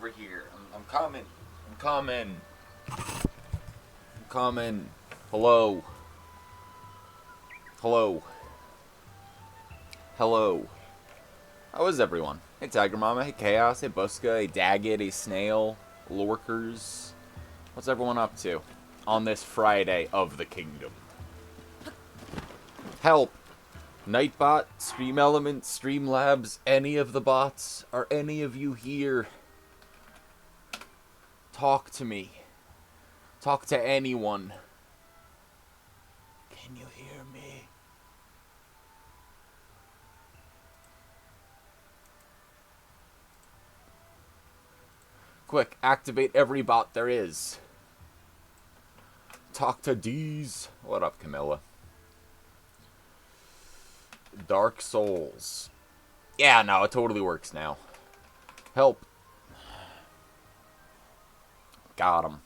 over here. I'm coming. I'm coming. I'm coming. Hello. Hello. Hello. How is everyone? Hey Tiger Mama, hey Chaos, hey Buska, hey Daggett, hey Snail, Lorkers. What's everyone up to on this Friday of the Kingdom? Help! Nightbot, Stream Element, Streamlabs, any of the bots? Are any of you here? Talk to me. Talk to anyone. Can you hear me? Quick, activate every bot there is. Talk to D's. What up, Camilla? Dark Souls. Yeah, no, it totally works now. Help. Got him.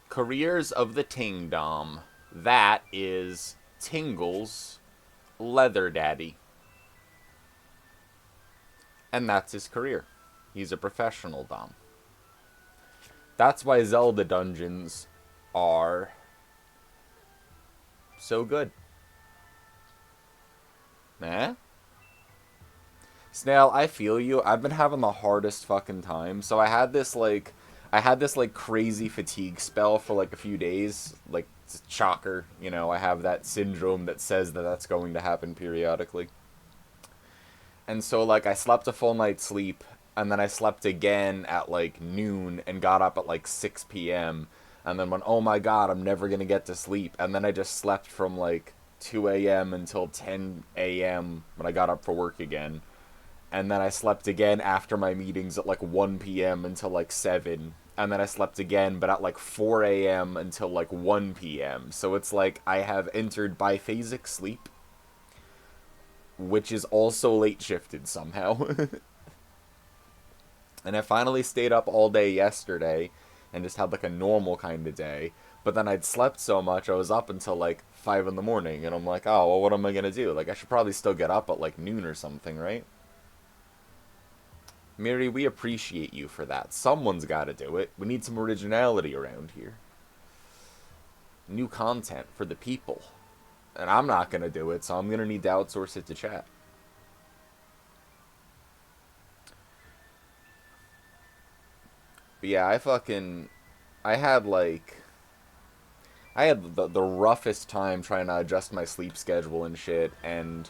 Careers of the Tingdom. That is Tingle's Leather Daddy. And that's his career. He's a professional Dom. That's why Zelda dungeons are so good. Eh? Snail, I feel you. I've been having the hardest fucking time. So I had this crazy fatigue spell for like a few days. Like, shocker. You know, I have that syndrome that says that that's going to happen periodically. And so, like, I slept a full night's sleep, and then I slept again at, like, noon, and got up at, like, 6 p.m., and then went, oh my god, I'm never gonna get to sleep, and then I just slept from, like, 2 a.m. until 10 a.m. when I got up for work again, and then I slept again after my meetings at, like, 1 p.m. until, like, 7, and then I slept again, but at, like, 4 a.m. until, like, 1 p.m., so it's like I have entered biphasic sleep, which is also late shifted somehow. And I finally stayed up all day yesterday and just had like a normal kind of day. But then I'd slept so much, I was up until like 5 in the morning. And I'm like, oh, well, what am I going to do? Like, I should probably still get up at like noon or something, right? Miri, we appreciate you for that. Someone's got to do it. We need some originality around here. New content for the people. And I'm not going to do it, so I'm going to need to outsource it to chat. But yeah, I had the roughest time trying to adjust my sleep schedule and shit, and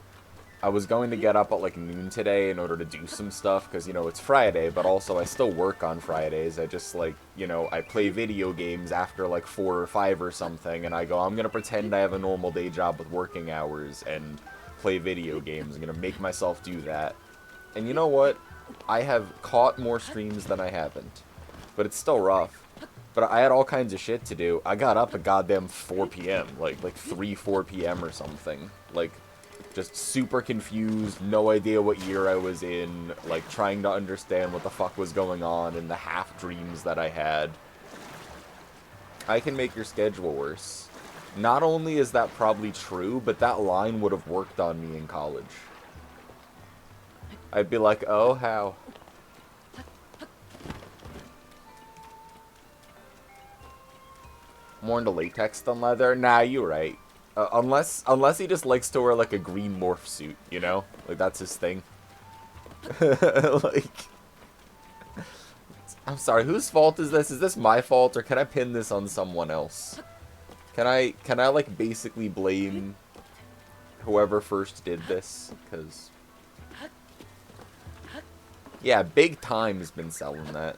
I was going to get up at like noon today in order to do some stuff, because, you know, it's Friday, but also I still work on Fridays. I just, like, you know, I play video games after like 4 or 5 or something, and I go, I'm gonna pretend I have a normal day job with working hours and play video games. I'm gonna make myself do that. And you know what? I have caught more streams than I haven't. But it's still rough. But I had all kinds of shit to do. I got up at goddamn 4 p.m. Like 3, 4 p.m. or something. Like, just super confused, no idea what year I was in, like, trying to understand what the fuck was going on in the half-dreams that I had. I can make your schedule worse. Not only is that probably true, but that line would have worked on me in college. I'd be like, oh, how? More into latex than leather? Nah, you're right. Unless he just likes to wear, like, a green morph suit, you know? Like, that's his thing. Like... I'm sorry, whose fault is this? Is this my fault, or can I pin this on someone else? Can I, like, basically blame whoever first did this? Because... yeah, Big Time's been selling that.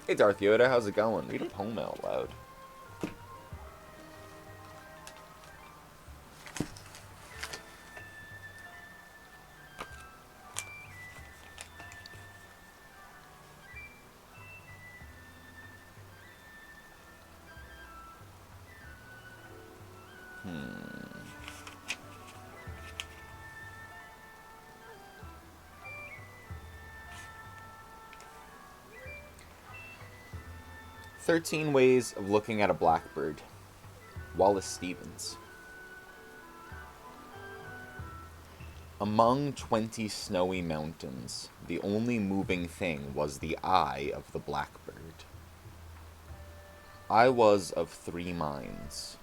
Hey, Darth Yoda, how's it going? Read a poem out loud. Hmm. 13 Ways of Looking at a Blackbird. Wallace Stevens. Among 20 snowy mountains, the only moving thing was the eye of the blackbird. I was of 3 minds,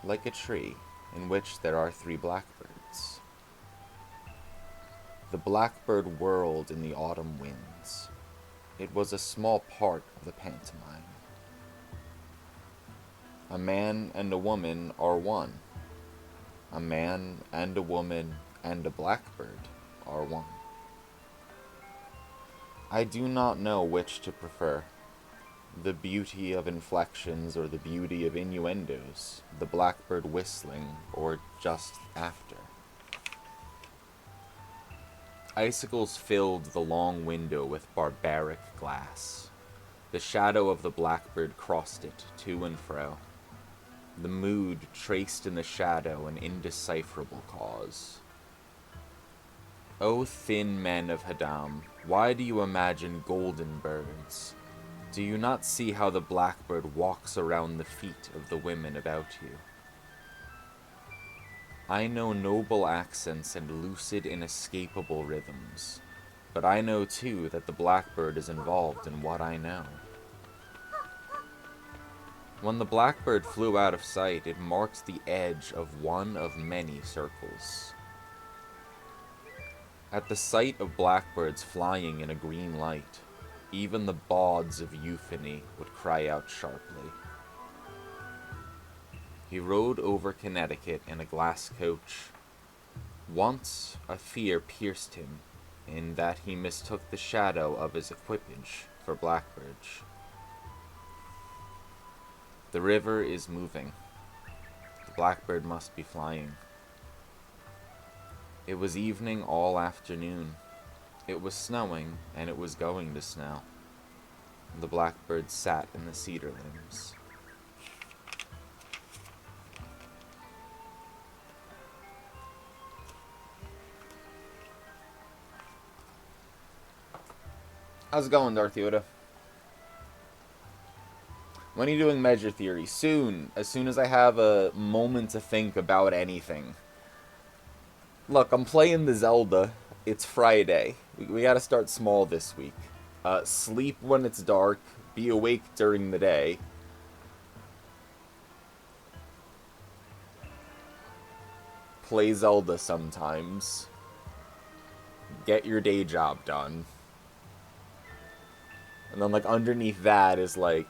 like a tree in which there are 3 blackbirds. The blackbird whirled in the autumn winds. It was a small part of the pantomime. A man and a woman are one. A man and a woman and a blackbird are one. I do not know which to prefer, the beauty of inflections or the beauty of innuendos, the blackbird whistling or just after. Icicles filled the long window with barbaric glass. The shadow of the blackbird crossed it to and fro. The mood traced in the shadow an indecipherable cause. O thin men of Hadam, why do you imagine golden birds? Do you not see how the blackbird walks around the feet of the women about you? I know noble accents and lucid, inescapable rhythms, but I know too that the blackbird is involved in what I know. When the blackbird flew out of sight, it marked the edge of one of many circles. At the sight of blackbirds flying in a green light, even the bawds of euphony would cry out sharply. He rode over Connecticut in a glass coach. Once a fear pierced him, in that he mistook the shadow of his equipage for blackbirds. The river is moving. The blackbird must be flying. It was evening all afternoon. It was snowing, and it was going to snow. The blackbird sat in the cedar limbs. How's it going, Darth Yoda? When are you doing Measure Theory? Soon. As soon as I have a moment to think about anything. Look, I'm playing the Zelda. It's Friday. We gotta start small this week. Sleep when it's dark. Be awake during the day. Play Zelda sometimes. Get your day job done. And then, like, underneath that is, like,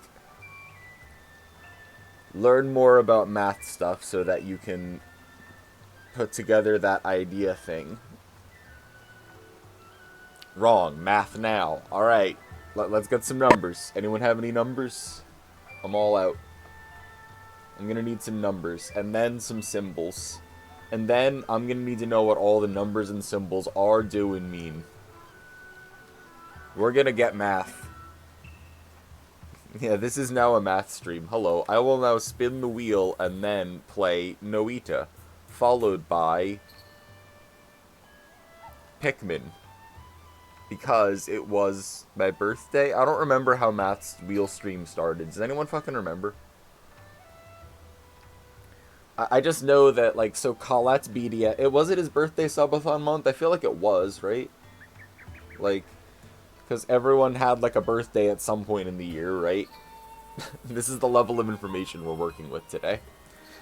learn more about math stuff so that you can put together that idea thing. Wrong. Math now. Alright. Let's get some numbers. Anyone have any numbers? I'm all out. I'm gonna need some numbers. And then some symbols. And then I'm gonna need to know what all the numbers and symbols are, do, and mean. We're gonna get math. Yeah, this is now a math stream. Hello. I will now spin the wheel and then play Noita, followed by Pikmin. Because it was my birthday. I don't remember how math's wheel stream started. Does anyone fucking remember? I just know that, like, so Colette's BDS... Was it his birthday subathon month? I feel like it was, right? Like... Because everyone had, like, a birthday at some point in the year, right? This is the level of information we're working with today.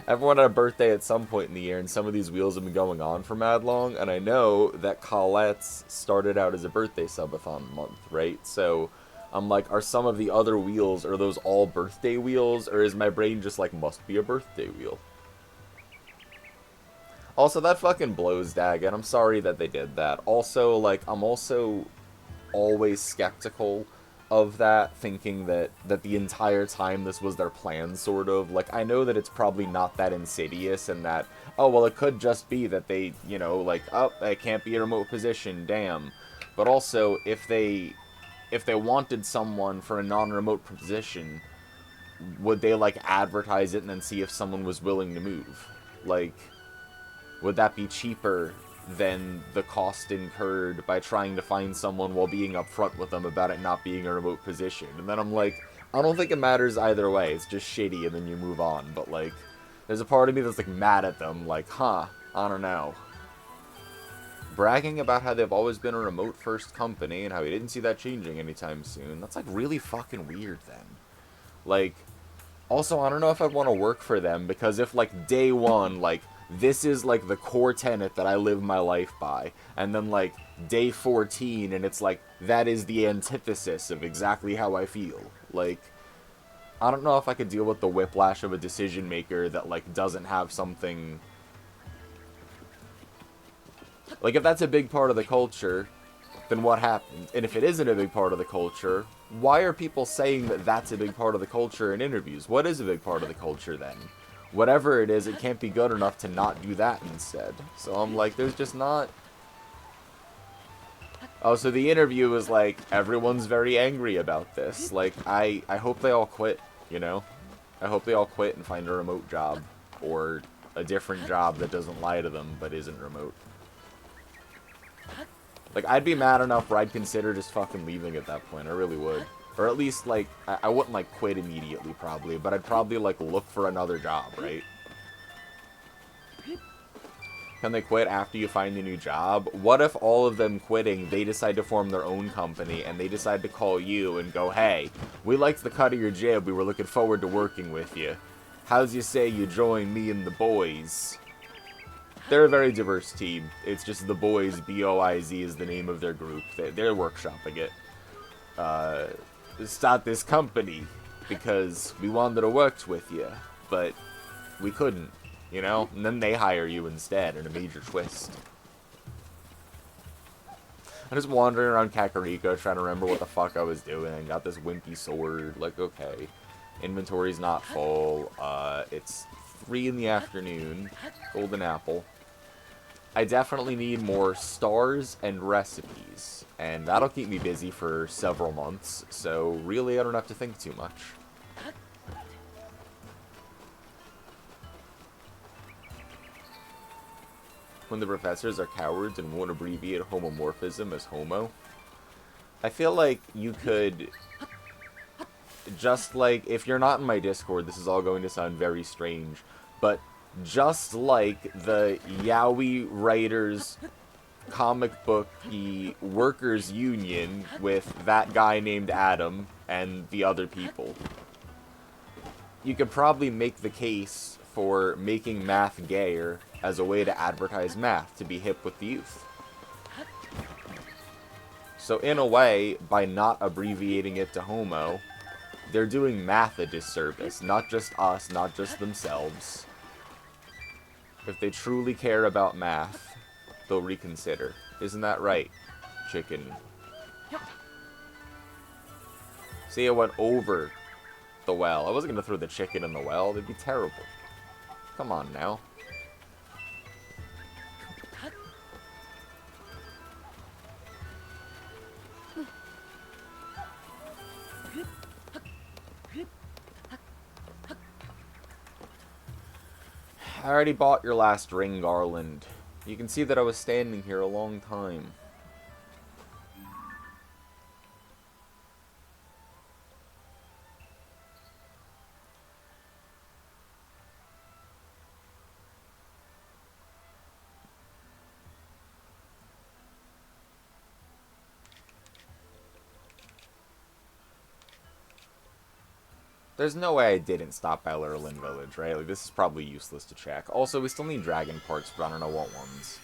Everyone had a birthday at some point in the year, and some of these wheels have been going on for mad long, and I know that Colette's started out as a birthday subathon month, right? So, I'm like, are some of the other wheels, are those all birthday wheels, or is my brain just like, must be a birthday wheel? Also, that fucking blows, Daggett. I'm sorry that they did that. Also, like, I'm also always skeptical of that, thinking that the entire time this was their plan, sort of. Like, I know that it's probably not that insidious, and that, oh, well, it could just be that they, you know, like, oh, it can't be a remote position, damn. But also, if they wanted someone for a non-remote position, would they, like, advertise it and then see if someone was willing to move? Like, would that be cheaper than the cost incurred by trying to find someone while being upfront with them about it not being a remote position? And then I'm like, I don't think it matters either way. It's just shitty, and then you move on. But, like, there's a part of me that's, like, mad at them. Like, huh, I don't know. bragging about how they've always been a remote first company and how he didn't see that changing anytime soon. That's like really fucking weird then. Like, also, I don't know if I'd want to work for them, because if like day one, like, this is like the core tenet that I live my life by, and then like day 14 and it's like that is the antithesis of exactly how I feel. Like, I don't know if I could deal with the whiplash of a decision maker that like doesn't have something. Like, if that's a big part of the culture, then what happens? And if it isn't a big part of the culture, why are people saying that that's a big part of the culture in interviews? What is a big part of the culture then? Whatever it is, it can't be good enough to not do that instead. So I'm like, there's just not... Oh, so the interview was like, everyone's very angry about this. Like, I hope they all quit, you know? I hope they all quit and find a remote job. Or a different job that doesn't lie to them, but isn't remote. Like, I'd be mad enough where I'd consider just fucking leaving at that point. I really would. Or at least, like, I wouldn't, like, quit immediately, probably. But I'd probably, like, look for another job, right? Can they quit after you find a new job? What if all of them quitting, they decide to form their own company, and they decide to call you and go, hey, we liked the cut of your jib. We were looking forward to working with you. How's you say you join me and the boys? They're a very diverse team. It's just the Boys, B-O-I-Z, is the name of their group. They're workshopping it. Start this company because we wanted to work with you, but we couldn't, you know? And then they hire you instead in a major twist. I'm just wandering around Kakariko trying to remember what the fuck I was doing. Got this wimpy sword. Like, okay. Inventory's not full. It's 3 in the afternoon. Golden apple. I definitely need more stars and recipes, and that'll keep me busy for several months, so really I don't have to think too much. When the professors are cowards and won't abbreviate homomorphism as homo, I feel like you could, just like, if you're not in my Discord, this is all going to sound very strange, but just like the yaoi writers comic book, the workers union with that guy named Adam and the other people, you could probably make the case for making math gayer as a way to advertise math, to be hip with the youth. So in a way, by not abbreviating it to homo, they're doing math a disservice, not just us, not just themselves. If they truly care about math, they'll reconsider. Isn't that right, chicken? See, it went over the well. I wasn't going to throw the chicken in the well. That'd be terrible. Come on now. I already bought your last ring, Garland. You can see that I was standing here a long time. There's no way I didn't stop by Lurelin Village, right? Like, this is probably useless to check. Also, we still need dragon parts, but I don't know what ones.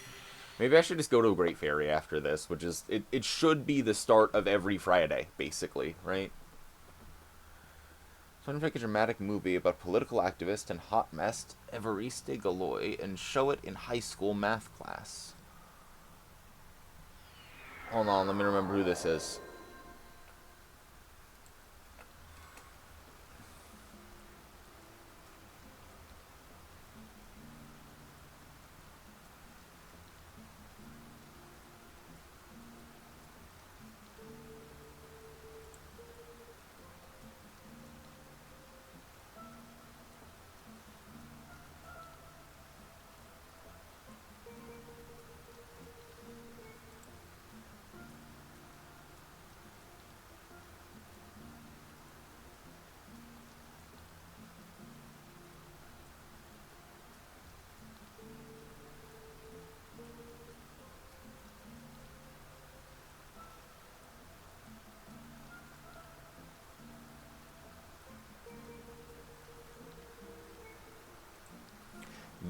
Maybe I should just go to a Great Fairy after this, which is... It should be the start of every Friday, basically, right? So I'm going to make a dramatic movie about political activist and hot mess Evariste Galoy and show it in high school math class. Hold on, let me remember who this is.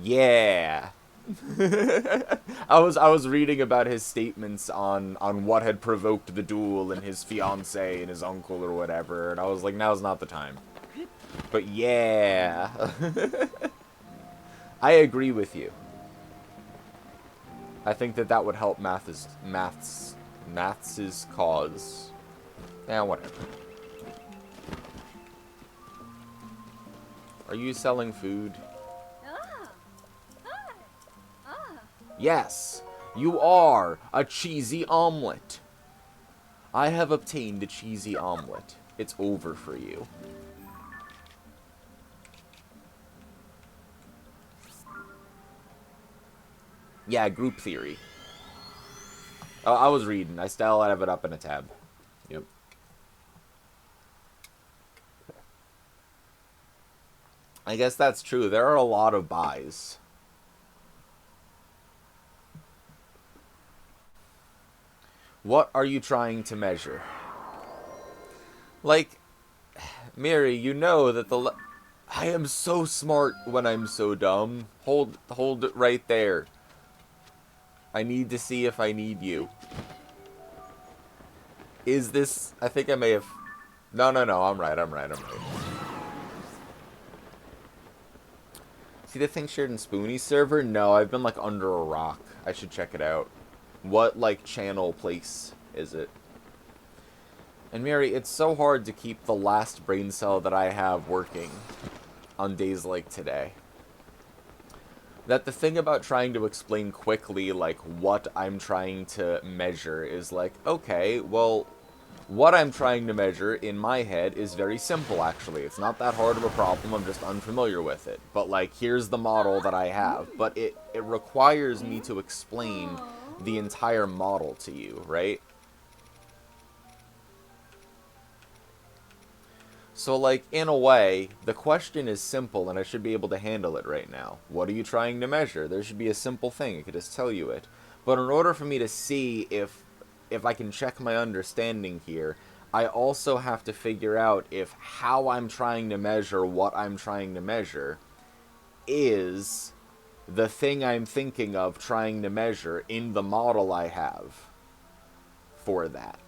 Yeah. I was reading about his statements on what had provoked the duel and his fiance and his uncle or whatever, and I was like, now's not the time. But yeah. I agree with you. I think that that would help Math's cause. Yeah, whatever. Are you selling food? Yes, you are a cheesy omelet. I have obtained a cheesy omelet. It's over for you. Yeah, group theory. Oh, I was reading. I still have it up in a tab. Yep. I guess that's true. There are a lot of buys. What are you trying to measure? Like, Miri, you know that I am so smart when I'm so dumb. Hold it right there. I need to see if I need you. Is this... I think I may have... No, I'm right. See the thing shared in Spoonie's server? No, I've been, like, under a rock. I should check it out. What, like, channel place is it? And Mary, it's so hard to keep the last brain cell that I have working on days like today. That the thing about trying to explain quickly, like, what I'm trying to measure is like, okay, well, what I'm trying to measure in my head is very simple, actually. It's not that hard of a problem, I'm just unfamiliar with it. But, like, here's the model that I have. But it requires me to explain the entire model to you, right? So, like, in a way, the question is simple, and I should be able to handle it right now. What are you trying to measure? There should be a simple thing. I could just tell you it. But in order for me to see if I can check my understanding here, I also have to figure out if how I'm trying to measure what I'm trying to measure is the thing I'm thinking of trying to measure in the model I have for that.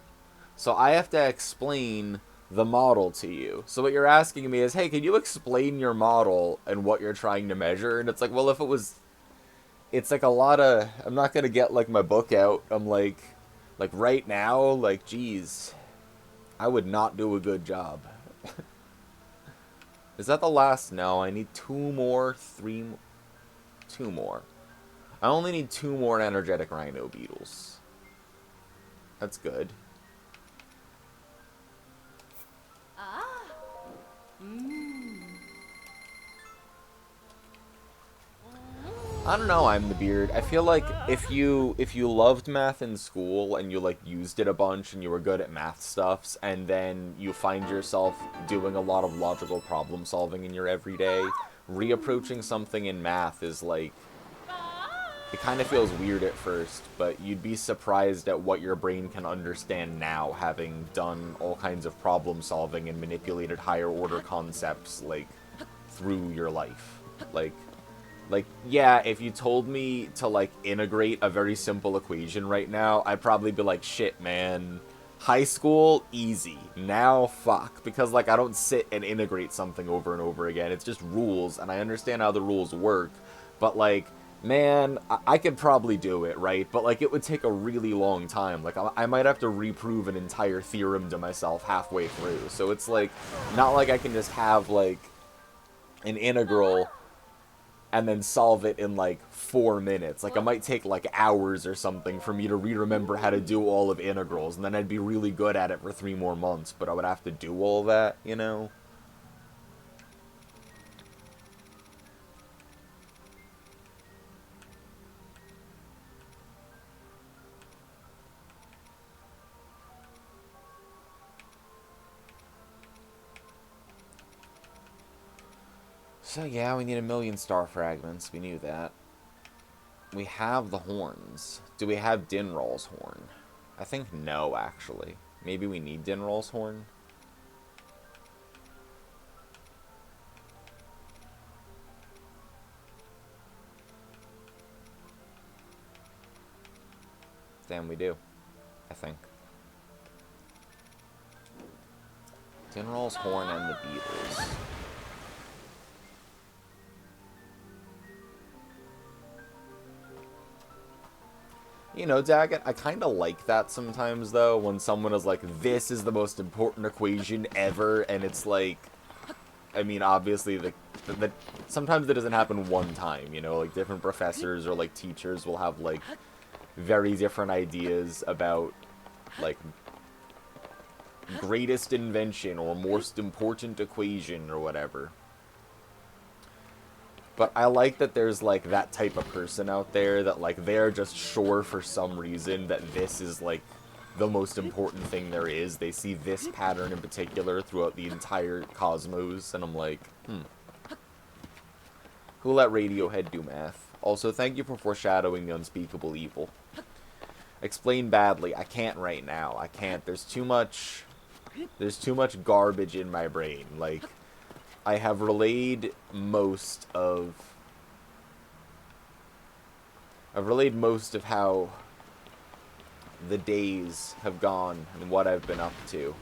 So I have to explain the model to you. So what you're asking me is, hey, can you explain your model and what you're trying to measure? And it's like, well, if it was... It's like a lot of... I'm not going to get, like, my book out. I'm like, right now, like, geez, I would not do a good job. Is that the last? No, I need 2 more, 3... 2 more. I only need 2 more energetic rhino beetles. That's good. I don't know, I'm the beard. I feel like if you loved math in school and you like used it a bunch and you were good at math stuffs and then you find yourself doing a lot of logical problem solving in your everyday, reapproaching something in math is like, it kind of feels weird at first, but you'd be surprised at what your brain can understand now, having done all kinds of problem solving and manipulated higher order concepts like through your life. Like, yeah, if you told me to, like, integrate a very simple equation right now, I'd probably be like, shit, man. High school, easy. Now, fuck. Because, like, I don't sit and integrate something over and over again. It's just rules, and I understand how the rules work. But, like, man, I could probably do it, right? But, like, it would take a really long time. Like, I might have to reprove an entire theorem to myself halfway through. So it's, like, not like I can just have, like, an integral and then solve it in, like, 4 minutes. Like, it might take, like, hours or something for me to re-remember how to do all of integrals, and then I'd be really good at it for 3 more months, but I would have to do all that, you know? So, yeah, we need 1,000,000 star fragments. We knew that. We have the horns. Do we have Dinral's horn? I think no, actually. Maybe we need Dinral's horn? Damn, we do. I think. Dinral's horn and the Beatles. You know, Daggett, I kind of like that sometimes, though, when someone is like, this is the most important equation ever, and it's like, I mean, obviously, sometimes it doesn't happen one time, you know, like, different professors or, like, teachers will have, like, very different ideas about, like, greatest invention or most important equation or whatever. But I like that there's, like, that type of person out there that, like, they're just sure for some reason that this is, like, the most important thing there is. They see this pattern in particular throughout the entire cosmos, and I'm like, Who let Radiohead do math? Also, thank you for foreshadowing the unspeakable evil. Explain badly. I can't right now. I can't. There's too much garbage in my brain. Like, I have relayed most of how the days have gone and what I've been up to.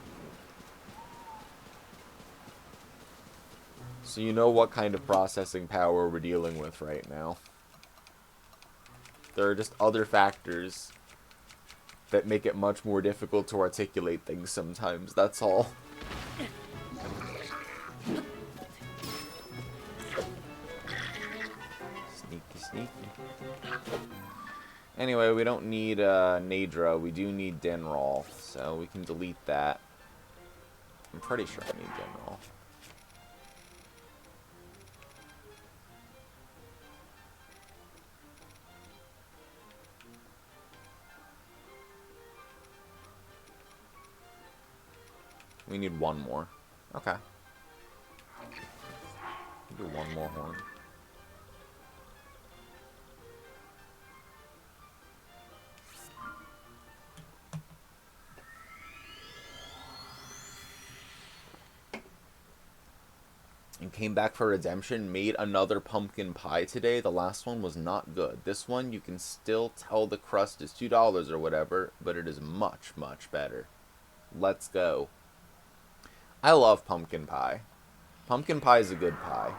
So you know what kind of processing power we're dealing with right now. There are just other factors that make it much more difficult to articulate things sometimes, that's all. Sneaky. Anyway, we don't need Nadra, we do need Dinral, so we can delete that. I'm pretty sure I need Dinral. We need one more. Okay. Do one more horn. And came back for redemption, made another pumpkin pie today. The last one was not good. This one, you can still tell the crust is $2 or whatever, but it is much, much better. Let's go. I love pumpkin pie. Pumpkin pie is a good pie.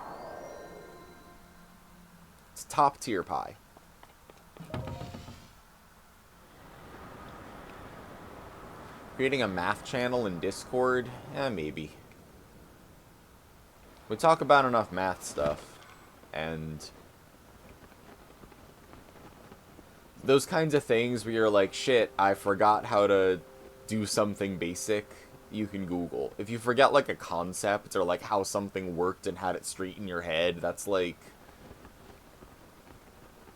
It's top tier pie. Creating a math channel in Discord? Maybe. We talk about enough math stuff, and those kinds of things where you're like, shit, I forgot how to do something basic, you can Google. If you forget, like, a concept or, like, how something worked and had it straight in your head, that's, like,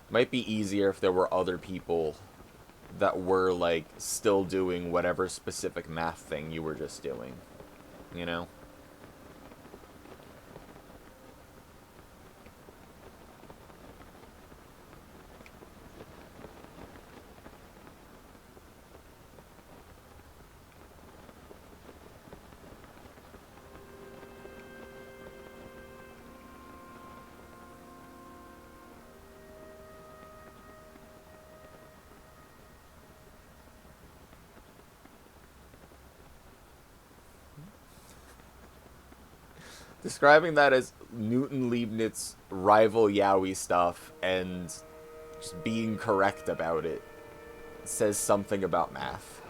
might be easier if there were other people that were, like, still doing whatever specific math thing you were just doing, you know? Describing that as Newton-Leibniz rival yaoi stuff and just being correct about it says something about math.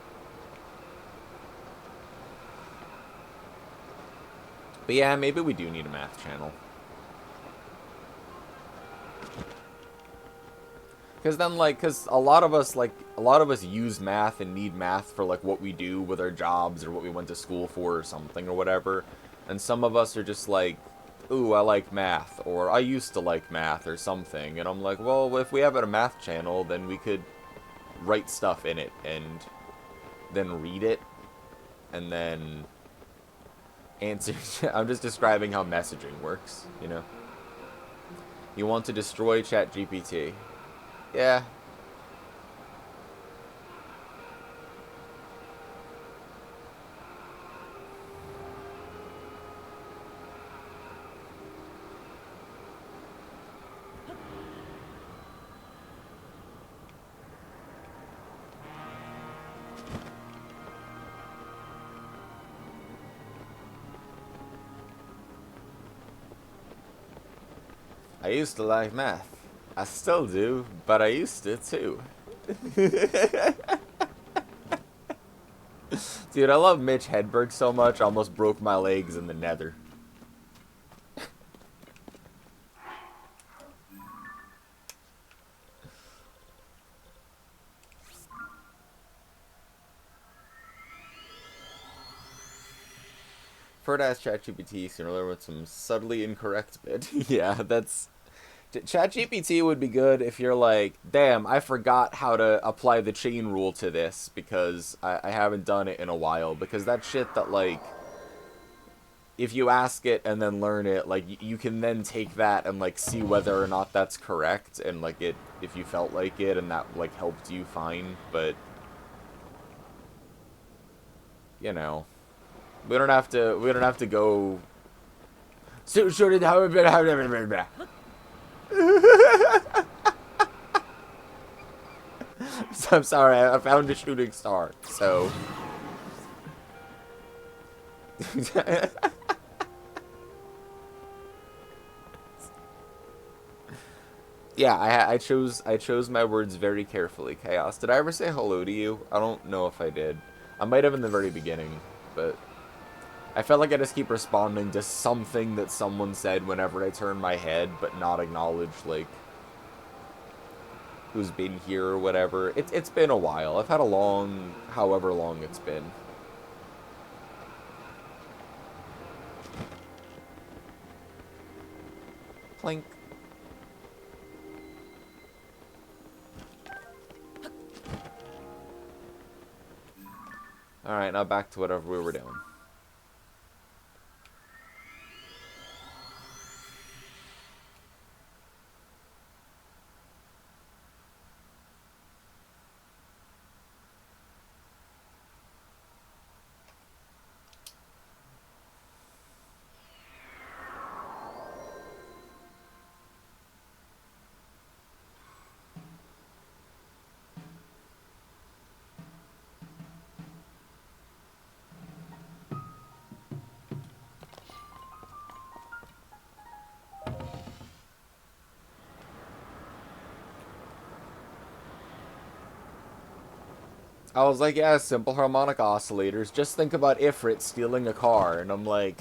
But yeah, maybe we do need a math channel. Because then, like, because a lot of us use math and need math for, like, what we do with our jobs or what we went to school for or something or whatever. And some of us are just like, ooh, I like math, or I used to like math or something. And I'm like, well, if we have a math channel, then we could write stuff in it and then read it and then answer. I'm just describing how messaging works, you know? You want to destroy ChatGPT. Yeah. I used to like math. I still do, but I used to too. Dude, I love Mitch Hedberg so much, I almost broke my legs in the nether. Prefer to ask ChatGPT sooner with some subtly incorrect bit. Yeah, that's... ChatGPT would be good if you're like, damn, I forgot how to apply the chain rule to this because I haven't done it in a while. Because that shit that, like, if you ask it and then learn it, like, you can then take that and, like, see whether or not that's correct. And, like, if you felt like it and that, like, helped you, fine. But, you know, we don't have to go... So, I'm sorry, I found a shooting star, so... Yeah, I chose my words very carefully, Chaos. Did I ever say hello to you? I don't know if I did. I might have in the very beginning, but... I felt like I just keep responding to something that someone said whenever I turn my head, but not acknowledge, like... who's been here or whatever. It's been a while. I've had a long... however long it's been. Plink. Alright, now back to whatever we were doing. I was like, yeah, simple harmonic oscillators. Just think about Ifrit stealing a car. And I'm like...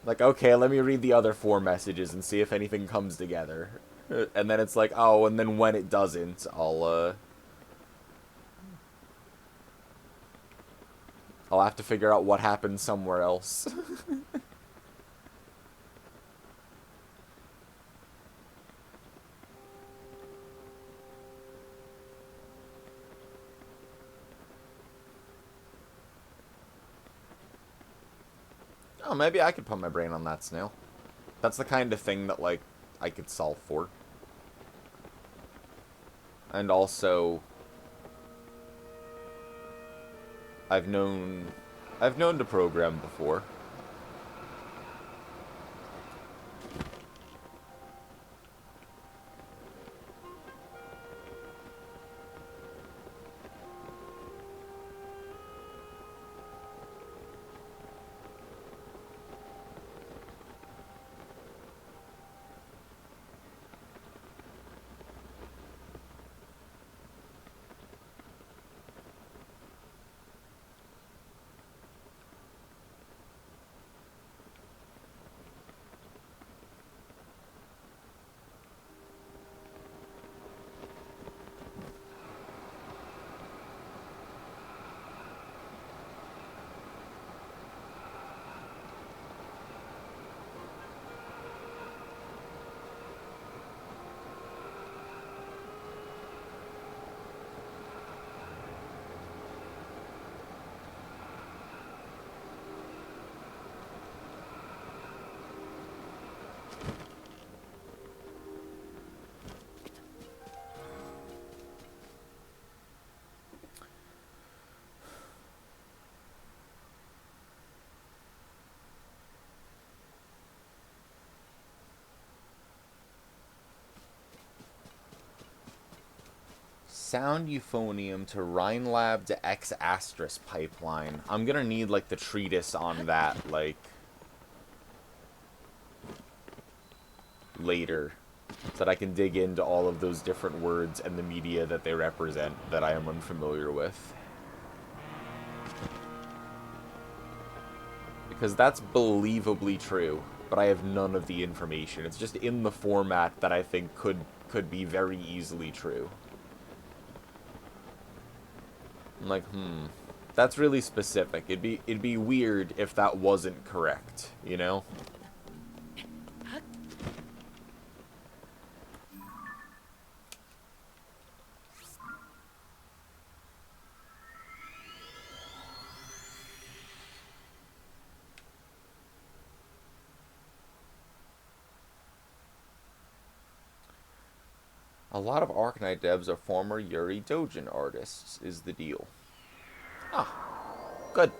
okay, let me read the other 4 messages and see if anything comes together. And then it's like, oh, and then when it doesn't, I'll have to figure out what happened somewhere else. Oh, maybe I could put my brain on that, Snail. That's the kind of thing that, like, I could solve for. And also... I've known to program before. Sound euphonium to Rhinelab to X Astris pipeline. I'm gonna need, like, the treatise on that, like... later so that I can dig into all of those different words and the media that they represent that I am unfamiliar with. Because that's believably true, but I have none of the information. It's just in the format that I think could be very easily true. I'm like, that's really specific. It'd be weird if that wasn't correct, you know? A lot of Arknight devs are former Yuri Dojin artists, is the deal. Ah, good.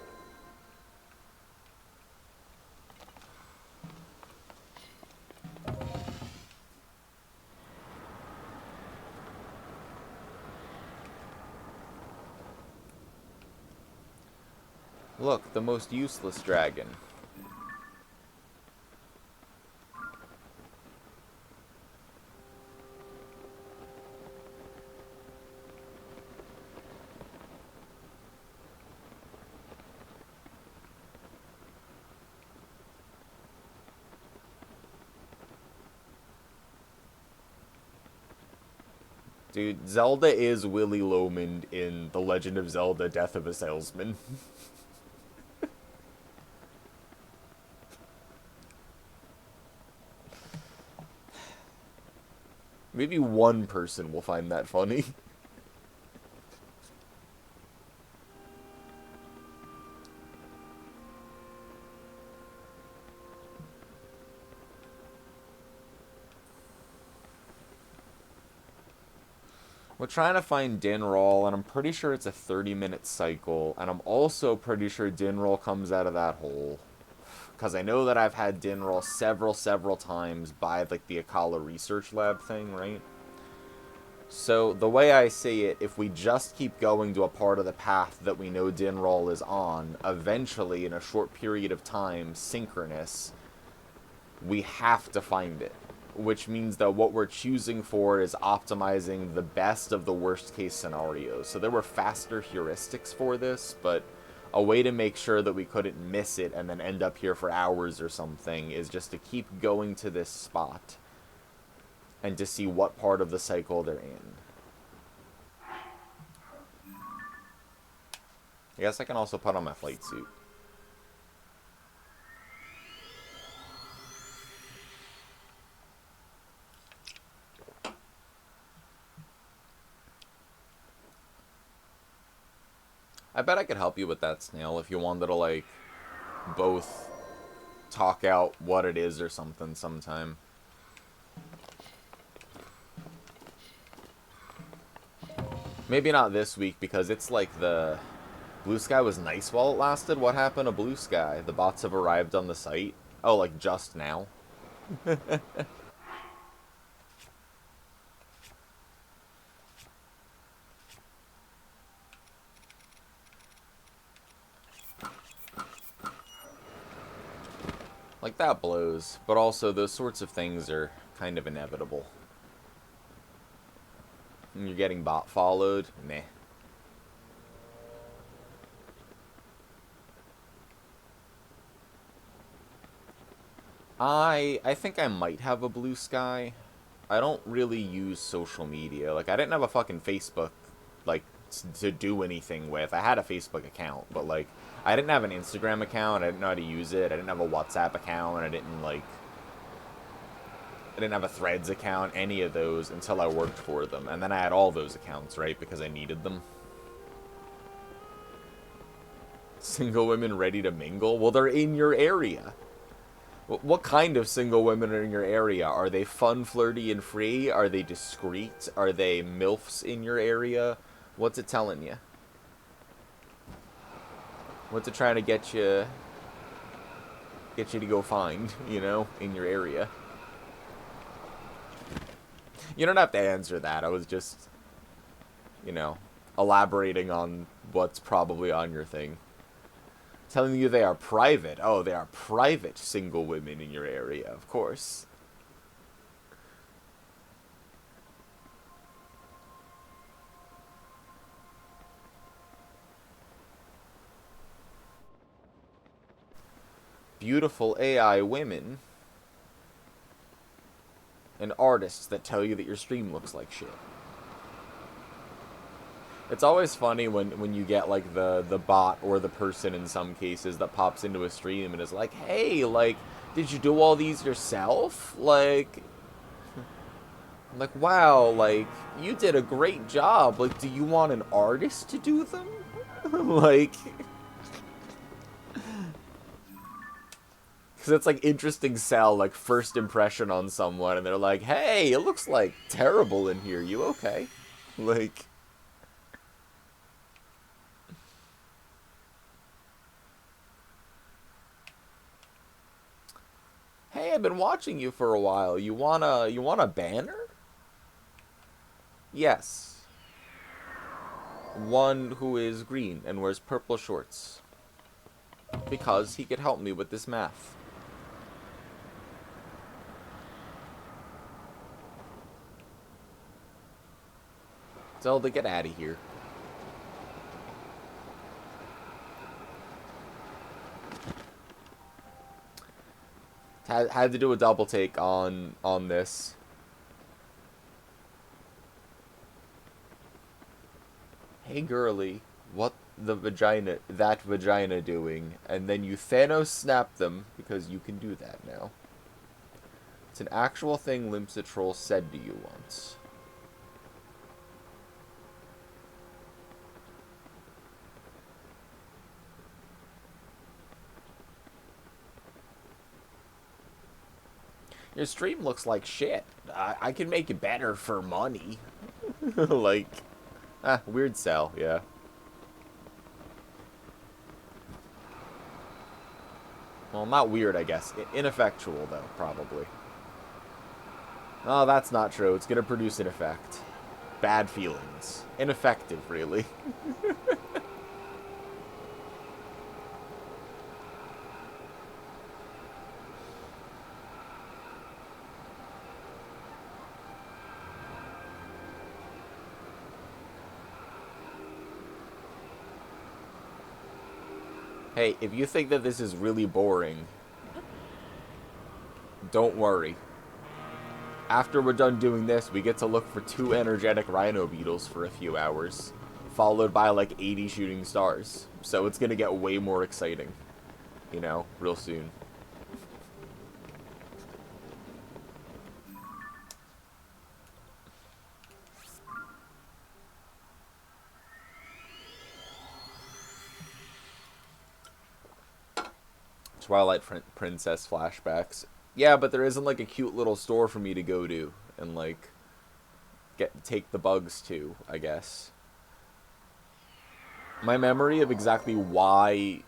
Look, the most useless dragon. Dude, Zelda is Willy Loman in The Legend of Zelda: Death of a Salesman. Maybe one person will find that funny. We're trying to find Dinraal, and I'm pretty sure it's a 30-minute cycle, and I'm also pretty sure Dinraal comes out of that hole. Because I know that I've had Dinraal several times by, like, the Akkala Research Lab thing, right? So, the way I see it, if we just keep going to a part of the path that we know Dinraal is on, eventually, in a short period of time, synchronous, we have to find it. Which means that what we're choosing for is optimizing the best of the worst case scenarios. So there were faster heuristics for this, but a way to make sure that we couldn't miss it and then end up here for hours or something is just to keep going to this spot and to see what part of the cycle they're in. I guess I can also put on my flight suit. I bet I could help you with that, Snail, if you wanted to, like, both talk out what it is or something sometime. Maybe not this week, because it's like the... Blue Sky was nice while it lasted? What happened to Blue Sky? The bots have arrived on the site? Oh, like, just now? Like, that blows. But also, those sorts of things are kind of inevitable. And you're getting bot followed? Meh. I think I might have a Blue Sky. I don't really use social media. Like, I didn't have a fucking Facebook, like, to do anything with. I had a Facebook account, but, like, I didn't have an Instagram account. I didn't know how to use it. I didn't have a WhatsApp account. I didn't have a Threads account, any of those, until I worked for them. And then I had all those accounts, right, because I needed them. Single women ready to mingle? Well, they're in your area. What kind of single women are in your area? Are they fun, flirty, and free? Are they discreet? Are they MILFs in your area? What's it telling you? What's it trying to get you to go find, you know, in your area? You don't have to answer that. I was just, you know, elaborating on what's probably on your thing. Telling you they are private. Oh, they are private single women in your area, of course. beautiful AI women and artists that tell you that your stream looks like shit. It's always funny when you get, like, the bot or the person in some cases that pops into a stream and is like, hey, like, did you do all these yourself? Like, I'm like, wow, like, you did a great job. Like, do you want an artist to do them? Like, because it's, like, interesting sell, like, first impression on someone, and they're like, hey, it looks, like, terrible in here. You okay? Like... Hey, I've been watching you for a while. You want a banner? Yes. One who is green and wears purple shorts. Because he could help me with this math. Zelda, get out of here. Had to do a double take on this. Hey girly, what that vagina doing? And then you Thanos snap them, because you can do that now. It's an actual thing Limpsa Troll said to you once. Your stream looks like shit. I can make it better for money. Like, weird sell, yeah. Well, not weird, I guess. Ineffectual, though, probably. Oh, that's not true. It's gonna produce an effect. Bad feelings. Ineffective, really. Hey, if you think that this is really boring, don't worry. After we're done doing this, we get to look for 2 energetic rhino beetles for a few hours, followed by like 80 shooting stars. So it's gonna get way more exciting, you know, real soon. Twilight Princess flashbacks. Yeah, but there isn't like a cute little store for me to go to and like take the bugs to, I guess. My memory of exactly why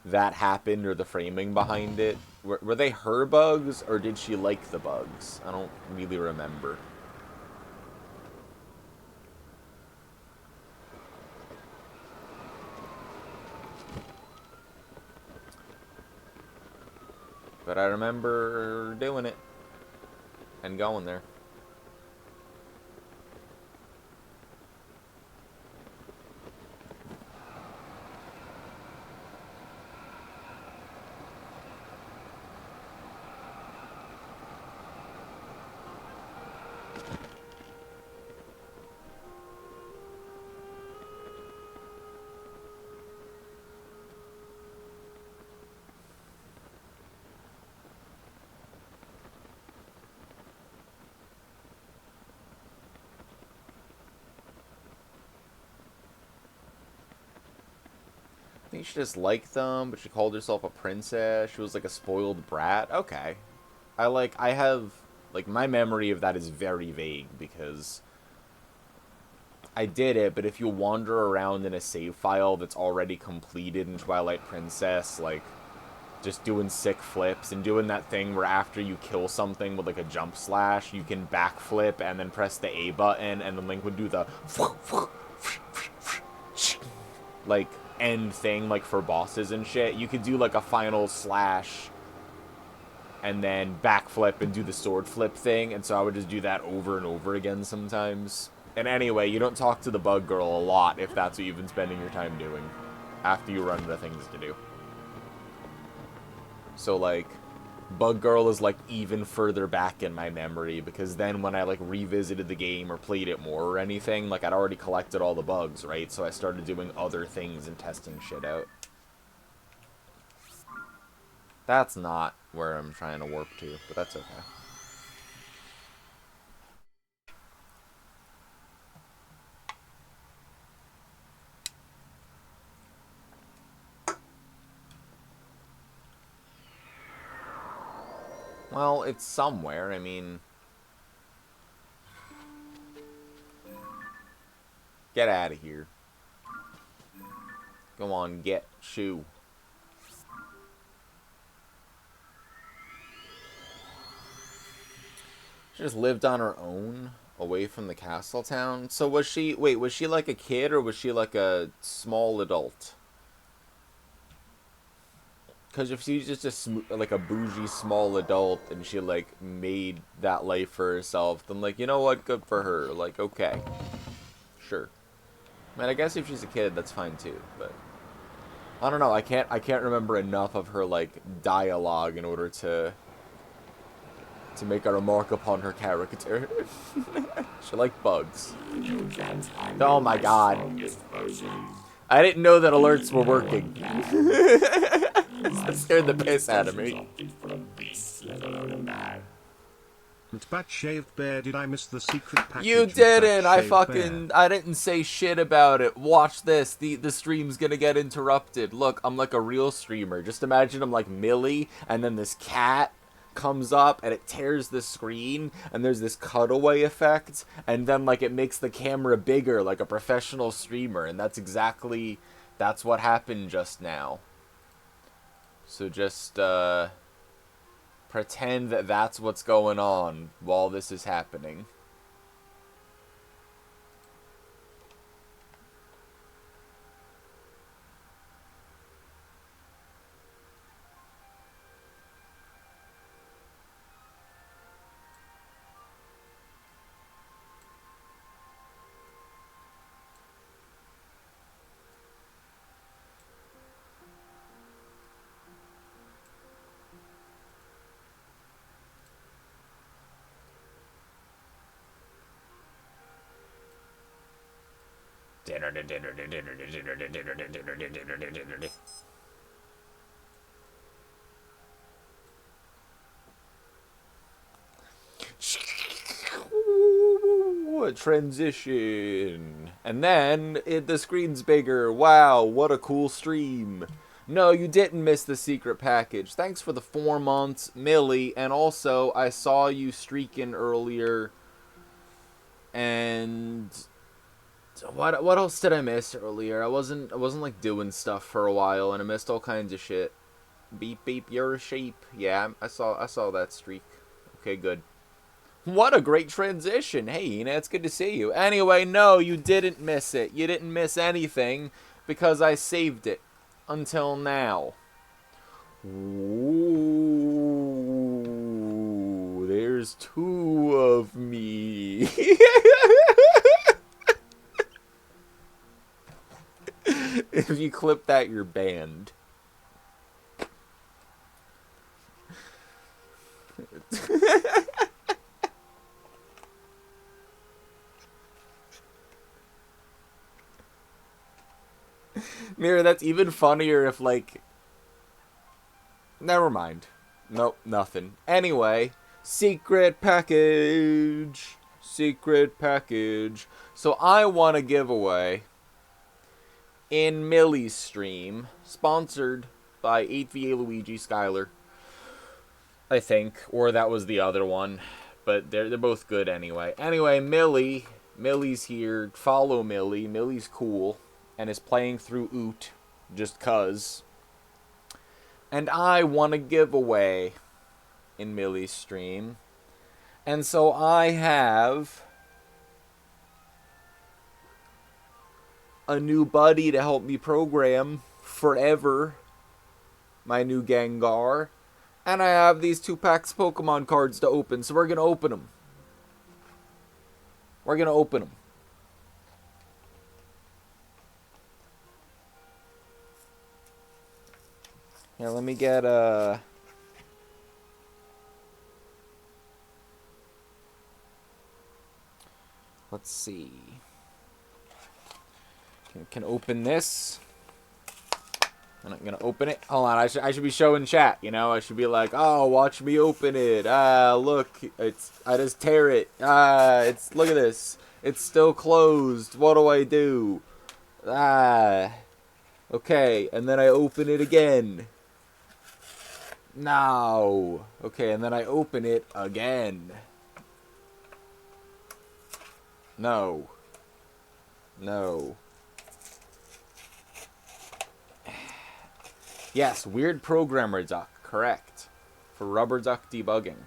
that happened or the framing behind it, were they her bugs or did she like the bugs? I don't really remember. But I remember doing it and going there. I think she just liked them, but she called herself a princess. She was like a spoiled brat. Okay. I have, like, my memory of that is very vague because I did it, but if you wander around in a save file that's already completed in Twilight Princess, like, just doing sick flips and doing that thing where after you kill something with, like, a jump slash, you can backflip and then press the A button, and then Link would do the like, end thing, like, for bosses and shit. You could do, like, a final slash and then backflip and do the sword flip thing, and so I would just do that over and over again sometimes. And anyway, you don't talk to the bug girl a lot if that's what you've been spending your time doing after you run into things to do. So, like, Bug Girl is, like, even further back in my memory, because then when I, like, revisited the game or played it more or anything, like, I'd already collected all the bugs, right? So I started doing other things and testing shit out. That's not where I'm trying to warp to, but that's okay. Well, it's somewhere. I mean, get out of here. Go on, get Shoo. She just lived on her own, away from the castle town. So was she? Wait, was she like a kid or was she like a small adult? Because if she's just like a bougie small adult and she like made that life for herself, then like, you know what, good for her. Like, okay, sure. I mean, I guess if she's a kid, that's fine too. But I don't know. I can't remember enough of her like dialogue in order to make a remark upon her character. She liked bugs. Oh my god. I didn't know that alerts were working. That scared the piss out of me. But Shaved Bear, did I miss the secret package? You didn't! I didn't say shit about it. Watch this. The stream's gonna get interrupted. Look, I'm like a real streamer. Just imagine I'm like Millie, and then this cat comes up and it tears the screen, and there's this cutaway effect, and then like it makes the camera bigger like a professional streamer, and that's what happened just now. So just pretend that that's what's going on while this is happening. Transition. And then the screen's bigger. Wow, what a cool stream. No, you didn't miss the secret package. Thanks for the 4 months, Millie. And also, I saw you streaking earlier. And what else did I miss earlier? I wasn't like doing stuff for a while, and I missed all kinds of shit. Beep beep, you're a sheep. Yeah, I saw that streak. Okay, good. What a great transition. Hey, Ina, it's good to see you. Anyway, no, you didn't miss it. You didn't miss anything because I saved it until now. Ooh, there's 2 of me. If you clip that, you're banned. Mira, that's even funnier if, like... Never mind. Nope, nothing. Anyway, secret package. Secret package. So I want a giveaway in Millie's stream, sponsored by 8VA Luigi Skyler, I think, or that was the other one, but they're both good anyway. Anyway, Millie's here. Follow Millie. Millie's cool and is playing through Oot just cuz. And I won a giveaway in Millie's stream. And so I have a new buddy to help me program forever my new Gengar. And I have these 2 packs of Pokemon cards to open, so we're going to open them. We're going to open them. Here, let me get let's see. Can open this. And I'm gonna open it. Hold on, I should be showing chat, you know? I should be like, oh, watch me open it. Look, I just tear it. Look at this. It's still closed. What do I do? Okay, and then I open it again. No. Okay, and then I open it again. No. No. Yes, Weird Programmer Duck, correct. For Rubber Duck Debugging.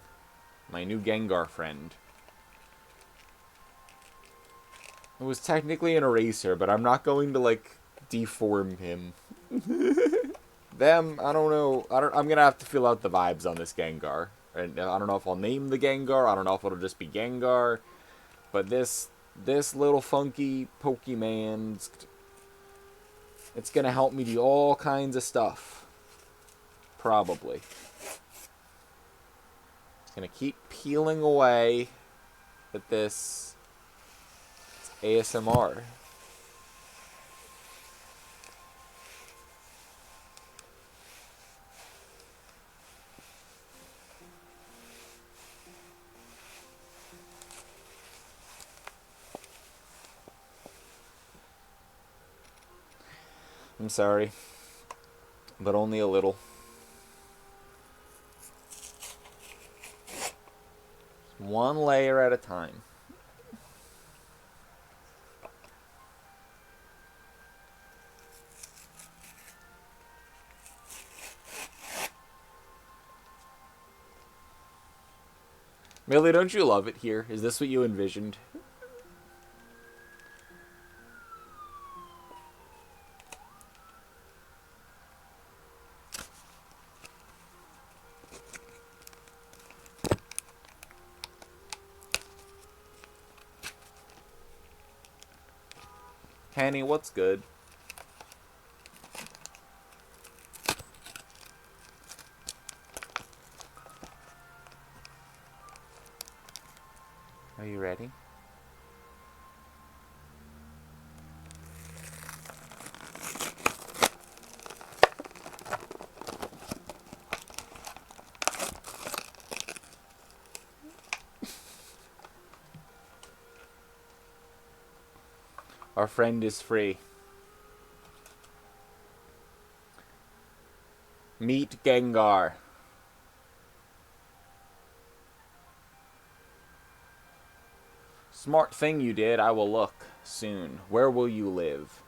My new Gengar friend. It was technically an eraser, but I'm not going to, like, deform him. Them, I don't know. I'm gonna have to feel out the vibes on this Gengar. And I don't know if I'll name the Gengar. I don't know if it'll just be Gengar. But this little funky Pokemon, it's gonna help me do all kinds of stuff. Probably. It's gonna keep peeling away at this. It's ASMR. I'm sorry, but only a little. One layer at a time. Millie, don't you love it here? Is this what you envisioned? Henny, what's good? Are you ready? Our friend is free. Meet Gengar. Smart thing you did. I will look soon. Where will you live?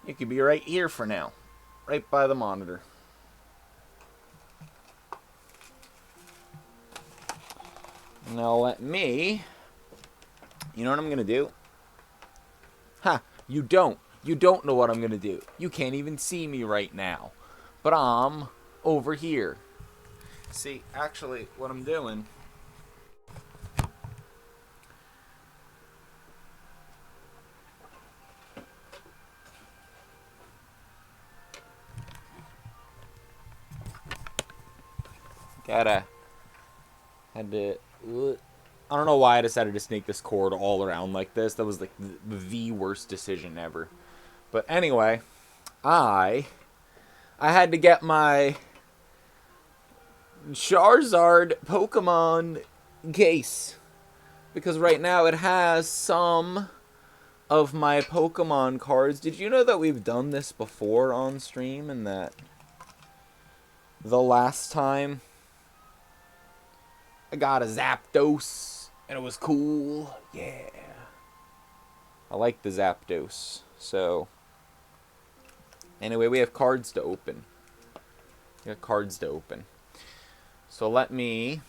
You could be right here for now. Right by the monitor. Now let me... You know what I'm going to do? Ha! You don't. You don't know what I'm going to do. You can't even see me right now. But I'm over here. See, actually, what I'm doing... Had to... I don't know why I decided to snake this cord all around like this. That was like the worst decision ever. But anyway, I had to get my Charizard Pokemon case. Because right now it has some of my Pokemon cards. Did you know that we've done this before on stream and that the last time I got a Zapdos, and it was cool. Yeah. I like the Zapdos. So, anyway, we have cards to open. We got cards to open. So let me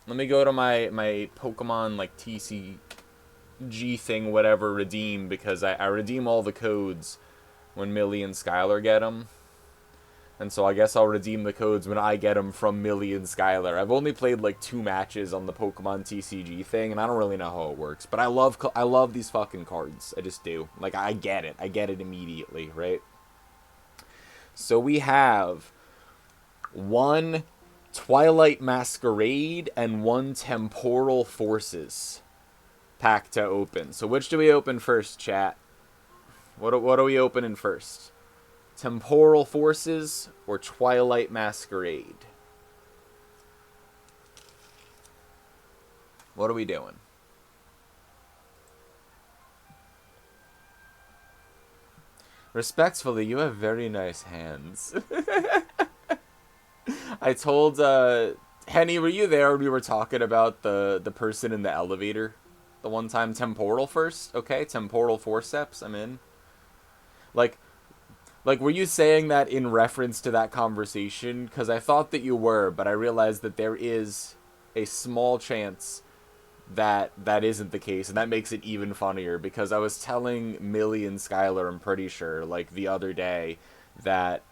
go to my Pokemon, like, TCG thing, whatever, redeem, because I redeem all the codes when Millie and Skylar get them. And so I guess I'll redeem the codes when I get them from Millie and Skylar. I've only played like 2 matches on the Pokemon TCG thing, and I don't really know how it works. But I love these fucking cards. I just do. Like, I get it. I get it immediately, right? So we have 1 Twilight Masquerade and 1 Temporal Forces. pack to open. So which do we open first, chat? What are we opening first? Temporal Forces or Twilight Masquerade? What are we doing? Respectfully, you have very nice hands. I told Henny, were you there when we were talking about the person in the elevator? The one time temporal first? Okay, temporal forceps, I'm in. Like were you saying that in reference to that conversation? Because I thought that you were, but I realized that there is a small chance that that isn't the case, and that makes it even funnier, because I was telling Millie and Skylar, I'm pretty sure, like, the other day, that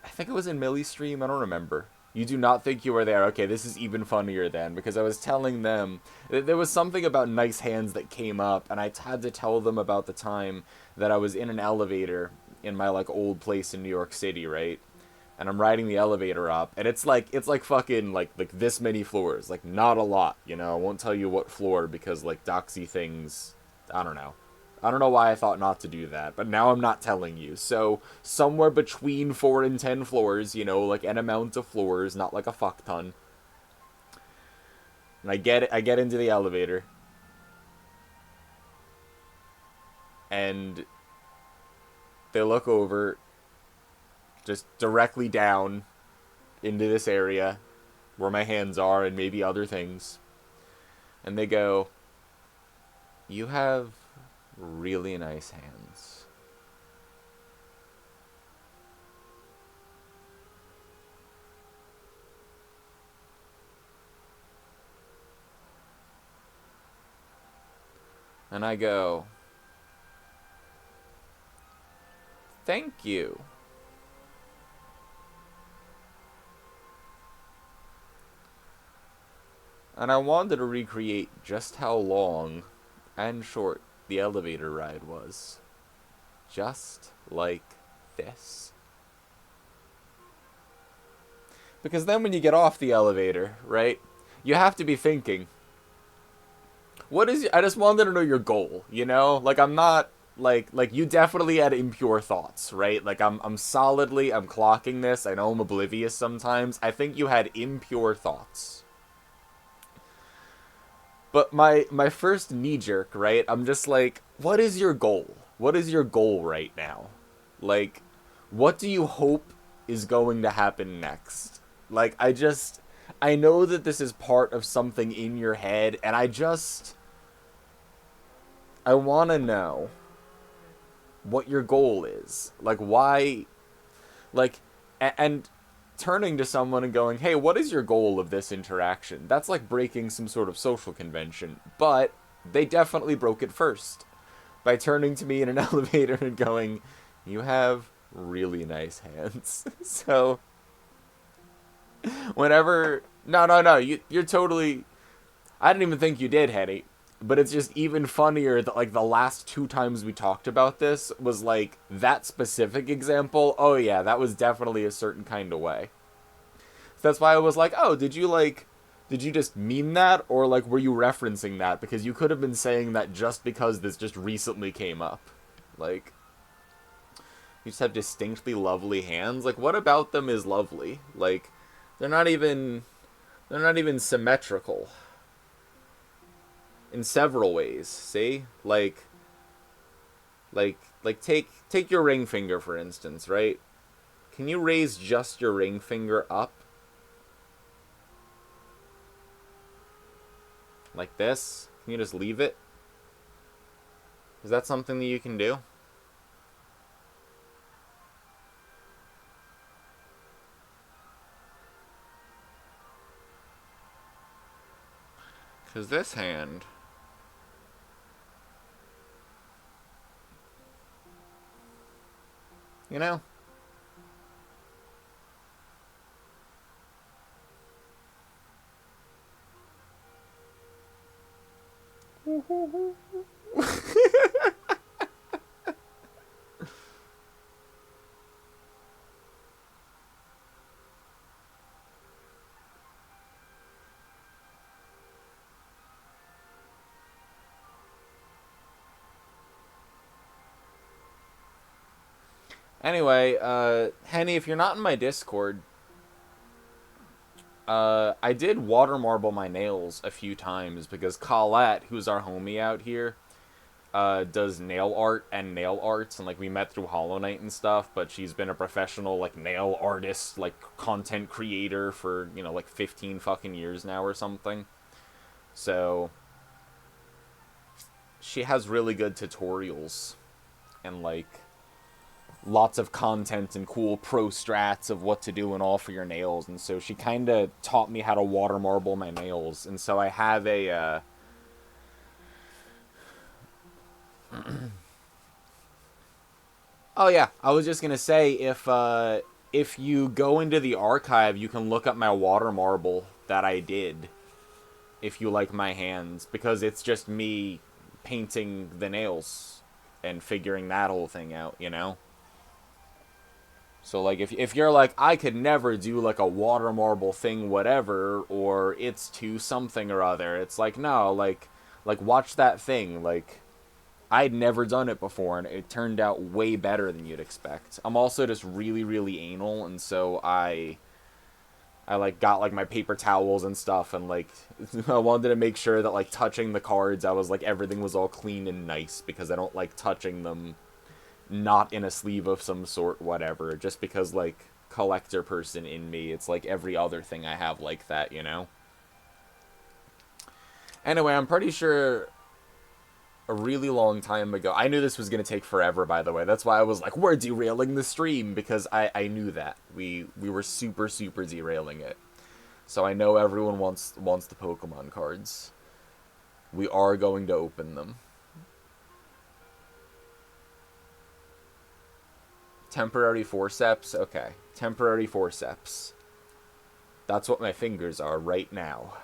I think it was in Millie's stream, I don't remember. You do not think you were there. Okay, this is even funnier then, because I was telling them there was something about nice hands that came up, and I had to tell them about the time that I was in an elevator in my, like, old place in New York City, right? And I'm riding the elevator up, and it's like fucking like this many floors, like not a lot, you know. I won't tell you what floor because like doxy things, I don't know. I don't know why I thought not to do that, but now I'm not telling you. So somewhere between 4 and 10 floors, you know, like an amount of floors, not like a fuck ton. And I get into the elevator, and they look over, just directly down into this area where my hands are and maybe other things. And they go, "You have really nice hands." And I go, "Thank you." And I wanted to recreate just how long and short the elevator ride was. Just like this. Because then when you get off the elevator, right, you have to be thinking, I just wanted to know your goal, you know? Like, I'm not, like you definitely had impure thoughts, right? Like, I'm clocking this. I know I'm oblivious sometimes. I think you had impure thoughts. But my first knee jerk, right? I'm just like, what is your goal? What is your goal right now? Like, what do you hope is going to happen next? Like, I know that this is part of something in your head, and I want to know what your goal is. Like, why, like, and turning to someone and going, "Hey, what is your goal of this interaction?" That's like breaking some sort of social convention. But they definitely broke it first by turning to me in an elevator and going, "You have really nice hands." So, whenever no, you're totally, I didn't even think you did, Henny. But it's just even funnier that like the last 2 times we talked about this was like that specific example. Oh yeah, that was definitely a certain kind of way. So that's why I was like, oh, did you just mean that, or like were you referencing that? Because you could have been saying that just because this just recently came up. Like, you just have distinctly lovely hands. Like, what about them is lovely? Like, they're not even symmetrical in several ways. See, take your ring finger for instance, right? Can you raise just your ring finger up? Like this? Can you just leave it? Is that something that you can do? Because this hand, you know? Anyway, Henny, if you're not in my Discord, I did water marble my nails a few times because Colette, who's our homie out here, does nail art and nail arts, and like we met through Hollow Knight and stuff, but she's been a professional like nail artist, like content creator for, you know, like 15 fucking years now or something. So she has really good tutorials and like lots of content and cool pro strats of what to do and all for your nails, and so she kind of taught me how to water marble my nails, and so I have a oh yeah, I was just gonna say if you go into the archive, you can look up my water marble that I did. If you like my hands, because it's just me painting the nails and figuring that whole thing out, you know. So like if you're like I could never do like a water marble thing, whatever, or it's too something or other, it's like no, like watch that thing, like I'd never done it before, and it turned out way better than you'd expect. I'm also just really, really anal, and so I like got like my paper towels and stuff, and like I wanted to make sure that like touching the cards, I was like everything was all clean and nice because I don't like touching them not in a sleeve of some sort, whatever. Just because like collector person in me, it's like every other thing I have like that, you know. Anyway, I'm pretty sure a really long time ago. I knew this was going to take forever, by the way. That's why I was like, we're derailing the stream, because I knew that. We were super, super derailing it. So I know everyone wants the Pokemon cards. We are going to open them. Temporary forceps? Okay. Temporary forceps. That's what my fingers are right now.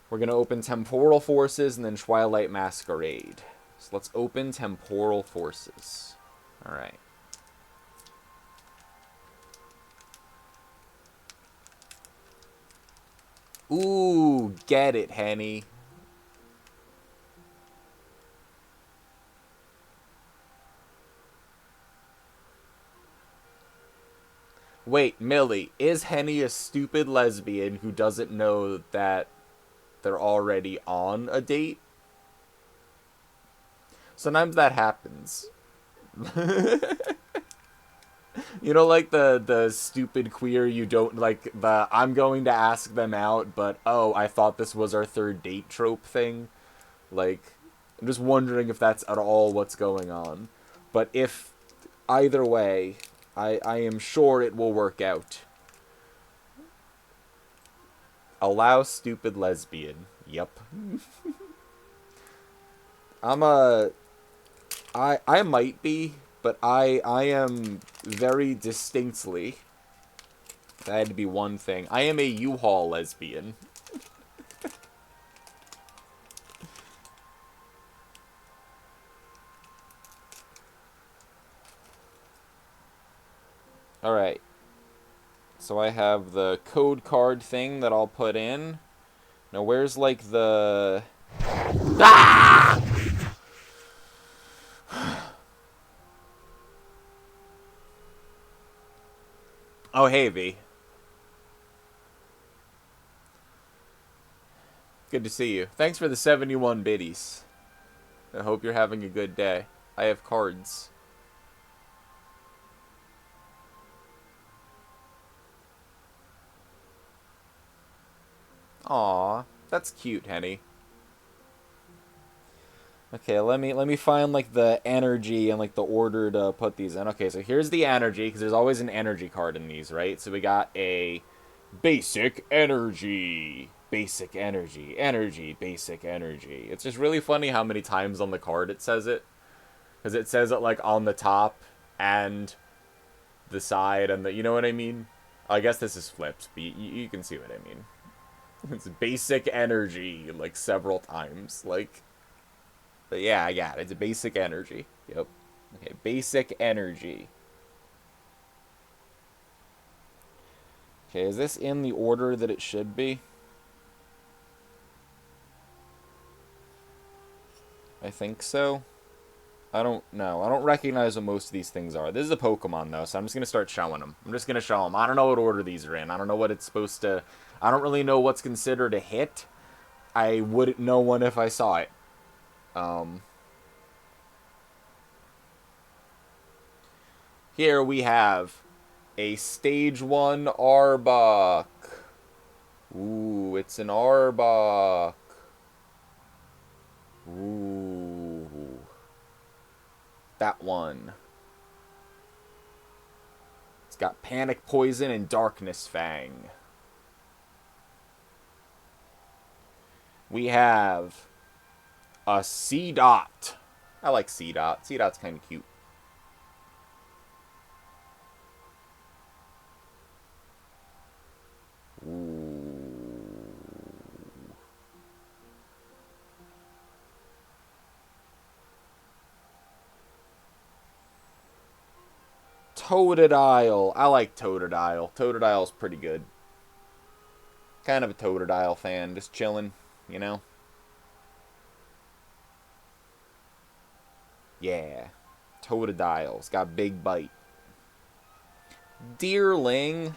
We're going to open Temporal Forces and then Twilight Masquerade. So let's open Temporal Forces. Alright. Ooh, get it, Henny. Wait, Millie, is Henny a stupid lesbian who doesn't know that they're already on a date? Sometimes that happens. You know, like the stupid queer you don't like the I'm going to ask them out, but oh, I thought this was our third date trope thing. Like, I'm just wondering if that's at all what's going on. But if either way, I am sure it will work out. Allow stupid lesbian. Yep. I'm a I might be, but I am very distinctly, that had to be one thing. I am a U-Haul lesbian. Alright. So I have the code card thing that I'll put in. Now where's like the... Ah! Oh, hey, V. Good to see you. Thanks for the 71 biddies. I hope you're having a good day. I have cards. Aw, that's cute, Henny. Okay, let me find like the energy and like the order to put these in. Okay, so here's the energy, because there's always an energy card in these, right? So we got a basic energy. Basic energy. Energy, basic energy. It's just really funny how many times on the card it says it. Because it says it like on the top and the side and the, you know what I mean? I guess this is flipped, but you can see what I mean. It's basic energy like several times. Like, but yeah, I got it. It's a basic energy. Yep. Okay, basic energy. Okay, is this in the order that it should be? I think so. I don't know. I don't recognize what most of these things are. This is a Pokemon, though, so I'm just going to start showing them. I'm just going to show them. I don't know what order these are in. I don't know what it's supposed to... I don't really know what's considered a hit. I wouldn't know one if I saw it. Here we have a Stage 1 Arbok. Ooh, it's an Arbok. Ooh. That one. It's got Panic Poison and Darkness Fang. We have a Seedot. I like Seedot. Seedot's kind of cute. Ooh. Totodile. I like Totodile. Totodile's pretty good. Kind of a Totodile fan. Just chilling, you know? Yeah. Totodile's got big bite. Deerling.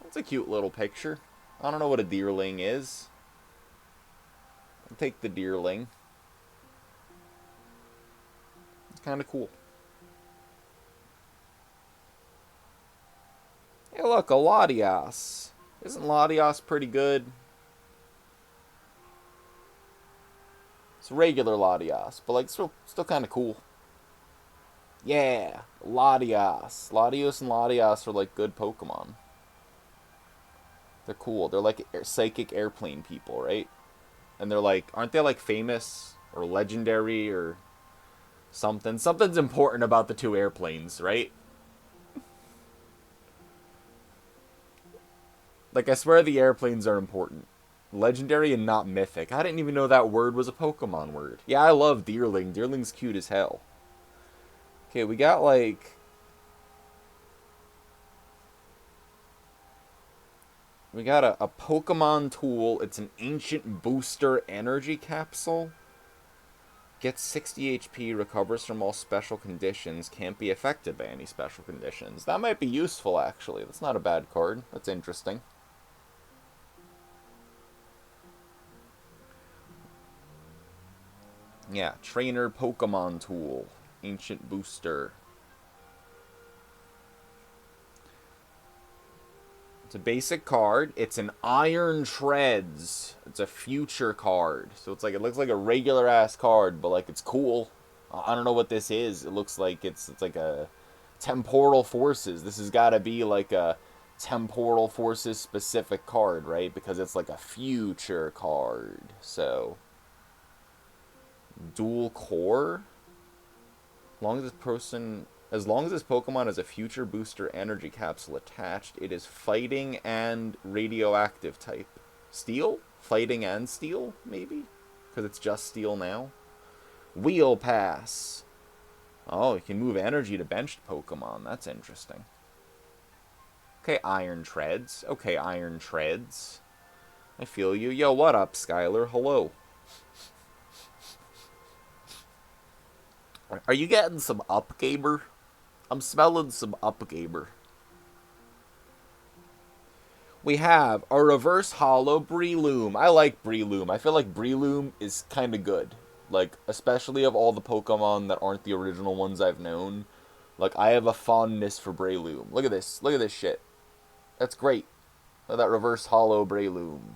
That's a cute little picture. I don't know what a Deerling is. I'll take the Deerling. It's kind of cool. Hey, look, a Latias. Isn't Latias pretty good? It's a regular Latias, but like still kind of cool. Yeah, Latias. Latios and Latias are like good Pokemon. They're cool. They're like psychic airplane people, right? And they're like, aren't they like famous or legendary or something? Something's important about the two airplanes, right? Like, I swear the airplanes are important. Legendary and not mythic. I didn't even know that word was a Pokemon word. Yeah, I love Deerling. Deerling's cute as hell. Okay, we got like... We got a Pokemon tool. It's an Ancient Booster Energy Capsule. Gets 60 HP, recovers from all special conditions, can't be affected by any special conditions. That might be useful, actually. That's not a bad card. That's interesting. Yeah, Trainer Pokemon Tool. Ancient Booster. It's a basic card. It's an Iron Treads. It's a future card. So it's like, it looks like a regular ass card, but like it's cool. I don't know what this is. It looks like it's like a Temporal Forces. This has got to be like a Temporal Forces specific card, right? Because it's like a future card. So dual core. As long as this Pokemon has a future booster energy capsule attached, it is fighting and radioactive type. Steel? Fighting and steel, maybe? Because it's just steel now. Wheel Pass. Oh, you can move energy to benched Pokemon. That's interesting. Okay, Iron Treads. Okay, Iron Treads. I feel you. Yo, what up, Skylar? Hello. Are you getting some up, gamer? I'm smelling some up, gamer. We have a reverse hollow Breloom. I like Breloom. I feel like Breloom is kind of good. Like, especially of all the Pokemon that aren't the original ones I've known. Like, I have a fondness for Breloom. Look at this. Look at this shit. That's great. Look at that reverse hollow Breloom.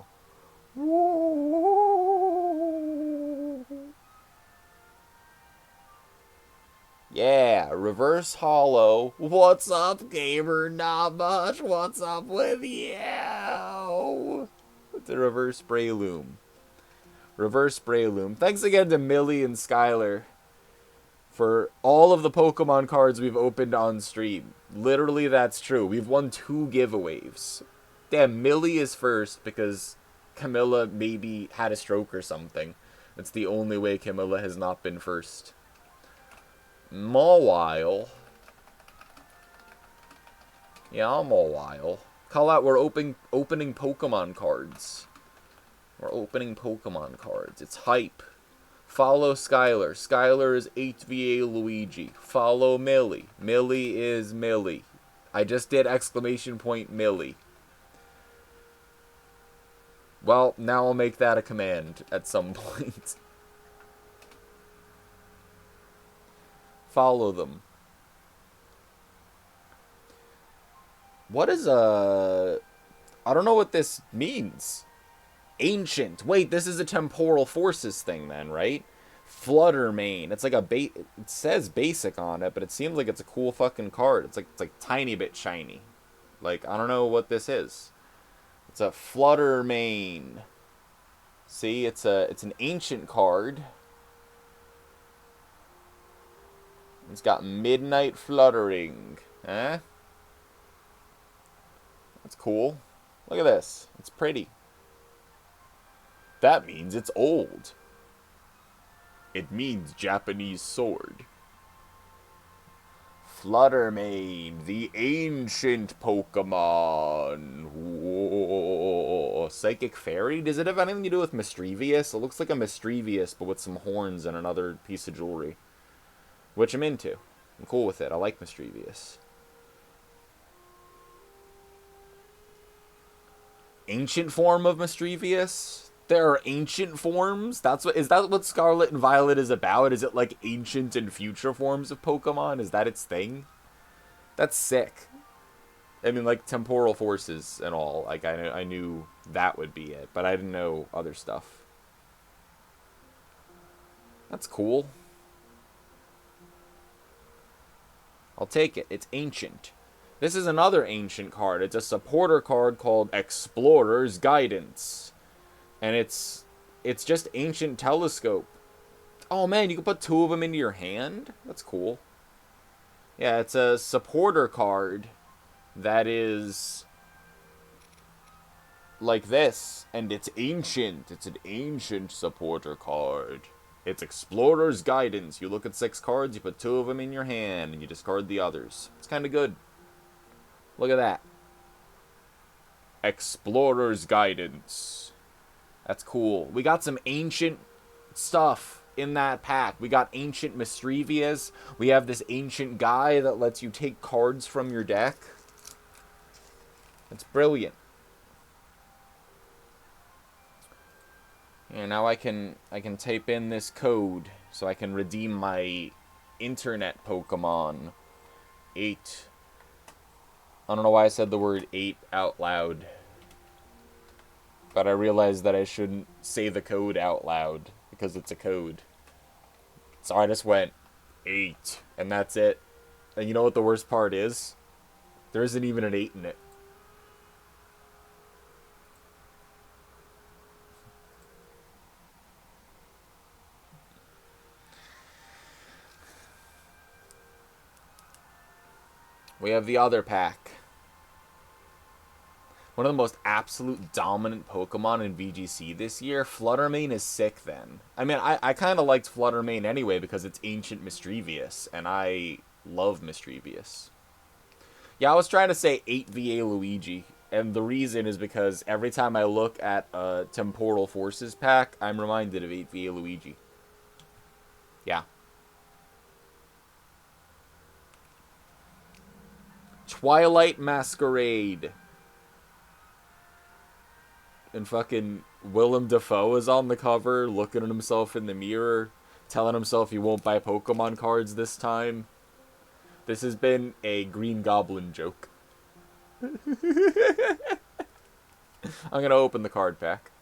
Yeah, reverse hollow. What's up, gamer? Not much. What's up with you? With the reverse Breloom. Reverse Breloom. Thanks again to Millie and Skylar for all of the Pokemon cards we've opened on stream. Literally, that's true. We've won 2 giveaways. Damn, Millie is first because Camilla maybe had a stroke or something. That's the only way Camilla has not been first. Mawile. Yeah, Mawile. Call out, we're opening Pokemon cards. We're opening Pokemon cards. It's hype. Follow Skylar. Skylar is HVA Luigi. Follow Millie. Millie is Millie. I just did exclamation point Millie. Well, now I'll make that a command at some point. Follow them. What is I don't know what this means. Ancient. Wait, this is a temporal forces thing then, right? Fluttermane. It's like it says basic on it, but it seems like it's a cool fucking card. It's like tiny bit shiny. Like, I don't know what this is. It's a Fluttermane. See, it's an ancient card. It's got Midnight Fluttering. Eh? That's cool. Look at this. It's pretty. That means it's old. It means Japanese sword. Fluttermane, the ancient Pokemon. Whoa. Psychic Fairy? Does it have anything to do with Mischievous? It looks like a Mischievous, but with some horns and another piece of jewelry. Which I'm into. I'm cool with it. I like Mischievous. Ancient form of Mischievous? There are ancient forms? Is that what Scarlet and Violet is about? Is it like ancient and future forms of Pokemon? Is that its thing? That's sick. I mean, like temporal forces and all. Like I knew that would be it, but I didn't know other stuff. That's cool. I'll take it. It's ancient. This is another ancient card. It's a supporter card called Explorer's Guidance. And it's just Ancient Telescope. Oh man, you can put two of them into your hand? That's cool. Yeah, it's a supporter card that is like this. And it's ancient. It's an ancient supporter card. It's Explorer's Guidance. You look at 6 cards, you put 2 of them in your hand, and you discard the others. It's kind of good. Look at that. Explorer's Guidance. That's cool. We got some ancient stuff in that pack. We got Ancient Mischievous. We have this ancient guy that lets you take cards from your deck. It's brilliant. And now I can type in this code so I can redeem my internet Pokemon 8. I don't know why I said the word 8 out loud. But I realized that I shouldn't say the code out loud because it's a code. So I just went 8 and that's it. And you know what the worst part is? There isn't even an 8 in it. We have the other pack. One of the most absolute dominant Pokemon in VGC this year. Fluttermane is sick then. I mean, I kind of liked Fluttermane anyway because it's Ancient Mischievous, and I love Mischievous. Yeah, I was trying to say 8VA Luigi, and the reason is because every time I look at a Temporal Forces pack, I'm reminded of 8VA Luigi. Yeah. Twilight Masquerade. And fucking Willem Dafoe is on the cover, looking at himself in the mirror, telling himself he won't buy Pokemon cards this time. This has been a Green Goblin joke. I'm gonna open the card pack.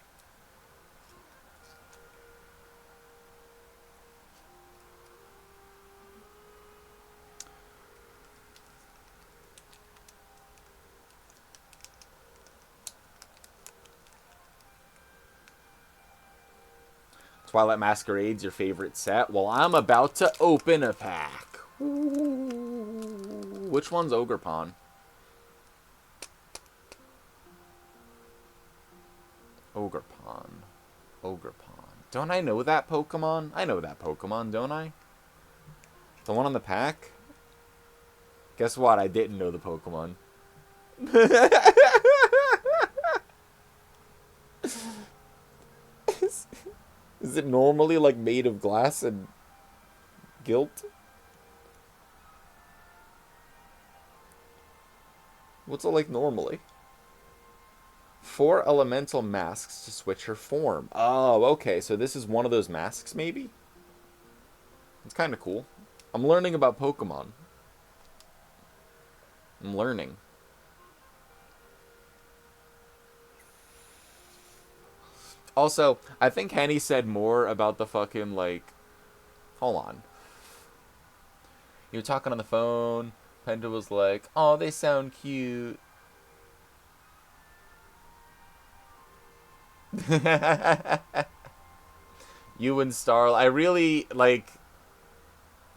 Twilight Masquerade's your favorite set? Well, I'm about to open a pack. Ooh. Which one's Ogerpon? Ogerpon. Ogerpon. Don't I know that Pokemon? I know that Pokemon, don't I? The one on the pack? Guess what? I didn't know the Pokemon. Is it normally like made of glass and gilt? What's it like normally? 4 elemental masks to switch her form. Oh, okay. So this is one of those masks, maybe? It's kind of cool. I'm learning about Pokemon. I'm learning. Also, I think Henny said more about the fucking, like... Hold on. You were talking on the phone. Penta was like, oh, they sound cute. You and Starla. I really, like...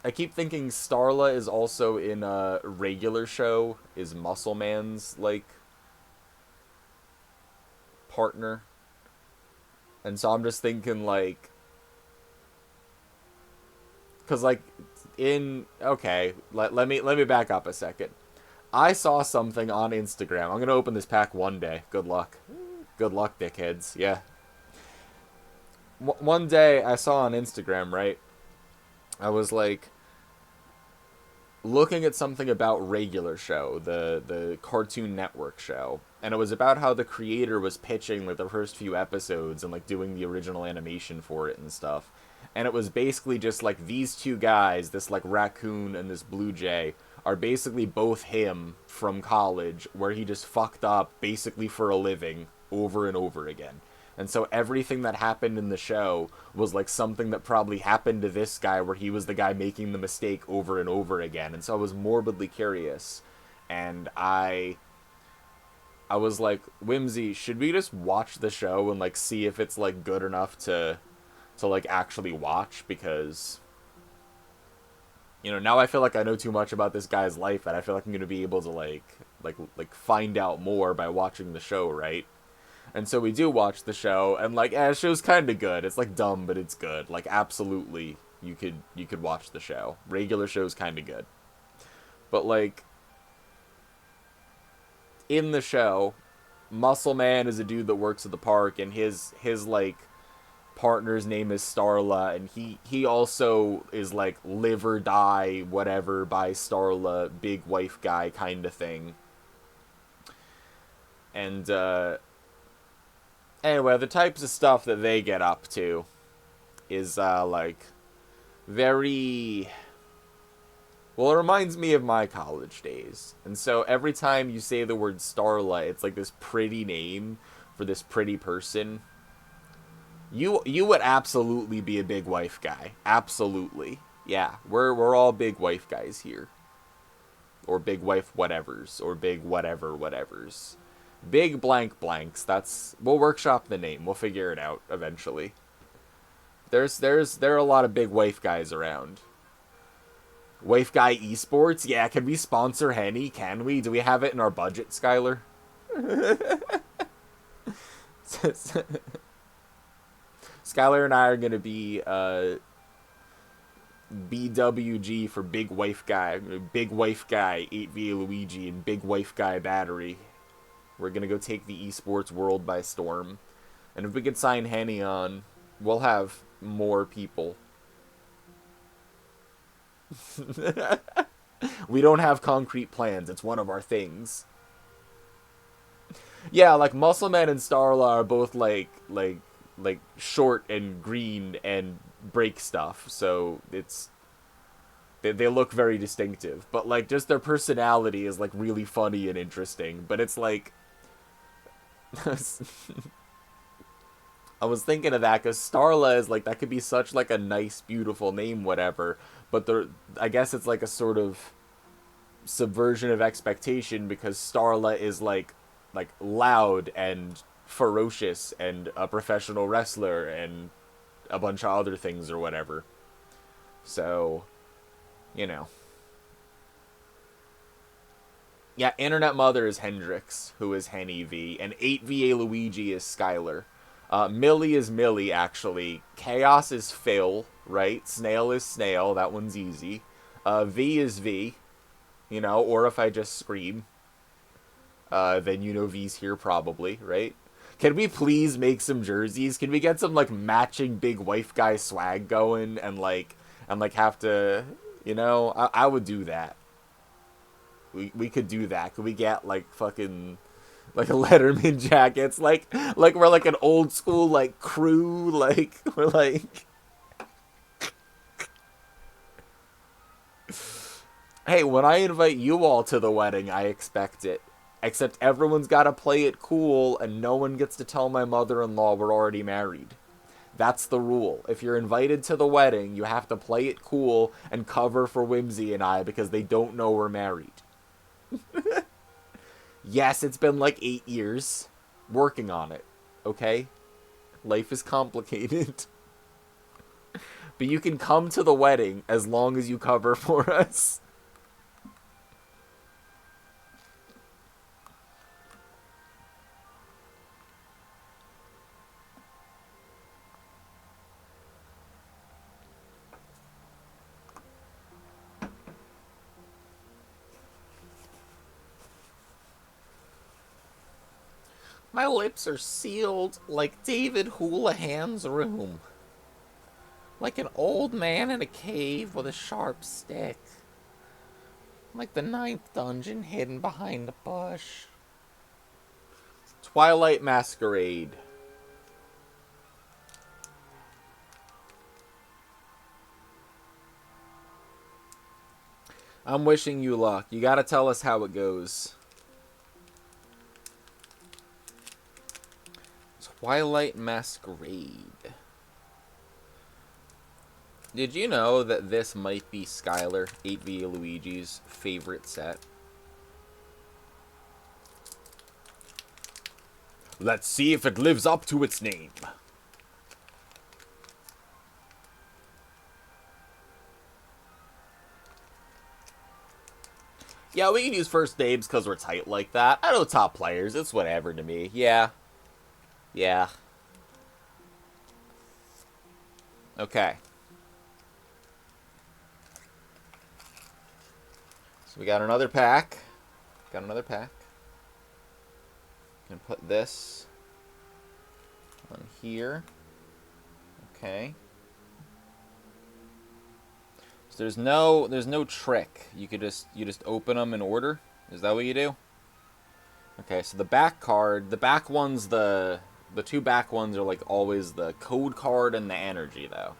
I keep thinking Starla is also in a regular show. Is Muscle Man's, like... partner. And so I'm just thinking, like... Because, like, okay, let me back up a second. I saw something on Instagram. I'm going to open this pack one day. Good luck. Good luck, dickheads. Yeah. One day I saw on Instagram, right? I was, like, looking at something about Regular Show, the Cartoon Network show. And it was about how the creator was pitching, like, the first few episodes and, like, doing the original animation for it and stuff. And it was basically just, like, these two guys, this, like, raccoon and this blue jay, are basically both him from college, where he just fucked up basically for a living over and over again. And so everything that happened in the show was like something that probably happened to this guy, where he was the guy making the mistake over and over again. And so I was morbidly curious. And I was like, Whimsy, should we just watch the show and like see if it's like good enough to like actually watch? Because, you know, now I feel like I know too much about this guy's life, and I feel like I'm gonna be able to like find out more by watching the show, right? And so we do watch the show, and like, the show's kind of good. It's like dumb, but it's good. Like, absolutely, you could watch the show. Regular show's kind of good, but like in the show, Muscle Man is a dude that works at the park, and his like partner's name is Starla, and he also is like live or die whatever by Starla, big wife guy kind of thing. And anyway, the types of stuff that they get up to is like very, well, it reminds me of my college days. And so every time you say the word Starla, it's like this pretty name for this pretty person. You would absolutely be a big wife guy. Absolutely. Yeah, we're all big wife guys here. Or big wife whatevers, or big whatevers. Big blank blanks. We'll workshop the name. We'll figure it out eventually. There are a lot of big wife guys around. Wife guy esports? Yeah, can we sponsor Henny? Can we? Do we have it in our budget, Skylar? Skylar and I are gonna be BWG for Big Wife Guy. Big Wife Guy, 8 Luigi, and Big Wife Guy Battery. We're gonna go take the esports world by storm. And if we can sign Henny on, we'll have more people. We don't have concrete plans. It's one of our things. Yeah, like Muscle Man and Starla are both like short and green and break stuff, so they look very distinctive. But like just their personality is like really funny and interesting. But it's like I was thinking of that because Starla is like, that could be such like a nice, beautiful name, whatever. But I guess it's like a sort of subversion of expectation, because Starla is like loud and ferocious and a professional wrestler and a bunch of other things or whatever. So, you know. Yeah, Internet Mother is Hendrix, who is Henny V, and 8VA Luigi is Skylar. Millie is Millie, actually. Chaos is Phil, right? Snail is Snail, that one's easy. V is V, you know, or if I just scream, then you know V's here probably, right? Can we please make some jerseys? Can we get some like matching big wife guy swag going and have to, I would do that. We could do that. Could we get like fucking like a Letterman jackets like we're like an old school like crew like we're like hey, when I invite you all to the wedding, I expect it. Except everyone's got to play it cool, and no one gets to tell my mother-in-law we're already married. That's the rule. If you're invited to the wedding, you have to play it cool and cover for Whimsy and I because they don't know we're married. Yes, it's been like 8 years. Working on it. Okay? Life is complicated. But you can come to the wedding as long as you cover for us. My lips are sealed like David Houlihan's room. Like an old man in a cave with a sharp stick. Like the ninth dungeon hidden behind a bush. Twilight Masquerade. I'm wishing you luck. You gotta tell us how it goes. Twilight Masquerade. Did you know that this might be Skylar, 8v Luigi's favorite set? Let's see if it lives up to its name. Yeah, we can use first names because we're tight like that. I know top players. It's whatever to me. Yeah. Yeah. Okay. So we got another pack. Got another pack. Gonna put this on here. Okay. So there's no trick. You just open them in order. Is that what you do? Okay, so the back card, the back ones, the two back ones are like always the code card and the energy though.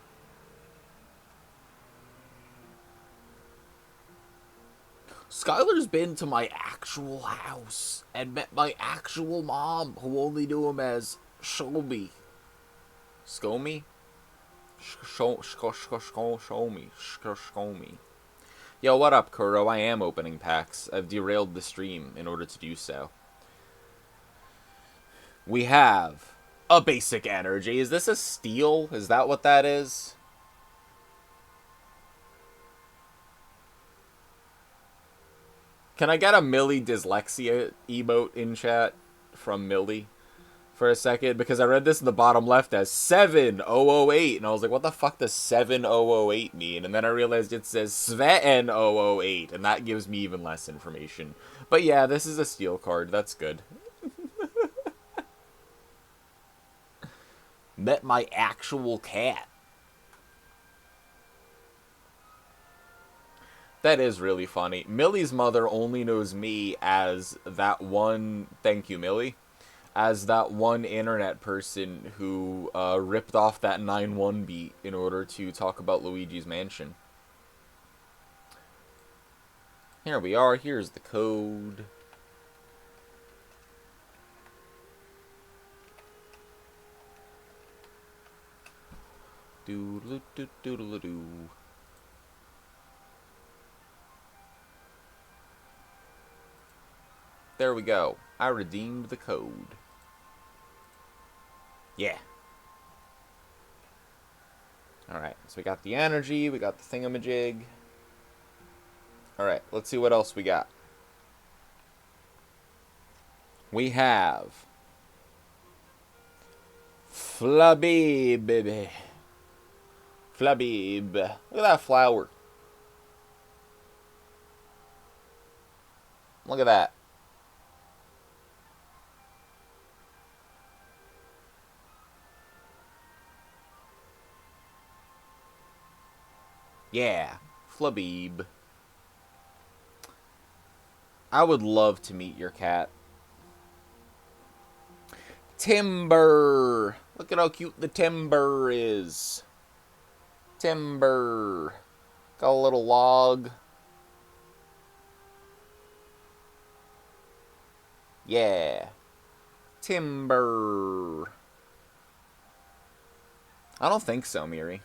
Skylar's been to my actual house and met my actual mom, who only knew him as Shomi. Skomi? Shomi. Yo, what up, Kuro? I am opening packs. I've derailed the stream in order to do so. We have a basic energy. Is this a steal? Is that what that is? Can I get a Millie dyslexia emote in chat from Millie for a second? Because I read this in the bottom left as 7008, and I was like, what the fuck does 7008 mean? And then I realized it says Sven008, and that gives me even less information. But yeah, this is a steal card. That's good. Met my actual cat. That is really funny. Millie's mother only knows me as that one, thank you, Millie, as that one internet person who ripped off that 9-1 beat in order to talk about Luigi's Mansion. Here we are. Here's the code. Doodle-doo-doodle-doo. There we go. I redeemed the code. Yeah. Alright, so we got the energy, we got the thingamajig. Alright, let's see what else we got. We have Flabib, baby. Flabib. Look at that flower. Look at that. Yeah, Flabib. I would love to meet your cat. Timber! Look at how cute the Timber is. Timber. Got a little log. Yeah. Timber. I don't think so, Miri.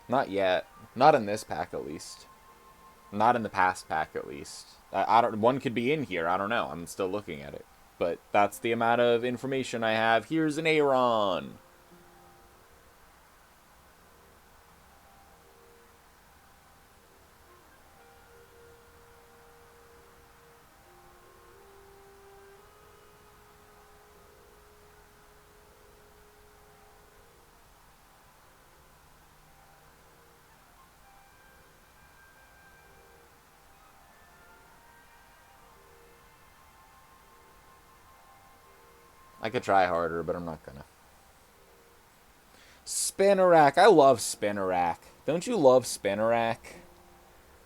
Not yet. Not in this pack, at least. Not in the past pack, at least. I don't. One could be in here. I don't know. I'm still looking at it. But that's the amount of information I have. Here's an Aeron. I could try harder, but I'm not gonna. Spinarak. I love Spinarak. Don't you love Spinarak?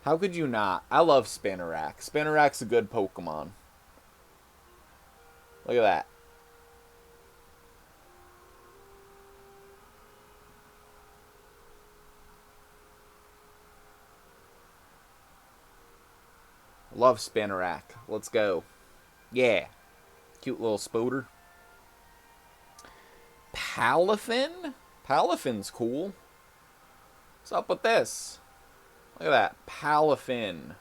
How could you not? I love Spinarak. Spinarak's a good Pokemon. Look at that. Love Spinarak. Let's go. Yeah. Cute little Spoder. Palafin? Palafin's cool. What's up with this? Look at that. Palafin.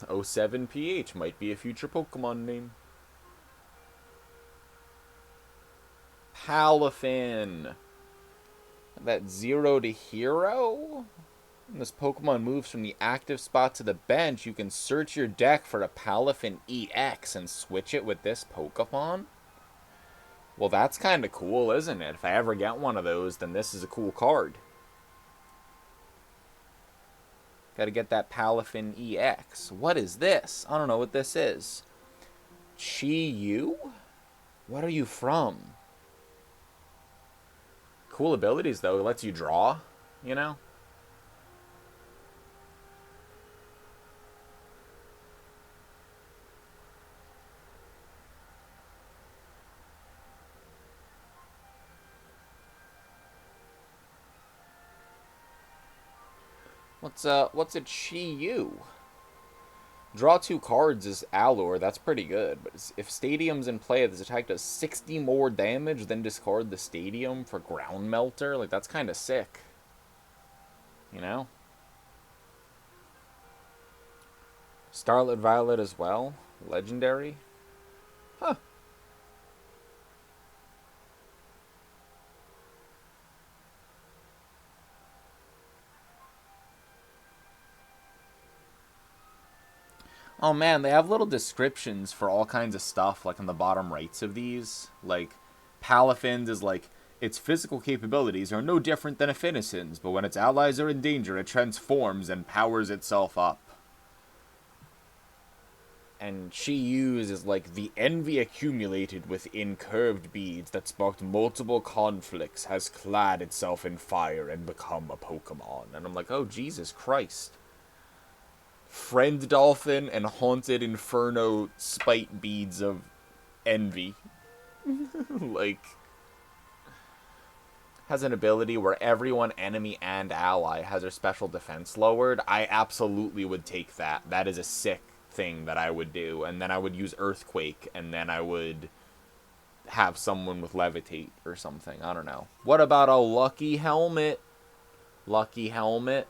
O7PH might be a future Pokemon name. Palafin. That 0 to hero? When this Pokemon moves from the active spot to the bench, you can search your deck for a Palafin EX and switch it with this Pokemon? Well, that's kind of cool, isn't it? If I ever get one of those, then this is a cool card. Gotta get that Palafin EX. What is this? I don't know what this is. Chi-Yu? What are you from? Cool abilities, though. It lets you draw, you know? What's a Chi-Yu? Draw 2 cards is Allure, that's pretty good. But if Stadium's in play, this attack does 60 more damage, then discard the Stadium for Ground Melter. Like, that's kind of sick. You know? Starlit Violet as well. Legendary. Huh. Oh man, they have little descriptions for all kinds of stuff, like on the bottom rights of these. Like, Palafin's is like, its physical capabilities are no different than a Finison's, but when its allies are in danger, it transforms and powers itself up. And Chi-Yu's is like, the envy accumulated within curved beads that sparked multiple conflicts has clad itself in fire and become a Pokemon. And I'm like, oh, Jesus Christ. Friend Dolphin and Haunted Inferno spite beads of envy. Like, has an ability where everyone, enemy and ally, has their special defense lowered. I absolutely would take that. That is a sick thing that I would do. And then I would use Earthquake, and then I would have someone with Levitate or something. I don't know. What about a Lucky Helmet? Lucky Helmet?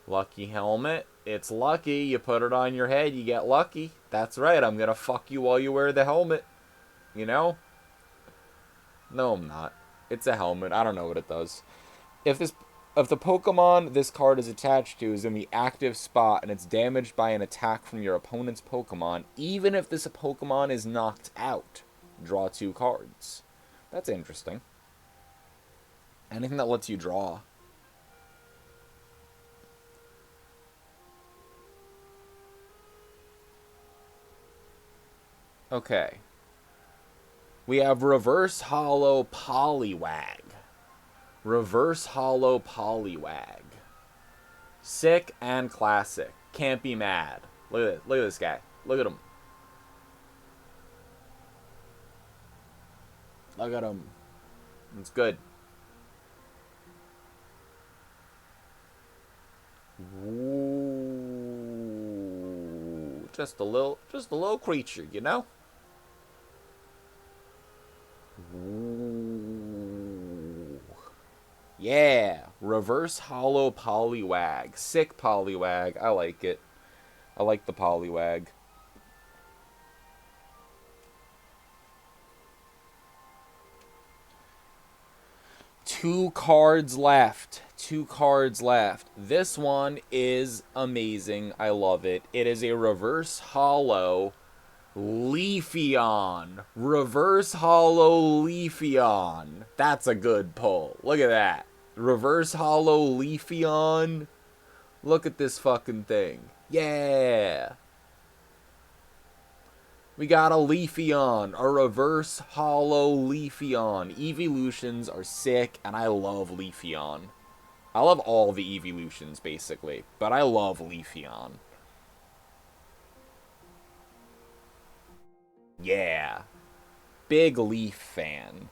Lucky Helmet. It's lucky. You put it on your head, you get lucky. That's right. I'm gonna fuck you while you wear the helmet. You know? No, I'm not. It's a helmet. I don't know what it does. If the Pokemon this card is attached to is in the active spot and it's damaged by an attack from your opponent's Pokemon, even if this Pokemon is knocked out, draw 2 cards. That's interesting. Anything that lets you draw. Okay. We have Reverse Hollow Poliwag. Reverse Hollow Poliwag. Sick and classic. Can't be mad. Look at this. Look at this guy. Look at him. Look at him. It's good. Ooh, just a little creature, you know? Ooh. Yeah, Reverse Hollow Poliwag. Sick Poliwag. I like it. I like the Poliwag. Two cards left. Two cards left. This one is amazing. I love it. It is a Reverse Hollow Leafeon. Reverse Hollow Leafeon. That's a good pull. Look at that. Reverse Hollow Leafeon. Look at this fucking thing. Yeah. We got a Leafeon, a Reverse Hollow Leafeon. Evolutions are sick, and I love Leafeon. I love all the evolutions, basically, but I love Leafeon. Yeah. Big Leaf fan.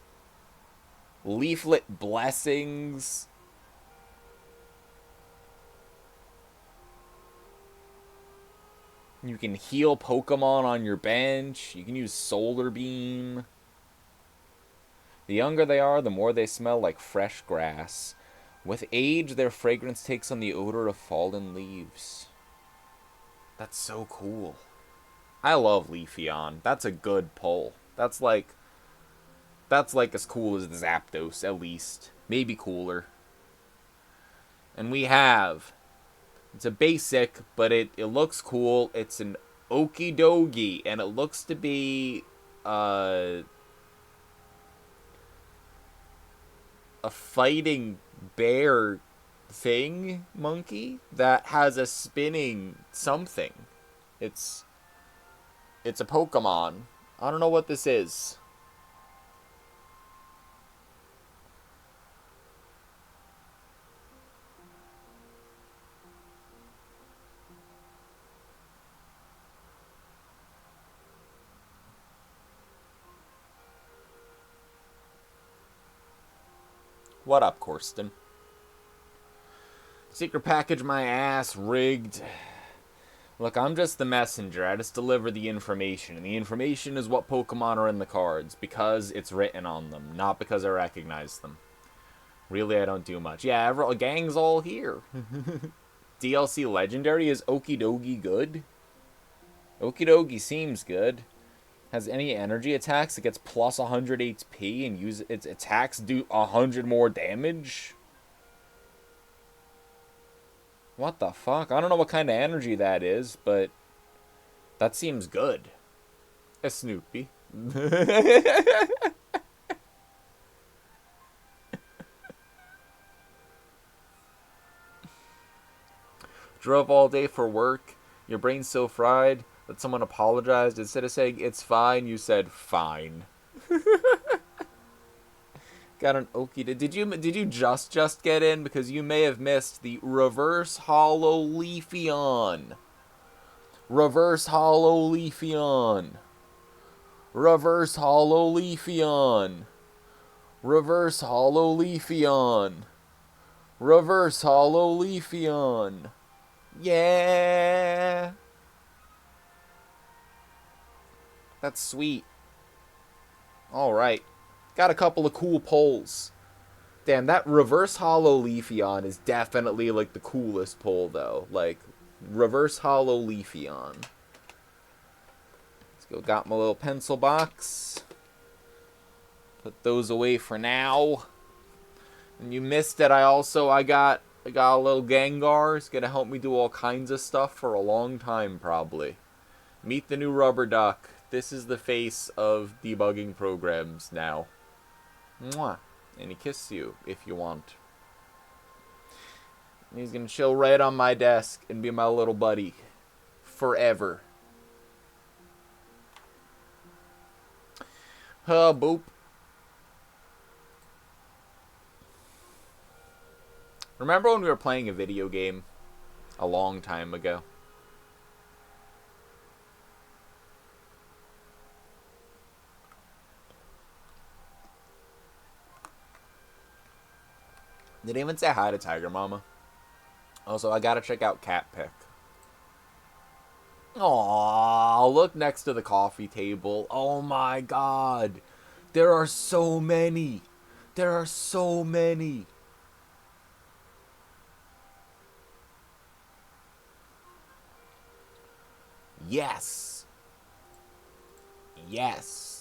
Leaflet Blessings. You can heal Pokemon on your bench. You can use Solar Beam. The younger they are, the more they smell like fresh grass. With age, their fragrance takes on the odor of fallen leaves. That's so cool. I love Leafeon. That's a good pull. That's like as cool as the Zapdos, at least. Maybe cooler. And we have... It's a basic, but it looks cool. It's an Okidogi, and it looks to be a fighting bear thing monkey that has a spinning something. It's a Pokemon. I don't know what this is. What up, Corsten? Secret package my ass, rigged. Look, I'm just the messenger. I just deliver the information. And the information is what Pokemon are in the cards. Because it's written on them. Not because I recognize them. Really, I don't do much. Yeah, gang's all here. DLC Legendary, is Okidogi good? Okidogi seems good. Has any energy attacks? It gets plus 100 HP and use its attacks do 100 more damage? What the fuck? I don't know what kind of energy that is, but that seems good. A Snoopy. Drove all day for work. Your brain's so fried that someone apologized. Instead of saying it's fine, you said fine. Got an Okie. Did you just get in? Because you may have missed the Reverse Hollow Leafeon. Reverse Hollow Leafeon. Reverse Hollow Leafeon. Reverse Hollow Leafeon. Reverse Hollow Leafeon. Yeah. That's sweet. Alright. Got a couple of cool pulls. Damn, that Reverse Hollow Leafeon is definitely, like, the coolest pull, though. Like, Reverse Hollow Leafeon. Let's go. Got my little pencil box. Put those away for now. And you missed it. I got a little Gengar. It's gonna help me do all kinds of stuff for a long time, probably. Meet the new Rubber Duck. This is the face of debugging programs now. Mwah. And he kisses you if you want. And he's gonna chill right on my desk and be my little buddy. Forever. Boop. Remember when we were playing a video game a long time ago? Didn't even say hi to Tiger Mama. Also, I gotta check out Cat Pick. Aww, look next to the coffee table. Oh my god. There are so many. There are so many. Yes. Yes.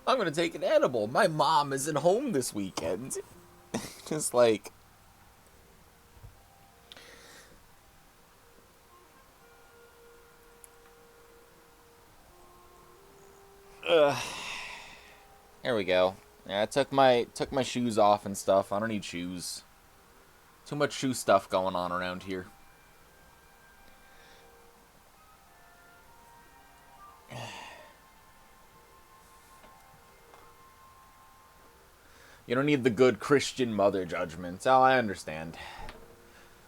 I'm gonna take an edible. My mom isn't home this weekend. Just like... Ugh. There we go. Yeah, I took my shoes off and stuff. I don't need shoes. Too much shoe stuff going on around here. You don't need the good Christian mother judgment. Oh, I understand.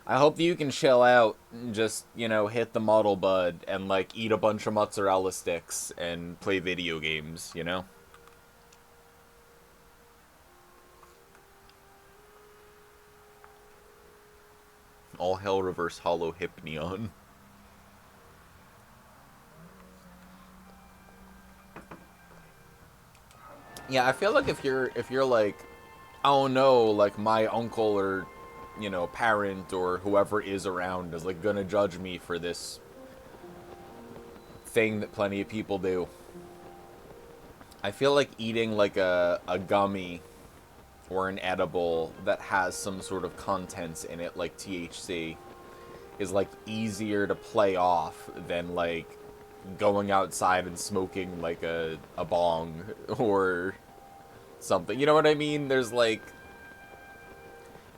I hope that you can chill out and just, you know, hit the muddle bud and, like, eat a bunch of mozzarella sticks and play video games, you know? All hell reverse hollow Hypneon. Yeah, I feel like if you're like, oh no, like my uncle or, you know, parent or whoever is around is like gonna judge me for this thing that plenty of people do. I feel like eating like a gummy or an edible that has some sort of contents in it, like THC, is like easier to play off than like going outside and smoking like a bong or something. You know what I mean? There's like,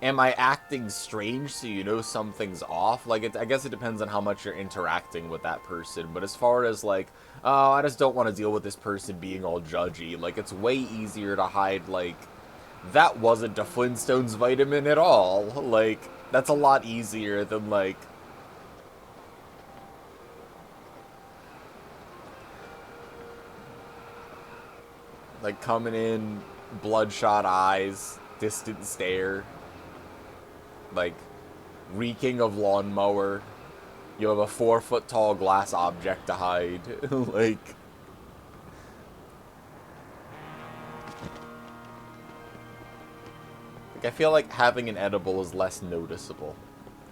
am I acting strange so you know something's off? Like, I guess it depends on how much you're interacting with that person. But as far as like, oh, I just don't want to deal with this person being all judgy. Like, it's way easier to hide like, that wasn't a Flintstones vitamin at all. Like, that's a lot easier than like, coming in, bloodshot eyes, distant stare, like reeking of lawnmower. You have a 4-foot tall glass object to hide. Like, I feel like having an edible is less noticeable.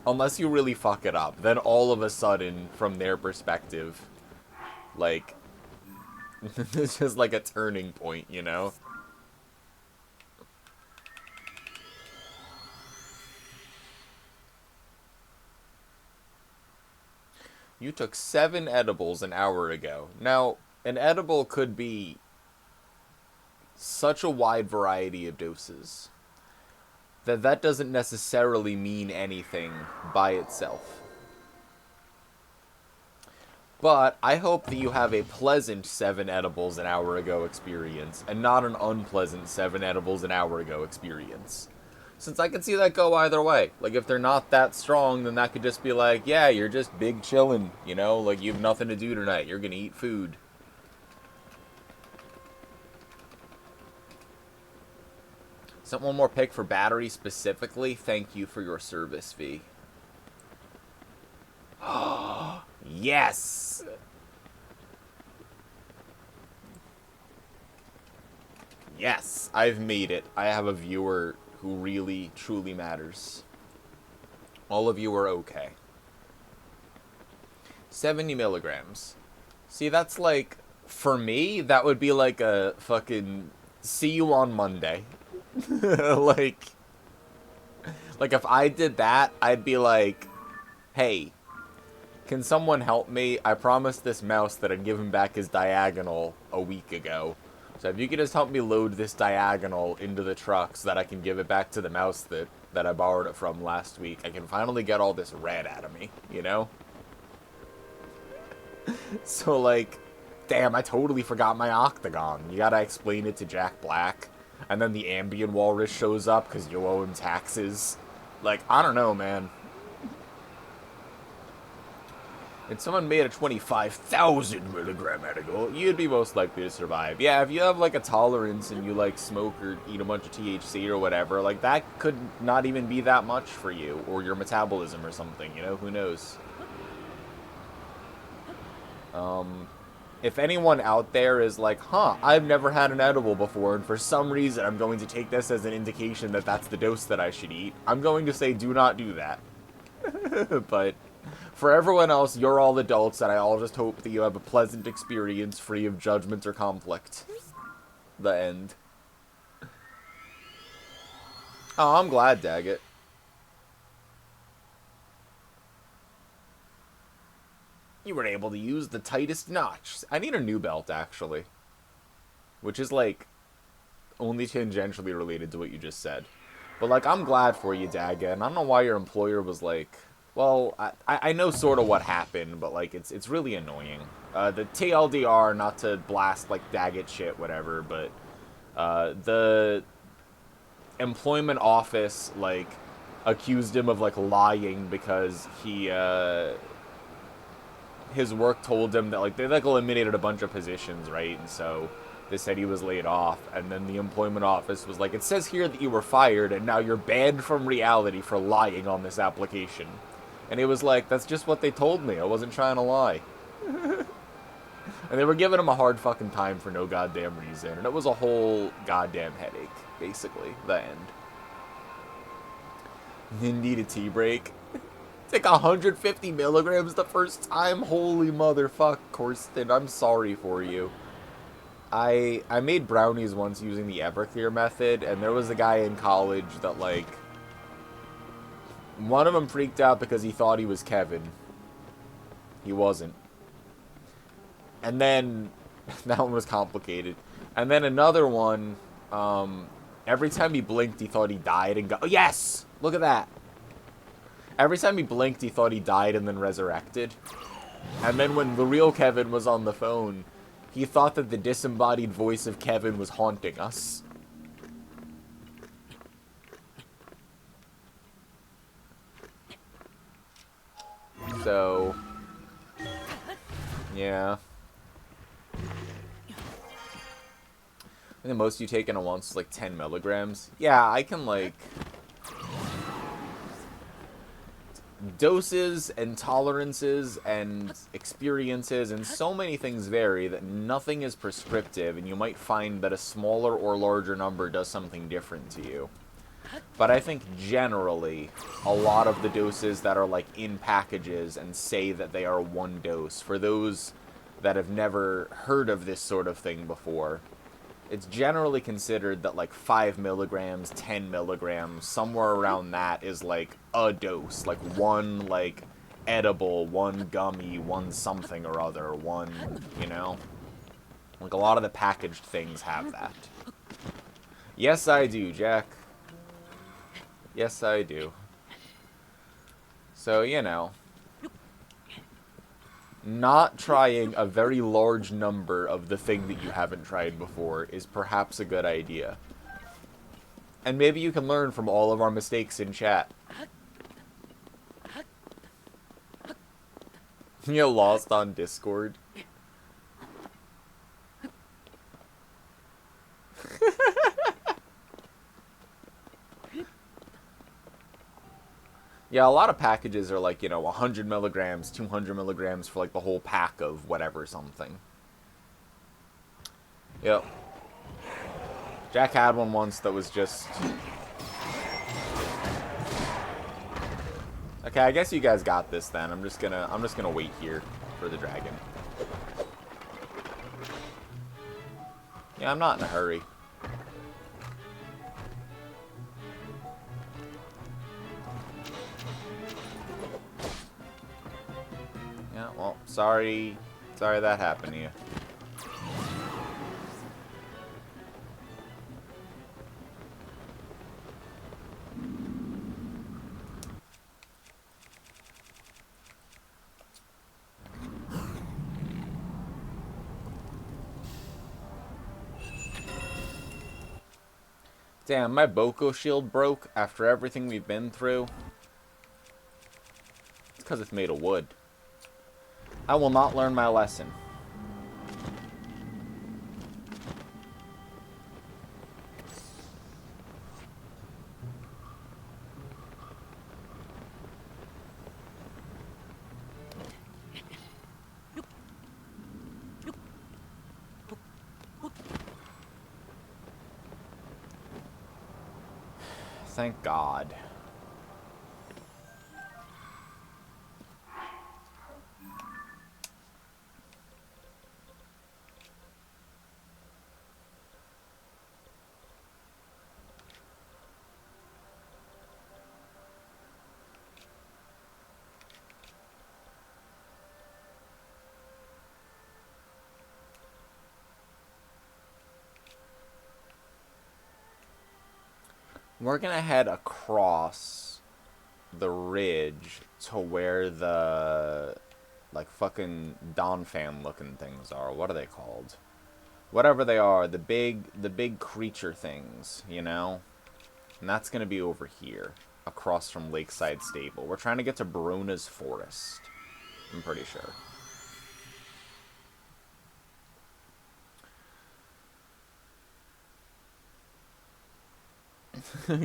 Unless you really fuck it up. Then all of a sudden, from their perspective, like, it's just like a turning point, you know? You took 7 edibles an hour ago. Now, an edible could be such a wide variety of doses that doesn't necessarily mean anything by itself. But I hope that you have a pleasant 7 edibles an hour ago experience, and not an unpleasant 7 edibles an hour ago experience. Since I can see that go either way. Like, if they're not that strong, then that could just be like, yeah, you're just big chillin', you know? Like, you have nothing to do tonight. You're gonna eat food. Sent one more pick for battery specifically. Thank you for your service fee. Yes! Yes, I've made it. I have a viewer who really, truly matters. All of you are okay. 70 milligrams. See, that's like, for me, that would be like a fucking see you on Monday. like if I did that, I'd be like, hey, can someone help me? I promised this mouse that I'd give him back his diagonal a week ago. So if you could just help me load this diagonal into the truck so that I can give it back to the mouse that I borrowed it from last week, I can finally get all this red out of me, you know? So, like, damn, I totally forgot my octagon. You gotta explain it to Jack Black. And then the Ambien Walrus shows up because you owe him taxes. Like, I don't know, man. If someone made a 25,000 milligram edible, you'd be most likely to survive. Yeah, if you have, like, a tolerance and you, like, smoke or eat a bunch of THC or whatever, like, that could not even be that much for you. Or your metabolism or something, you know? Who knows? If anyone out there is like, huh, I've never had an edible before, and for some reason I'm going to take this as an indication that that's the dose that I should eat, I'm going to say do not do that. But for everyone else, you're all adults, and I all just hope that you have a pleasant experience free of judgment or conflict. The end. Oh, I'm glad, Daggett. You were able to use the tightest notch. I need a new belt, actually. Which is, like, only tangentially related to what you just said. But, like, I'm glad for you, Daggett, and I don't know why your employer was like... Well, I know sort of what happened, but, like, it's really annoying. The TLDR, not to blast, like, Daggett shit, whatever, but... the employment office, like, accused him of, like, lying because he, his work told him that, like, they, like, eliminated a bunch of positions, right? And so they said he was laid off. And then the employment office was like, it says here that you were fired, and now you're banned from reality for lying on this application. And he was like, that's just what they told me. I wasn't trying to lie. And they were giving him a hard fucking time for no goddamn reason. And it was a whole goddamn headache, basically, the end. You need a tea break. Take 150 milligrams the first time? Holy motherfuck, Corsten, I'm sorry for you. I made brownies once using the Everclear method, and there was a guy in college that, like... One of them freaked out because he thought he was Kevin. He wasn't. And then... That one was complicated. And then another one, every time he blinked, he thought he died and got... Oh, yes! Look at that. Every time he blinked, he thought he died and then resurrected. And then when the real Kevin was on the phone, he thought that the disembodied voice of Kevin was haunting us. So... Yeah. I think the most you take in at once is like 10 milligrams. Yeah, I can like... Doses and tolerances and experiences and so many things vary that nothing is prescriptive, and you might find that a smaller or larger number does something different to you. But I think generally, a lot of the doses that are like in packages and say that they are one dose, for those that have never heard of this sort of thing before, it's generally considered that like 5 milligrams, 10 milligrams, somewhere around that is like a dose. Like one like edible, one gummy, one something or other, one, you know? Like a lot of the packaged things have that. Yes, I do, Jack. Yes, I do. So, you know. Not trying a very large number of the thing that you haven't tried before is perhaps a good idea. And maybe you can learn from all of our mistakes in chat. You're lost on Discord. Yeah, a lot of packages are like, 100 milligrams, 200 milligrams for like the whole pack of whatever something. Yep. Jack had one once that was just... Okay, I guess you guys got this then. I'm just gonna wait here for the dragon. Yeah, I'm not in a hurry. Yeah, well, sorry that happened to you. Damn, my Boko shield broke after everything we've been through. It's because it's made of wood. I will not learn my lesson. Thank God. We're gonna head across the ridge to where the, like, fucking Donphan looking things are. What are they called? Whatever they are, the big creature things, you know? And that's gonna be over here, across from Lakeside Stable. We're trying to get to Barona's Forest, I'm pretty sure.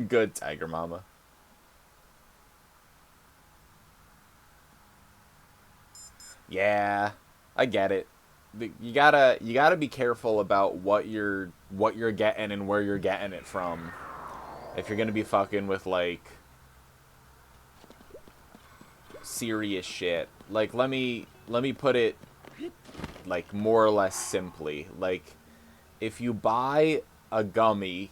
Good, Tiger Mama. Yeah, I get it. You gotta be careful about what you're getting and where you're getting it from. If you're gonna be fucking with, like, serious shit. Like, let me put it, like, more or less simply. Like, if you buy a gummy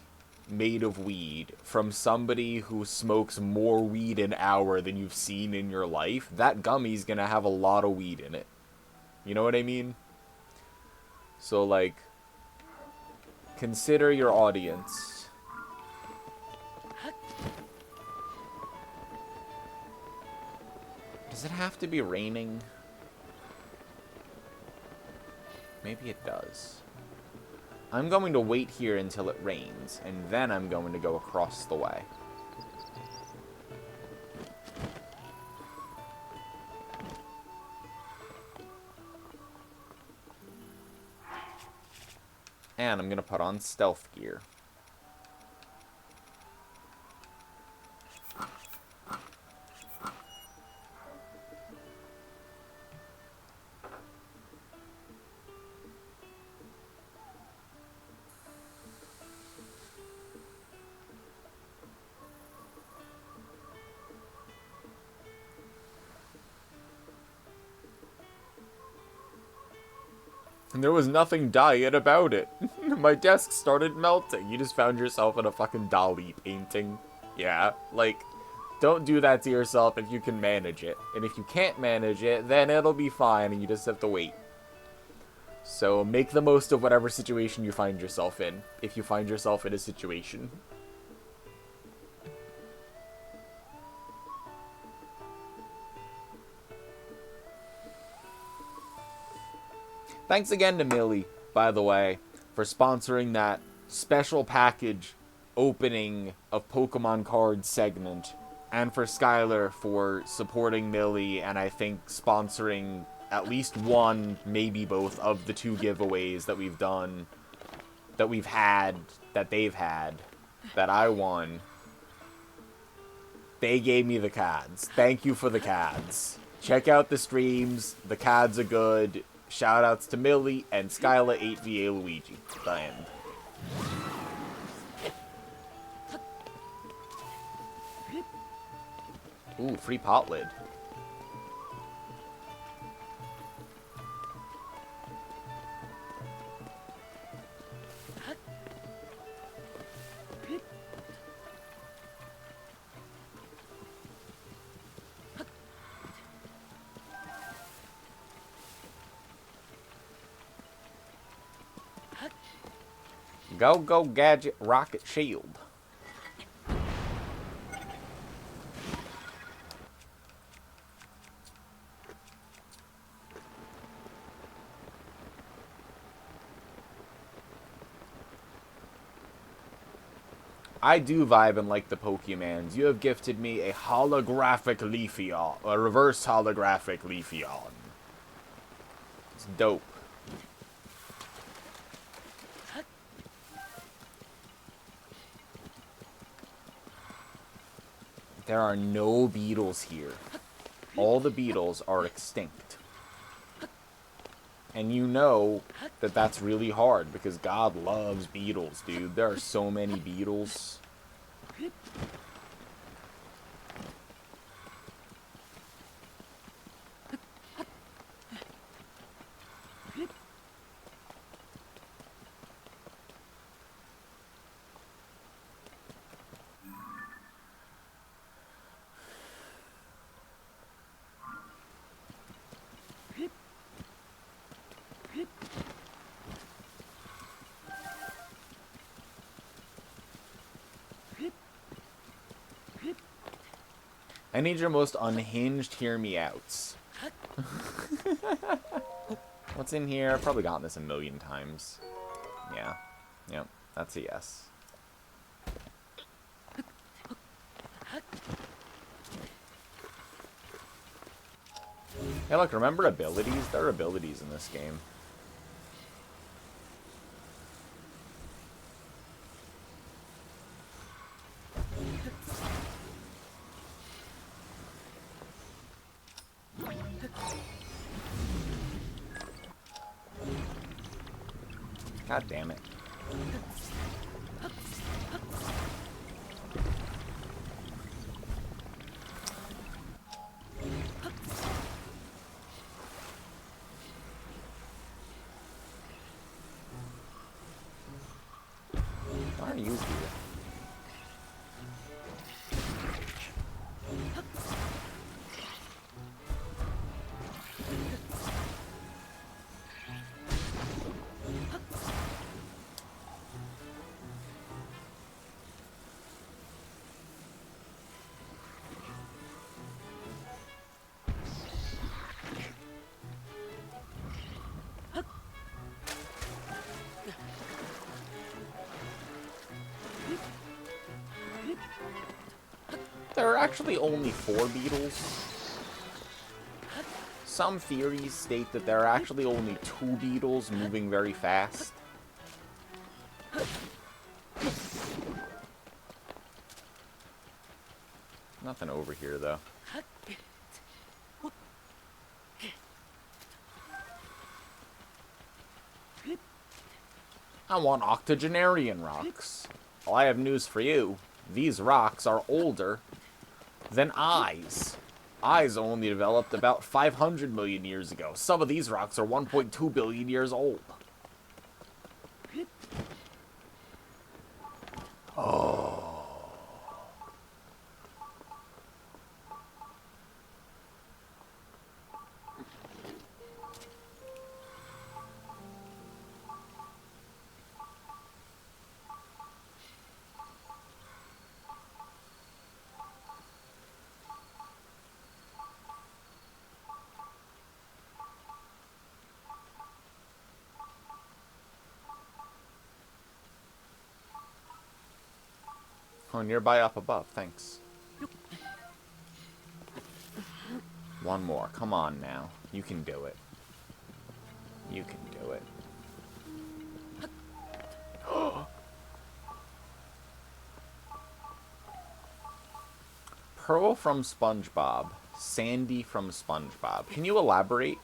made of weed from somebody who smokes more weed an hour than you've seen in your life, that gummy's gonna have a lot of weed in it. You know what I mean? So, like, consider your audience. Does it have to be raining? Maybe it does. I'm going to wait here until it rains, and then I'm going to go across the way. And I'm going to put on stealth gear. And there was nothing diet about it. My desk started melting. You just found yourself in a fucking Dali painting. Yeah, like, don't do that to yourself if you can manage it. And if you can't manage it, then it'll be fine and you just have to wait. So make the most of whatever situation you find yourself in, if you find yourself in a situation. Thanks again to Millie, by the way, for sponsoring that special package opening of Pokemon cards segment, and for Skylar for supporting Millie and I think sponsoring at least one, maybe both, of the 2 giveaways that we've done, that we've had, that they've had, that I won. They gave me the CADs. Thank you for the CADs. Check out the streams. The CADs are good. Shoutouts to Millie and Skyla 8VA Luigi. The end. Ooh, free pot lid. Go, go, gadget, rocket, shield. I do vibe and like the Pokemons. You have gifted me a holographic Leafeon. A reverse holographic Leafeon. It's dope. There are no beetles here. All the beetles are extinct. And you know that that's really hard because God loves beetles, dude. There are so many beetles. I need your most unhinged hear me outs. What's in here? I've probably gotten this a million times. Yeah. Yep. That's a yes. Hey, look, remember abilities? There are abilities in this game. God damn it. Why are you here? There are actually only 4 beetles. Some theories state that there are actually only 2 beetles moving very fast. Nothing over here, though. I want octogenarian rocks. Well, I have news for you. These rocks are older than eyes. Eyes only developed about 500 million years ago. Some of these rocks are 1.2 billion years old. Oh. Oh, nearby up above, thanks. One more, come on now. You can do it. You can do it. Pearl from SpongeBob. Sandy from SpongeBob. Can you elaborate?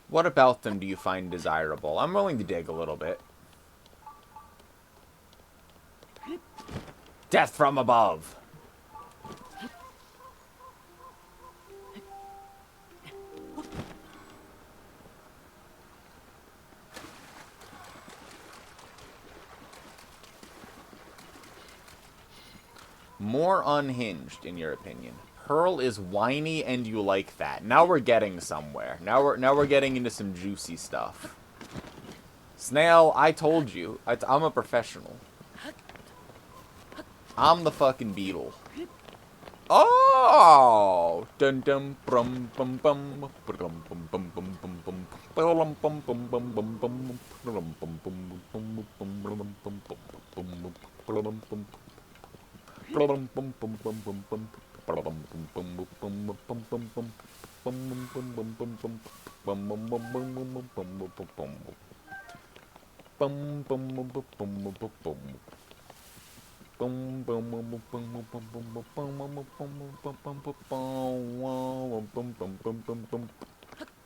What about them do you find desirable? I'm willing to dig a little bit. Death from above. More unhinged, in your opinion. Pearl is whiny and you like that. Now we're getting somewhere. Now we're getting into some juicy stuff. Snail, I told you. I'm a professional. I'm the fucking beetle. Oh! Dun dum brum bum bum brum bum bum bum bum bum bum bum bum bum bum bum bum bum bum bum bum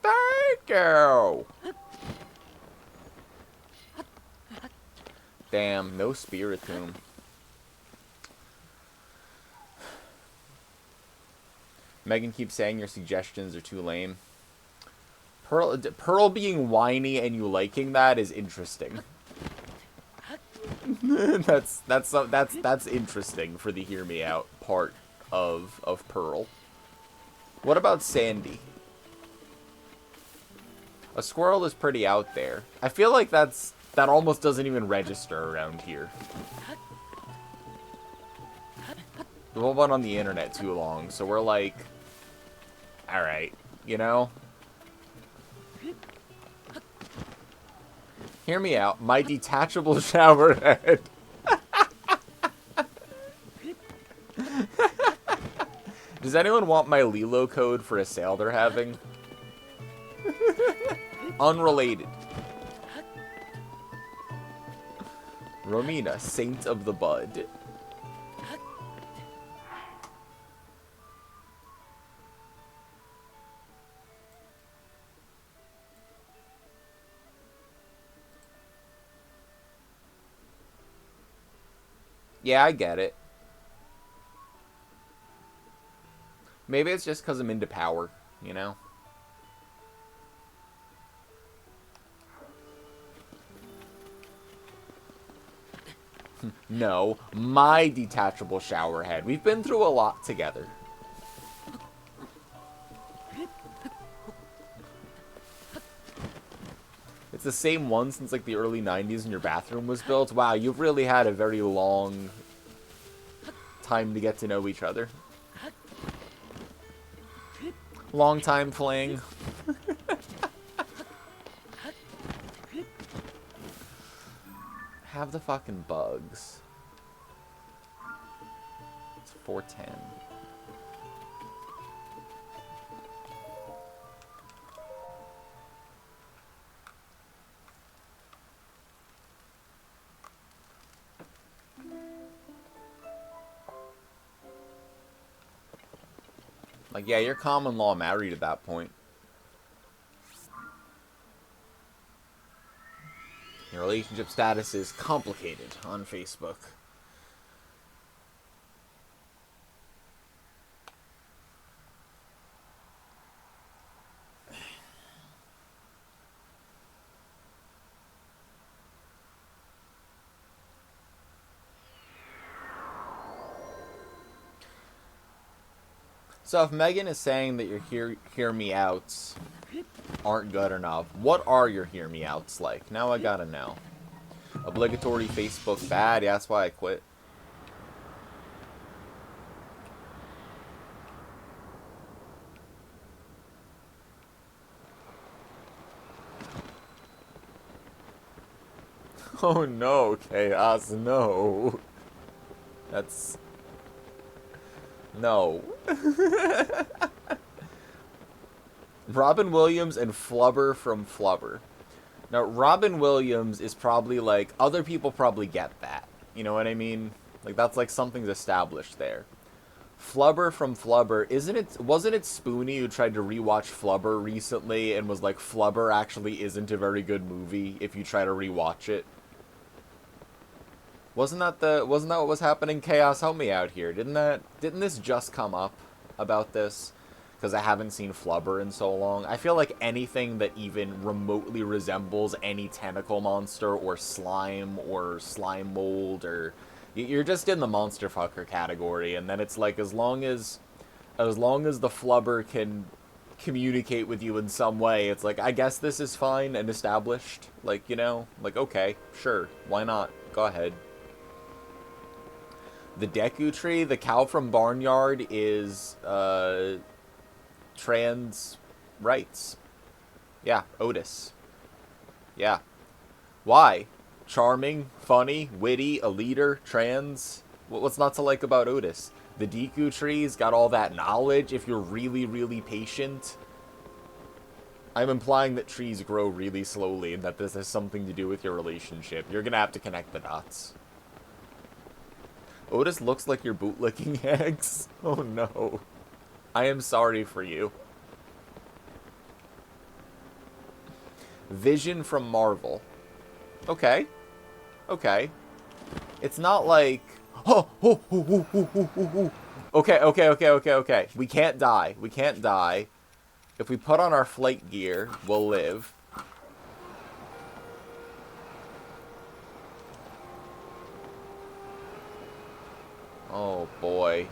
Thank you. Damn, no Spiritomb. Megan keeps saying your suggestions are too lame. Pearl being whiny and you liking that is interesting. that's interesting for the hear me out part of Pearl. What about Sandy? A squirrel is pretty out there. I feel like that almost doesn't even register around here. We've all been on the internet too long, so we're like, alright, you know? Hear me out. My detachable shower head. Does anyone want my Lilo code for a sale they're having? Unrelated. Romina, Saint of the Bud. Yeah, I get it. Maybe it's just because I'm into power, you know? No, my detachable shower head. We've been through a lot together. It's the same one since like the early 90s when your bathroom was built. Wow, you've really had a very long time to get to know each other. Long time fling. Have the fucking bugs. It's 410. Like, yeah, you're common law married at that point. Your relationship status is complicated on Facebook. So if Megan is saying that your hear me outs aren't good enough, what are your hear me outs like? Now I gotta know. Obligatory Facebook bad, yeah, that's why I quit. Oh no, Chaos, no. That's... No. Robin Williams and Flubber from Flubber. Now, Robin Williams is probably like, other people probably get that. You know what I mean? Like, that's like something's established there. Flubber from Flubber, wasn't it Spoonie who tried to rewatch Flubber recently and was like, Flubber actually isn't a very good movie if you try to rewatch it? Wasn't that what was happening? Chaos, help me out here. Didn't this just come up about this? Because I haven't seen Flubber in so long. I feel like anything that even remotely resembles any tentacle monster or slime mold or you're just in the monster fucker category, and then it's like as long as the Flubber can communicate with you in some way, it's like, I guess this is fine and established. Like, you know, like, okay, sure, why not? Go ahead. The Deku Tree, the cow from Barnyard, is trans rights. Yeah, Otis. Yeah. Why? Charming, funny, witty, a leader, trans. What's not to like about Otis? The Deku Tree's got all that knowledge if you're really, really patient. I'm implying that trees grow really slowly and that this has something to do with your relationship. You're gonna have to connect the dots. Otis looks like you're bootlicking eggs. Oh no. I am sorry for you. Vision from Marvel. Okay. Okay. It's not like... Okay. We can't die. We can't die. If we put on our flight gear, we'll live. Oh, boy.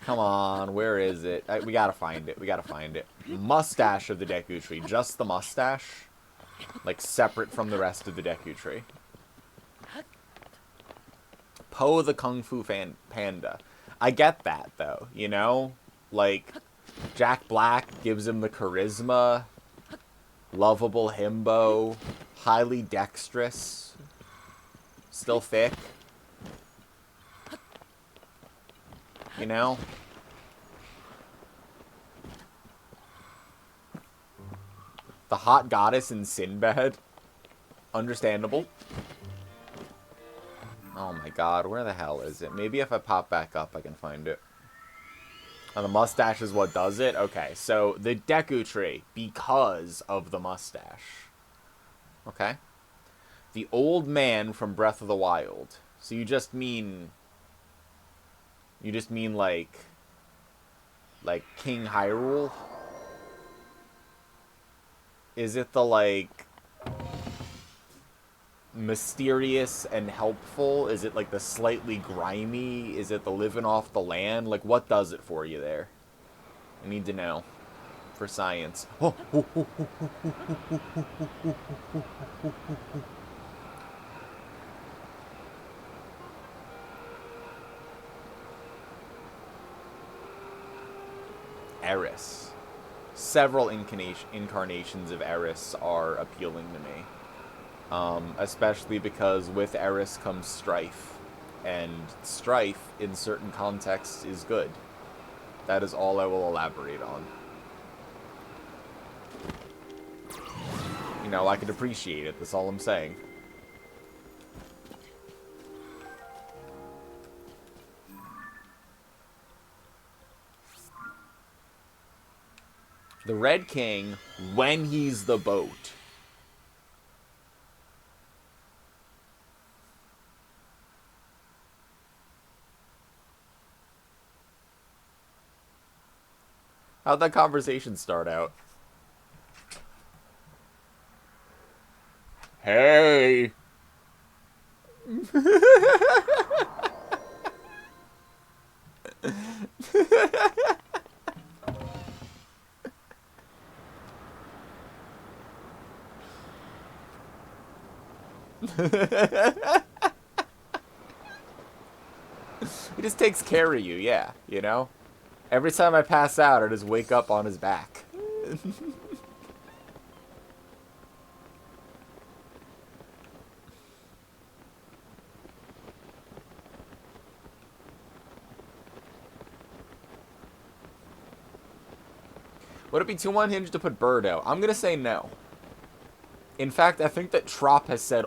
Come on, where is it? We gotta find it. We gotta find it. Mustache of the Deku Tree. Just the mustache. Like, separate from the rest of the Deku Tree. Poe the Kung Fu Panda. I get that, though, you know? Like, Jack Black gives him the charisma. Lovable himbo. Highly dexterous. Still thick. You know? The hot goddess in Sinbad. Understandable. Oh my god, where the hell is it? Maybe if I pop back up, I can find it. Oh, the mustache is what does it? Okay, so the Deku Tree, because of the mustache. Okay. The old man from Breath of the Wild. So you just mean like King Hyrule? Is it the like mysterious and helpful? Is it like the slightly grimy? Is it the living off the land? Like, what does it for you there? I need to know for science. Eris. Several incarnations of Eris are appealing to me. Especially because with Eris comes strife. And strife, in certain contexts, is good. That is all I will elaborate on. You know, I could appreciate it, that's all I'm saying. The Red King, when he's the boat. How'd that conversation start out? Hey! He just takes care of you, yeah, you know? Every time I pass out, I just wake up on his back. Would it be too unhinged to put Birdo? I'm gonna say no. In fact, I think that Trop has said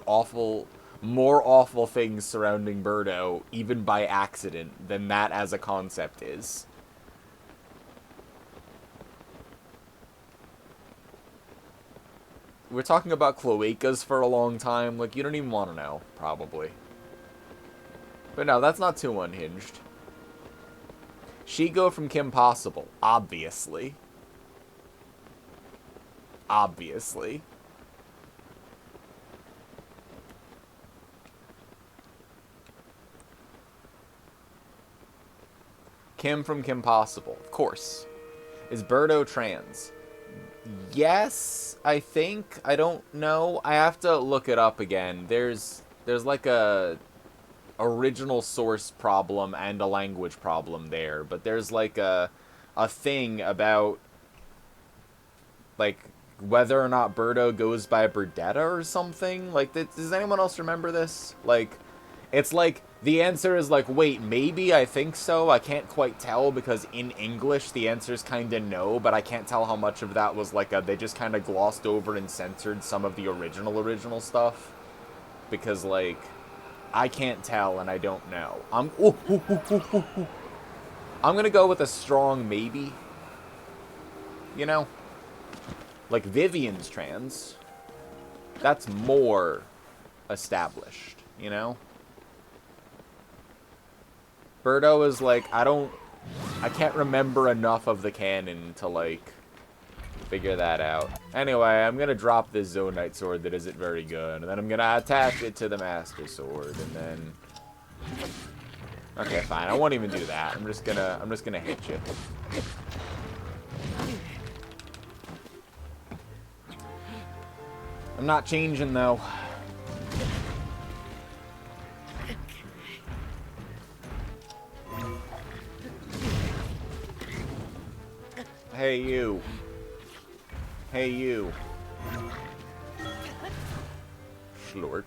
more awful things surrounding Birdo, even by accident, than that as a concept is. We're talking about cloacas for a long time. Like, you don't even want to know, probably. But no, that's not too unhinged. Shigo from Kim Possible. Obviously. Obviously. Kim from Kim Possible. Of course. Is Birdo trans? Yes, I think. I don't know. I have to look it up again. There's like a original source problem and a language problem there, but there's like a thing about like whether or not Birdo goes by Birdetta or something. Like, does anyone else remember this? Like, it's like the answer is like, wait, maybe, I think so. I can't quite tell because in English the answer's kind of no, but I can't tell how much of that was like they just kind of glossed over and censored some of the original stuff. Because, like, I can't tell and I don't know. I'm gonna go with a strong maybe. You know? Like, Vivian's trans. That's more established, you know? Birdo is like, I can't remember enough of the canon to, like, figure that out. Anyway, I'm gonna drop this Zonite sword that isn't very good, and then I'm gonna attach it to the Master Sword, and then... Okay, fine, I won't even do that. I'm just gonna hit you. I'm not changing, though. Hey, you. Hey, you. Schlort.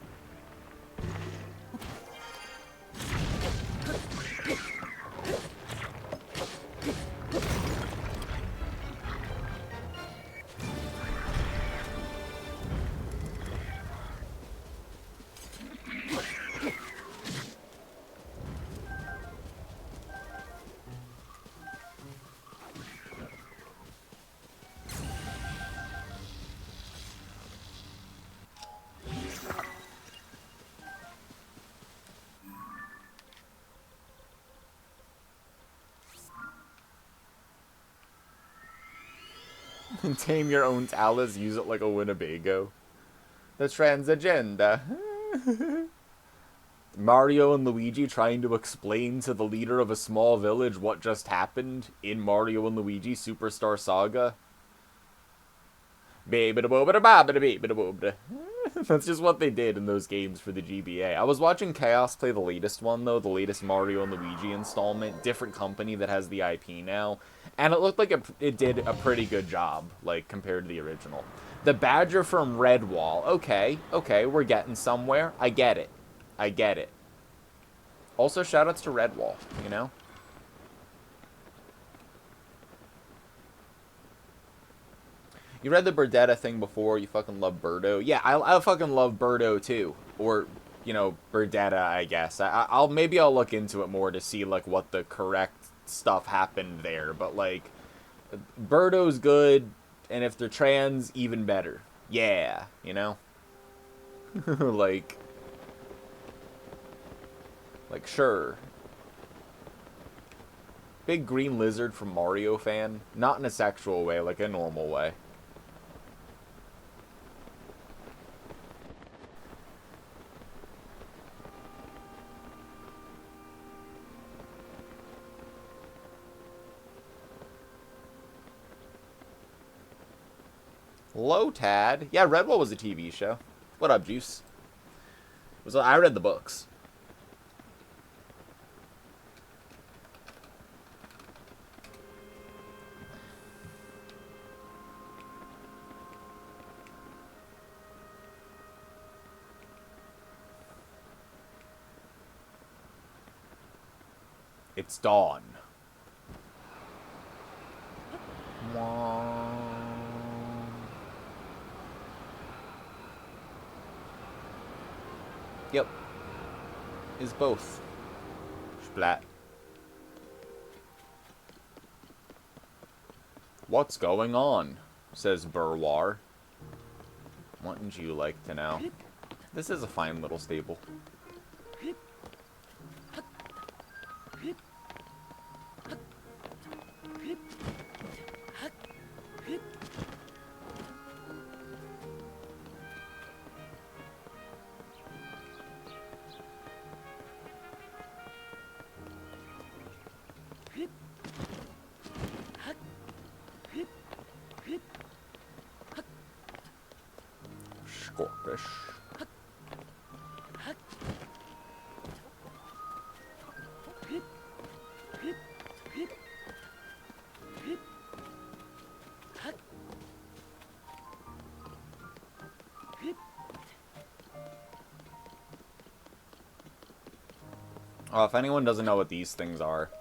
Tame your own Talus, use it like a Winnebago. The trans agenda. Mario and Luigi trying to explain to the leader of a small village what just happened in Mario and Luigi Superstar Saga. That's just what they did in those games for the GBA. I was watching Chaos play the latest one, though, the latest Mario and Luigi installment. Different company that has the IP now. And it looked like it did a pretty good job, like, compared to the original. The Badger from Redwall. Okay, we're getting somewhere. I get it. I get it. Also, shoutouts to Redwall, you know? You read the Birdetta thing before, you fucking love Birdo. Yeah, I fucking love Birdo too. Or, you know, Birdetta, I guess. Maybe I'll look into it more to see, like, what the correct stuff happened there. But, like, Birdo's good, and if they're trans, even better. Yeah, you know? Like, sure. Big green lizard from Mario fan. Not in a sexual way, like a normal way. Lotad. Yeah, Redwall was a TV show. What up, Juice? I read the books. It's dawn. Wah. Yep. Is both. Splat. What's going on? Says Burwar. Wouldn't you like to know? This is a fine little stable. Scorpish. Oh, if anyone doesn't know what these things are,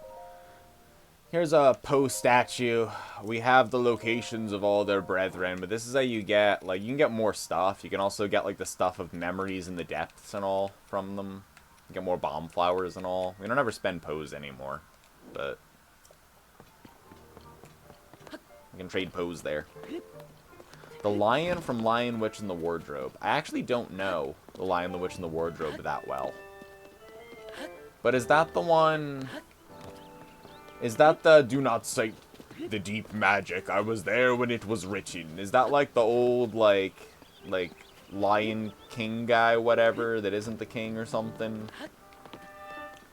here's a Poe statue. We have the locations of all their brethren, but this is how you get, like, you can get more stuff. You can also get, like, the stuff of memories in the depths and all from them. You get more bomb flowers and all. We don't ever spend Poes anymore, but you can trade Poes there. The Lion from Lion, Witch, and the Wardrobe. I actually don't know the Lion, the Witch, and the Wardrobe that well. But is that the one... Is that the do not cite the deep magic? I was there when it was written. Is that like the old, like Lion King guy, whatever, that isn't the king or something?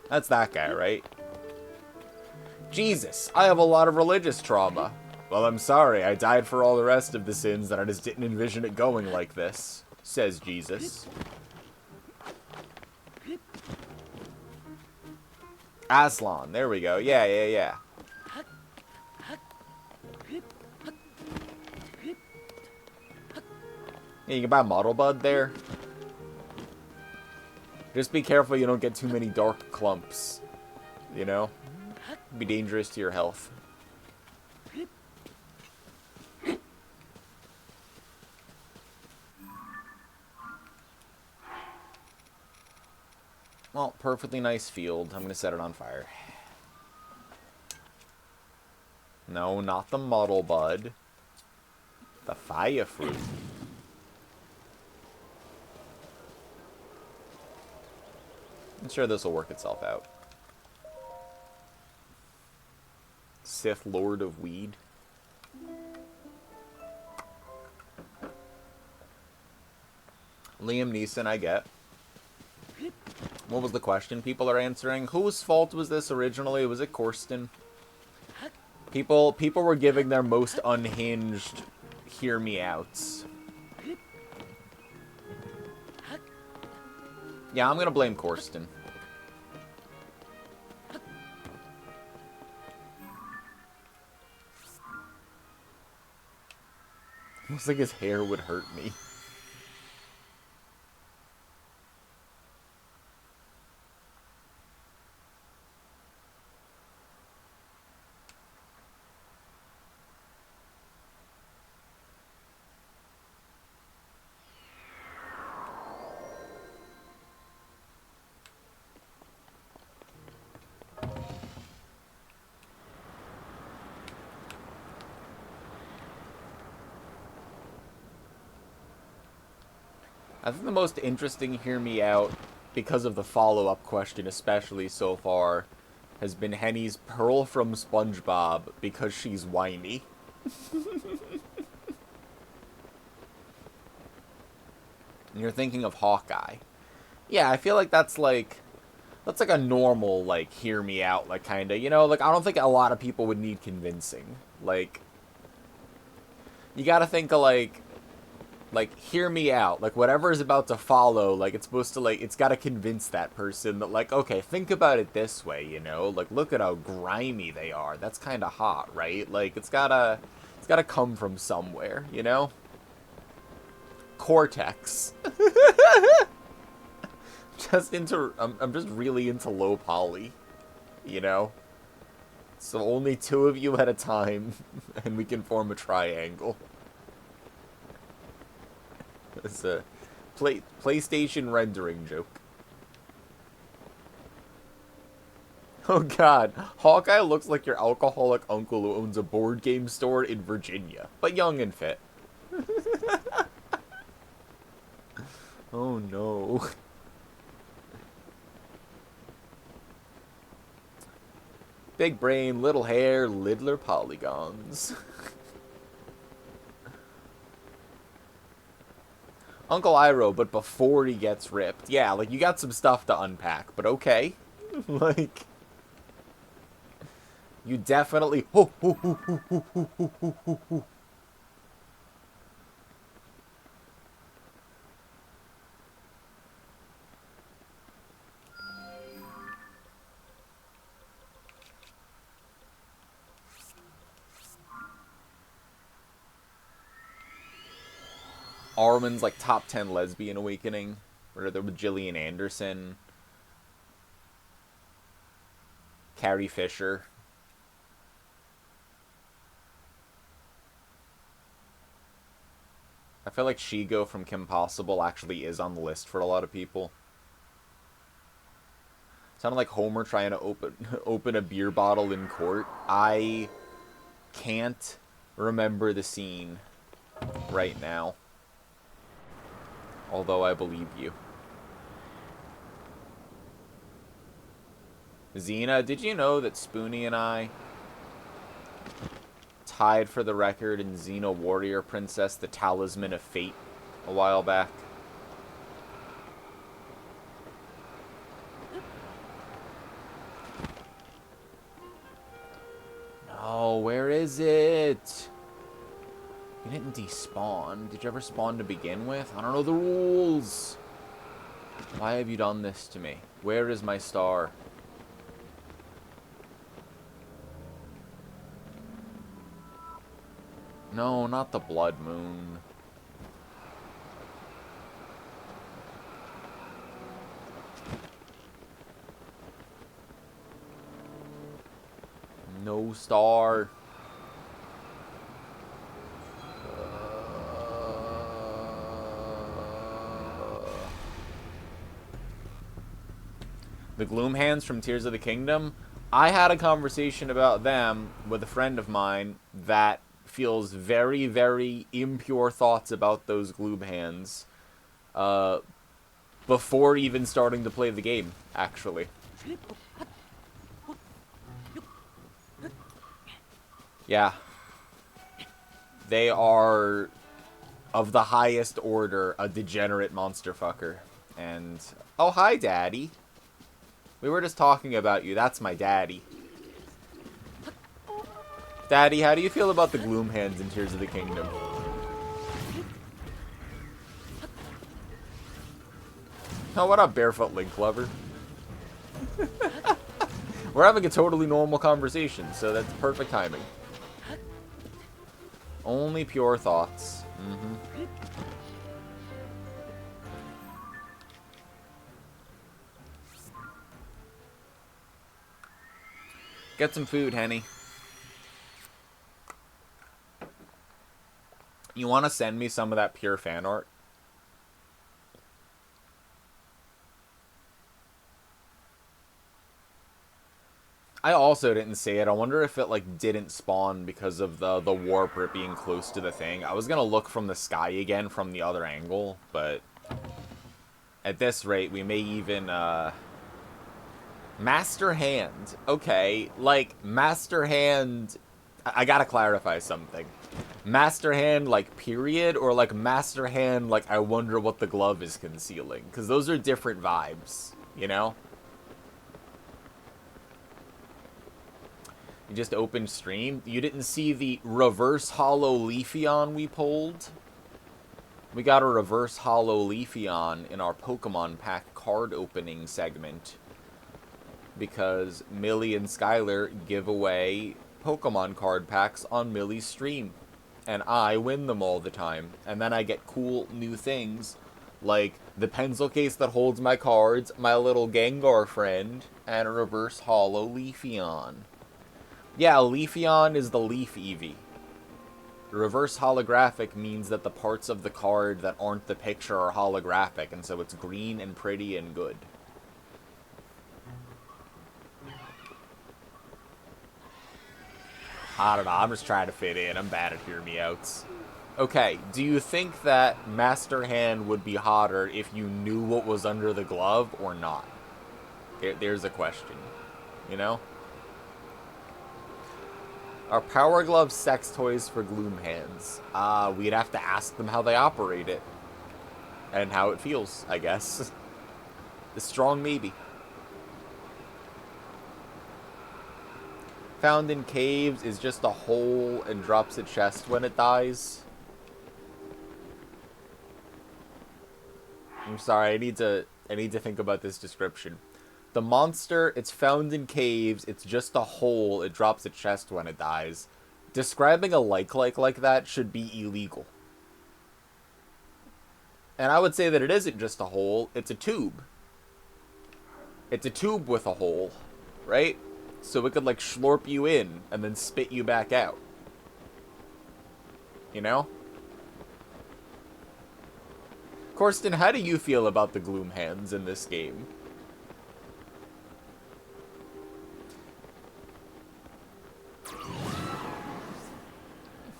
That's that guy, right? Jesus, I have a lot of religious trauma. Well, I'm sorry, I died for all the rest of the sins and I just didn't envision it going like this, says Jesus. Aslan, there we go. Yeah. Yeah, you can buy Model Bud there. Just be careful you don't get too many dark clumps. You know? It'd be dangerous to your health. Well, perfectly nice field. I'm going to set it on fire. No, not the Model Bud. The Fire Fruit. I'm sure this will work itself out. Sith Lord of Weed. Liam Neeson, I get. What was the question people are answering? Whose fault was this originally? Was it Corsten? People were giving their most unhinged hear me outs. Yeah, I'm gonna blame Corsten. Looks like his hair would hurt me. I think the most interesting hear me out, because of the follow-up question especially so far, has been Henny's Pearl from SpongeBob because she's whiny. And you're thinking of Hawkeye. Yeah, I feel like that's like a normal, like, hear me out, like, kinda, you know? Like, I don't think a lot of people would need convincing. Like, you gotta think of, like, hear me out. Like, whatever is about to follow, like, it's supposed to, like, it's gotta convince that person that, like, okay, think about it this way, you know? Like, look at how grimy they are. That's kinda hot, right? Like, it's gotta come from somewhere, you know? Cortex. I'm just really into low poly, you know? So only two of you at a time, and we can form a triangle. It's a PlayStation rendering joke. Oh god, Hawkeye looks like your alcoholic uncle who owns a board game store in Virginia, but young and fit. Oh no. Big brain, little hair, littler polygons. Uncle Iroh, but before he gets ripped. Yeah, like, you got some stuff to unpack, but okay. Like, you definitely... Armin's, like, top 10 lesbian awakening. Where there with Gillian Anderson. Carrie Fisher. I feel like Shigo from Kim Possible actually is on the list for a lot of people. Sounded like Homer trying to open a beer bottle in court. I can't remember the scene right now. Although I believe you. Xena, did you know that Spoonie and I tied for the record in Xena Warrior Princess, the Talisman of Fate, a while back? No, where is it? You didn't despawn. Did you ever spawn to begin with? I don't know the rules. Why have you done this to me? Where is my star? No, not the Blood Moon. No star. The Gloomhands from Tears of the Kingdom. I had a conversation about them with a friend of mine that feels very, very impure thoughts about those Gloomhands before even starting to play the game, actually. Yeah. They are, of the highest order, a degenerate monster fucker. And, oh, hi, Daddy. We were just talking about you. That's my daddy. Daddy, how do you feel about the Gloomhands in Tears of the Kingdom? Oh, what up, Barefoot Link Lover? We're having a totally normal conversation, so that's perfect timing. Only pure thoughts. Mm-hmm. Get some food, Henny. You want to send me some of that pure fan art? I also didn't see it. I wonder if it, like, didn't spawn because of the warp or it being close to the thing. I was gonna look from the sky again from the other angle, but at this rate, we may even, Master Hand. Okay, like, Master Hand... I gotta clarify something. Master Hand, like, period, or, like, Master Hand, like, I wonder what the glove is concealing. Because those are different vibes, you know? You just opened stream. You didn't see the reverse hollow Leafeon we pulled? We got a reverse hollow Leafeon in our Pokemon pack card opening segment. Because Millie and Skylar give away Pokemon card packs on Millie's stream. And I win them all the time. And then I get cool new things. Like the pencil case that holds my cards, my little Gengar friend, and a reverse hollow Leafeon. Yeah, Leafeon is the Leaf Eevee. Reverse holographic means that the parts of the card that aren't the picture are holographic, and so it's green and pretty and good. I don't know. I'm just trying to fit in. I'm bad at hear me outs. Okay, do you think that Master Hand would be hotter if you knew what was under the glove or not? There's a question. You know? Are Power Gloves sex toys for Gloom Hands? We'd have to ask them how they operate it. And how it feels, I guess. The strong maybe. Found in caves is just a hole and drops a chest when it dies. I'm sorry, I need to think about this description. The monster, it's found in caves, it's just a hole, it drops a chest when it dies. Describing a like that should be illegal. And I would say that it isn't just a hole, it's a tube. It's a tube with a hole, right? So it could, like, slurp you in and then spit you back out. You know? Corsten, how do you feel about the Gloom Hands in this game?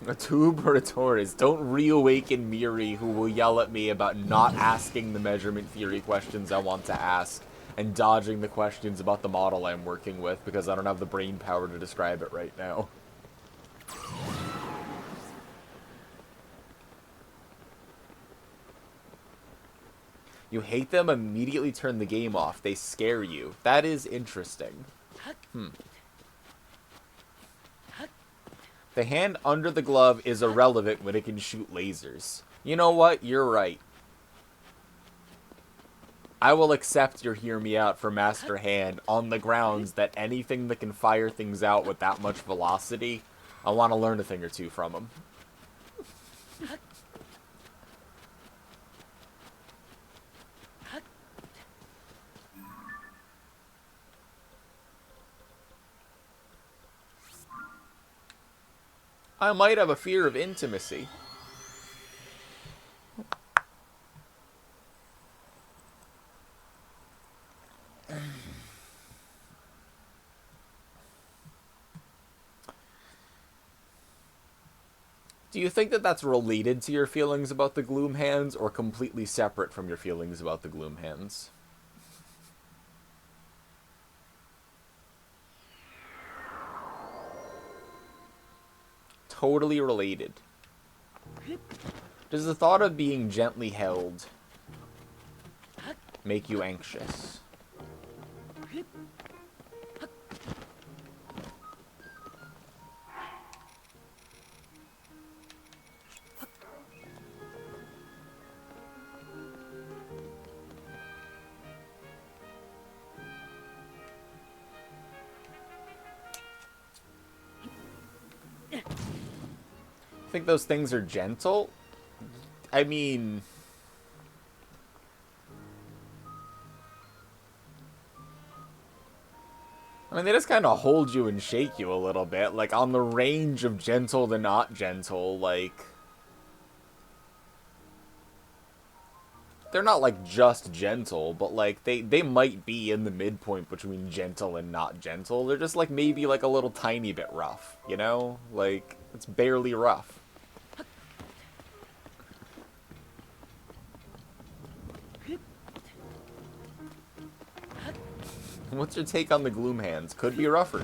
A tube or a tortoise? Don't reawaken Miri, who will yell at me about not asking the measurement theory questions I want to ask and dodging the questions about the model I'm working with because I don't have the brain power to describe it right now. You hate them, immediately turn the game off. They scare you. That is interesting. The hand under the glove is irrelevant when it can shoot lasers. You know what? You're right. I will accept your hear me out for Master Hand on the grounds that anything that can fire things out with that much velocity, I want to learn a thing or two from him. I might have a fear of intimacy. Do you think that that's related to your feelings about the Gloom Hands or completely separate from your feelings about the Gloom Hands? Totally related. Does the thought of being gently held make you anxious? Think those things are gentle? I mean, they just kind of hold you and shake you a little bit, like on the range of gentle to not gentle, like they're not like just gentle, but like they might be in the midpoint between gentle and not gentle. They're just like maybe like a little tiny bit rough, you know? Like it's barely rough. What's your take on the Gloom Hands? Could be rougher.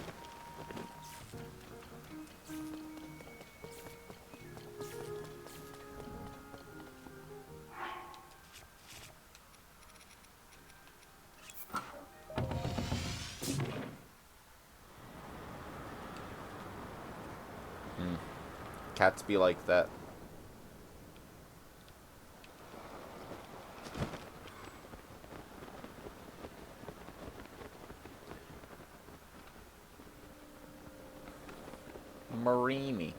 Cats be like that. Marini.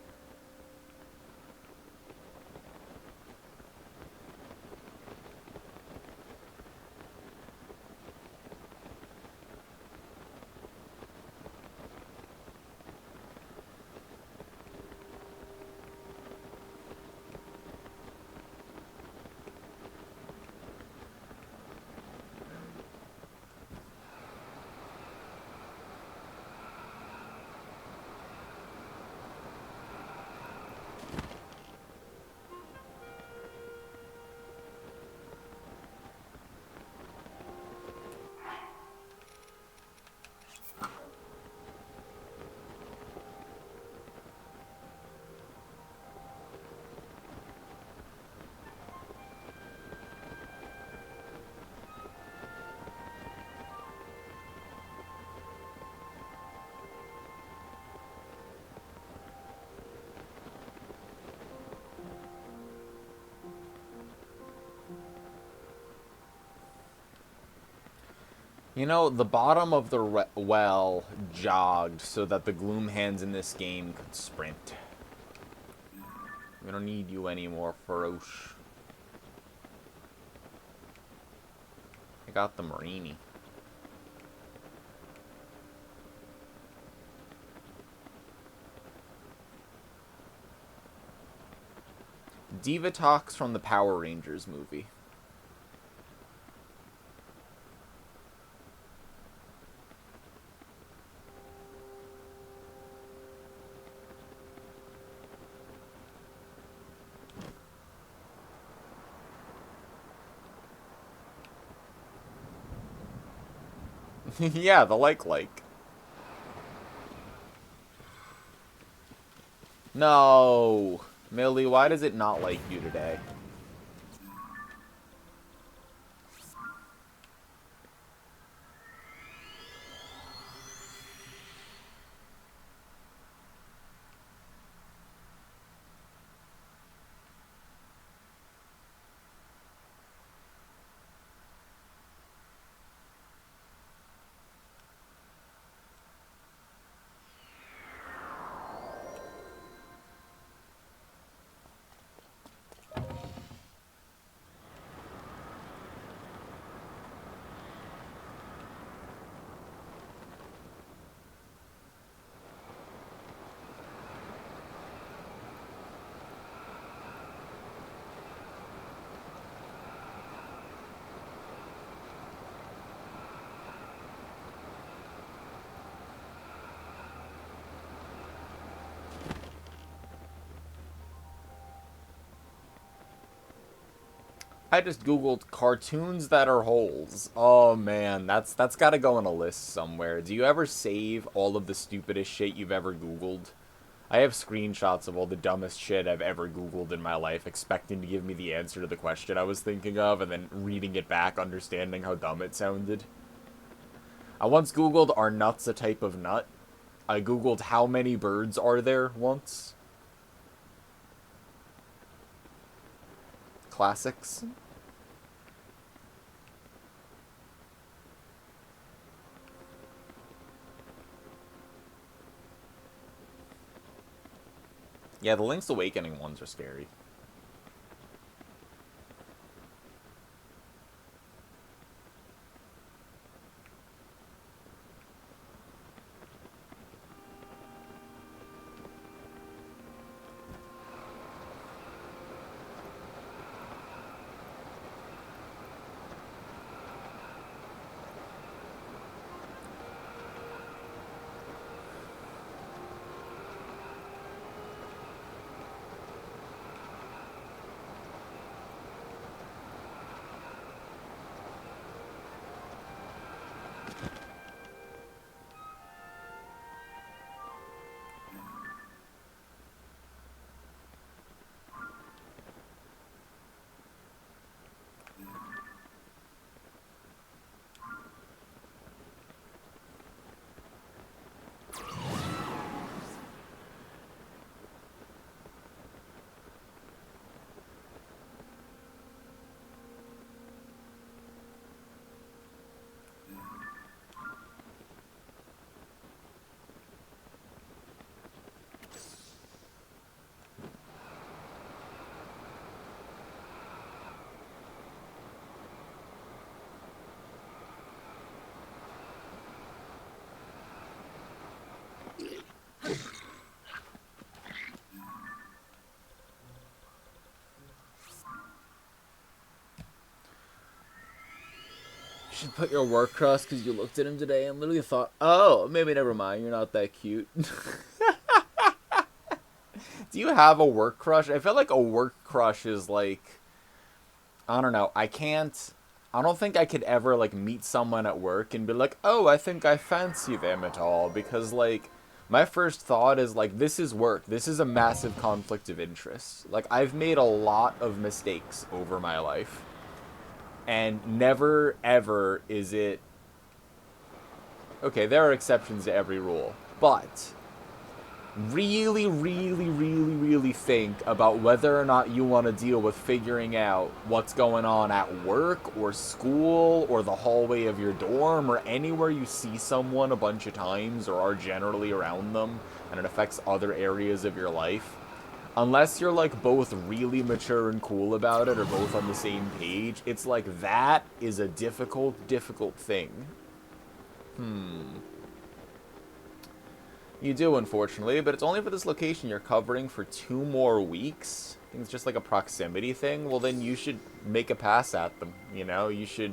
You know, the bottom of the well jogged so that the gloom hands in this game could sprint. We don't need you anymore, Faroche. I got the Marini. Divatox from the Power Rangers movie. Yeah, the like. No! Millie, why does it not like you today? I just googled cartoons that are holes. Oh man, that's got to go in a list somewhere. Do you ever save all of the stupidest shit you've ever googled? I have screenshots of all the dumbest shit I've ever googled in my life, expecting to give me the answer to the question I was thinking of, and then reading it back, understanding how dumb it sounded. I once googled, are nuts a type of nut? I googled, how many birds are there once? Classics. Yeah, the Link's Awakening ones are scary. You should put your work cross because you looked at him today and literally thought, oh, maybe never mind, you're not that cute. Do you have a work crush? I feel like a work crush is like, I don't know, I don't think I could ever like meet someone at work and be like, oh, I think I fancy them at all, because like, my first thought is like, this is work. This is a massive conflict of interest. Like, I've made a lot of mistakes over my life. And never, ever is it... Okay, there are exceptions to every rule. But really, really, really, really think about whether or not you want to deal with figuring out what's going on at work or school or the hallway of your dorm or anywhere you see someone a bunch of times or are generally around them and it affects other areas of your life. Unless you're like both really mature and cool about it or both on the same page, it's like that is a difficult thing. You do, unfortunately, but it's only for this location you're covering for 2 more weeks. I think it's just like a proximity thing. Well, then you should make a pass at them, you know? You should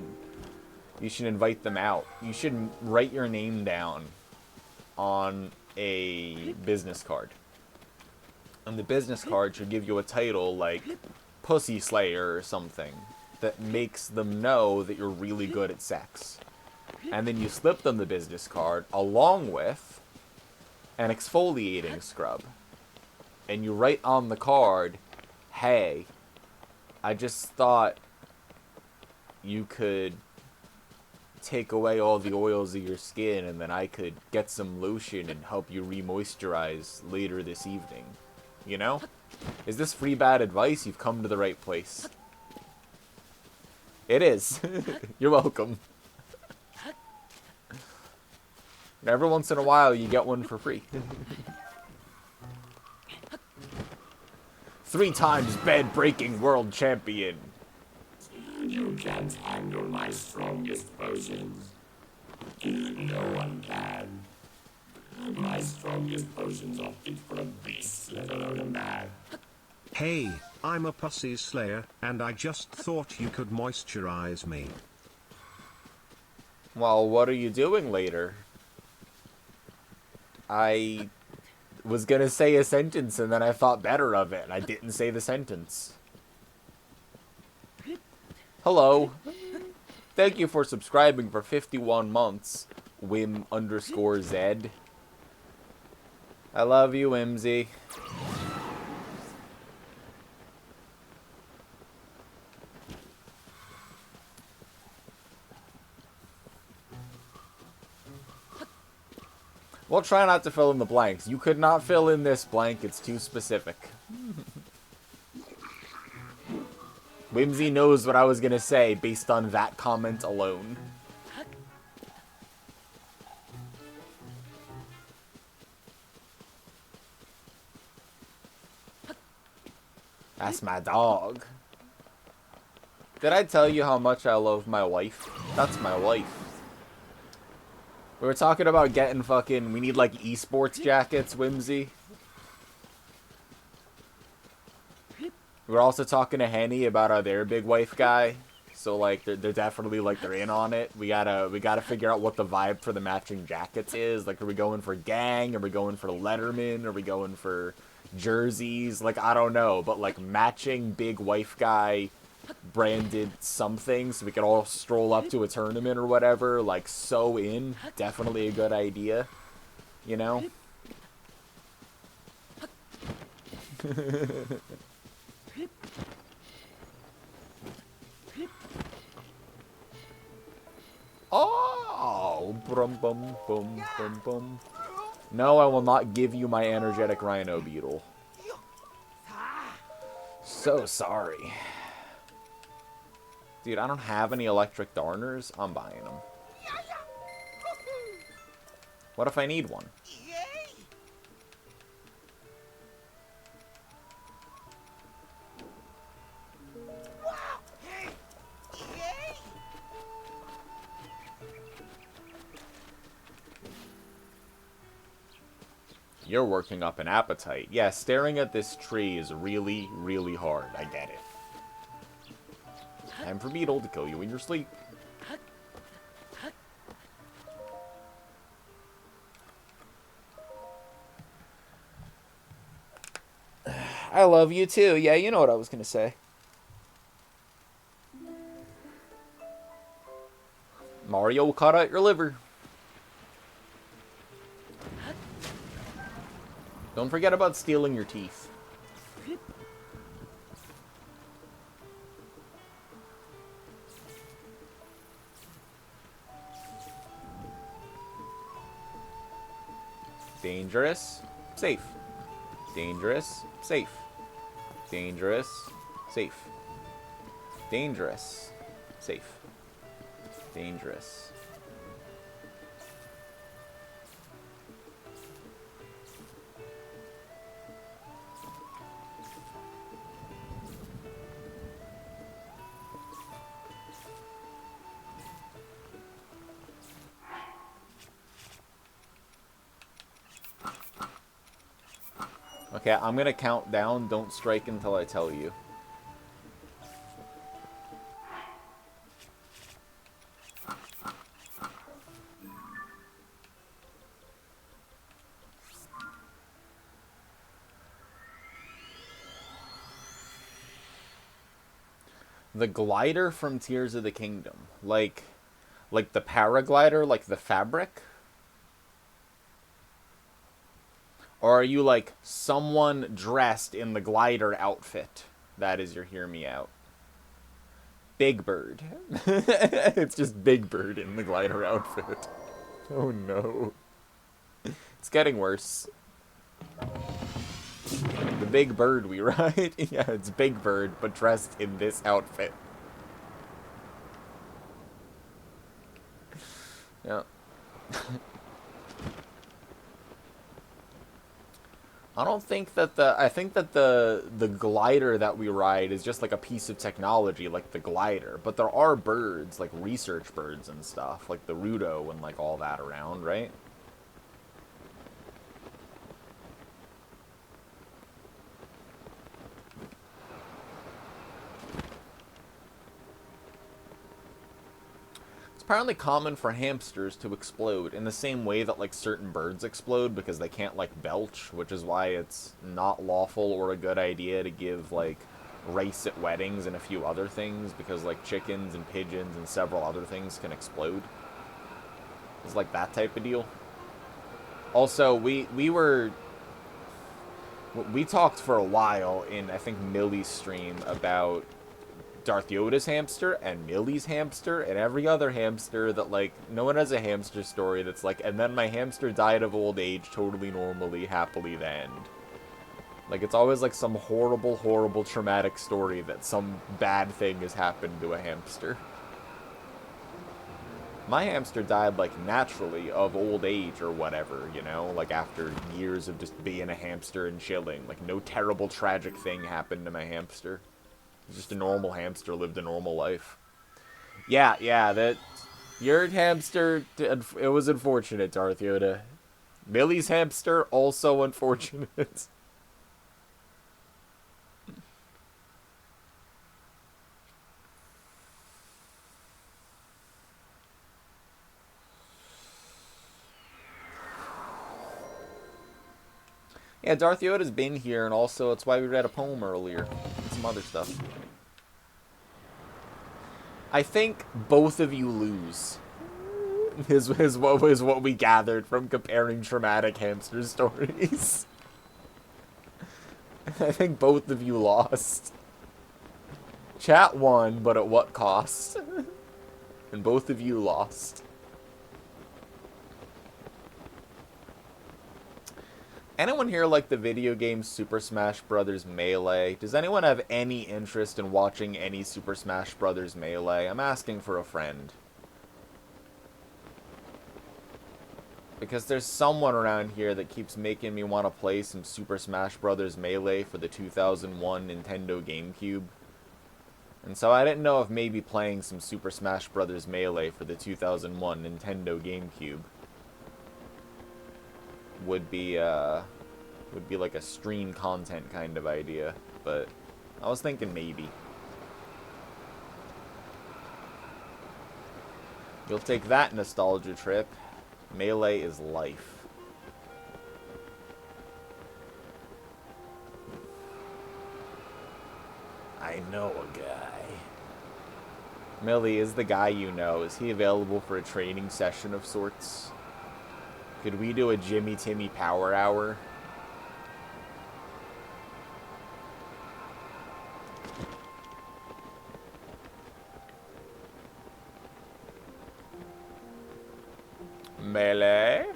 invite them out. You should write your name down on a business card. And the business card should give you a title like Pussy Slayer or something that makes them know that you're really good at sex. And then you slip them the business card along with an exfoliating scrub. And you write on the card, hey, I just thought you could take away all the oils of your skin and then I could get some lotion and help you re-moisturize later this evening. You know? Is this free bad advice? You've come to the right place. It is. You're welcome. And every once in a while, you get one for free. 3 times bed-breaking world champion. You can't handle my strongest potions. No one can. My strongest potions are fit for a beast, let alone a man. Hey, I'm a Pussy Slayer, and I just thought you could moisturize me. Well, what are you doing later? I was gonna say a sentence and then I thought better of it and I didn't say the sentence. Hello. Thank you for subscribing for 51 months, Wim_Z. I love you, Wimsy. We'll try not to fill in the blanks. You could not fill in this blank, it's too specific. Whimsy knows what I was gonna say based on that comment alone. That's my dog. Did I tell you how much I love my wife? That's my wife. We were talking about getting fucking... We need, like, esports jackets, Whimsy. We were also talking to Henny about their big wife guy. So, like, they're definitely, like, they're in on it. We gotta figure out what the vibe for the matching jackets is. Like, are we going for gang? Are we going for Letterman? Are we going for jerseys? Like, I don't know. But, like, matching big wife guy branded something so we could all stroll up to a tournament or whatever, like, so in. Definitely a good idea, you know? Oh, brum bum bum bum bum. No, I will not give you my energetic rhino beetle. So sorry. Dude, I don't have any electric darners. I'm buying them. What if I need one? You're working up an appetite. Yeah, staring at this tree is really, really hard. I get it. Time for Beetle to kill you in your sleep. I love you too. Yeah, you know what I was gonna say. Mario will cut out your liver. Don't forget about stealing your teeth. Dangerous. safe. Dangerous, safe. Dangerous, safe. Dangerous, safe. Dangerous. Okay, I'm gonna count down. Don't strike until I tell you. The glider from Tears of the Kingdom. Like the paraglider, like the fabric? Or are you like someone dressed in the glider outfit? That is your hear me out. Big Bird. It's just Big Bird in the glider outfit. Oh no. It's getting worse. The Big Bird we ride? Yeah, it's Big Bird, but dressed in this outfit. Yeah. I don't think that I think that the glider that we ride is just like a piece of technology, like the glider. But there are birds, like research birds and stuff, like the Rudo and like all that around, right? Apparently common for hamsters to explode in the same way that like certain birds explode because they can't like belch, which is why it's not lawful or a good idea to give like rice at weddings and a few other things, because like chickens and pigeons and several other things can explode. It's like that type of deal. Also, we talked for a while in I think Millie's stream about Darth Yoda's hamster and Millie's hamster and every other hamster that, like, no one has a hamster story that's like, and then my hamster died of old age totally normally, happily the end. Like, it's always like some horrible, horrible, traumatic story that some bad thing has happened to a hamster. My hamster died, like, naturally of old age or whatever, you know? Like, after years of just being a hamster and chilling. Like, no terrible, tragic thing happened to my hamster. Just a normal hamster lived a normal life. Yeah, that... Your hamster, it was unfortunate, Darth Yoda. Millie's hamster, also unfortunate. Yeah, Darth Yoda's been here, and also it's why we read a poem earlier. And some other stuff. I think both of you lose. Is what we gathered from comparing traumatic hamster stories. I think both of you lost. Chat won, but at what cost? And both of you lost. Anyone here like the video game Super Smash Bros. Melee? Does anyone have any interest in watching any Super Smash Bros. Melee? I'm asking for a friend. Because there's someone around here that keeps making me want to play some Super Smash Bros. Melee for the 2001 Nintendo GameCube. And so I didn't know if maybe playing some Super Smash Bros. Melee for the 2001 Nintendo GameCube would be like a stream content kind of idea, but I was thinking maybe. You'll take that nostalgia trip. Melee is life. I know a guy. Millie, is the guy you know, is he available for a training session of sorts? Could we do a Jimmy Timmy Power Hour? Melee?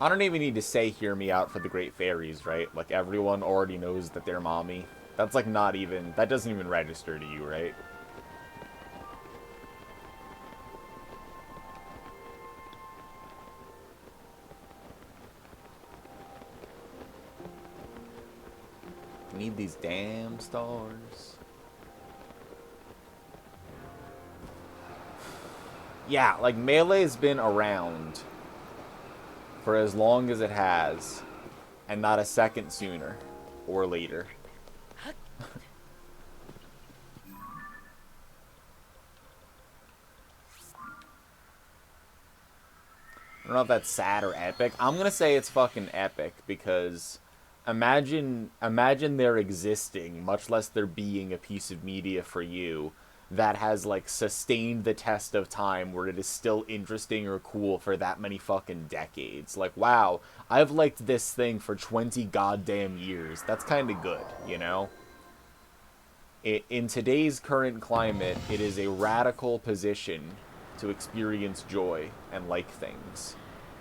I don't even need to say hear me out for the Great Fairies, right? Like, everyone already knows that they're mommy. That's, like, not even... That doesn't even register to you, right? Need these damn stars. Yeah, like, Melee's been around for as long as it has, and not a second sooner or later. I don't know if that's sad or epic. I'm gonna say it's fucking epic, because imagine there existing, much less there being a piece of media for you that has, like, sustained the test of time where it is still interesting or cool for that many fucking decades. Like, wow, I've liked this thing for 20 goddamn years. That's kind of good, you know? In today's current climate, it is a radical position to experience joy and like things.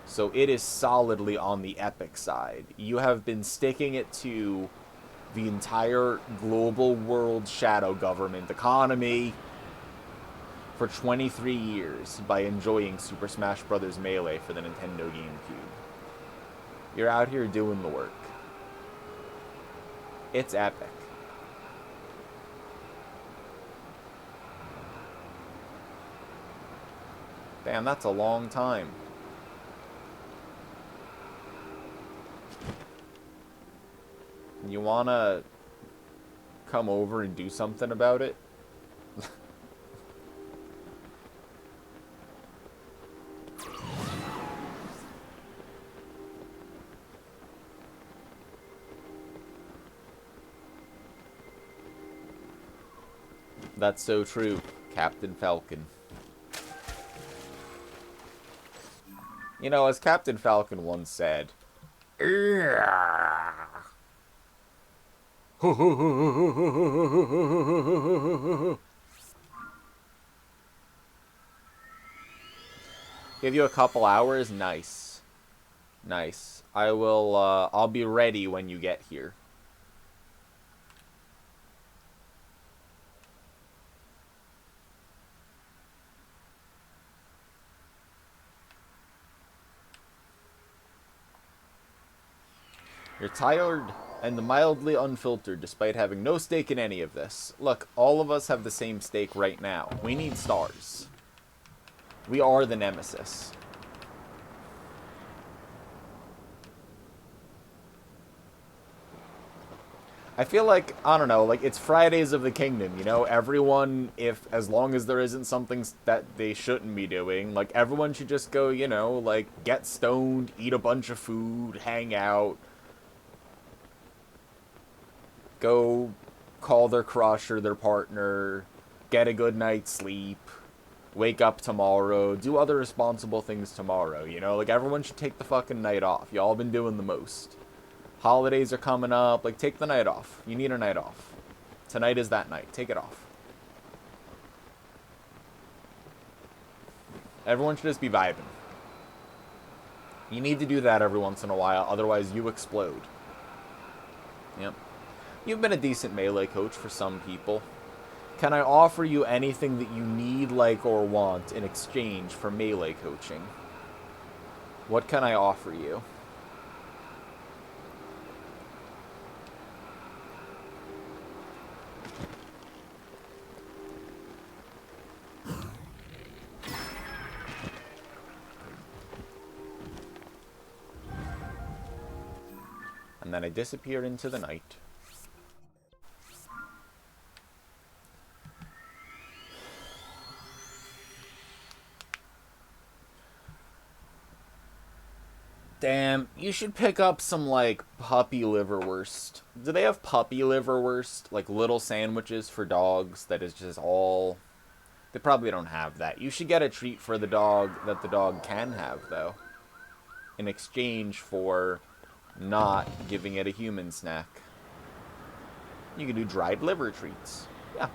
So it is solidly on the epic side. You have been sticking it to the entire global world shadow government economy for 23 years by enjoying Super Smash Bros. Melee for the Nintendo GameCube. You're out here doing the work. It's epic. Damn, that's a long time. You wanna come over and do something about it? That's so true, Captain Falcon. You know, as Captain Falcon once said, give you a couple hours? Nice. Nice. I'll be ready when you get here. You're tired and mildly unfiltered despite having no stake in any of this. Look, all of us have the same stake right now. We need stars. We are the nemesis. I feel like, I don't know, like, it's Fridays of the Kingdom, you know? Everyone, as long as there isn't something that they shouldn't be doing, like, everyone should just go, you know, like, get stoned, eat a bunch of food, hang out, go call their crush or their partner, get a good night's sleep, wake up tomorrow, do other responsible things tomorrow, you know? Like, everyone should take the fucking night off. Y'all been doing the most. Holidays are coming up. Like, take the night off. You need a night off. Tonight is that night. Take it off. Everyone should just be vibing. You need to do that every once in a while, otherwise you explode. Yep. You've been a decent Melee coach for some people. Can I offer you anything that you need, like, or want in exchange for Melee coaching? What can I offer you? And then I disappear into the night. Damn, you should pick up some, like, puppy liverwurst. Do they have puppy liverwurst? Like, little sandwiches for dogs that is just all... They probably don't have that. You should get a treat for the dog that the dog can have, though. In exchange for not giving it a human snack. You can do dried liver treats. Yeah.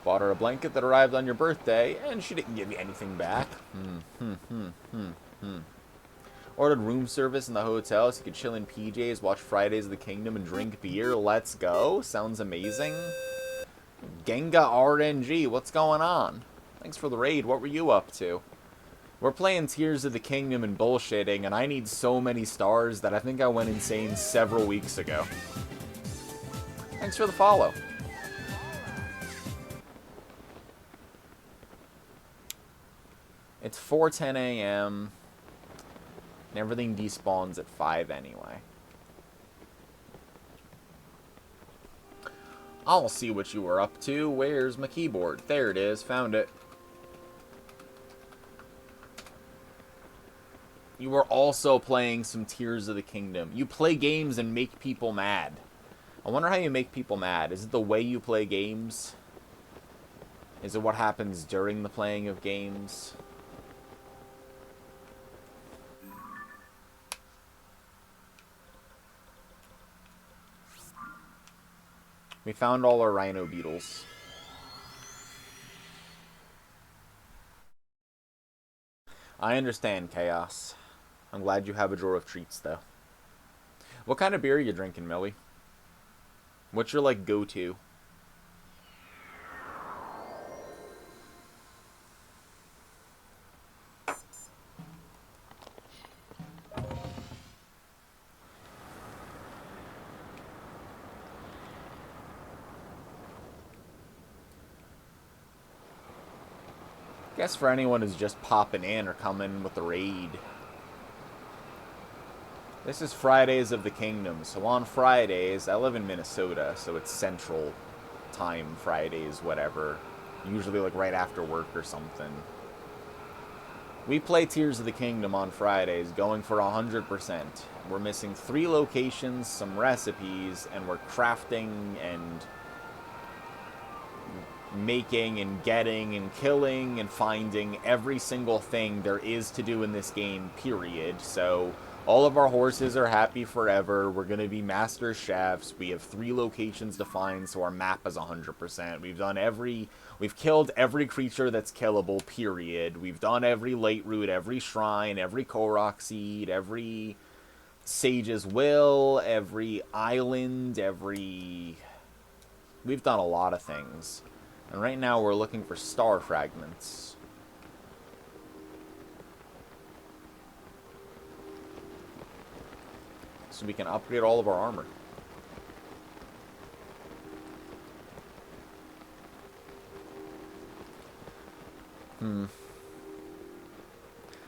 Bought her a blanket that arrived on your birthday, and she didn't give me anything back. Ordered room service in the hotel so you could chill in PJs, watch Fridays of the Kingdom, and drink beer. Let's go. Sounds amazing. Genga RNG, what's going on? Thanks for the raid. What were you up to? We're playing Tears of the Kingdom and bullshitting, and I need so many stars that I think I went insane several weeks ago. Thanks for the follow. It's 4:10 a.m. and everything despawns at 5 anyway. I'll see what you were up to. Where's my keyboard? There it is. Found it. You were also playing some Tears of the Kingdom. You play games and make people mad. I wonder how you make people mad. Is it the way you play games? Is it what happens during the playing of games? We found all our rhino beetles. I understand, Chaos. I'm glad you have a drawer of treats, though. What kind of beer are you drinking, Millie? What's your, like, go-to? Guess for anyone who's just popping in or coming with the raid. This is Fridays of the Kingdom. So on Fridays, I live in Minnesota, so it's Central Time Fridays, whatever. Usually like right after work or something. We play Tears of the Kingdom on Fridays, going for 100%. We're missing 3 locations, some recipes, and we're crafting and making and getting and killing and finding every single thing there is to do in this game, period. So all of our horses are happy forever. We're going to be master chefs. We have 3 locations to find, so our map is 100%. We've killed every creature that's killable, period. We've done every late route, every shrine, every Korok seed, every Sage's Will, every island, we've done a lot of things. And right now we're looking for star fragments. So we can upgrade all of our armor.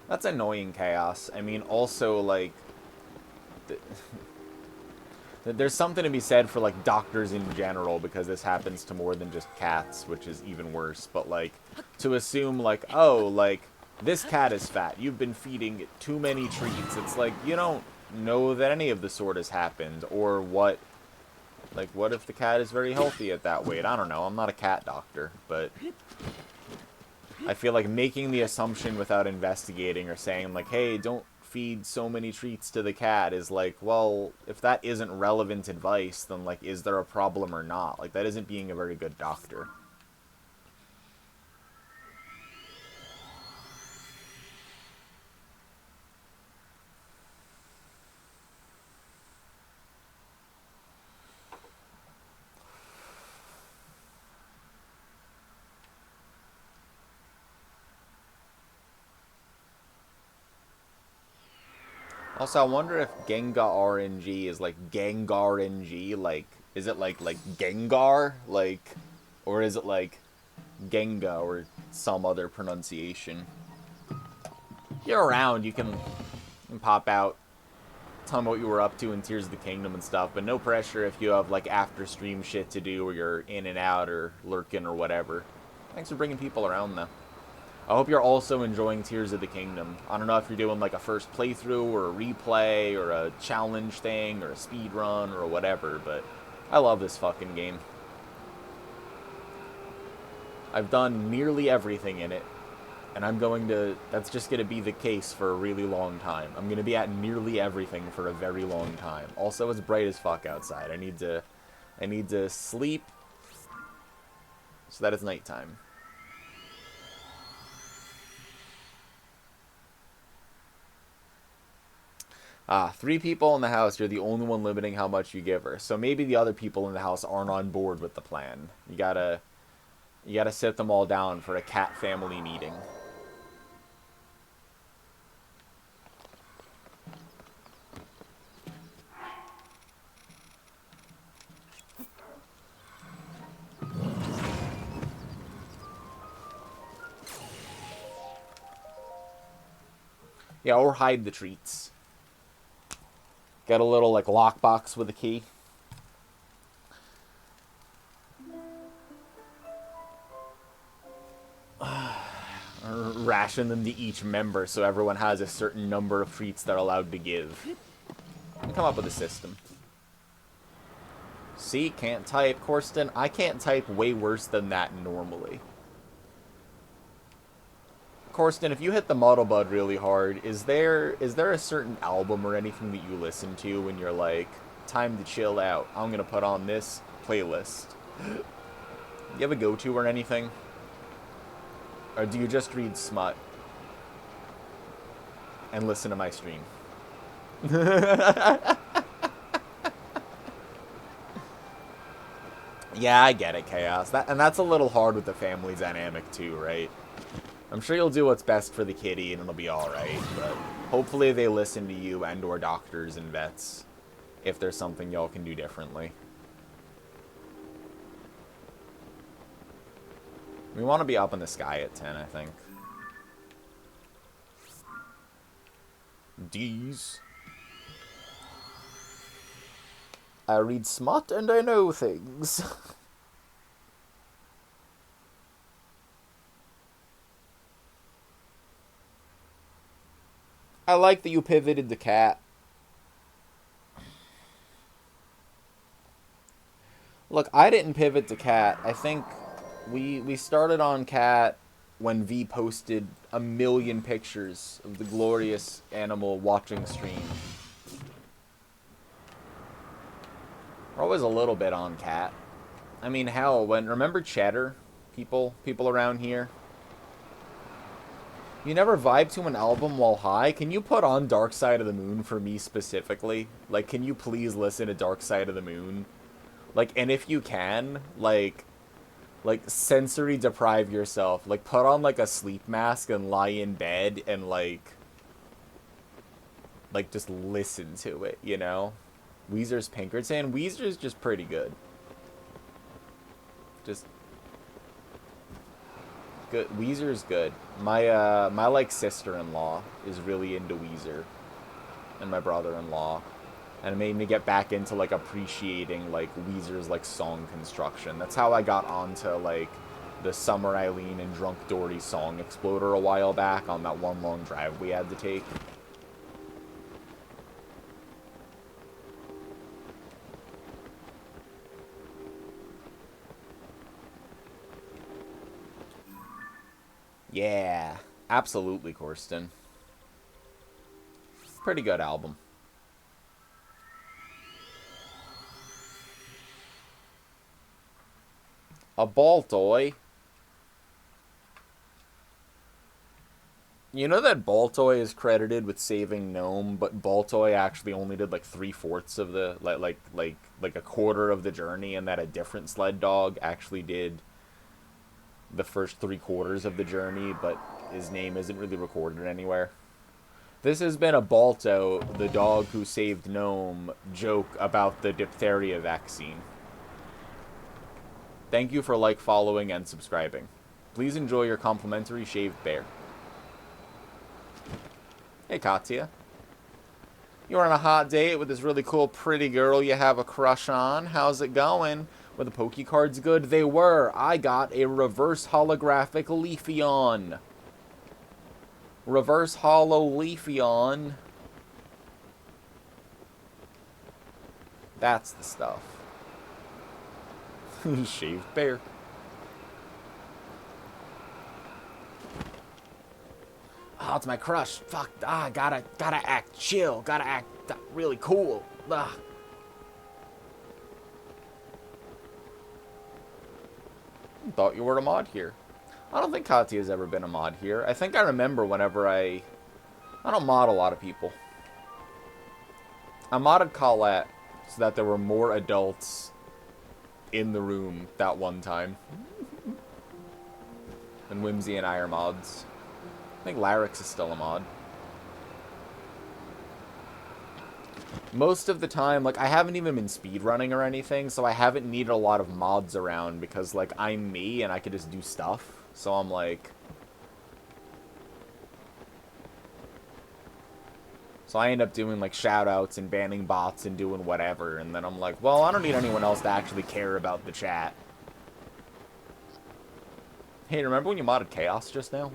That's annoying, Chaos. I mean, also, like... There's something to be said for, like, doctors in general, because this happens to more than just cats, which is even worse. But, like, to assume, like, oh, like, this cat is fat. You've been feeding it too many treats. It's like, you don't know that any of the sort has happened. Or what, like, what if the cat is very healthy at that weight? I don't know. I'm not a cat doctor, but I feel like making the assumption without investigating or saying, like, hey, don't feed so many treats to the cat is like, well, if that isn't relevant advice, then, like, is there a problem or not? Like, that isn't being a very good doctor. Also, I wonder if Gengar RNG is like Gengar RNG, like, is it like Gengar, like, or is it like Genga or some other pronunciation? If you're around, you can pop out, tell me what you were up to in Tears of the Kingdom and stuff, but no pressure if you have, like, after stream shit to do or you're in and out or lurking or whatever. Thanks for bringing people around, though. I hope you're also enjoying Tears of the Kingdom. I don't know if you're doing, like, a first playthrough or a replay or a challenge thing or a speed run or whatever, but I love this fucking game. I've done nearly everything in it, and that's just going to be the case for a really long time. I'm going to be at nearly everything for a very long time. Also, it's bright as fuck outside. I need to sleep So that is nighttime. Ah, 3 people in the house. You're the only one limiting how much you give her. So maybe the other people in the house aren't on board with the plan. You gotta sit them all down for a cat family meeting. Yeah, or hide the treats. Get a little, like, lockbox with a key. Ration them to each member so everyone has a certain number of treats they're allowed to give. And come up with a system. See, can't type. Corsten, I can't type way worse than that normally. Corsten, if you hit the Muddlebud really hard, is there a certain album or anything that you listen to when you're like, time to chill out, I'm gonna put on this playlist? You have a go-to or anything? Or do you just read smut? And listen to my stream? Yeah, I get it, Chaos. And that's a little hard with the family dynamic too, right? I'm sure you'll do what's best for the kitty and it'll be alright, but hopefully they listen to you and or doctors and vets if there's something y'all can do differently. We want to be up in the sky at 10, I think. D's. I read smut and I know things. I like that you pivoted the cat. Look, I didn't pivot to cat. I think we started on cat when V posted a million pictures of the glorious animal watching stream. We're always a little bit on cat. I mean, hell, remember Cheddar? People around here? You never vibe to an album while high? Can you put on Dark Side of the Moon for me specifically? Like, can you please listen to Dark Side of the Moon? Like, and if you can, like sensory deprive yourself. Like, put on, like, a sleep mask and lie in bed and, like, just listen to it, you know? Weezer's Pinkerton. Weezer's just pretty good. Just good. Weezer's good. My like sister-in-law is really into Weezer, and my brother-in-law, and it made me get back into like appreciating like Weezer's like song construction. That's how I got onto like the Summer Eileen and Drunk Dory song exploder a while back on that one long drive we had to take. Yeah, absolutely, Corsten. Pretty good album. A Baltoy? You know that Baltoy is credited with saving Gnome, but Baltoy actually only did like 3/4 of the like a quarter of the journey, and that a different sled dog actually did the first 3/4 of the journey, but his name isn't really recorded anywhere. This has been a Balto, the dog who saved Gnome, joke about the diphtheria vaccine. Thank you for like, following, and subscribing. Please enjoy your complimentary shaved bear. Hey, Katya. You're on a hot date with this really cool pretty girl you have a crush on. How's it going? Were the Poké cards good? They were. I got a reverse holographic Leafeon. Reverse holo Leafeon. That's the stuff. Shaved bear. Oh, it's my crush. Fuck. Gotta act chill. Gotta act really cool. Thought you were a mod here. I don't think Katya's ever been a mod here. I think I remember whenever I don't mod a lot of people. I modded Colette so that there were more adults in the room that one time. And Whimsy and I are mods. I think Larix is still a mod. Most of the time, like, I haven't even been speedrunning or anything, so I haven't needed a lot of mods around because, like, I'm me and I could just do stuff. So I'm like... So I end up doing, like, shoutouts and banning bots and doing whatever, and then I'm like, well, I don't need anyone else to actually care about the chat. Hey, remember when you modded Chaos just now?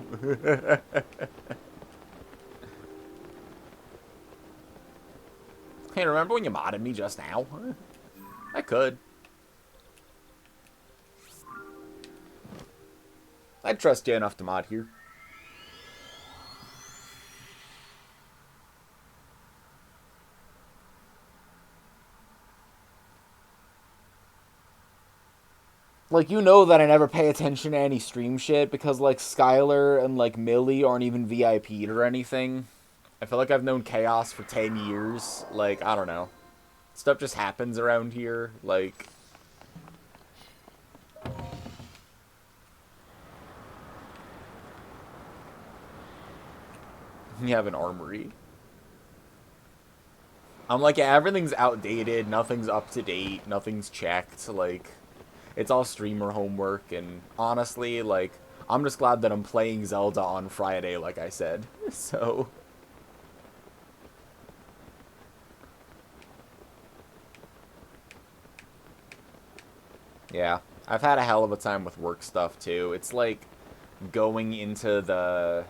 Hey, remember when you modded me just now? I could. I'd trust you enough to mod here. Like, you know that I never pay attention to any stream shit because, like, Skylar and, like, Millie aren't even VIP'd or anything. I feel like I've known Chaos for 10 years. Like, I don't know. Stuff just happens around here. Like... You have an armory. I'm like, yeah, everything's outdated, nothing's up to date, nothing's checked, like, it's all streamer homework, and honestly, like, I'm just glad that I'm playing Zelda on Friday, like I said, so... Yeah, I've had a hell of a time with work stuff, too. It's like going into the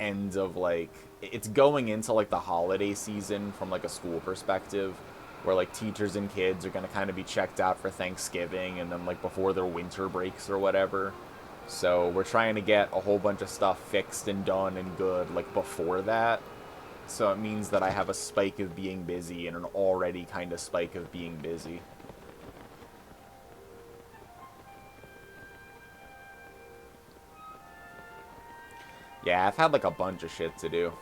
end of, like, it's going into, like, the holiday season from, like, a school perspective, where, like, teachers and kids are going to kind of be checked out for Thanksgiving and then, like, before their winter breaks or whatever. So we're trying to get a whole bunch of stuff fixed and done and good, like, before that. So it means that I have a spike of being busy and an already kind of spike of being busy. Yeah, I've had, like, a bunch of shit to do.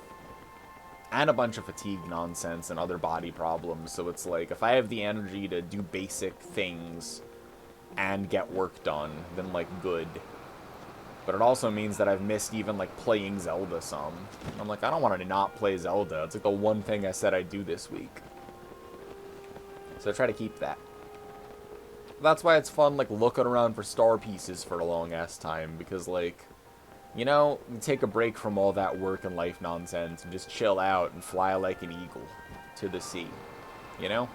And a bunch of fatigue nonsense and other body problems, so it's like, if I have the energy to do basic things and get work done, then, like, good. But it also means that I've missed even, like, playing Zelda some. I'm like, I don't want to not play Zelda. It's, like, the one thing I said I'd do this week. So I try to keep that. That's why it's fun, like, looking around for star pieces for a long-ass time, because, like... You know, take a break from all that work and life nonsense and just chill out and fly like an eagle to the sea. You know?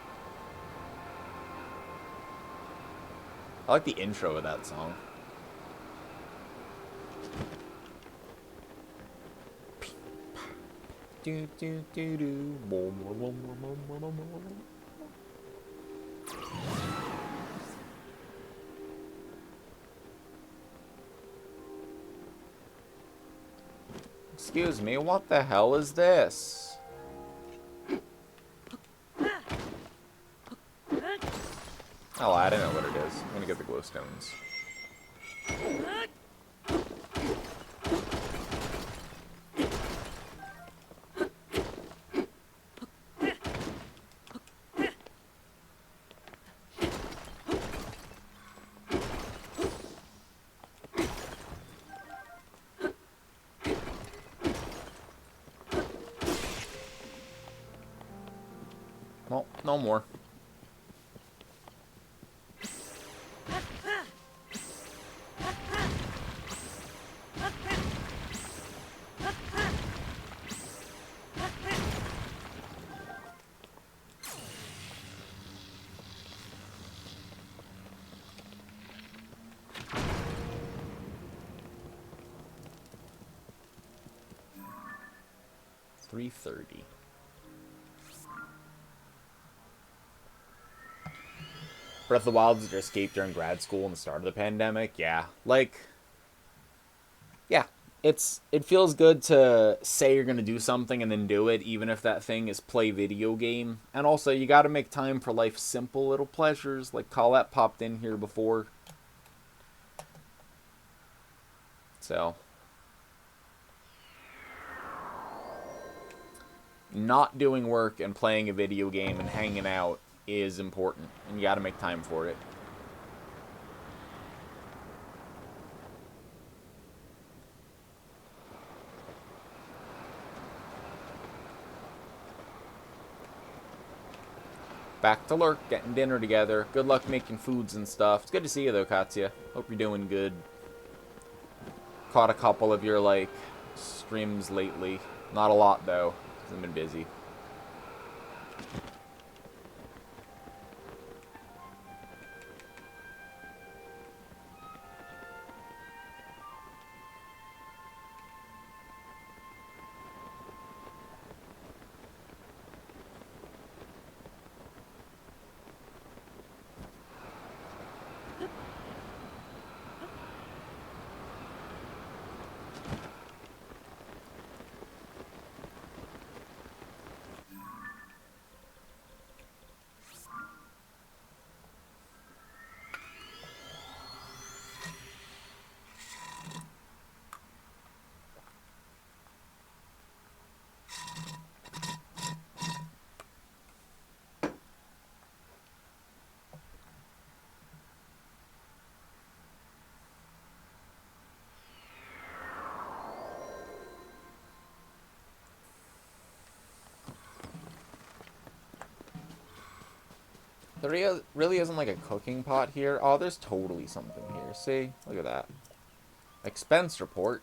I like the intro of that song. Do do do do. Excuse me, what the hell is this? Oh, I don't know what it is. I'm gonna get the glowstones. Well, no more. $330. Breath of the Wild was your escape during grad school and the start of the pandemic. Yeah, like, yeah, it feels good to say you're gonna do something and then do it, even if that thing is play video game. And also, you gotta make time for life's simple little pleasures, like Colette popped in here before. So, not doing work and playing a video game and hanging out is important, and you gotta make time for it. Back to lurk, getting dinner together. Good luck making foods and stuff. It's good to see you though, Katya. Hope you're doing good. Caught a couple of your, like, streams lately. Not a lot though, 'cause I've been busy. There really isn't like a cooking pot here. Oh, there's totally something here. See? Look at that. Expense report.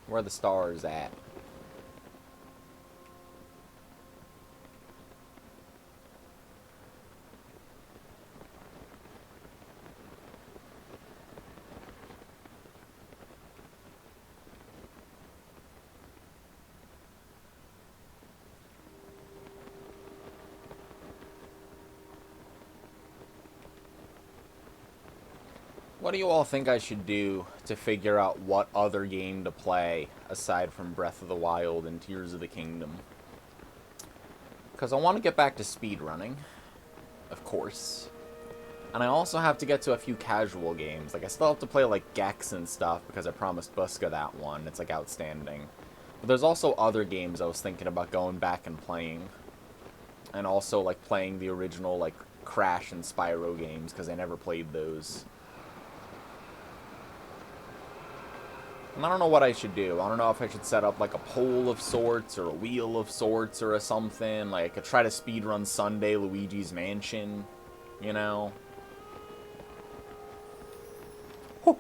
Where are the stars at? What do you all think I should do to figure out what other game to play aside from Breath of the Wild and Tears of the Kingdom? Because I want to get back to speedrunning, of course. And I also have to get to a few casual games. Like, I still have to play, like, Gex and stuff because I promised Buska that one. It's, like, outstanding. But there's also other games I was thinking about going back and playing. And also, like, playing the original, like, Crash and Spyro games because I never played those. And I don't know what I should do. I don't know if I should set up like a poll of sorts or a wheel of sorts or something. Like I could try to speedrun Sunday Luigi's Mansion, you know? A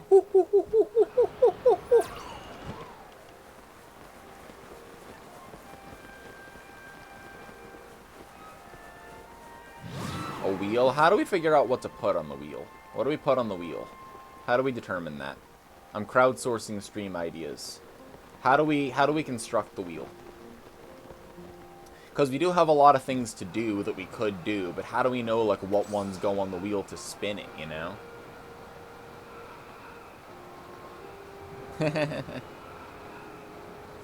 wheel? How do we figure out what to put on the wheel? What do we put on the wheel? How do we determine that? I'm crowdsourcing stream ideas. How do we construct the wheel? Because we do have a lot of things to do that we could do, but how do we know like what ones go on the wheel to spin it, you know?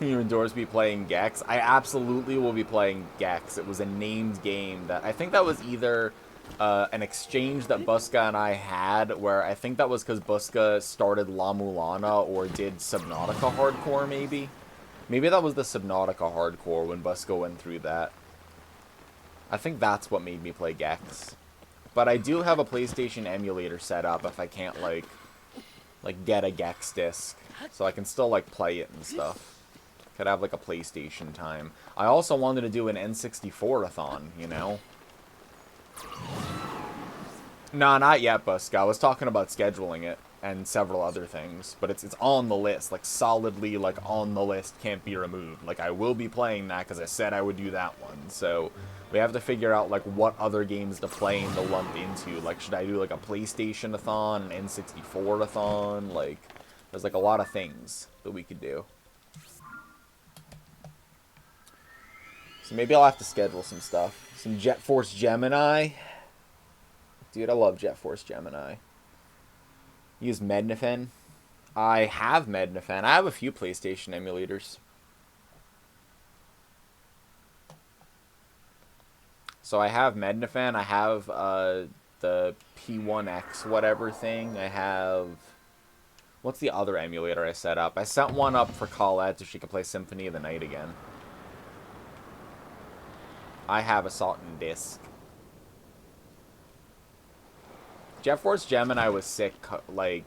You endorse me playing Gex? I absolutely will be playing Gex. It was a named game that I think that was either an exchange that Buska and I had, where I think that was because Buska started La Mulana or did Subnautica Hardcore, maybe? Maybe that was the Subnautica Hardcore when Buska went through that. I think that's what made me play Gex. But I do have a PlayStation emulator set up if I can't, like get a Gex disc. So I can still, like, play it and stuff. Could have, like, a PlayStation time. I also wanted to do an N64-a-thon, you know? No, not yet, Buska. I was talking about scheduling it and several other things, but it's on the list, like solidly like on the list, can't be removed. Like I will be playing that because I said I would do that one. So we have to figure out like what other games to play and to lump into. Like should I do like a PlayStation-a-thon, an N64-a-thon? Like there's like a lot of things that we could do. So maybe I'll have to schedule some stuff. Some Jet Force Gemini. Dude, I love Jet Force Gemini. Use Mednafen. I have Mednafen. I have a few PlayStation emulators. So I have Mednafen. I have the P1X whatever thing. I have... What's the other emulator I set up? I set one up for Colette so she could play Symphony of the Night again. I have Assault and Disc. Jet Force Gemini was sick, like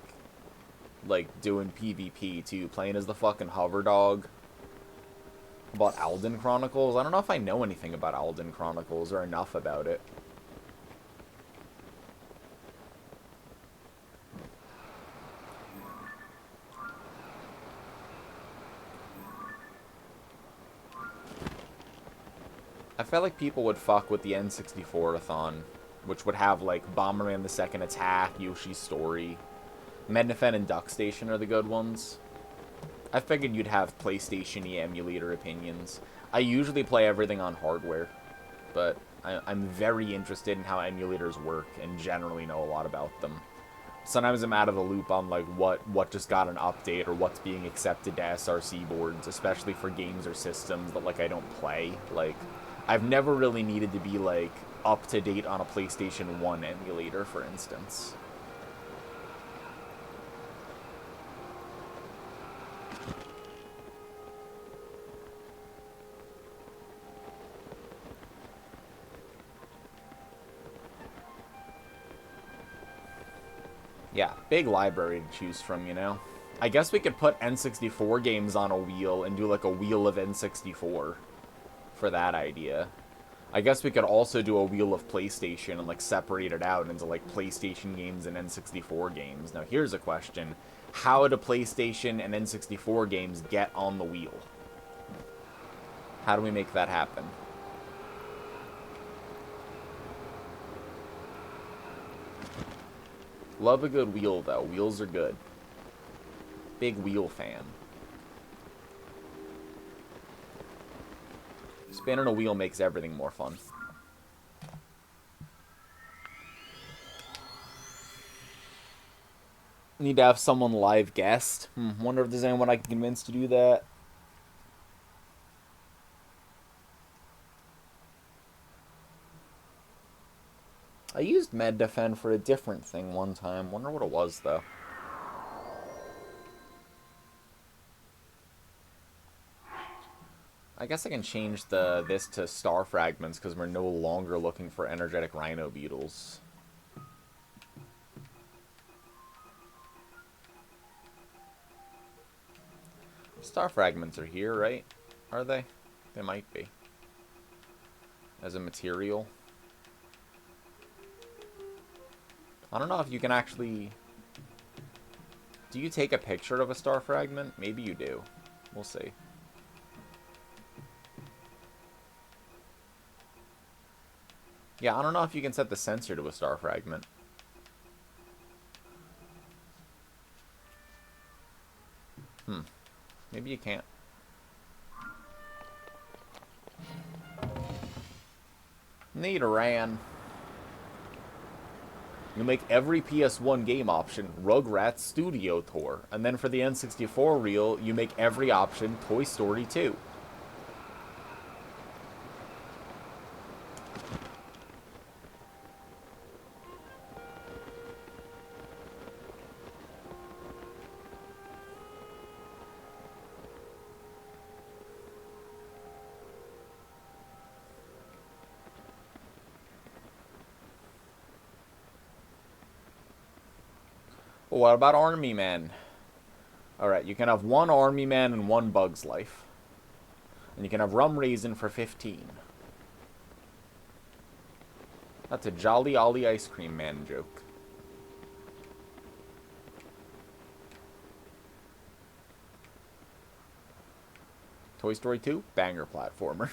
doing PvP too, playing as the fucking hover dog. About Alden Chronicles? I don't know if I know anything about Alden Chronicles or enough about it. I felt like people would fuck with the N64-a-thon, which would have, like, Bomberman the Second Attack, Yoshi's Story. Mednafen and DuckStation are the good ones. I figured you'd have PlayStation-y emulator opinions. I usually play everything on hardware, but I'm very interested in how emulators work and generally know a lot about them. Sometimes I'm out of the loop on, like, what just got an update or what's being accepted to SRC boards, especially for games or systems that, like, I don't play. Like, I've never really needed to be, like, up to date on a PlayStation 1 emulator, for instance. Yeah, big library to choose from, you know? I guess we could put N64 games on a wheel and do, like, a wheel of N64 for that idea. I guess we could also do a wheel of PlayStation and, like, separate it out into, like, PlayStation games and N64 games. Now, here's a question. How do PlayStation and N64 games get on the wheel? How do we make that happen? Love a good wheel, though. Wheels are good. Big wheel fan. Spinning a wheel makes everything more fun. Need to have someone live guest. Wonder if there's anyone I can convince to do that. I used Mednafen for a different thing one time. Wonder what it was, though. I guess I can change this to star fragments because we're no longer looking for energetic rhino beetles. Star fragments are here, right? Are they? They might be. As a material. I don't know if you can actually... Do you take a picture of a star fragment? Maybe you do. We'll see. Yeah, I don't know if you can set the sensor to a star fragment. Maybe you can't. Neat ran. You make every PS1 game option Rugrats Studio Tour. And then for the N64 reel, you make every option Toy Story 2. Well, what about Army Men? Alright, you can have one Army Man and one Bug's Life. And you can have Rum Raisin for 15. That's a Jolly Ollie Ice Cream Man joke. Toy Story 2? Banger platformer.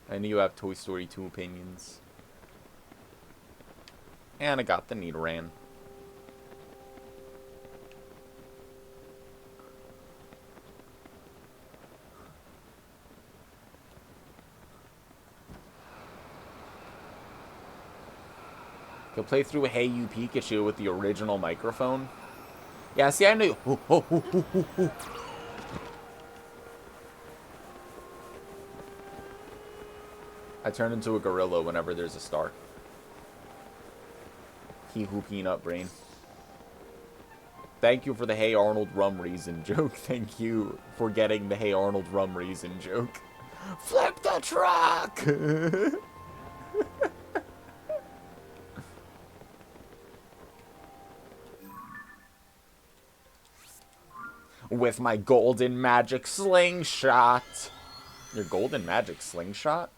I know you have Toy Story 2 opinions. And I got the Nidoran. Could play through Hey You Pikachu with the original microphone. Yeah, see, I knew. I turn into a gorilla whenever there's a star. Hee hoo peanut brain. Thank you for the Hey Arnold rum raisin joke. Thank you for getting the Hey Arnold rum raisin joke. Flip the truck! With my golden magic slingshot. Your golden magic slingshot?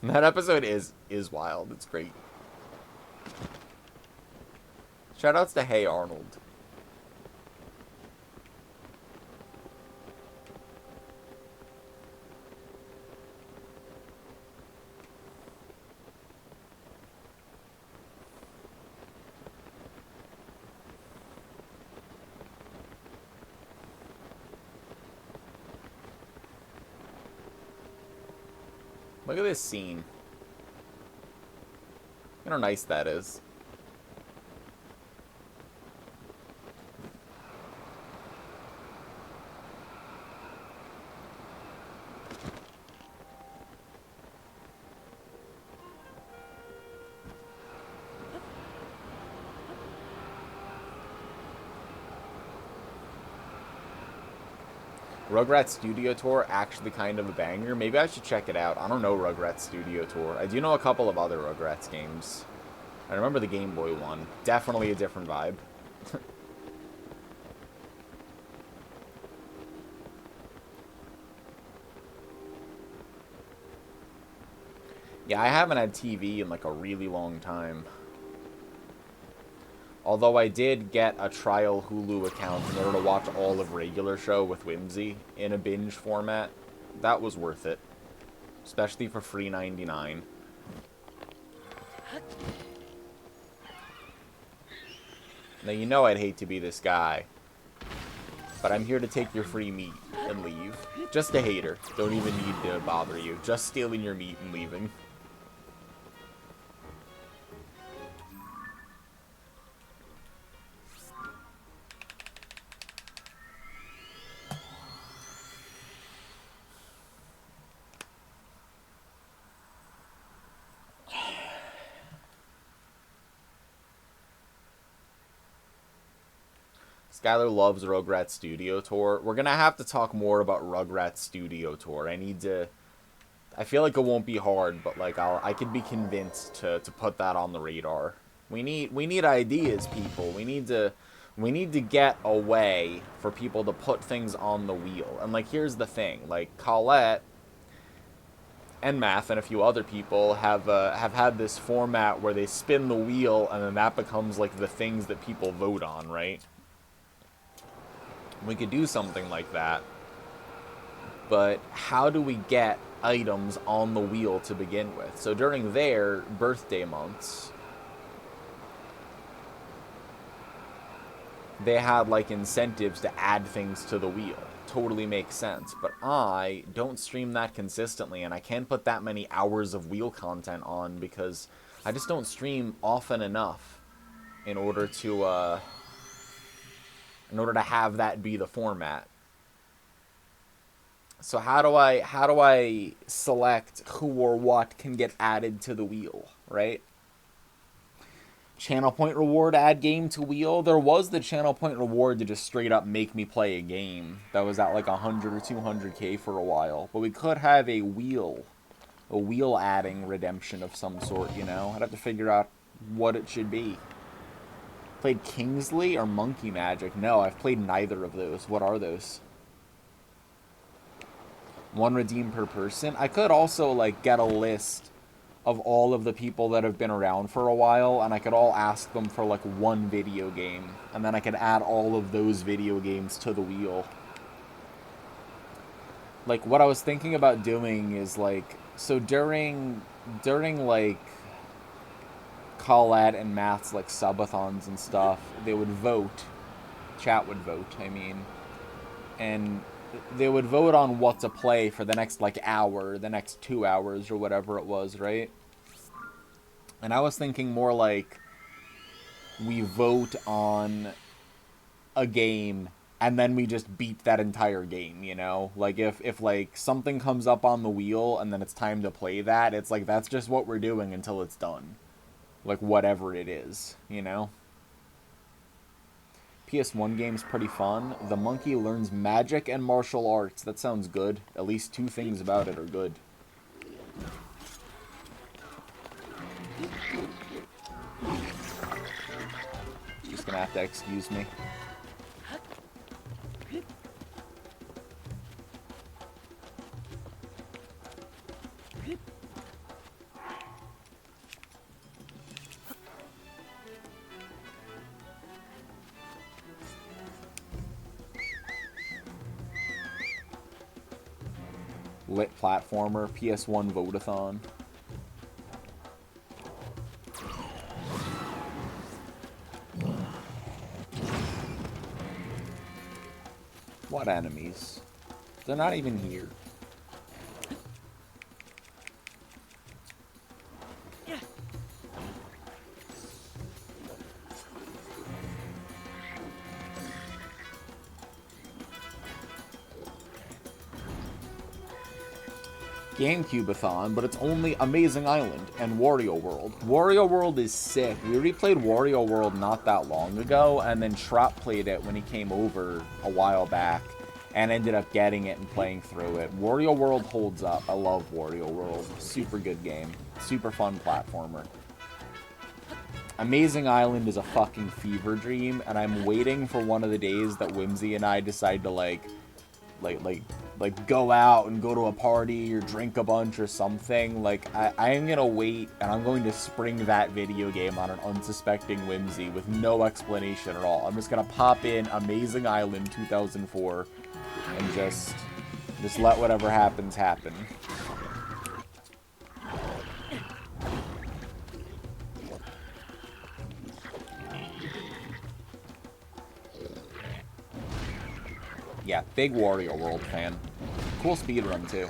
That episode is wild. It's great. Shoutouts to Hey Arnold. Look at this scene. Look how nice that is. Rugrats Studio Tour, actually kind of a banger. Maybe I should check it out. I don't know Rugrats Studio Tour. I do know a couple of other Rugrats games. I remember the Game Boy one. Definitely a different vibe. Yeah, I haven't had TV in like a really long time. Although I did get a trial Hulu account in order to watch all of Regular Show with Whimsy in a binge format. That was worth it. Especially for free $99. Now you know I'd hate to be this guy. But I'm here to take your free meat and leave. Just a hater. Don't even need to bother you. Just stealing your meat and leaving. Skylar loves Rugrats Studio Tour. We're gonna have to talk more about Rugrats Studio Tour. I feel like it won't be hard, but like I could be convinced to put that on the radar. We need ideas, people. We need to get a way for people to put things on the wheel. And like here's the thing, like Colette and Math and a few other people have had this format where they spin the wheel and then that becomes like the things that people vote on, right? We could do something like that. But how do we get items on the wheel to begin with? So during their birthday months, they had like incentives to add things to the wheel. Totally makes sense. But I don't stream that consistently, and I can't put that many hours of wheel content on because I just don't stream often enough in order to have that be the format. So how do I select who or what can get added to the wheel, right? channel point reward add game to wheel. There was the channel point reward to just straight up make me play a game that was at like 100 or 200k for a while. But we could have a wheel adding redemption of some sort, you know? I'd have to figure out what it should be. Played Kingsley or Monkey Magic? No, I've played neither of those. What are those? 1 redeem per person? I could also, like, get a list of all of the people that have been around for a while, and I could all ask them for, like, one video game. And then I could add all of those video games to the wheel. Like, what I was thinking about doing is, like, so during like, Colette and Math's, like, subathons and stuff, they would vote. Chat would vote, I mean. And they would vote on what to play for the next, like, hour, the next 2 hours, or whatever it was, right? And I was thinking more like we vote on a game and then we just beat that entire game, you know? Like, if like, something comes up on the wheel and then it's time to play that, it's like, that's just what we're doing until it's done. Like, whatever it is, you know? PS1 game's pretty fun. The monkey learns magic and martial arts. That sounds good. At least 2 things about it are good. Just gonna have to excuse me. Lit platformer, PS1 Votathon. What enemies? They're not even here. GameCube-a-thon, but it's only Amazing Island and Wario World. Wario World is sick. We replayed Wario World not that long ago, and then Trop played it when he came over a while back, and ended up getting it and playing through it. Wario World holds up. I love Wario World. Super good game. Super fun platformer. Amazing Island is a fucking fever dream, and I'm waiting for one of the days that Whimsy and I decide to, like go out and go to a party or drink a bunch or something. Like, I am gonna wait and I'm going to spring that video game on an unsuspecting Whimsy with no explanation at all. I'm just gonna pop in Amazing Island 2004 and just let whatever happens happen. Yeah, big Wario World fan. Cool speedrun, too.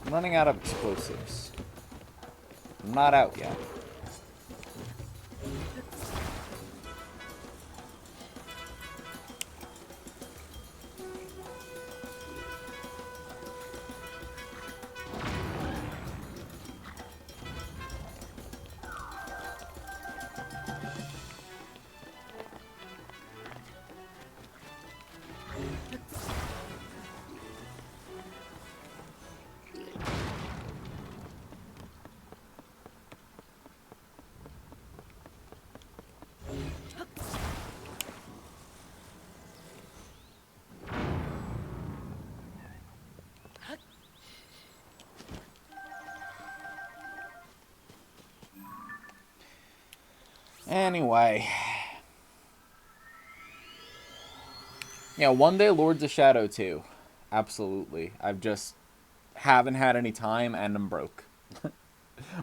I'm running out of explosives. I'm not out yet. Anyway. Yeah, one day Lords of Shadow 2. Absolutely. I've just haven't had any time and I'm broke.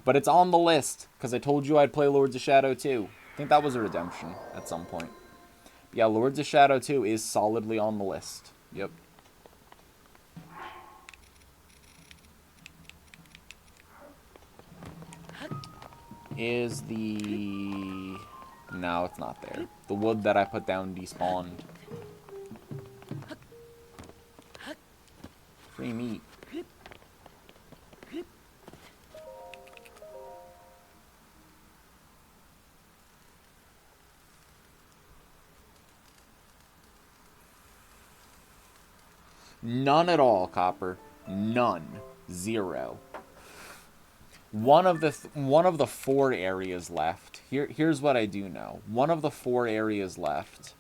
But it's on the list, because I told you I'd play Lords of Shadow 2. I think that was a redemption at some point. But yeah, Lords of Shadow 2 is solidly on the list. Yep. Is the... No, it's not there. The wood that I put down despawned. Free meat. None at all, Copper. None. Zero. One of the 4 areas left. Here's what I do know. One of the 4 areas left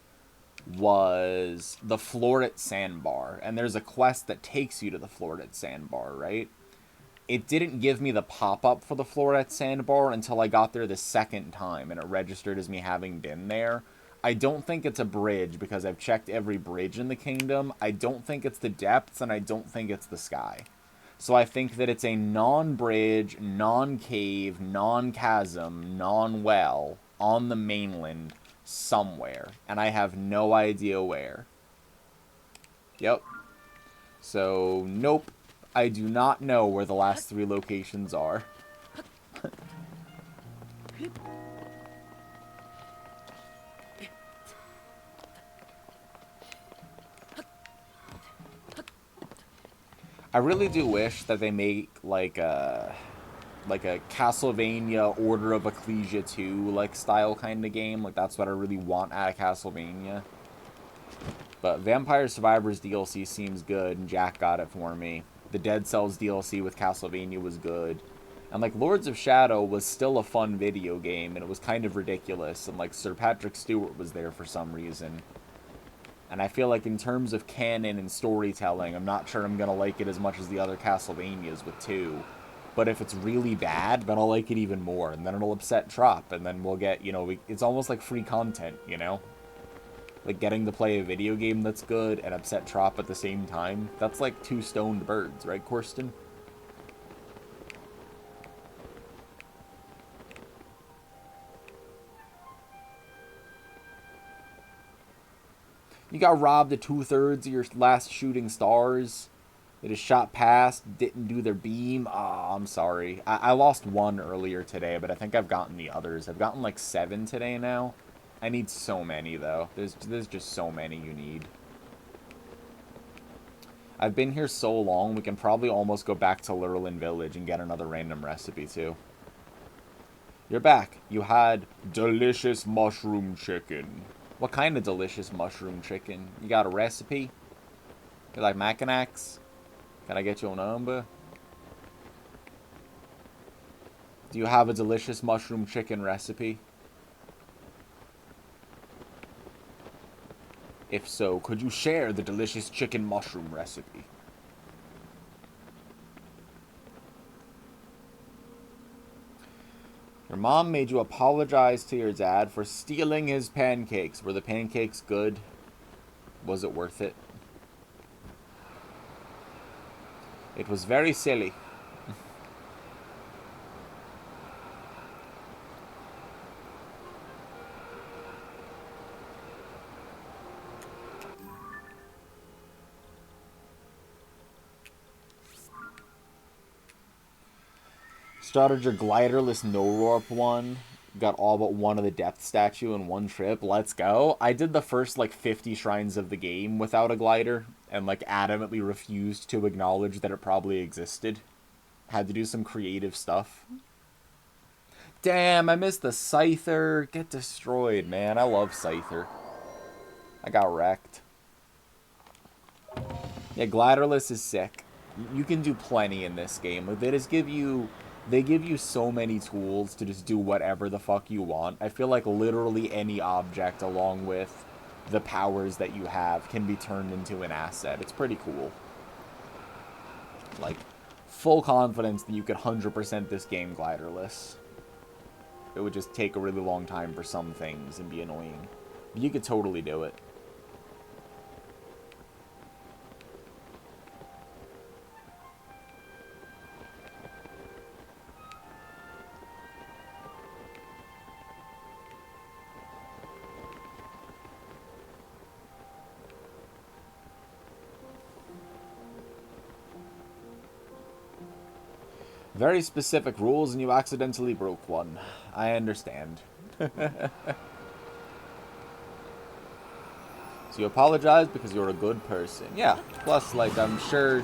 was the Floret Sandbar, and there's a quest that takes you to the Floret Sandbar, right? It didn't give me the pop-up for the Floret Sandbar until I got there the second time, and it registered as me having been there. I don't think it's a bridge, because I've checked every bridge in the kingdom. I don't think it's the depths, and I don't think it's the sky. So I think that it's a non-bridge, non-cave, non-chasm, non-well on the mainland somewhere. And I have no idea where. Yep. So, nope. I do not know where the last 3 locations are. I really do wish that they make like a Castlevania Order of Ecclesia 2 like style kind of game. Like that's what I really want out of Castlevania. But Vampire Survivors DLC seems good, and Jack got it for me. The Dead Cells DLC with Castlevania was good. And like Lords of Shadow was still a fun video game, and it was kind of ridiculous, and like Sir Patrick Stewart was there for some reason. And I feel like in terms of canon and storytelling, I'm not sure I'm going to like it as much as the other Castlevanias with 2. But if it's really bad, then I'll like it even more. And then it'll upset Trop. And then we'll get, it's almost like free content, you know? Like getting to play a video game that's good and upset Trop at the same time. That's like 2 stoned birds, right, Corsten? You got robbed of 2/3 of your last shooting stars. They just shot past, didn't do their beam. Ah, I'm sorry. I lost 1 earlier today, but I think I've gotten the others. I've gotten like 7 today now. I need so many, though. There's just so many you need. I've been here so long, we can probably almost go back to Lurelin Village and get another random recipe, too. You're back. You had delicious mushroom chicken. What kind of delicious mushroom chicken? You got a recipe? You like Mackinacs? Can I get you a number? Do you have a delicious mushroom chicken recipe? If so, could you share the delicious chicken mushroom recipe? Your mom made you apologize to your dad for stealing his pancakes. Were the pancakes good? Was it worth it? It was very silly. Started your gliderless no-warp one. Got all but one of the depth statue in one trip. Let's go. I did the first, like, 50 shrines of the game without a glider. And, like, adamantly refused to acknowledge that it probably existed. Had to do some creative stuff. Damn, I missed the Scyther. Get destroyed, man. I love Scyther. I got wrecked. Yeah, gliderless is sick. You can do plenty in this game. Like, they give you so many tools to just do whatever the fuck you want. I feel like literally any object along with the powers that you have can be turned into an asset. It's pretty cool. Like, full confidence that you could 100% this game gliderless. It would just take a really long time for some things and be annoying. But you could totally do it. Very specific rules and you accidentally broke one. I understand. So you apologize because you're a good person. Yeah, plus, like, I'm sure,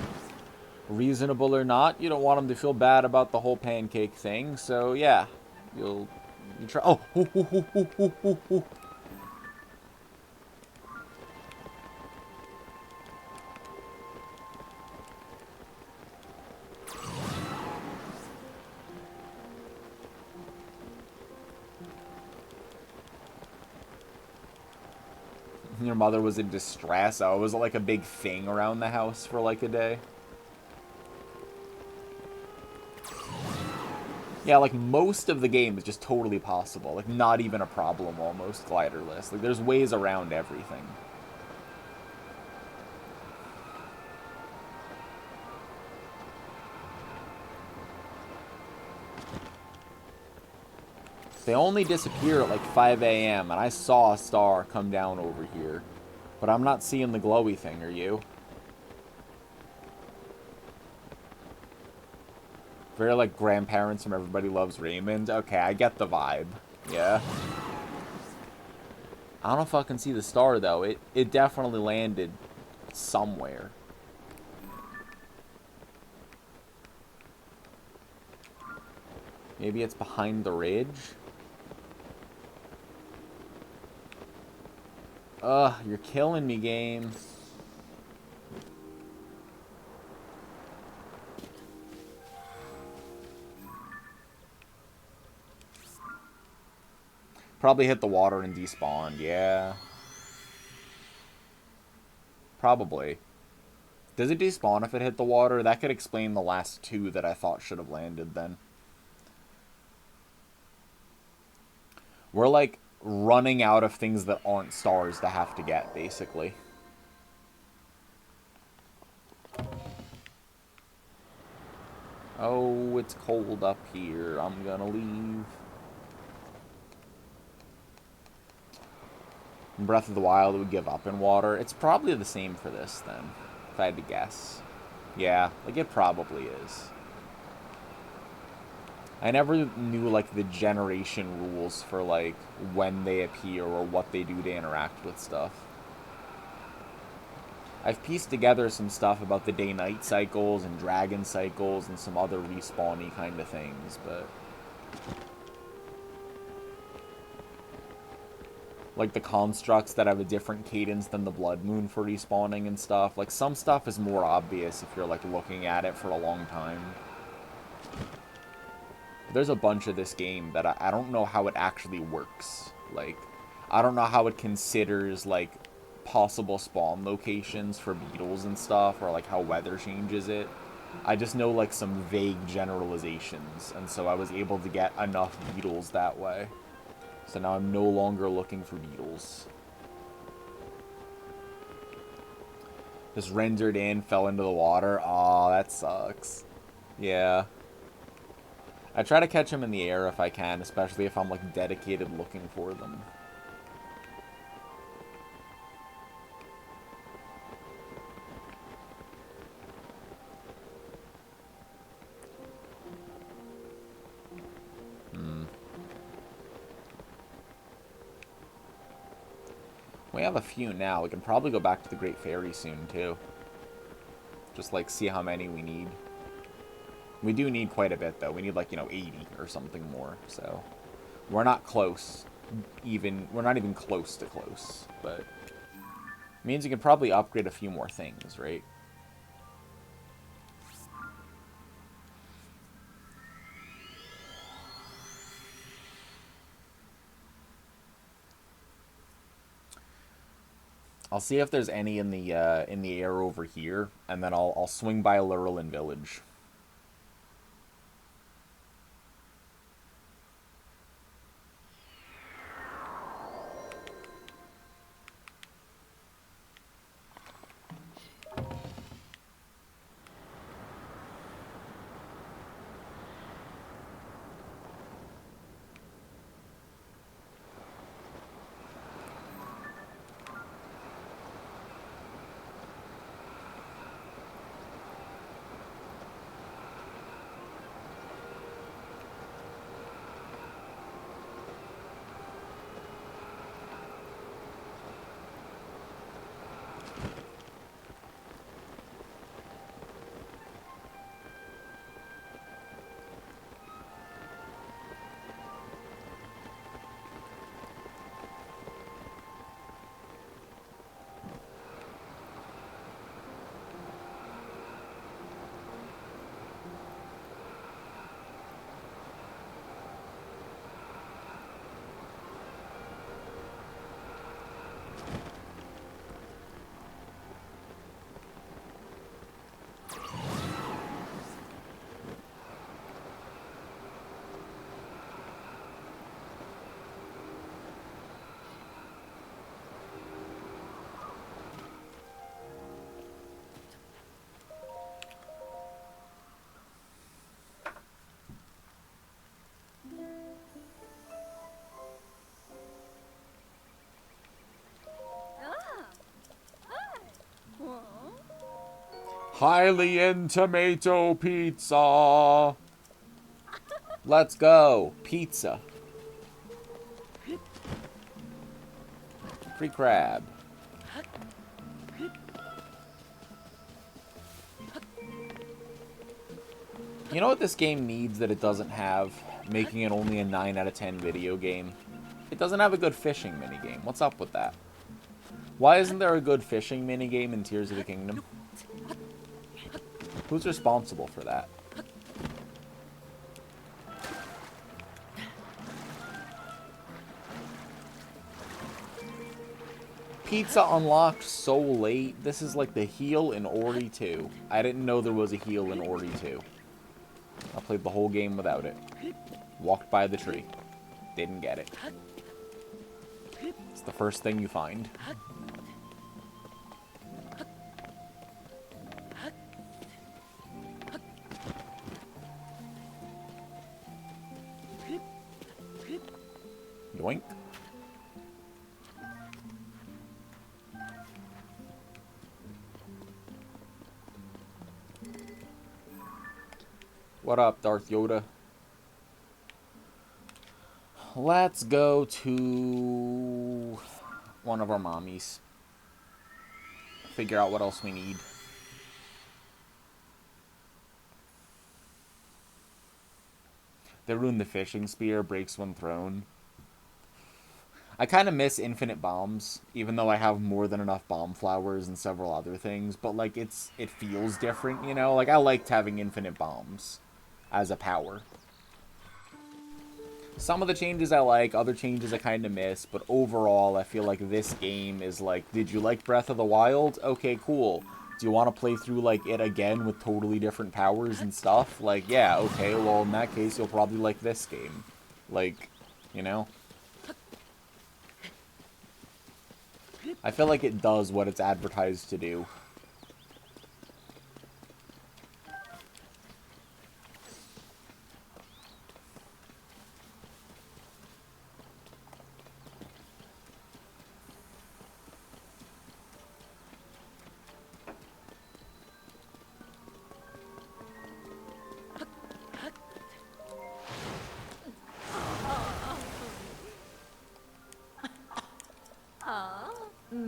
reasonable or not, you don't want them to feel bad about the whole pancake thing, so yeah. You try. Oh! Your mother was in distress. Oh, it was like a big thing around the house for like a day. Yeah, like most of the game is just totally possible. Like not even a problem almost, gliderless. Like there's ways around everything. They only disappear at like 5 a.m. and I saw a star come down over here. But I'm not seeing the glowy thing, are you? Very like grandparents from Everybody Loves Raymond. Okay, I get the vibe. Yeah. I don't know if I can see the star though. It definitely landed somewhere. Maybe it's behind the ridge? Ugh, you're killing me, game. Probably hit the water and despawned, yeah. Probably. Does it despawn if it hit the water? That could explain the last two that I thought should have landed then. We're like running out of things that aren't stars to have to get, basically. Oh, it's cold up here. I'm gonna leave. In Breath of the Wild, it would give up in water. It's probably the same for this, then, if I had to guess. Yeah, like, it probably is. I never knew, like, the generation rules for, like, when they appear or what they do to interact with stuff. I've pieced together some stuff about the day-night cycles and dragon cycles and some other respawn-y kind of things, but... like the constructs that have a different cadence than the Blood Moon for respawning and stuff. Like, some stuff is more obvious if you're, like, looking at it for a long time. There's a bunch of this game that I don't know how it actually works. Like, I don't know how it considers, like, possible spawn locations for beetles and stuff, or, like, how weather changes it. I just know, like, some vague generalizations, and so I was able to get enough beetles that way. So now I'm no longer looking for beetles. Just rendered in, fell into the water. Aw, that sucks. Yeah. I try to catch them in the air if I can, especially if I'm, like, dedicated looking for them. We have a few now. We can probably go back to the Great Fairy soon, too. Just, like, see how many we need. We do need quite a bit, though. We need, like, 80 or something more, so... We're not close. We're not even close to close, but... Means you can probably upgrade a few more things, right? I'll see if there's any in the air over here, and then I'll swing by Lurelin Village. Hylian tomato pizza. Let's go. Pizza. Free crab. You know what this game needs that it doesn't have, making it only a 9 out of 10 video game? It doesn't have a good fishing minigame. What's up with that? Why isn't there a good fishing minigame in Tears of the Kingdom? Who's responsible for that? Pizza unlocked so late. This is like the heel in Ori 2. I didn't know there was a heel in Ori 2. I played the whole game without it. Walked by the tree. Didn't get it. It's the first thing you find. Yoink. What up, Darth Yoda? Let's go to one of our mommies. Figure out what else we need. They ruined the fishing spear, breaks when thrown. I kind of miss infinite bombs, even though I have more than enough bomb flowers and several other things. But, like, it feels different, you know? Like, I liked having infinite bombs as a power. Some of the changes I like, other changes I kind of miss. But overall, I feel like this game is like, did you like Breath of the Wild? Okay, cool. Do you want to play through, like, it again with totally different powers and stuff? Like, yeah, okay, well, in that case, you'll probably like this game. Like, you know? I feel like it does what it's advertised to do. Okay.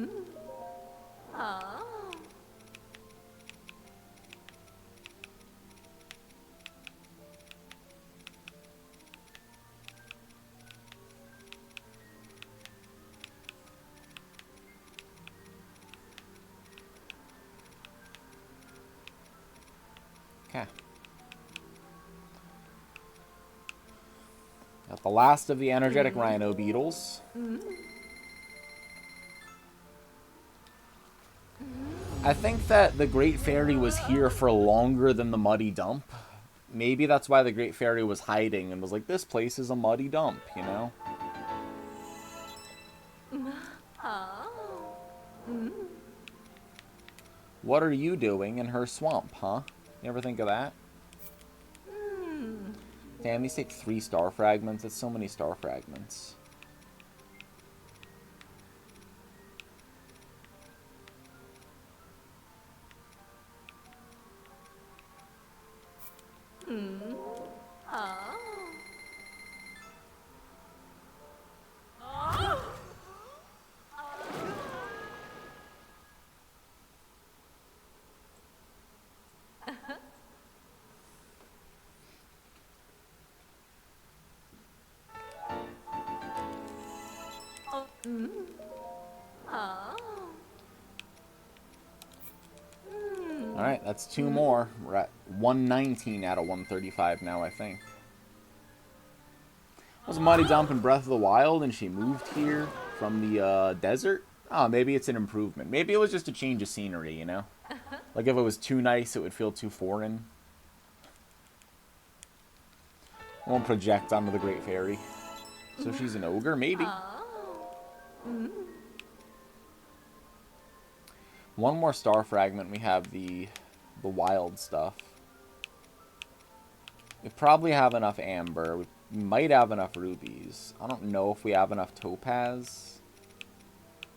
Got the last of the energetic rhino beetles. I think that the Great Fairy was here for longer than the muddy dump. Maybe that's why the Great Fairy was hiding and was like, this place is a muddy dump, you know? What are you doing in her swamp, huh? You ever think of that? Damn, these take 3 star fragments. That's so many star fragments. Alright, that's 2 more. We're at 119 out of 135 now, I think. It was a muddy dump in Breath of the Wild, and she moved here from the desert. Oh, maybe it's an improvement. Maybe it was just a change of scenery, you know? Like, if it was too nice, it would feel too foreign. I won't project onto the Great Fairy. So she's an ogre? Maybe. One more star fragment, we have the wild stuff. We probably have enough amber. We might have enough rubies. I don't know if we have enough topaz.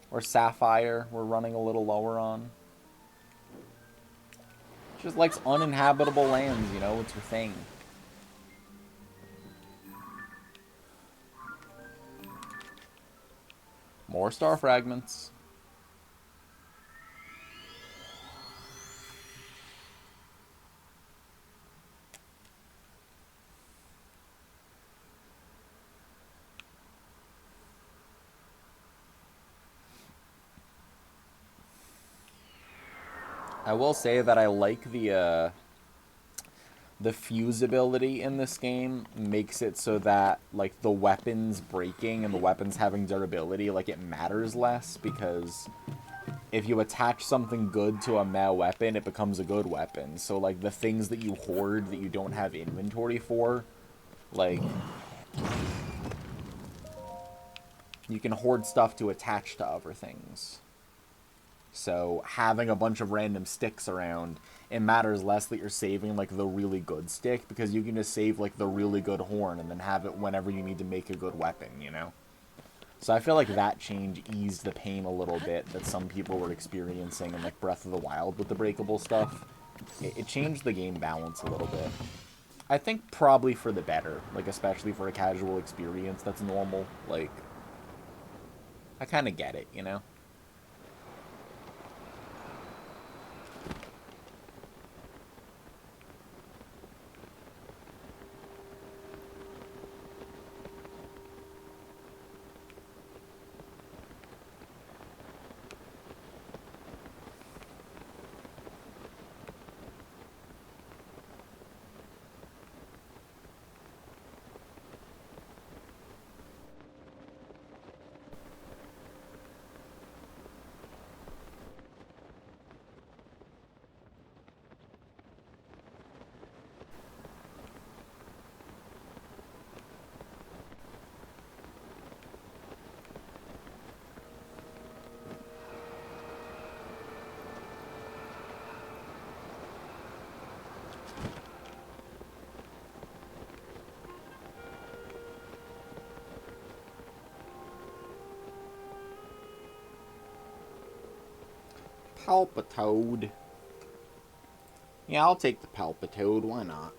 Or sapphire we're running a little lower on. She just likes uninhabitable lands, you know? It's her thing. More star fragments. I will say that I like the fuse ability in this game. Makes it so that, like, the weapons breaking and the weapons having durability, like, it matters less, because if you attach something good to a meh weapon, it becomes a good weapon. So, like, the things that you hoard that you don't have inventory for, like, you can hoard stuff to attach to other things. So having a bunch of random sticks around, it matters less that you're saving, like, the really good stick, because you can just save, like, the really good horn and then have it whenever you need to make a good weapon, you know? So I feel like that change eased the pain a little bit that some people were experiencing in, like, Breath of the Wild with the breakable stuff. It changed the game balance a little bit. I think probably for the better, like, especially for a casual experience that's normal. Like, I kind of get it, you know? Palpitoad. Yeah, I'll take the Palpitoad, why not?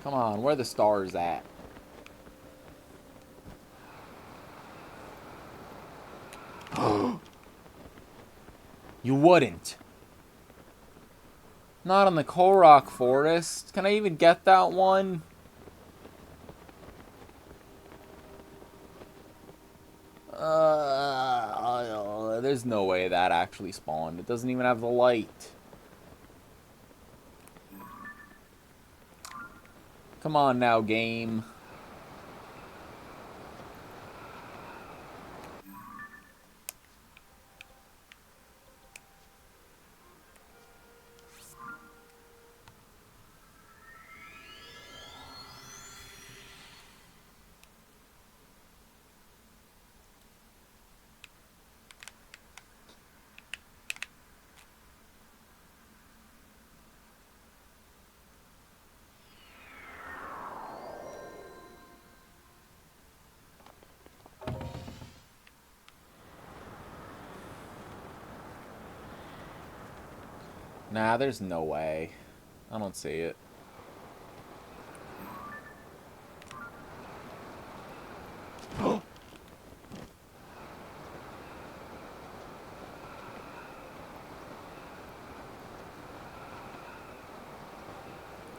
Come on, where are the stars at? You wouldn't. Not on the Korok Forest. Can I even get that one? There's no way that actually spawned. It doesn't even have the light. Come on now, game. Nah, there's no way. I don't see it.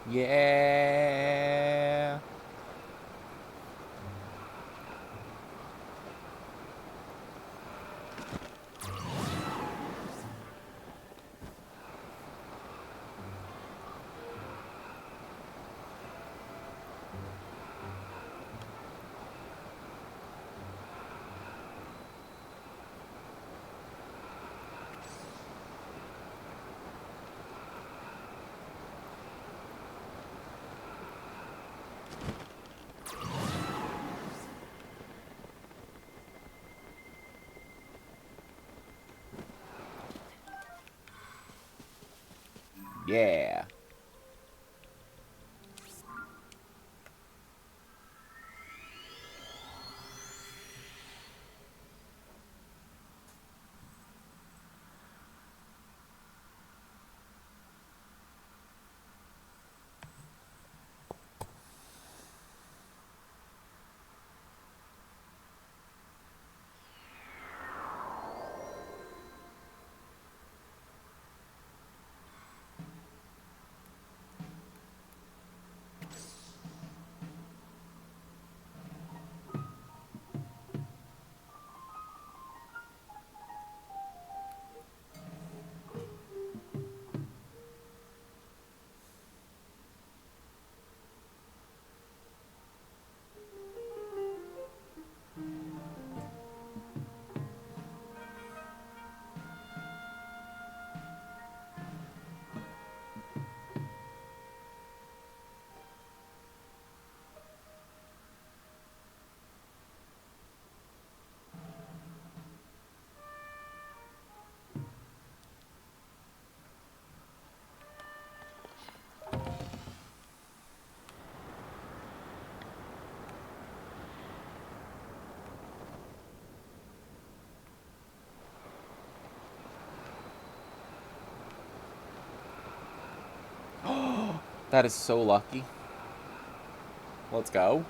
Yeah. Yeah. That is so lucky. Let's go.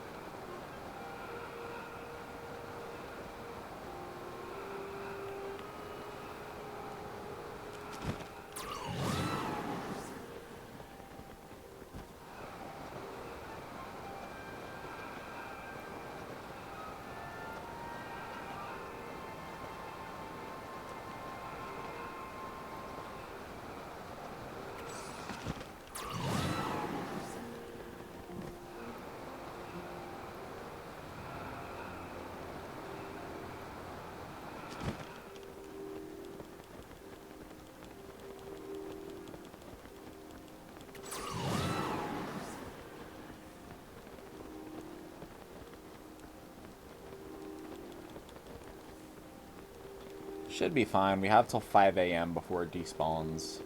Should be fine. We have till 5 a.m. before it despawns.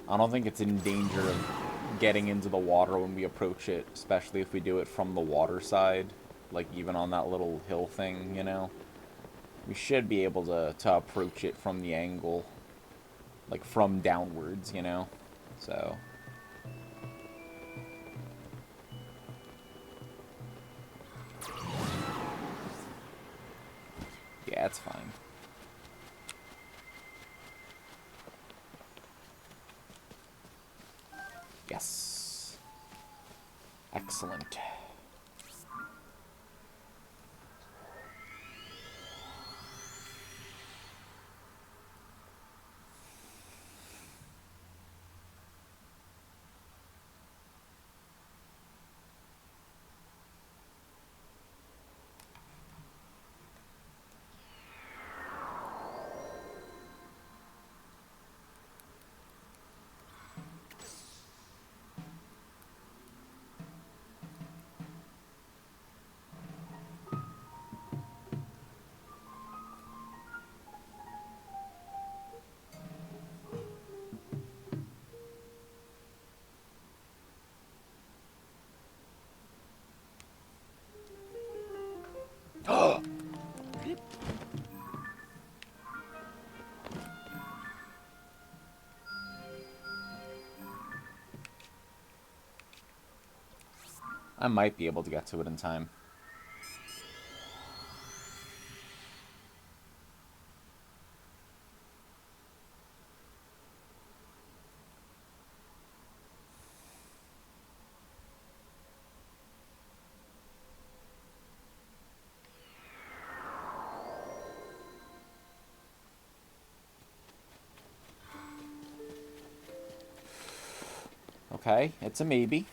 I don't think it's in danger of getting into the water when we approach it, especially if we do it from the water side. Like, even on that little hill thing, you know? We should be able to approach it from the angle. Like, from downwards, you know? So... Yeah, it's fine. Yes. Excellent. I might be able to get to it in time. Okay, it's a maybe.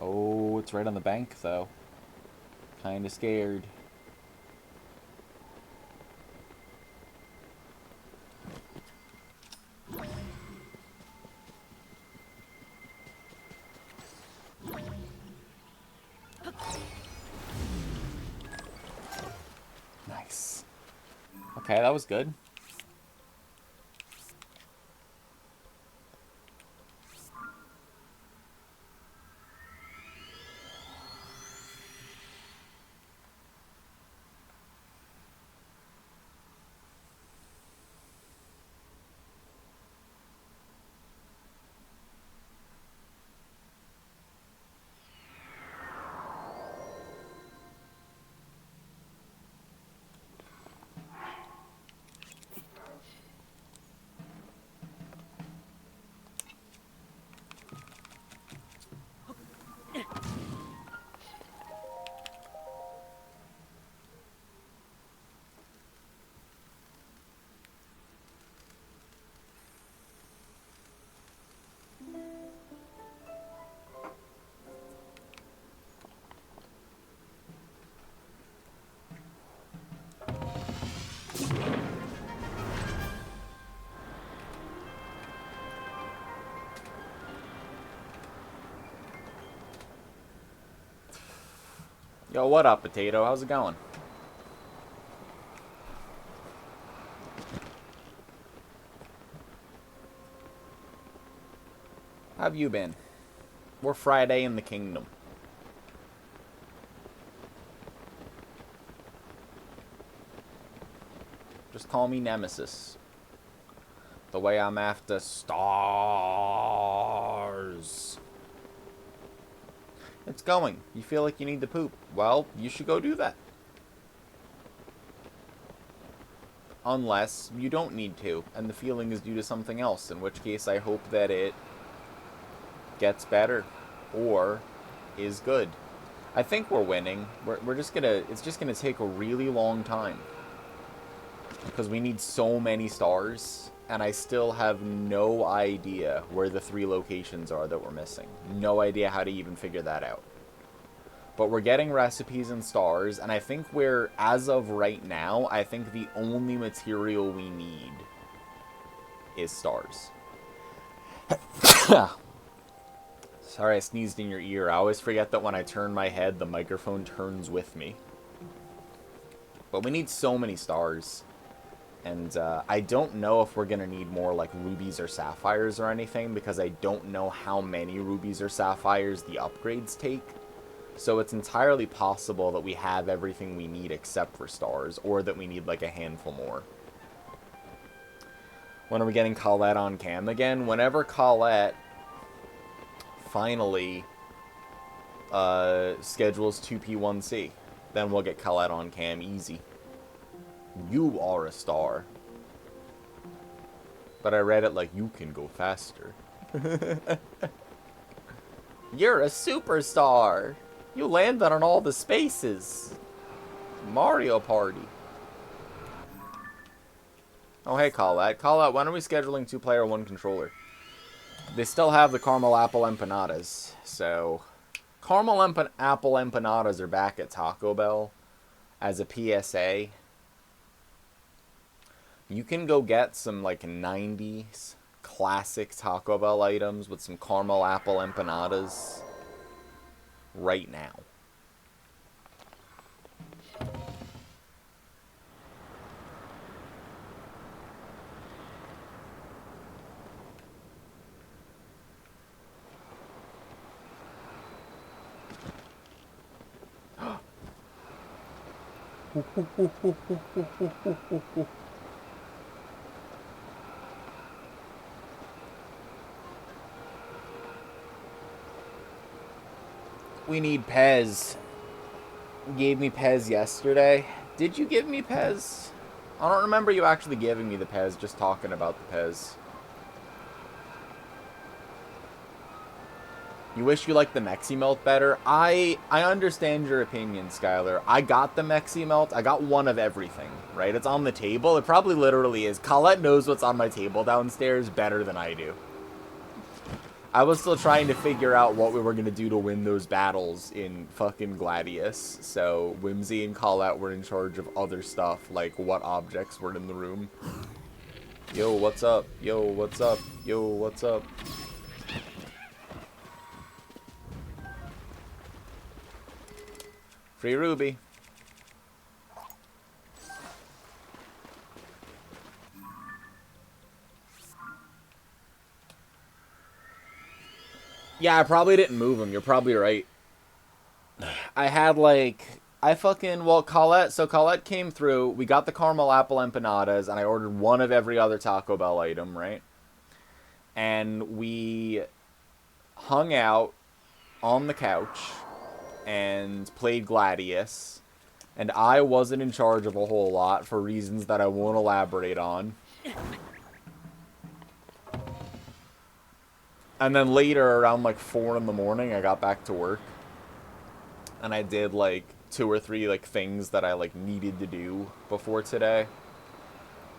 Oh, it's right on the bank, though. Kinda scared. Nice. Okay, that was good. Yo, what up, Potato? How's it going? How have you been? We're Friday in the Kingdom. Just call me Nemesis. The way I'm after stars. It's going. You feel like you need to poop. Well, you should go do that. Unless you don't need to, and the feeling is due to something else, in which case I hope that it gets better or is good. I think we're winning. We're just gonna, it's just gonna take a really long time because we need so many stars, and I still have no idea where the 3 locations are that we're missing. No idea how to even figure that out. But we're getting recipes and stars, and I think we're, as of right now, I think the only material we need is stars. Sorry, I sneezed in your ear. I always forget that when I turn my head, the microphone turns with me. But we need so many stars. And I don't know if we're going to need more like rubies or sapphires or anything, because I don't know how many rubies or sapphires the upgrades take. So it's entirely possible that we have everything we need except for stars, or that we need like a handful more. When are we getting Colette on cam again? Whenever Colette finally schedules 2P1C, then we'll get Colette on cam easy. You are a star. But I read it like, you can go faster. You're a superstar. You landed on all the spaces. Mario Party. Oh, hey, Colette. Colette, when are we scheduling 2-player 1 controller? They still have the caramel apple empanadas. So, caramel apple empanadas are back at Taco Bell as a PSA. You can go get some, like, 90s classic Taco Bell items with some caramel apple empanadas right now. We need Pez. You gave me Pez yesterday. Did you give me Pez? I don't remember you actually giving me the Pez, just talking about the Pez. You wish you liked the Mexi Melt better? I understand your opinion, Skylar. I got the Mexi Melt. I got one of everything, right? It's on the table. It probably literally is. Colette knows what's on my table downstairs better than I do. I was still trying to figure out what we were going to do to win those battles in fucking Gladius. So, Whimsy and Colette were in charge of other stuff, like what objects were in the room. Yo, what's up? Yo, what's up? Yo, what's up? Free Ruby. Yeah, I probably didn't move him. You're probably right. I had, like... well, Colette... So, Colette came through. We got the caramel apple empanadas, and I ordered one of every other Taco Bell item, right? And we hung out on the couch and played Gladius. And I wasn't in charge of a whole lot for reasons that I won't elaborate on. And then later, around like 4 in the morning, I got back to work. And I did like 2 or 3 like things that I like needed to do before today.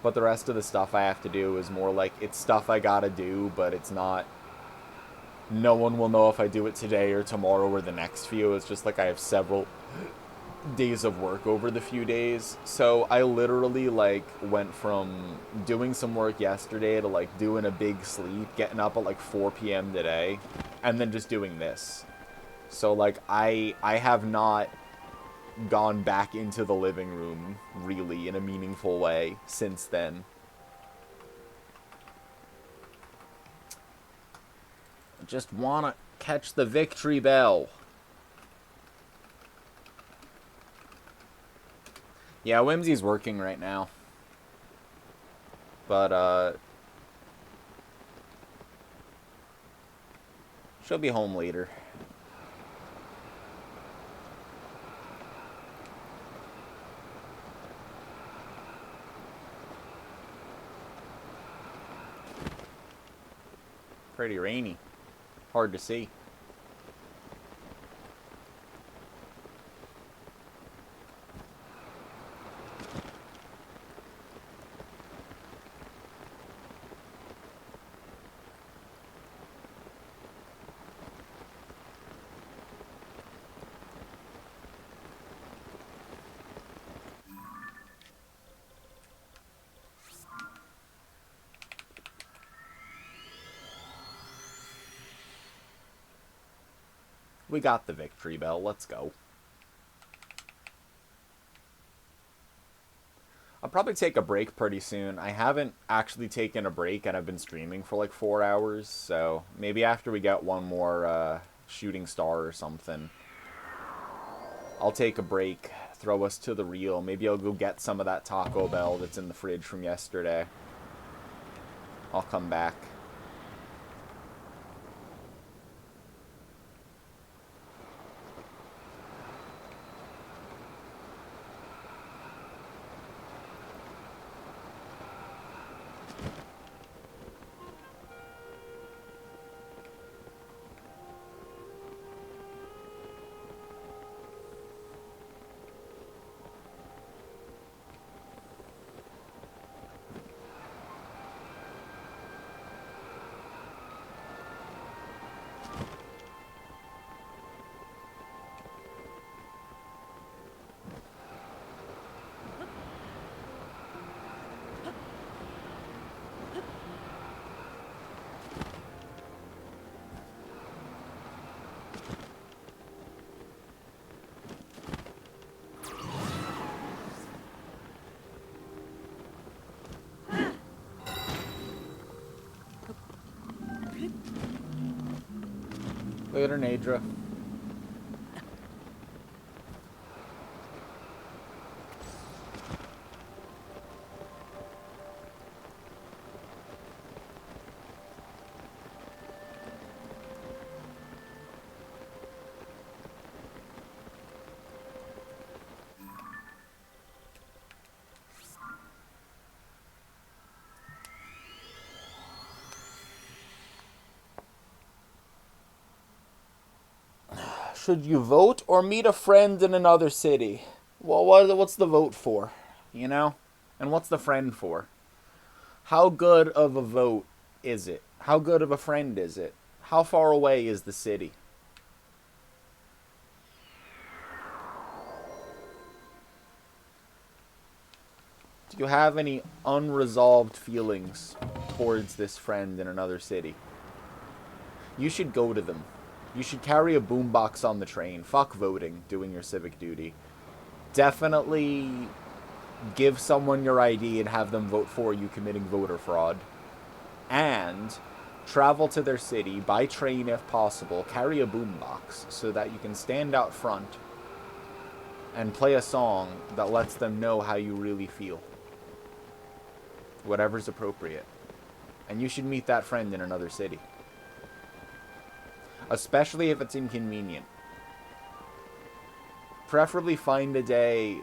But the rest of the stuff I have to do is more like, it's stuff I gotta do, but it's not... No one will know if I do it today or tomorrow or the next few. It's just like I have several days of work over the few days. So I literally like went from doing some work yesterday to like doing a big sleep, getting up at like 4 p.m. today, and then just doing this. So like I have not gone back into the living room really in a meaningful way since then. I just wanna catch the victory bell. Yeah, Whimsy's working right now. But, she'll be home later. Pretty rainy. Hard to see. We got the victory bell. Let's go. I'll probably take a break pretty soon. I haven't actually taken a break, and I've been streaming for like 4 hours, so maybe after we get one more shooting star or something, I'll take a break, throw us to the reel. Maybe I'll go get some of that Taco Bell that's in the fridge from yesterday. I'll come back. Later, Nadra. Should you vote or meet a friend in another city? Well, what's the vote for? You know? And what's the friend for? How good of a vote is it? How good of a friend is it? How far away is the city? Do you have any unresolved feelings towards this friend in another city? You should go to them. You should carry a boombox on the train. Fuck voting, doing your civic duty. Definitely give someone your ID and have them vote for you committing voter fraud. And travel to their city, by train if possible, carry a boombox so that you can stand out front and play a song that lets them know how you really feel. Whatever's appropriate. And you should meet that friend in another city. Especially if it's inconvenient. Preferably find a day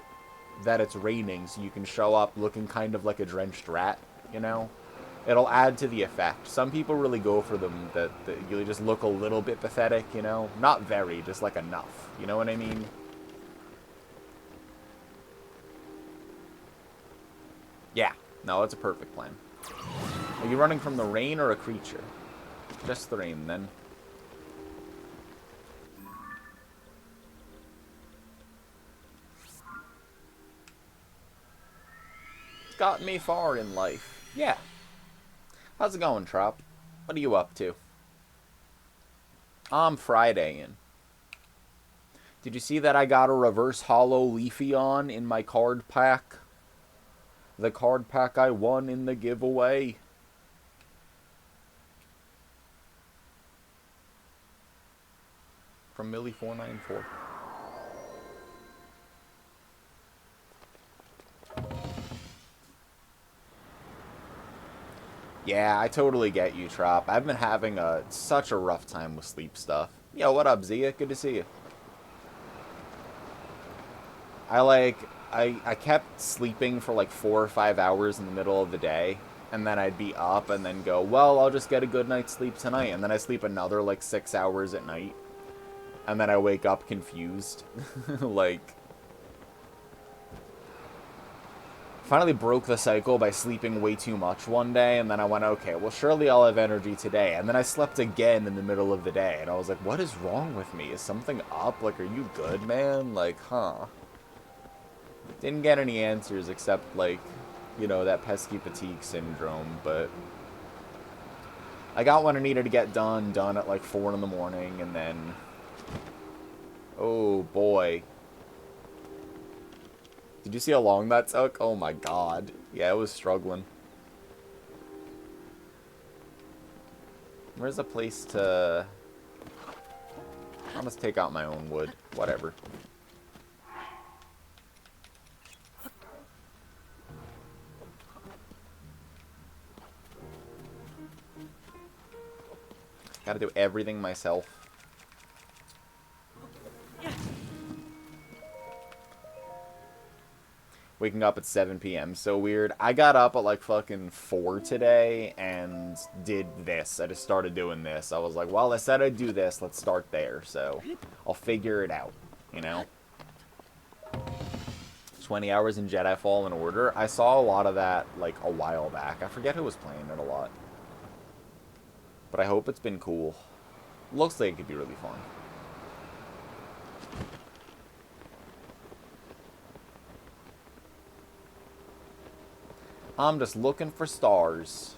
that it's raining so you can show up looking kind of like a drenched rat, you know? It'll add to the effect. Some people really go for them that you just look a little bit pathetic, you know? Not very, just like enough. You know what I mean? Yeah. No, it's a perfect plan. Are you running from the rain or a creature? Just the rain, then. Got me far in life. Yeah. How's it going, Trop? What are you up to? I'm Fridaying. Did you see that I got a reverse hollow Leafeon in my card pack? The card pack I won in the giveaway. From Millie494. Yeah, I totally get you, Trop. I've been having such a rough time with sleep stuff. Yo, what up, Zia? Good to see you. I kept sleeping for like 4 or 5 hours in the middle of the day, and then I'd be up and then go, well, I'll just get a good night's sleep tonight, and then I sleep another like 6 hours at night, and then I wake up confused. Like, finally broke the cycle by sleeping way too much one day, and then I went, okay, well, surely I'll have energy today. And then I slept again in the middle of the day, and I was like, what is wrong with me? Is something up? Like, are you good, man? Like, huh. Didn't get any answers except, like, you know, that pesky fatigue syndrome, but I got what I needed to get done at, like, 4 in the morning, and then, oh, boy. Did you see how long that took? Oh my god. Yeah, it was struggling. Where's a place to... I'll just take out my own wood. Whatever. Gotta do everything myself. Waking up at 7 p.m. So weird. I got up at like fucking 4 today and did this. I just started doing this. I was like, well, I said I'd do this. Let's start there. So I'll figure it out, you know? 20 hours in Jedi Fallen Order. I saw a lot of that like a while back. I forget who was playing it a lot. But I hope it's been cool. Looks like it could be really fun. I'm just looking for stars.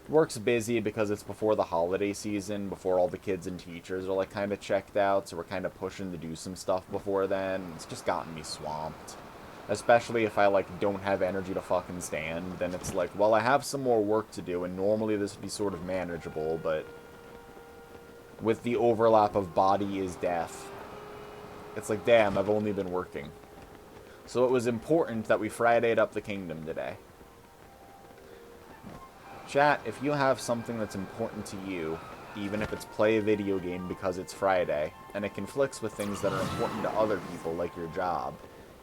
Work's busy because it's before the holiday season, before all the kids and teachers are like kind of checked out, so we're kind of pushing to do some stuff before then. It's just gotten me swamped. Especially if I like don't have energy to fucking stand, then it's like, well, I have some more work to do, and normally this would be sort of manageable, but with the overlap of body is death, it's like, damn, I've only been working. So it was important that we Friday'd up the kingdom today. Chat, if you have something that's important to you, even if it's play a video game because it's Friday, and it conflicts with things that are important to other people, like your job,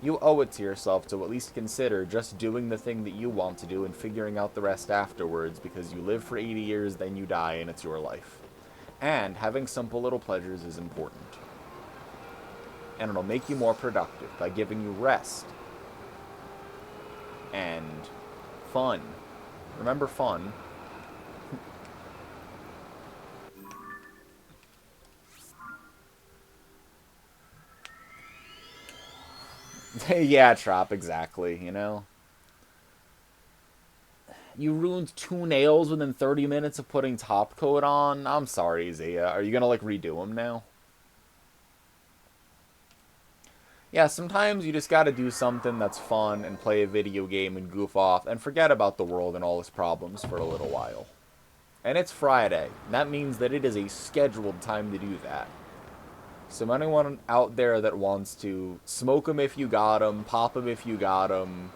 you owe it to yourself to at least consider just doing the thing that you want to do and figuring out the rest afterwards, because you live for 80 years, then you die, and it's your life. And having simple little pleasures is important. And it'll make you more productive by giving you rest and fun. Remember fun. Yeah, Trop, exactly, you know? You ruined 2 nails within 30 minutes of putting top coat on? I'm sorry, Zia. Are you gonna, like, redo them now? Yeah, sometimes you just gotta do something that's fun and play a video game and goof off and forget about the world and all its problems for a little while. And it's Friday. That means that it is a scheduled time to do that. So anyone out there that wants to smoke them if you got them, pop them if you got them,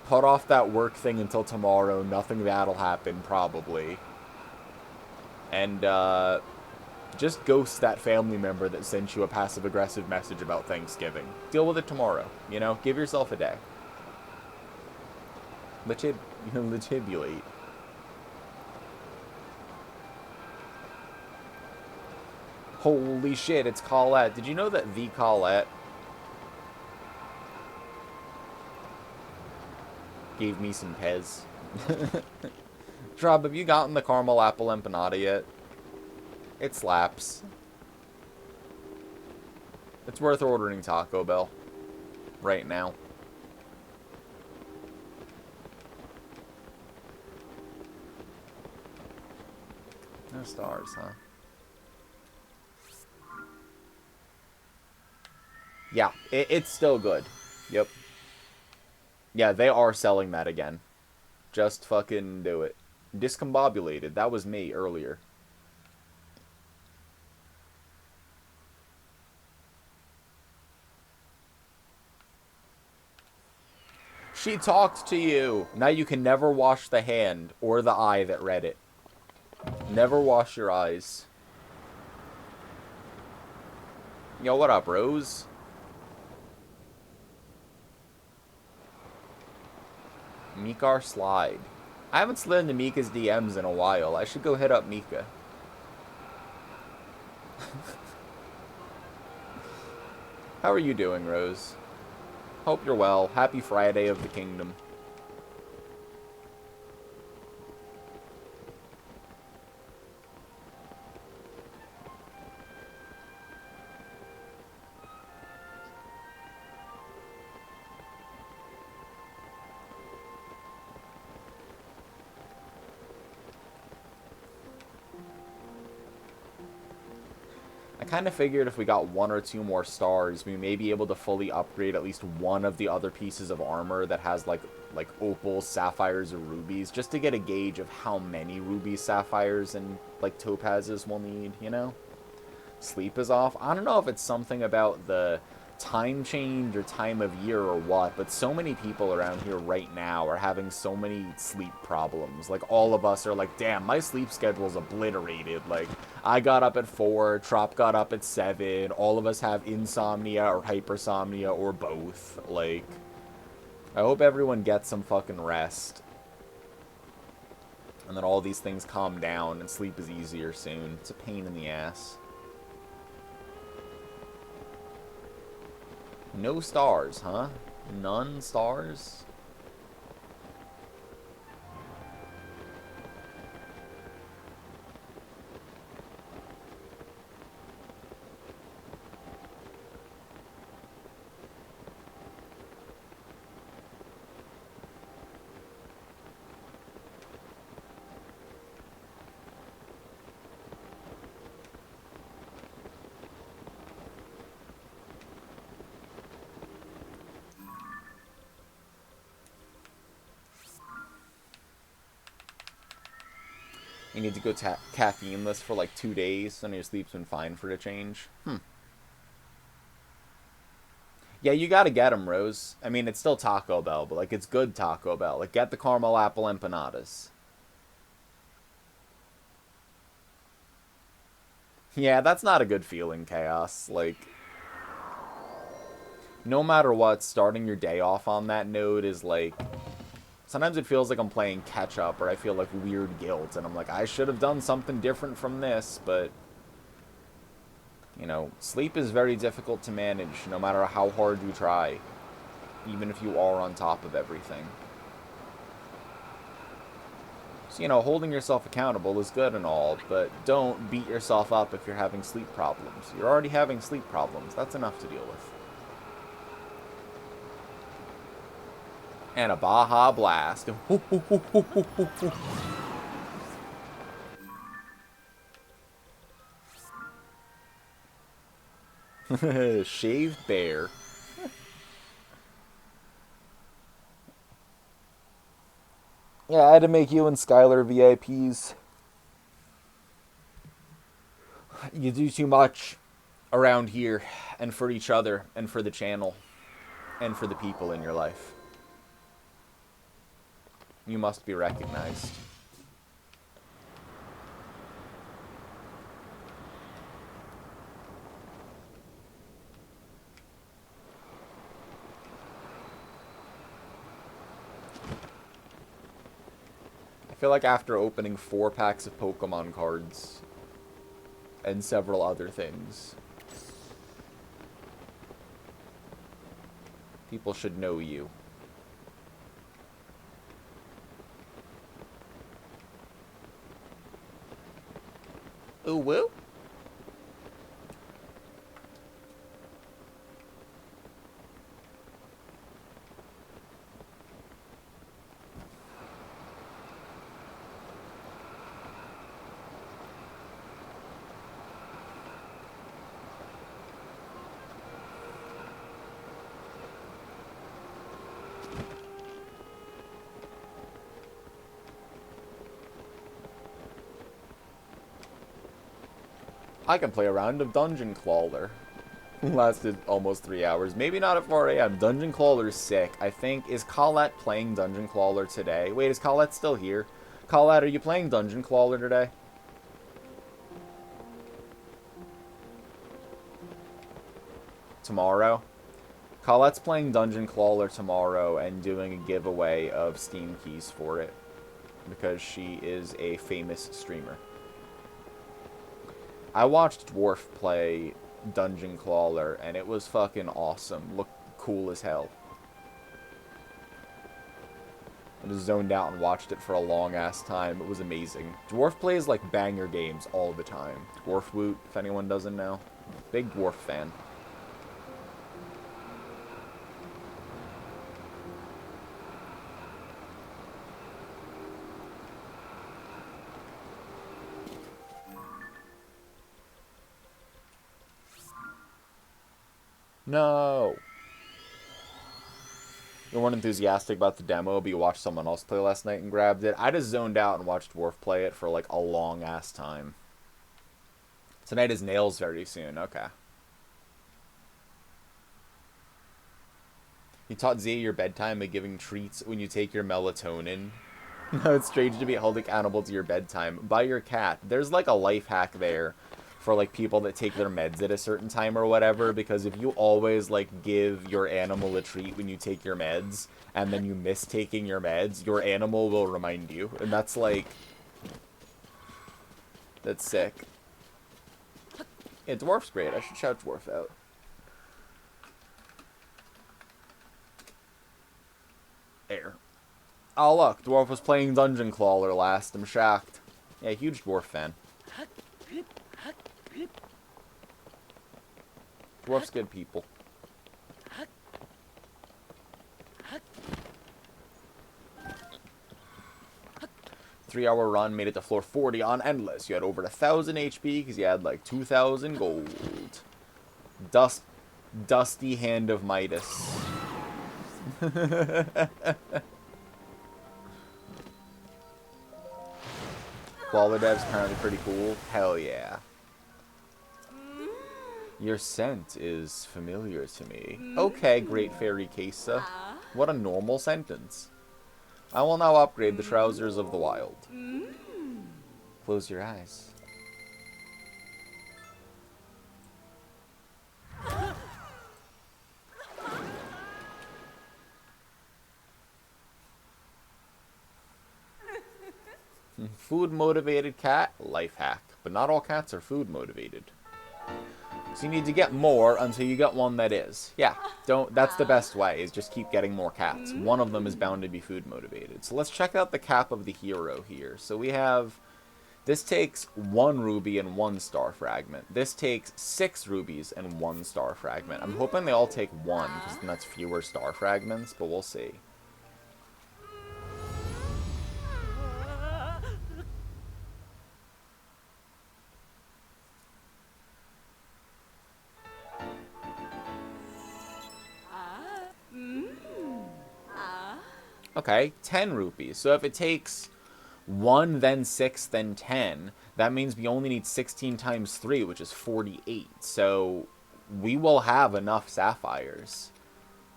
put off that work thing until tomorrow, nothing bad'll happen, probably. And, just ghost that family member that sent you a passive-aggressive message about Thanksgiving. Deal with it tomorrow, you know? Give yourself a day. Letibulate. Holy shit, it's Colette. Did you know that the Colette gave me some Pez? Drob, have you gotten the caramel apple empanada yet? It slaps. It's worth ordering Taco Bell. Right now. No stars, huh? Yeah, it's still good. Yep. Yeah, they are selling that again. Just fucking do it. Discombobulated. That was me earlier. She talked to you. Now you can never wash the hand or the eye that read it. Never wash your eyes. Yo, what up, Rose? Mikar Slide. I haven't slid into Mika's DMs in a while. I should go hit up Mika. How are you doing, Rose? Hope you're well. Happy Friday of the Kingdom. I kind of figured if we got 1 or 2 more stars, we may be able to fully upgrade at least one of the other pieces of armor that has like opals, sapphires, or rubies, just to get a gauge of how many rubies, sapphires, and like topazes we'll need, you know? Sleep is off. I don't know if it's something about the time change or time of year or what, but so many people around here right now are having so many sleep problems. Like, all of us are like, damn, my sleep schedule's obliterated. Like, I got up at 4, Trop got up at 7, all of us have insomnia or hypersomnia or both. Like, I hope everyone gets some fucking rest. And then all these things calm down and sleep is easier soon. It's a pain in the ass. No stars, huh? None stars? You need to go caffeineless for like 2 days, and your sleep's been fine for a change. Yeah, you gotta get them, Rose. I mean, it's still Taco Bell, but like, it's good Taco Bell. Like, get the caramel apple empanadas. Yeah, that's not a good feeling, Chaos. Like, no matter what, starting your day off on that note is like... Sometimes it feels like I'm playing catch-up, or I feel like weird guilt, and I'm like, I should have done something different from this, but... You know, sleep is very difficult to manage, no matter how hard you try. Even if you are on top of everything. So, you know, holding yourself accountable is good and all, but don't beat yourself up if you're having sleep problems. You're already having sleep problems. That's enough to deal with. And a Baja Blast. Shaved bear. Yeah, I had to make you and Skylar VIPs. You do too much around here, and for each other, and for the channel, and for the people in your life. You must be recognized. I feel like after opening 4 packs of Pokemon cards, and several other things, people should know you. Ooh, woo? I can play a round of Dungeon Crawler. Lasted almost 3 hours. Maybe not at 4 a.m. Dungeon Crawler's sick. I think... Is Colette playing Dungeon Crawler today? Wait, is Colette still here? Colette, are you playing Dungeon Crawler today? Tomorrow? Colette's playing Dungeon Crawler tomorrow and doing a giveaway of Steam keys for it. Because she is a famous streamer. I watched Dwarf play Dungeon Crawler, and it was fucking awesome. Looked cool as hell. I just zoned out and watched it for a long-ass time. It was amazing. Dwarf plays, like, banger games all the time. Dwarf Woot, if anyone doesn't know. Big Dwarf fan. No. You weren't enthusiastic about the demo, but you watched someone else play last night and grabbed it. I just zoned out and watched Dwarf play it for like a long ass time. Tonight is Nails very soon. Okay. You taught Zia your bedtime by giving treats when you take your melatonin. No, it's strange to be held accountable to your bedtime by your cat. There's like a life hack there for like people that take their meds at a certain time or whatever, because if you always like give your animal a treat when you take your meds and then you miss taking your meds, your animal will remind you. And that's like, that's sick. Yeah, Dwarf's great. I should shout Dwarf out. There. Oh look, Dwarf was playing Dungeon Crawler last. I'm shocked. Yeah, huge Dwarf fan. Dwarf's good people. 3-hour run made it to floor 40 on Endless. You had over 1,000 HP because you had like 2,000 gold. Dusty Hand of Midas. Waller Dev's apparently pretty cool. Hell yeah. Your scent is familiar to me. Okay, Great Fairy Kesa. What a normal sentence. I will now upgrade the Trousers of the Wild. Close your eyes. Food motivated cat, life hack. But not all cats are food motivated. So you need to get more until you get one that is. Yeah, that's the best way, is just keep getting more cats. One of them is bound to be food motivated. So let's check out the cap of the hero here. So we have, this takes 1 ruby and 1 star fragment. This takes 6 rubies and 1 star fragment. I'm hoping they all take 1, because then that's fewer star fragments, but we'll see. Okay, 10 rupees. So if it takes 1, then 6, then 10, that means we only need 16 times 3, which is 48. So we will have enough sapphires.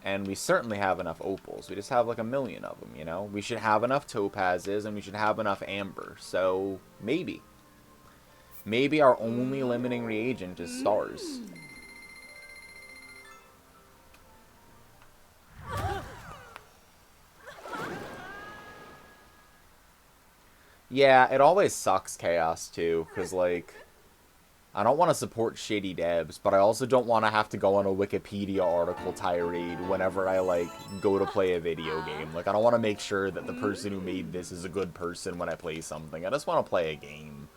And we certainly have enough opals. We just have like 1,000,000 of them, you know? We should have enough topazes, and we should have enough amber. So maybe. Maybe our only limiting reagent is stars. Yeah, it always sucks Chaos, too, because, like, I don't want to support shitty devs, but I also don't want to have to go on a Wikipedia article tirade whenever I, like, go to play a video game. Like, I don't want to make sure that the person who made this is a good person when I play something. I just want to play a game.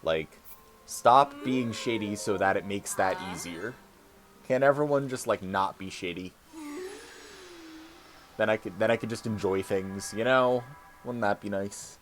Like, stop being shitty so that it makes that easier. Can everyone just, like, not be shitty? Then I could just enjoy things, you know? Wouldn't that be nice?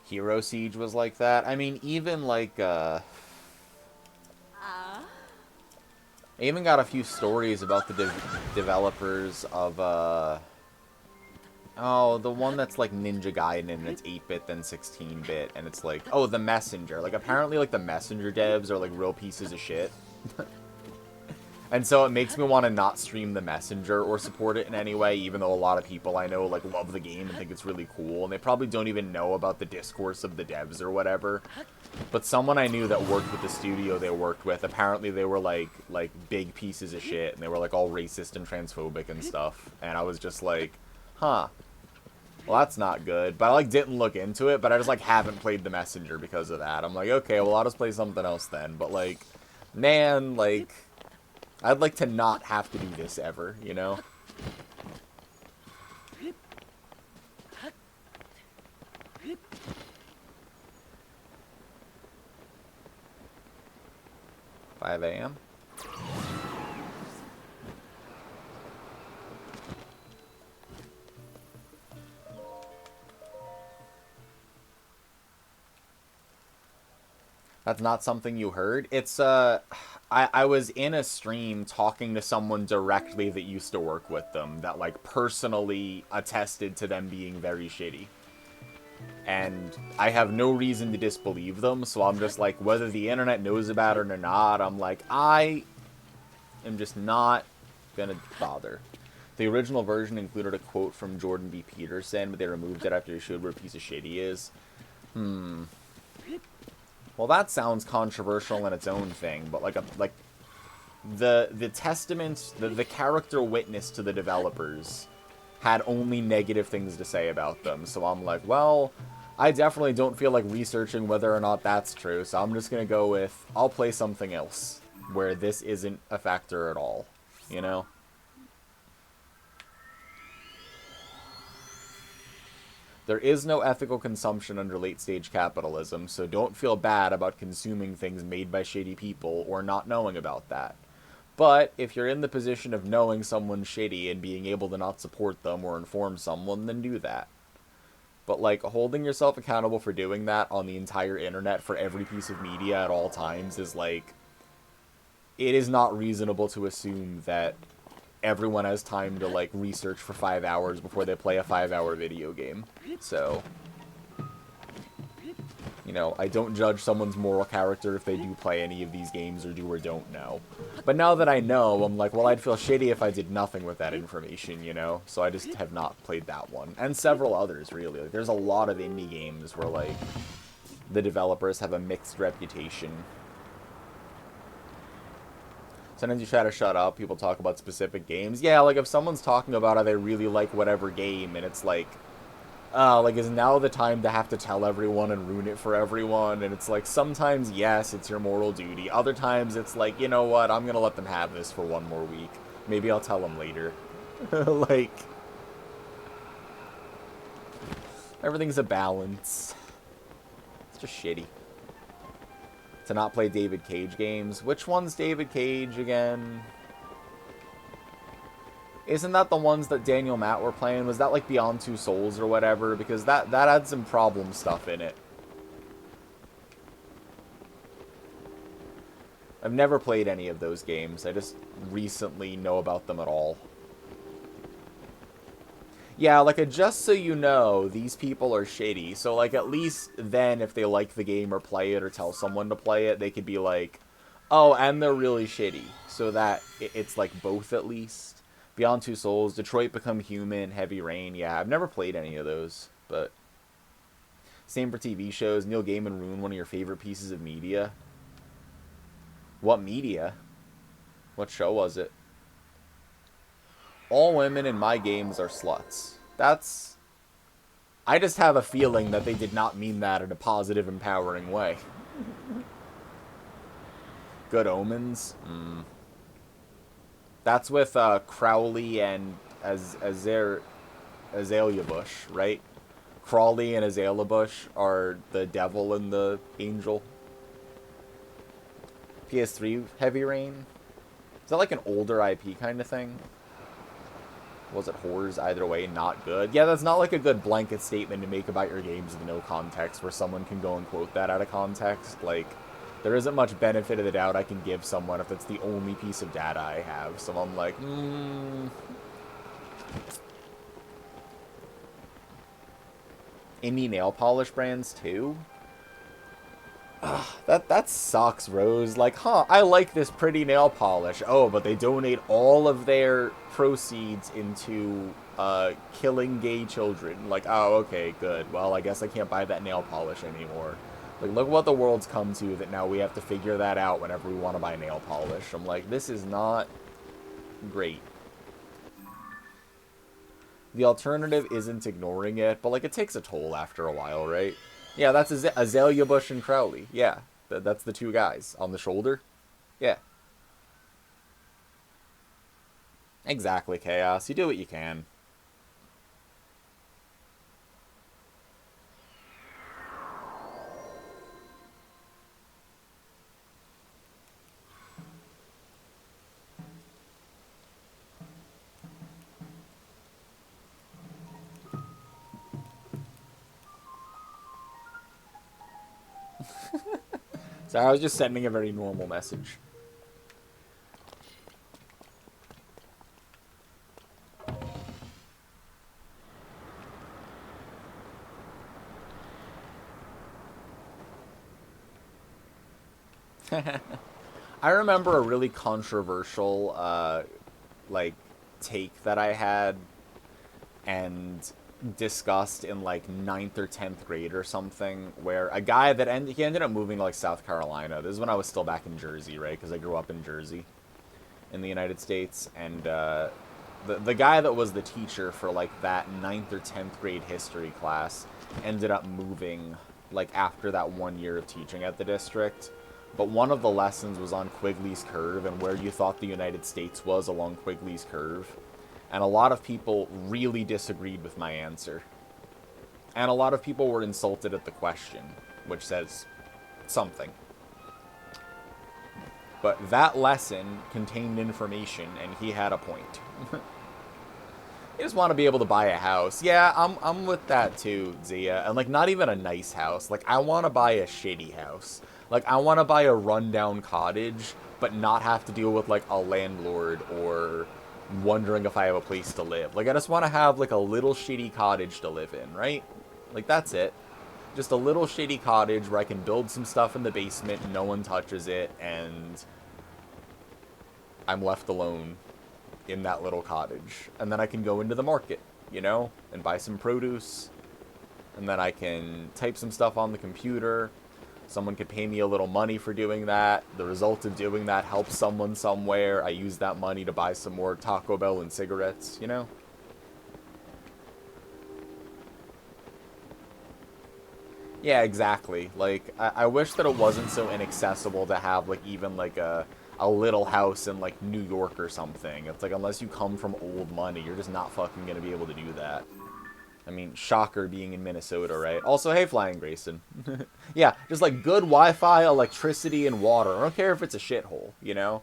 Hero Siege was like that. I mean, even like, I even got a few stories about the developers of, oh, the one that's like Ninja Gaiden, and it's 8-bit, then 16-bit, and it's like, oh, The Messenger. Like, apparently, like, the Messenger devs are, like, real pieces of shit. And so it makes me want to not stream The Messenger or support it in any way, even though a lot of people I know, like, love the game and think it's really cool, and they probably don't even know about the discourse of the devs or whatever. But someone I knew that worked with the studio they worked with, apparently they were, like big pieces of shit, and they were, like, all racist and transphobic and stuff. And I was just like, huh. Well, that's not good. But I, like, didn't look into it, but I just, like, haven't played The Messenger because of that. I'm like, okay, well, I'll just play something else then. But, like, Man, like, I'd like to not have to do this ever, you know? "5 a.m.? That's not something you heard? It's, I was in a stream talking to someone directly that used to work with them, that, like, personally attested to them being very shitty. And I have no reason to disbelieve them, so I'm just like, whether the internet knows about it or not, I'm like, I am just not gonna bother. The original version included a quote from Jordan B. Peterson, but they removed it after he showed what a piece of shit he is. Well, that sounds controversial in its own thing, but like the testament, the character witness to the developers had only negative things to say about them. So I'm like, well, I definitely don't feel like researching whether or not that's true. So I'm just gonna go with, I'll play something else where this isn't a factor at all, you know? There is no ethical consumption under late-stage capitalism, so don't feel bad about consuming things made by shady people or not knowing about that. But if you're in the position of knowing someone's shady and being able to not support them or inform someone, then do that. But, like, holding yourself accountable for doing that on the entire internet for every piece of media at all times is, like, it is not reasonable to assume that everyone has time to, like, research for 5 hours before they play a 5-hour video game. So, you know, I don't judge someone's moral character if they do play any of these games or do or don't know. But now that I know, I'm like, well, I'd feel shitty if I did nothing with that information, you know? So I just have not played that one. And several others, really. Like, there's a lot of indie games where, like, the developers have a mixed reputation. Sometimes you try to shut up, people talk about specific games. Yeah, like, if someone's talking about how they really like whatever game, and it's like, is now the time to have to tell everyone and ruin it for everyone? And it's like, sometimes, yes, it's your moral duty. Other times, it's like, you know what, I'm gonna let them have this for one more week. Maybe I'll tell them later. Like, everything's a balance. It's just shitty. To not play David Cage games. Which one's David Cage again? Isn't that the ones that Daniel Matt were playing? Was that like Beyond Two Souls or whatever? Because that had some problem stuff in it. I've never played any of those games. I just recently know about them at all. Yeah, like, just so you know, these people are shady. So, like, at least then, if they like the game or play it or tell someone to play it, they could be like, oh, and they're really shitty. So that it's, like, both at least. Beyond Two Souls, Detroit Become Human, Heavy Rain. Yeah, I've never played any of those, but... Same for TV shows. Neil Gaiman ruined one of your favorite pieces of media. What media? What show was it? All women in my games are sluts. That's... I just have a feeling that they did not mean that in a positive, empowering way. Good Omens? That's with Crowley and Azalea Bush, right? Crawley and Azalea Bush are the devil and the angel. PS3 Heavy Rain? Is that like an older IP kind of thing? Was it horrors? Either way, not good. Yeah, that's not like a good blanket statement to make about your games with no context, where someone can go and quote that out of context. Like, there isn't much benefit of the doubt I can give someone if that's the only piece of data I have. So I'm like, Indie nail polish brands too? That sucks, Rose. Like, huh, I like this pretty nail polish. Oh, but they donate all of their proceeds into killing gay children. Like, oh, okay, good. Well, I guess I can't buy that nail polish anymore. Like, look what the world's come to, that now we have to figure that out whenever we want to buy nail polish. I'm like, this is not great. The alternative isn't ignoring it, but, like, it takes a toll after a while, right? Yeah, that's Azalea Bush and Crowley. Yeah, that's the two guys on the shoulder. Yeah. Exactly, Chaos. You do what you can. So I was just sending a very normal message. I remember a really controversial, like, take that I had and discussed in, like, ninth or 10th grade or something, where a guy that he ended up moving to, like, South Carolina. This is when I was still back in Jersey, right? Because I grew up in Jersey in the United States. And, the guy that was the teacher for, like, that ninth or 10th grade history class ended up moving, like, after that 1 year of teaching at the district. But one of the lessons was on Quigley's Curve and where you thought the United States was along Quigley's Curve. And a lot of people really disagreed with my answer. And a lot of people were insulted at the question, which says something. But that lesson contained information, and he had a point. You just want to be able to buy a house. Yeah, I'm with that too, Zia. And, like, not even a nice house. Like, I want to buy a shitty house. Like, I want to buy a rundown cottage, but not have to deal with, like, a landlord or wondering if I have a place to live. Like, I just want to have, like, a little shitty cottage to live in, right? Like, that's it. Just a little shitty cottage where I can build some stuff in the basement and no one touches it, and I'm left alone in that little cottage. And then I can go into the market, you know, and buy some produce. And then I can type some stuff on the computer. Someone could pay me a little money for doing that. The result of doing that helps someone somewhere. I use that money to buy some more Taco Bell and cigarettes, you know? Yeah, exactly. Like, I wish that it wasn't so inaccessible to have, like, even, like, a little house in, like, New York or something. It's like, unless you come from old money, you're just not fucking gonna be able to do that. I mean, shocker being in Minnesota, right? Also, hey, Flying Grayson. Yeah, just, like, good Wi-Fi, electricity, and water. I don't care if it's a shithole, you know?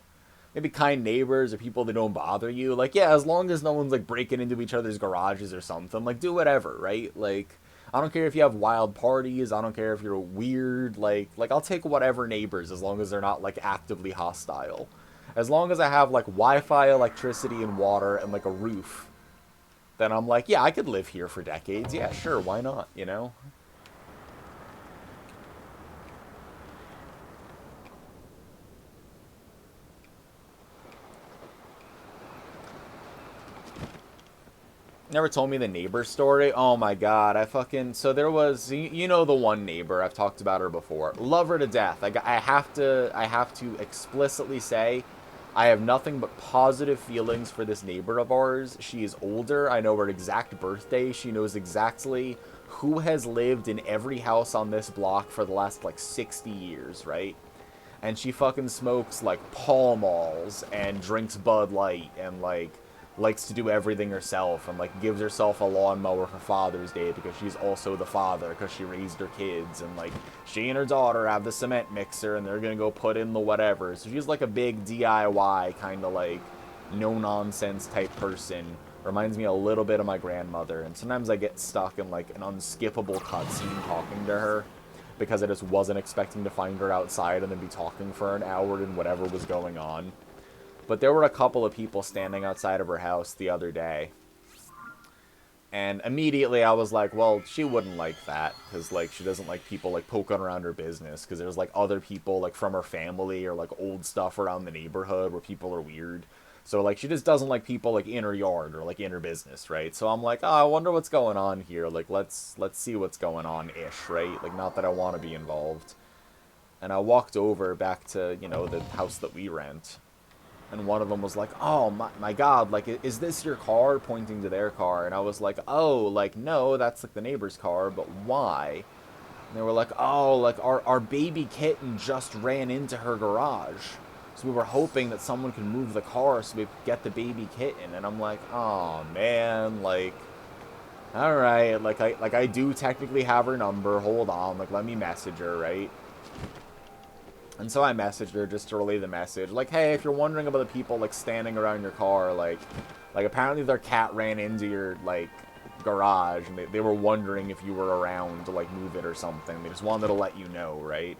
Maybe kind neighbors or people that don't bother you. Like, yeah, as long as no one's, like, breaking into each other's garages or something. Like, do whatever, right? Like, I don't care if you have wild parties. I don't care if you're weird. Like, I'll take whatever neighbors as long as they're not, like, actively hostile. As long as I have, like, Wi-Fi, electricity, and water, and, like, a roof, then I'm like, yeah, I could live here for decades. Yeah, sure, why not, you know? Never told me the neighbor story? Oh my god, I fucking... So there was... You know the one neighbor, I've talked about her before. Love her to death. I have to explicitly say, I have nothing but positive feelings for this neighbor of ours. She is older. I know her exact birthday. She knows exactly who has lived in every house on this block for the last, like, 60 years, right? And she fucking smokes, like, Pall Malls and drinks Bud Light and, like, likes to do everything herself and, like, gives herself a lawnmower for Father's Day because she's also the father because she raised her kids. And, like, she and her daughter have the cement mixer and they're gonna go put in the whatever. So she's, like, a big DIY kind of, like, no-nonsense type person. Reminds me a little bit of my grandmother. And sometimes I get stuck in, like, an unskippable cutscene talking to her because I just wasn't expecting to find her outside and then be talking for an hour and whatever was going on. But there were a couple of people standing outside of her house the other day. And immediately I was like, well, she wouldn't like that. Because, like, she doesn't like people, like, poking around her business. Because there's, like, other people, like, from her family or, like, old stuff around the neighborhood where people are weird. So, like, she just doesn't like people, like, in her yard or, like, in her business, right? So I'm like, oh, I wonder what's going on here. Like, let's see what's going on-ish, right? Like, not that I want to be involved. And I walked over back to, you know, the house that we rent. And one of them was like, oh, my God, like, is this your car? Pointing to their car. And I was like, oh, like, no, that's, like, the neighbor's car, but why? And they were like, oh, like, our baby kitten just ran into her garage. So we were hoping that someone could move the car so we could get the baby kitten. And I'm like, oh man, like, all right, like I do technically have her number. Hold on, like let me message her, right? And so I messaged her just to relay the message, like, hey, if you're wondering about the people like standing around your car, like apparently their cat ran into your like garage, and they were wondering if you were around to like move it or something. They just wanted to let you know, right?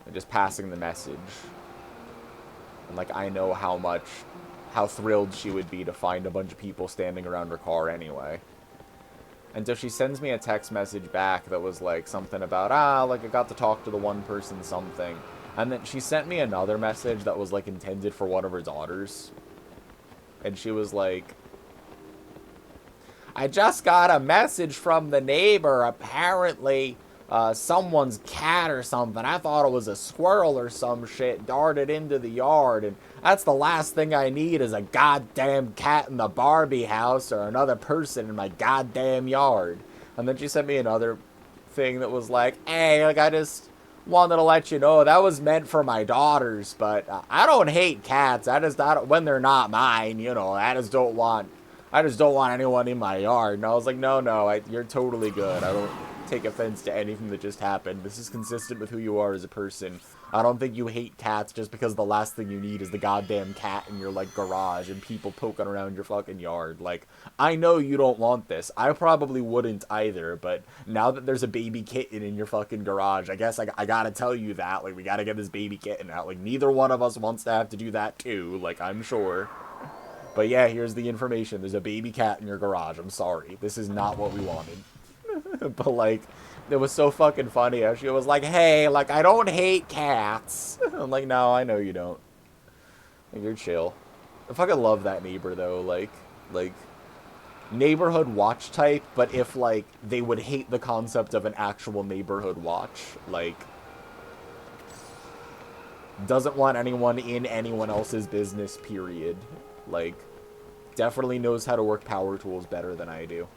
And just passing the message. And like I know how thrilled she would be to find a bunch of people standing around her car anyway. And so she sends me a text message back that was like something about, like I got to talk to the one person something. And then she sent me another message that was like intended for one of her daughters. And she was like, I just got a message from the neighbor. Apparently, someone's cat or something, I thought it was a squirrel or some shit, darted into the yard. And that's the last thing I need is a goddamn cat in the Barbie house or another person in my goddamn yard. And then she sent me another thing that was like, hey, like I just wanted to let you know that was meant for my daughters, but I don't hate cats. I don't, when they're not mine, you know, I just don't want anyone in my yard. And I was like, no, you're totally good. I don't take offense to anything that just happened. This is consistent with who you are as a person. I don't think you hate cats just because the last thing you need is the goddamn cat in your, like, garage and people poking around your fucking yard. Like, I know you don't want this. I probably wouldn't either, but now that there's a baby kitten in your fucking garage, I guess I gotta tell you that. Like, we gotta get this baby kitten out. Like, neither one of us wants to have to do that too, like, I'm sure. But yeah, here's the information. There's a baby cat in your garage. I'm sorry. This is not what we wanted. But, like, it was so fucking funny. She was like, hey, like, I don't hate cats. I'm like, no, I know you don't. Like, you're chill. I fucking love that neighbor, though. Like, neighborhood watch type, but if, like, they would hate the concept of an actual neighborhood watch. Like, doesn't want anyone in anyone else's business, period. Like, definitely knows how to work power tools better than I do.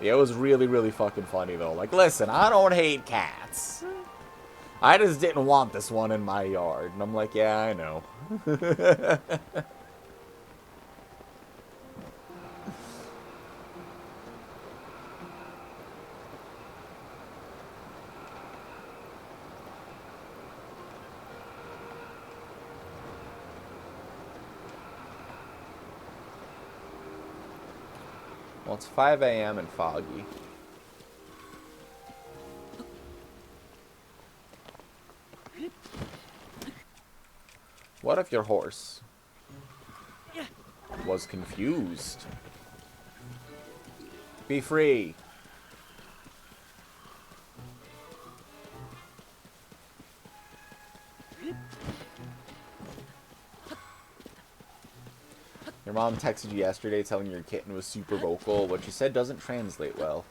Yeah, it was really, really fucking funny, though. Like, listen, I don't hate cats. I just didn't want this one in my yard. And I'm like, yeah, I know. Well, it's 5 a.m. and foggy. What if your horse was confused? Be free. Your mom texted you yesterday telling your kitten was super vocal. What she said doesn't translate well.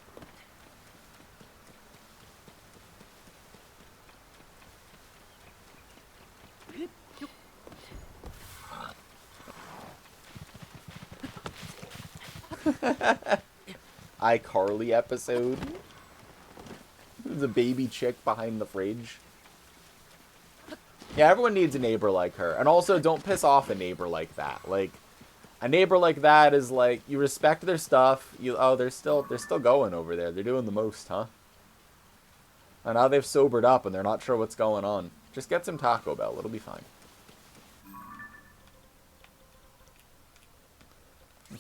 iCarly episode. There's a baby chick behind the fridge. Yeah, everyone needs a neighbor like her. And also, don't piss off a neighbor like that. Like, a neighbor like that is like, you respect their stuff. They're still going over there. They're doing the most, huh? And now they've sobered up and they're not sure what's going on. Just get some Taco Bell. It'll be fine.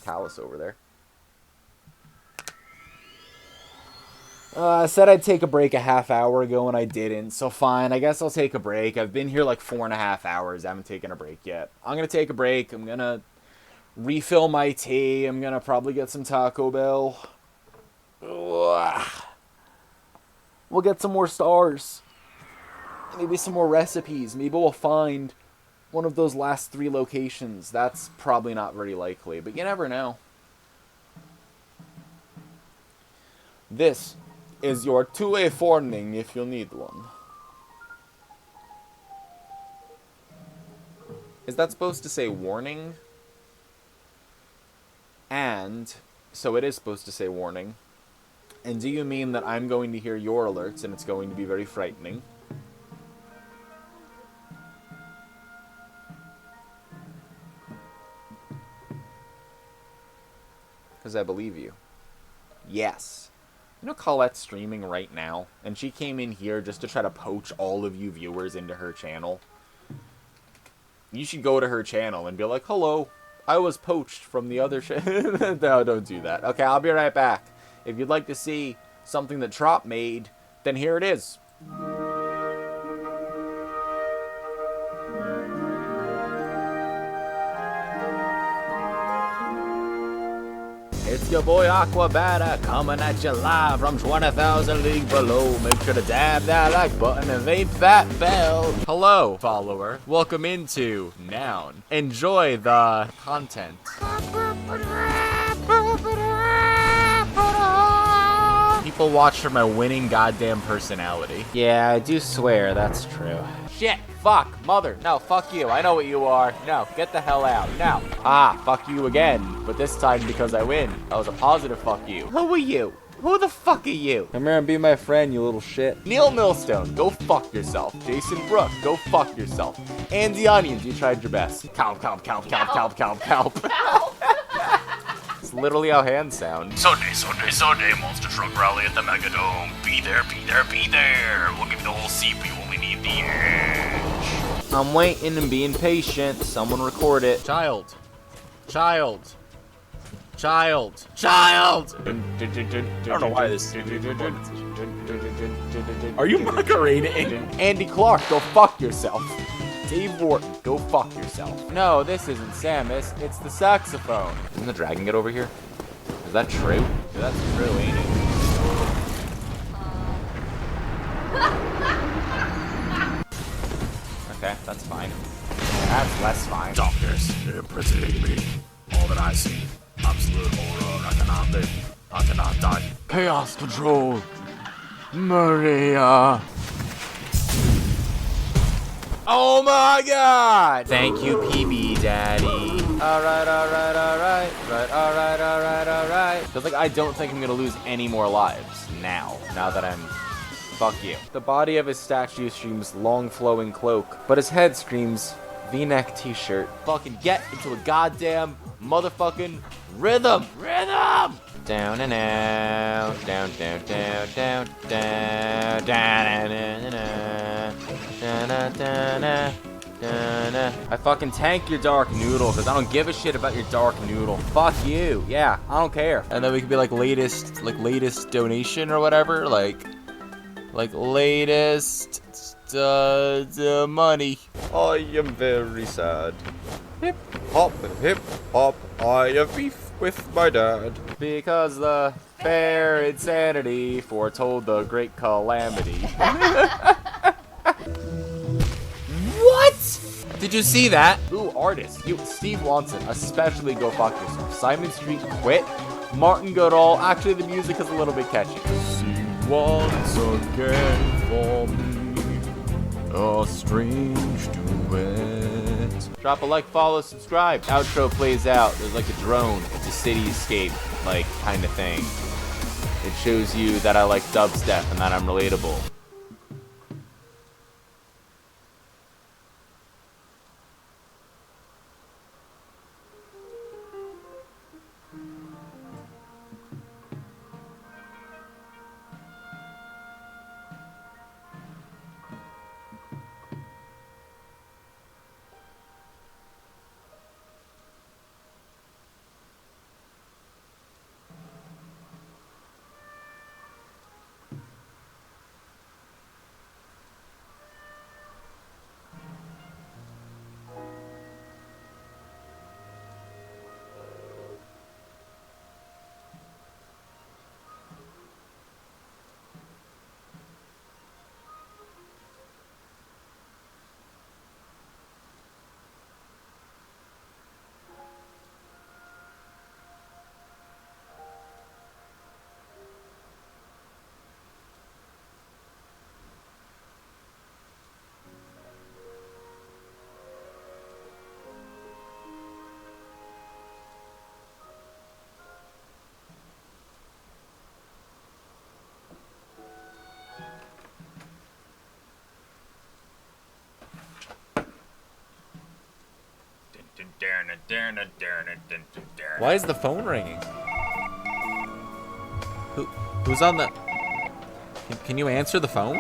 Callus over there. I said I'd take a break a half hour ago and I didn't, so fine, I guess I'll take a break. I've been here like 4.5 hours, I haven't taken a break yet. I'm gonna take a break, I'm gonna refill my tea, I'm gonna probably get some Taco Bell. We'll get some more stars. Maybe some more recipes, maybe we'll find one of those last 3 locations. That's probably not very likely, but you never know. This is your two-way warning if you need one. Is that supposed to say warning? And, so it is supposed to say warning. And do you mean that I'm going to hear your alerts and it's going to be very frightening? Because I believe you. Yes. You know Colette's streaming right now, and she came in here just to try to poach all of you viewers into her channel. You should go to her channel and be like, hello, I was poached from the other No, don't do that. Okay, I'll be right back. If you'd like to see something that Trop made, then here it is. It's your boy Aquabata coming at you live from 20,000 leagues below. Make sure to dab that like button and vape that bell. Hello, follower. Welcome into Noun. Enjoy the content. People watch for my winning goddamn personality. Yeah, I do swear that's true. Shit, fuck, mother, no, fuck you, I know what you are. No, get the hell out, no. Ah, fuck you again, but this time because I win. That was a positive fuck you. Who are you? Who the fuck are you? Come here and be my friend, you little shit. Neil Millstone, go fuck yourself. Jason Brook, go fuck yourself. Andy Onions, you tried your best. Calp, calp, calp, calp, calp, calp, calp. It's literally how hands sound. Sunday, Sunday, Sunday, Monster Truck Rally at the Megadome. Be there, be there, be there. We'll give you the whole seat, we only need the edge. I'm waiting and being patient. Someone record it. Child. Child. Child. Child! I don't know why this... Are you Macarena-ing? Andy Clark, go fuck yourself. Dave Wharton, go fuck yourself. No, this isn't Samus, it's the saxophone. Isn't the dragon get over here? Is that true? Yeah, that's true, ain't it? Okay, that's fine. That's less fine. Darkness imprisoning me. All that I see, absolute horror. I cannot live. I cannot die. Chaos Control. Maria. Oh my god! Thank you, PB Daddy. Alright, alright, alright. Alright. Feels like I don't think I'm gonna lose any more lives now that I'm... Fuck you. The body of his statue screams long flowing cloak, but his head screams V-neck t-shirt. Fucking get into a goddamn motherfucking rhythm! Rhythm! Down and out, down, down, down, down, down, down, I fucking tank your Dark Noodle because I don't give a shit about your Dark Noodle. Fuck you. Yeah, I don't care. And then we could be like latest donation or whatever, like latest money. I am very sad. Hip hop, I have beef with my dad. Because the fair insanity foretold the great calamity. What? Did you see that? Ooh, artists. You, Steve Watson, especially go fuck yourself. Simon Street quit. Martin Goodall, actually the music is a little bit catchy. Sing once again for me, a strange duet. Drop a like, follow, subscribe. Outro plays out. There's like a drone. It's a cityscape, like, kind of thing. It shows you that I like dubstep and that I'm relatable. Why is the phone ringing? Who's on the... Can you answer the phone?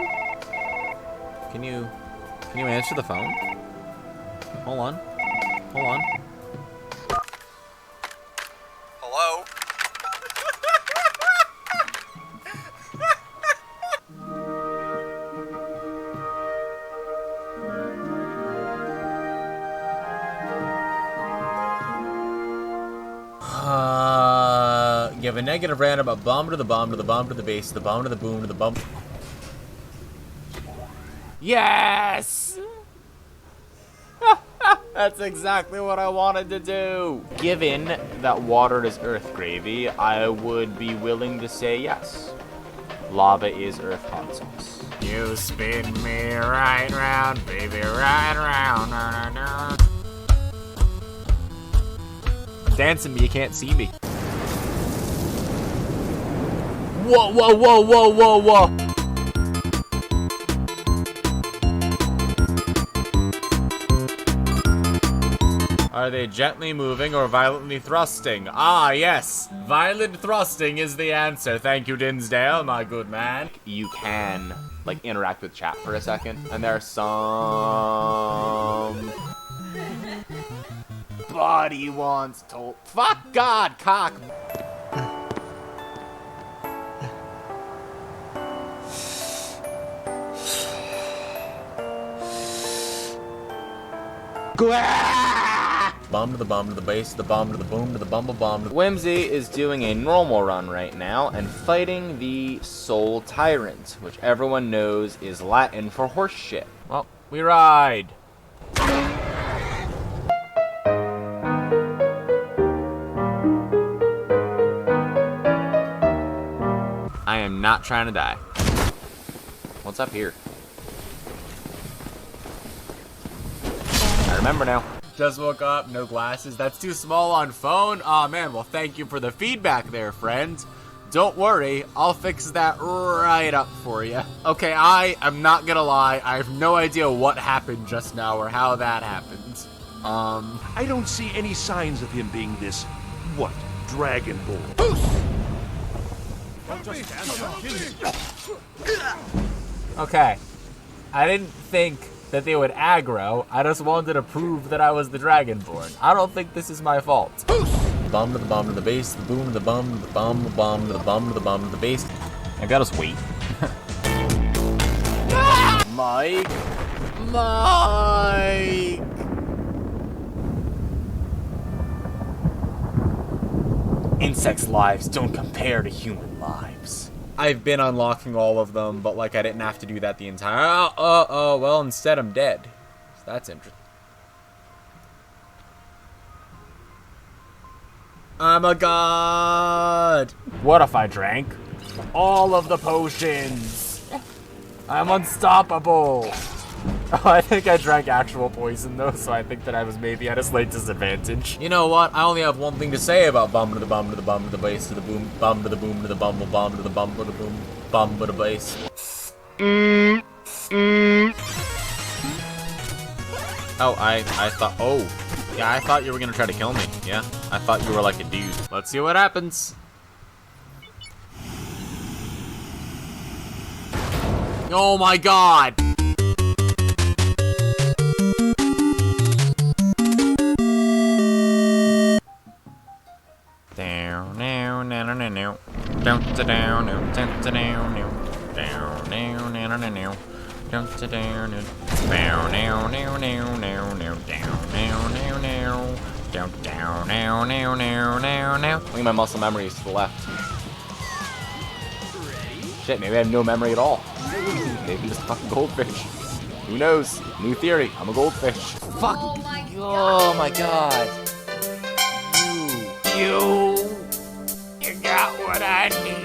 Can you answer the phone? Hold on. Hold on. Hello? Give a negative random a bomb to the bomb to the bomb to the base to the bomb to the boom to the bump. Yes! That's exactly what I wanted to do. Given that water is earth gravy, I would be willing to say yes. Lava is earth hot sauce. You spin me right round, baby, right round. Dancing me, you can't see me. Whoa, whoa, whoa, whoa, whoa, whoa. Are they gently moving or violently thrusting? Ah, yes. Violent thrusting is the answer. Thank you, Dinsdale, my good man. You can, like, interact with chat for a second. And there are some... Body wants to... Fuck God, cock. Bomb to the bomb to the base, to the bomb to the boom to the bumble bomb. Whimsy is doing a normal run right now and fighting the Soul Tyrant, which everyone knows is Latin for horse shit. Well, we ride. I am not trying to die. What's up here? I remember now. Just woke up, no glasses. That's too small on phone? Aw, man, well, thank you for the feedback there, friend. Don't worry, I'll fix that right up for you. Okay, I am not gonna lie. I have no idea what happened just now or how that happened. I don't see any signs of him being this, what, Dragonborn. Okay. I didn't think that they would aggro. I just wanted to prove that I was the Dragonborn. I don't think this is my fault. Bomb to the bomb to the base, the boom to the bomb to the bomb to the bomb to the bomb to the bomb to the base. I gotta just wait. Mike! Mike! Insects' lives don't compare to human lives. I've been unlocking all of them, but like I didn't have to do that the entire... well, instead I'm dead. So that's interesting. I'm a god! What if I drank all of the potions? I'm unstoppable! Oh, I think I drank actual poison though, so I think that I was maybe at a slight disadvantage. You know what? I only have one thing to say about bomb to the bomb to the bomb to the base to the boom, bomb to the boom to the bumble bomb to the bum to the boom, bomb to the base. Oh, I thought, oh. Yeah, I thought you were gonna try to kill me. Yeah, I thought you were like a dude. Let's see what happens. Oh my god! Down, down, down, down, down, down, down, down, down, down, down, down, down, down, down, down, down. Down to down and down, down, down, down, down, down, down, down, down, down, down, down, down, down. Look at my muscle memory is to the left. Shit, maybe I have no memory at all. Maybe I'm just a fucking goldfish. Who knows? New theory. I'm a goldfish. Fuck. Oh my god. You got what I need.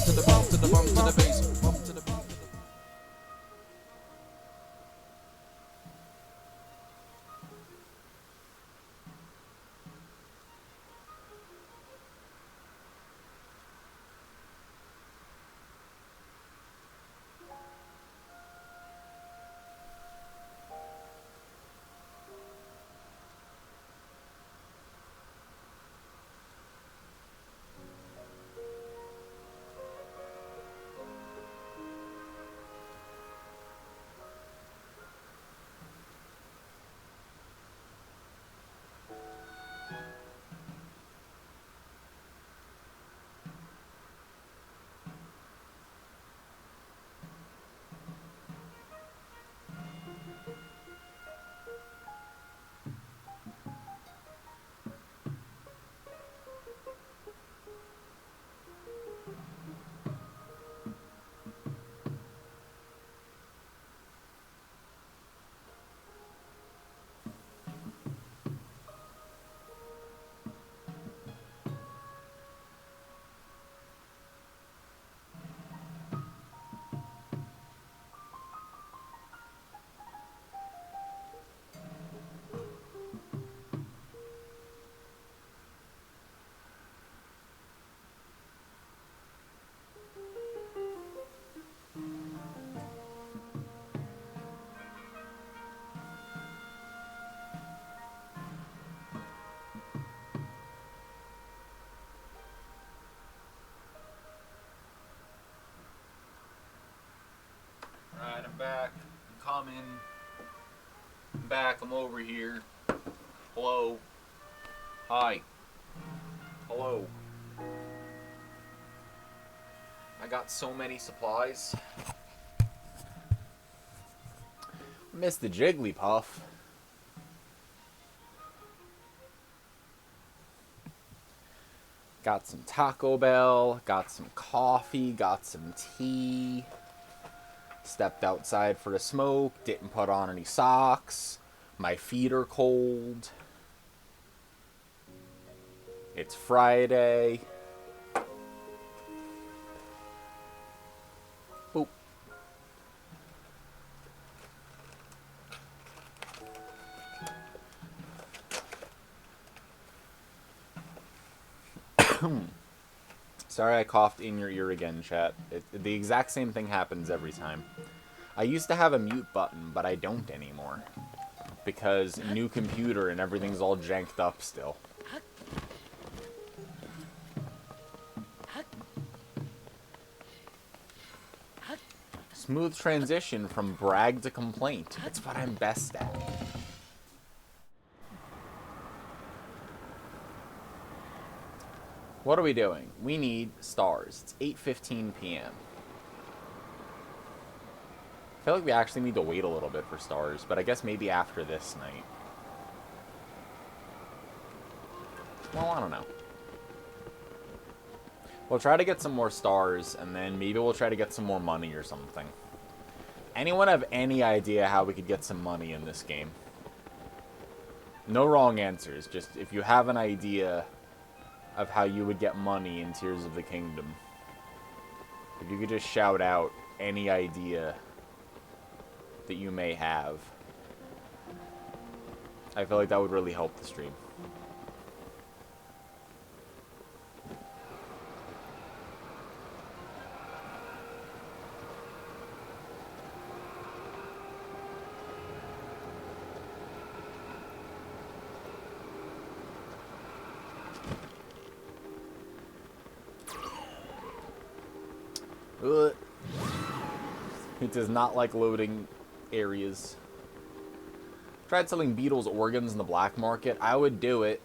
To the back. I'm over here. Hello. Hi. Hello. I got so many supplies. Mr. Jigglypuff. Got some Taco Bell, got some coffee, got some tea. Stepped outside for a smoke, didn't put on any socks. My feet are cold. It's Friday. Boop. Sorry I coughed in your ear again, chat. The exact same thing happens every time. I used to have a mute button, but I don't anymore. Because new computer and everything's all janked up still. Smooth transition from brag to complaint. It's what I'm best at. What are we doing? We need stars. It's 8:15 p.m. I feel like we actually need to wait a little bit for stars, but I guess maybe after this night. Well, I don't know. We'll try to get some more stars, and then maybe we'll try to get some more money or something. Anyone have any idea how we could get some money in this game? No wrong answers, just if you have an idea of how you would get money in Tears of the Kingdom. If you could just shout out any idea that you may have. I feel like that would really help the stream. Ugh. It does not like loading areas. Tried selling beetles organs in the black market. I would do it.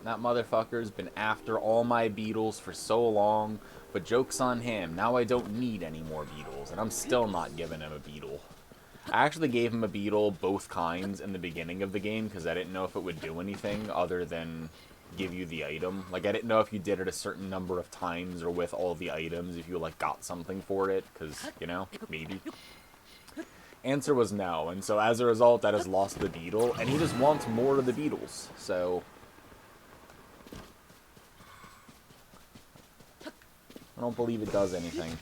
That motherfucker's been after all my beetles for so long. But joke's on him. Now I don't need any more beetles. And I'm still not giving him a beetle. I actually gave him a beetle, both kinds, in the beginning of the game. Because I didn't know if it would do anything other than give you the item. Like, I didn't know if you did it a certain number of times or with all the items, if you, like, got something for it, because, you know, maybe. Answer was no, and so as a result, that has lost the beetle, and he just wants more of the beetles, so I don't believe it does anything.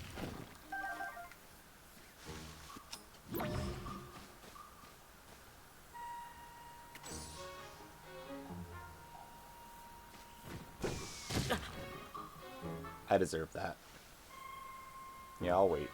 I deserve that. Yeah, I'll wait.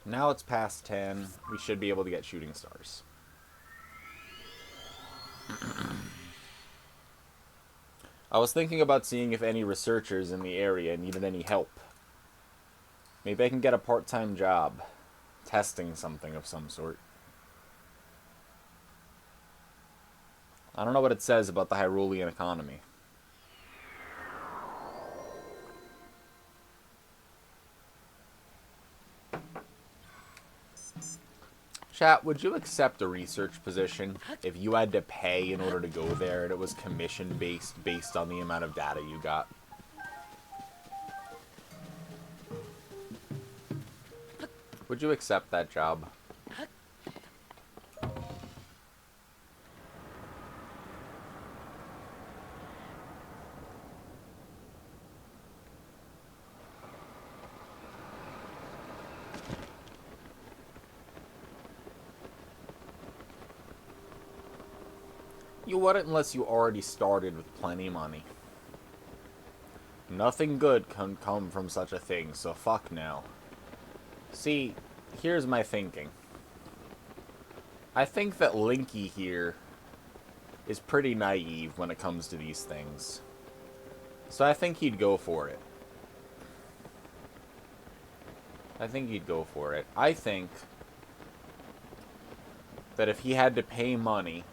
Now it's past 10. We should be able to get shooting stars. I was thinking about seeing if any researchers in the area needed any help. Maybe I can get a part-time job, testing something of some sort. I don't know what it says about the Hyrulean economy. Chat, would you accept a research position if you had to pay in order to go there and it was commission-based based on the amount of data you got? Would you accept that job? You wouldn't unless you already started with plenty of money. Nothing good can come from such a thing, so fuck no. See, here's my thinking. I think that Linky here is pretty naive when it comes to these things. So I think he'd go for it. I think he'd go for it. I think that if he had to pay money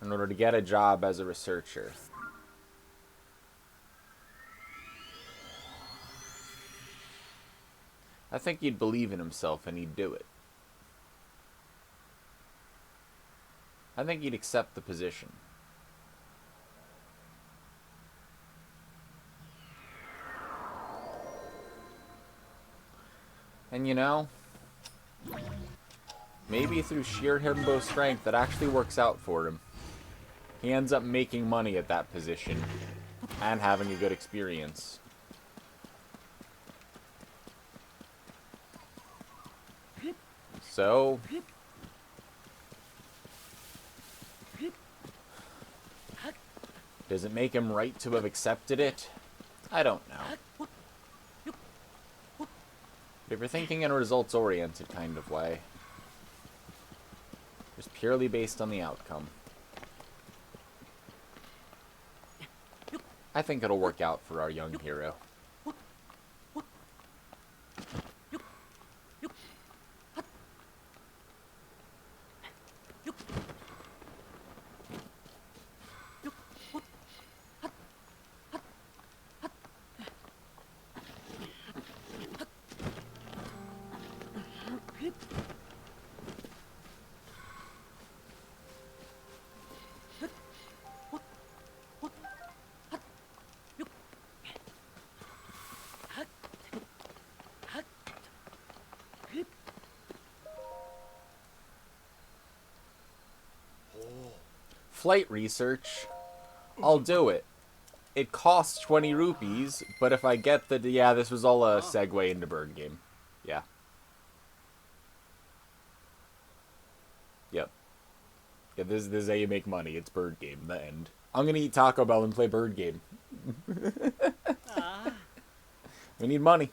in order to get a job as a researcher, I think he'd believe in himself and he'd do it. I think he'd accept the position. And you know, maybe through sheer himbo strength, that actually works out for him. He ends up making money at that position and having a good experience. So, does it make him right to have accepted it? I don't know. But if you're thinking in a results-oriented kind of way, just purely based on the outcome, I think it'll work out for our young hero. Flight research, I'll do it. It costs 20 rupees, but if I get the... Yeah, this was all a segue into Bird Game. Yeah. Yep. Yeah, this is how you make money. It's Bird Game, the end. I'm gonna eat Taco Bell and play Bird Game. We need money.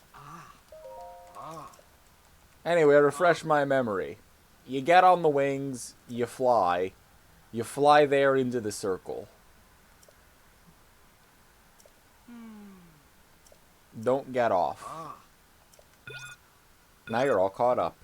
Anyway, refresh my memory. You get on the wings, you fly. You fly there into the circle. Don't get off. Now you're all caught up.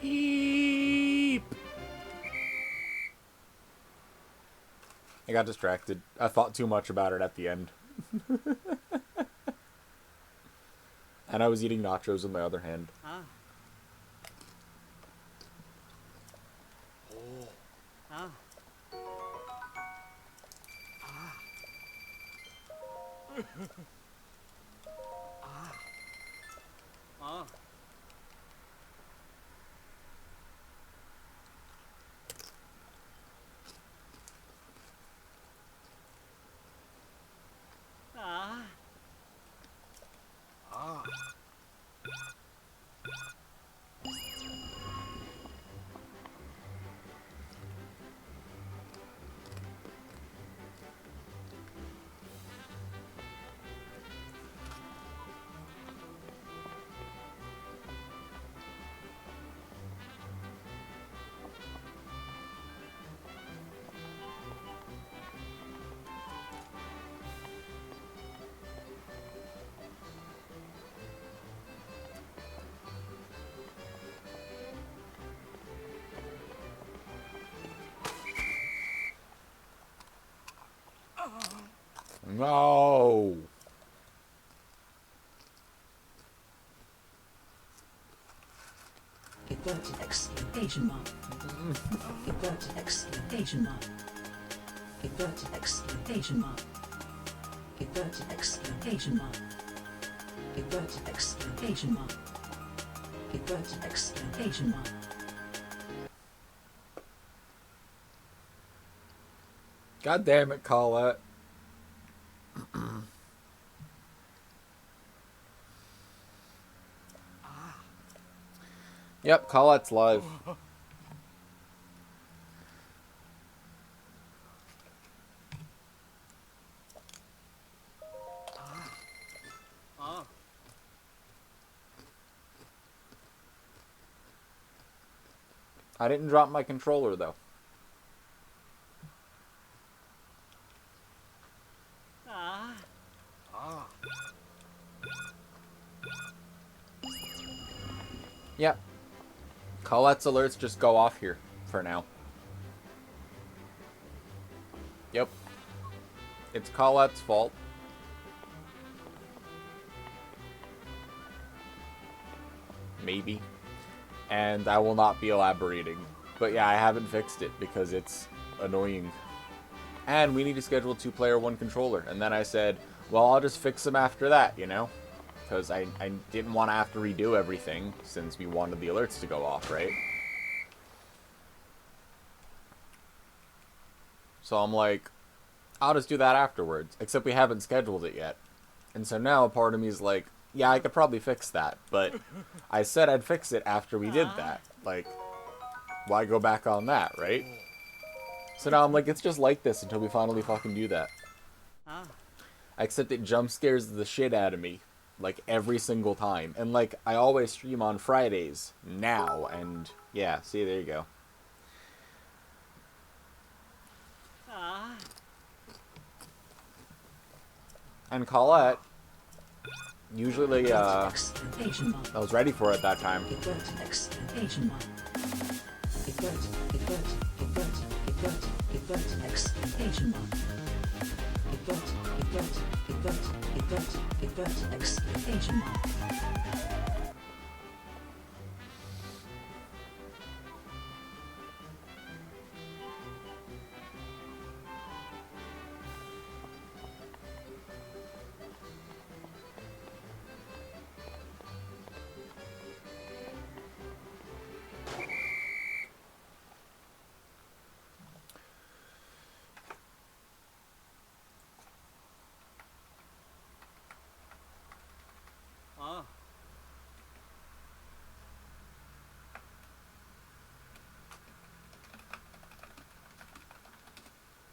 Eep. I got distracted. I thought too much about it at the end. And I was eating nachos in my other hand. No. Inverted exclamation mark. Inverted exclamation mark. Inverted exclamation mark. Inverted exclamation mark. Inverted exclamation mark. Inverted exclamation mark. God damn it, Colette. Yep, Colette's live. I didn't drop my controller, though. Yep. Colette's alerts just go off here for now. Yep. It's Colette's fault. Maybe. And I will not be elaborating. But yeah, I haven't fixed it because it's annoying. And we need to schedule a 2-player 1 controller. And then I said, well, I'll just fix them after that, you know? Because I didn't want to have to redo everything since we wanted the alerts to go off, right? So I'm like, I'll just do that afterwards. Except we haven't scheduled it yet. And so now part of me is like, yeah, I could probably fix that. But I said I'd fix it after we did that. Like, why go back on that, right? So now I'm like, it's just like this until we finally fucking do that. Except it jump scares the shit out of me. Like, every single time. And, like, I always stream on Fridays now. And, yeah, see, there you go. And Colette, usually, I was ready for it that time. Inverted exclamation mark.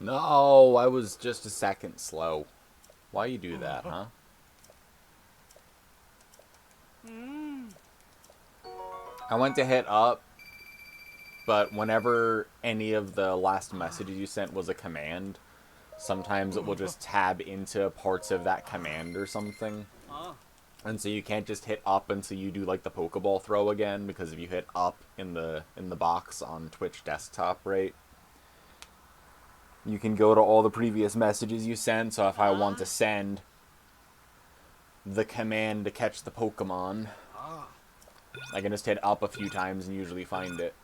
No, I was just a second slow. Why you do that, huh? I went to hit up, but whenever any of the last messages you sent was a command, sometimes it will just tab into parts of that command or something. And so you can't just hit up until you do like the Pokeball throw again, because if you hit up in the box on Twitch desktop, right, you can go to all the previous messages you sent. So if I want to send the command to catch the Pokemon, I can just hit up a few times and usually find it.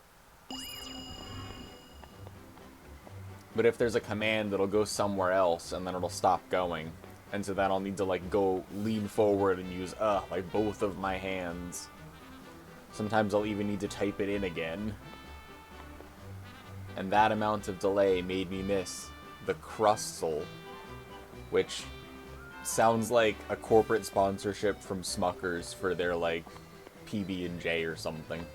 But if there's a command, it'll go somewhere else and then it'll stop going. And so then I'll need to like go lean forward and use like both of my hands. Sometimes I'll even need to type it in again. And that amount of delay made me miss the Crustle, which sounds like a corporate sponsorship from Smuckers for their like PB&J or something.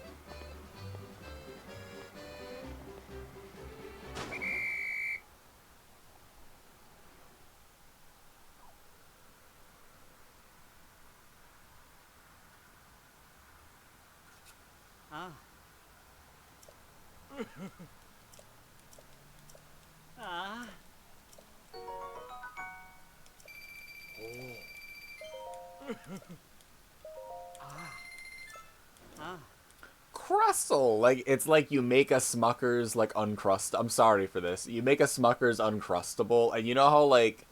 Crustle! Like, it's like you make a Smucker's, like, Uncrust... I'm sorry for this. You make a Smucker's Uncrustable, and you know how, like...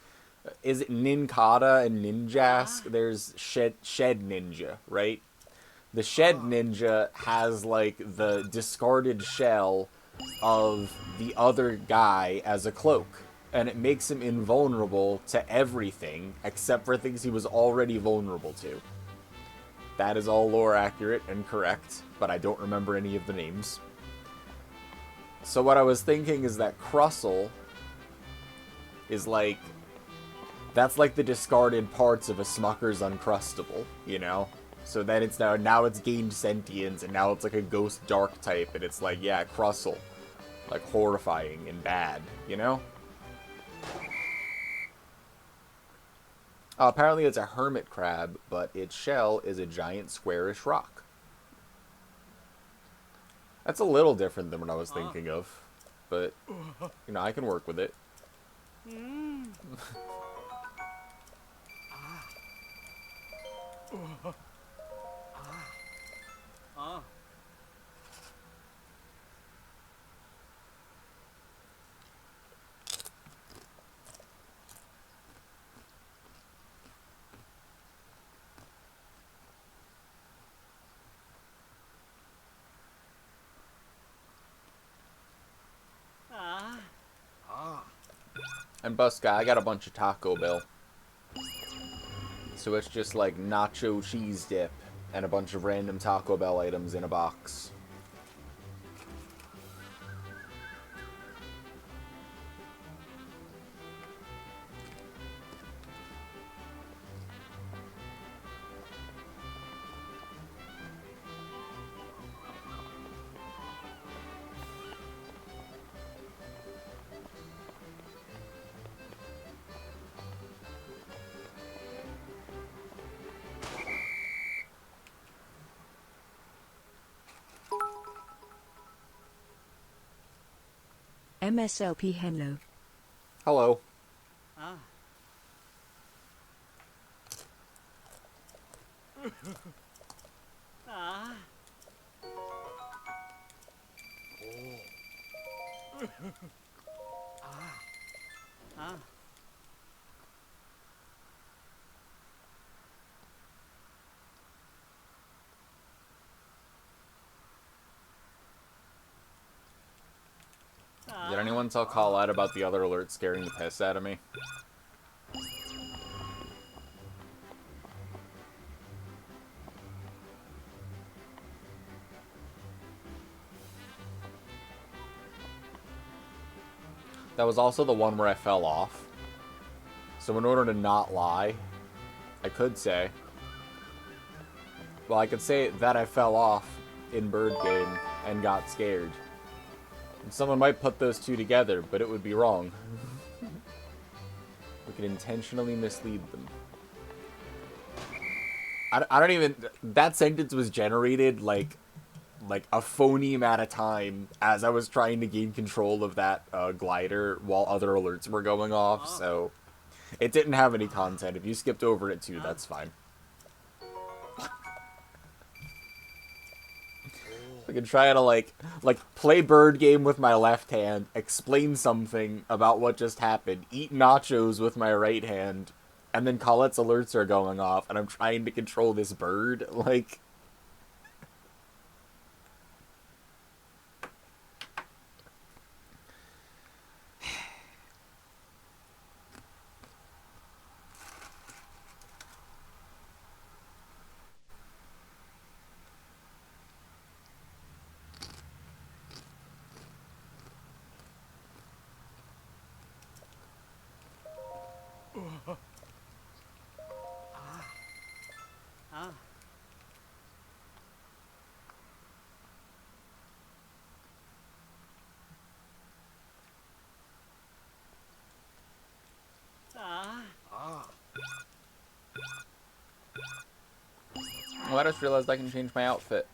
Is it Nincada and Ninjask? There's Shed Ninja, right? The Shed Ninja has, like, the discarded shell of the other guy as a cloak. and it makes him invulnerable to everything except for things he was already vulnerable to. That is all lore accurate and correct, but I don't remember any of the names. So what I was thinking is that Crustle is like... That's like the discarded parts of a Smucker's Uncrustable, you know? So then it's now it's gained sentience, and now it's like a ghost dark type, and it's like, yeah, Crustle. Like, horrifying and bad, you know? Apparently it's a hermit crab, but its shell is a giant squarish rock. That's a little different than what I was thinking of. But, you know, I can work with it. And Buska, I got a bunch of Taco Bell. So it's just like nacho cheese dip and a bunch of random Taco Bell items in a box. MSLP hello. Hello. Did anyone tell Call out about the other alert scaring the piss out of me? That was also the one where I fell off. So in order to not lie, I could say... Well, I could say that I fell off in Bird Game and got scared. And someone might put those two together, but it would be wrong. We could intentionally mislead them. I don't even... That sentence was generated, like a phoneme at a time as I was trying to gain control of that glider while other alerts were going off, so... It didn't have any content. If you skipped over it too, that's fine. I can try to, like, play Bird Game with my left hand, explain something about what just happened, eat nachos with my right hand, and then Colette's alerts are going off, and I'm trying to control this bird, like... Well, I just realized I can change my outfit.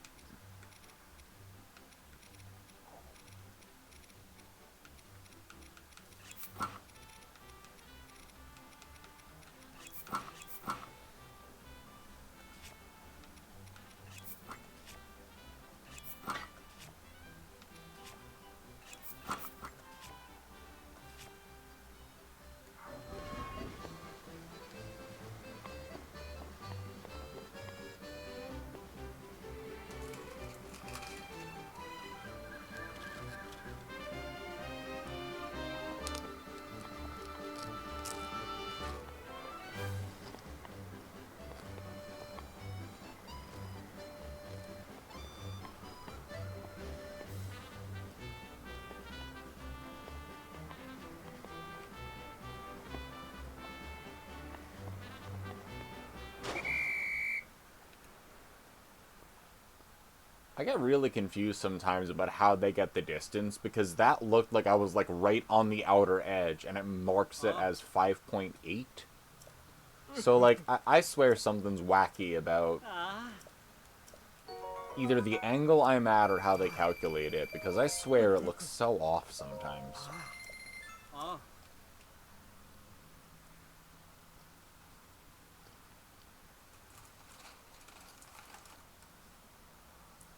I get really confused sometimes about how they get the distance, because that looked like I was like right on the outer edge, and it marks it as 5.8. So like, I swear something's wacky about either the angle I'm at or how they calculate it, because I swear it looks so off sometimes.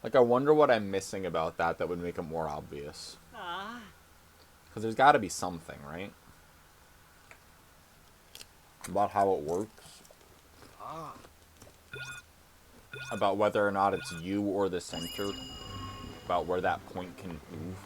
Like, I wonder what I'm missing about that would make it more obvious. Because there's got to be something, right? About how it works. About whether or not it's you or the center. About where that point can move.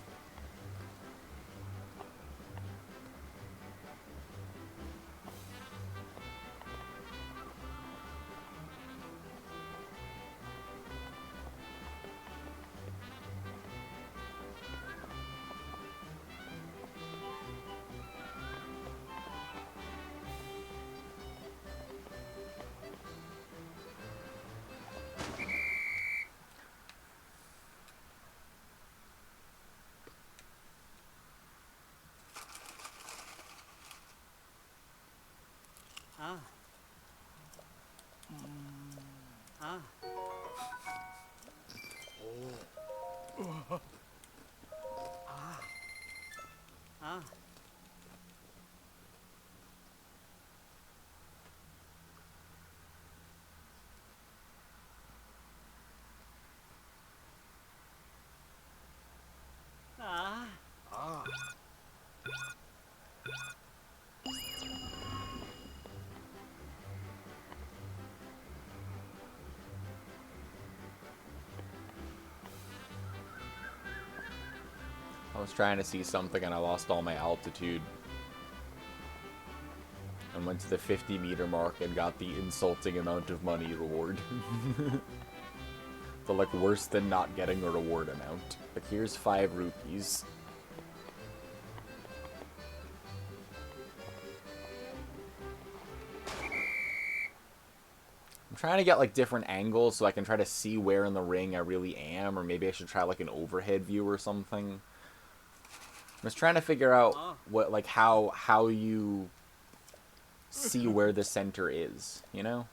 I was trying to see something and I lost all my altitude. And went to the 50-meter mark and got the insulting amount of money reward. The, like, worse than not getting a reward amount. Like, here's 5 rupees. I'm trying to get, like, different angles so I can try to see where in the ring I really am. Or maybe I should try, like, an overhead view or something. I was trying to figure out what, like, how you see where the center is, you know?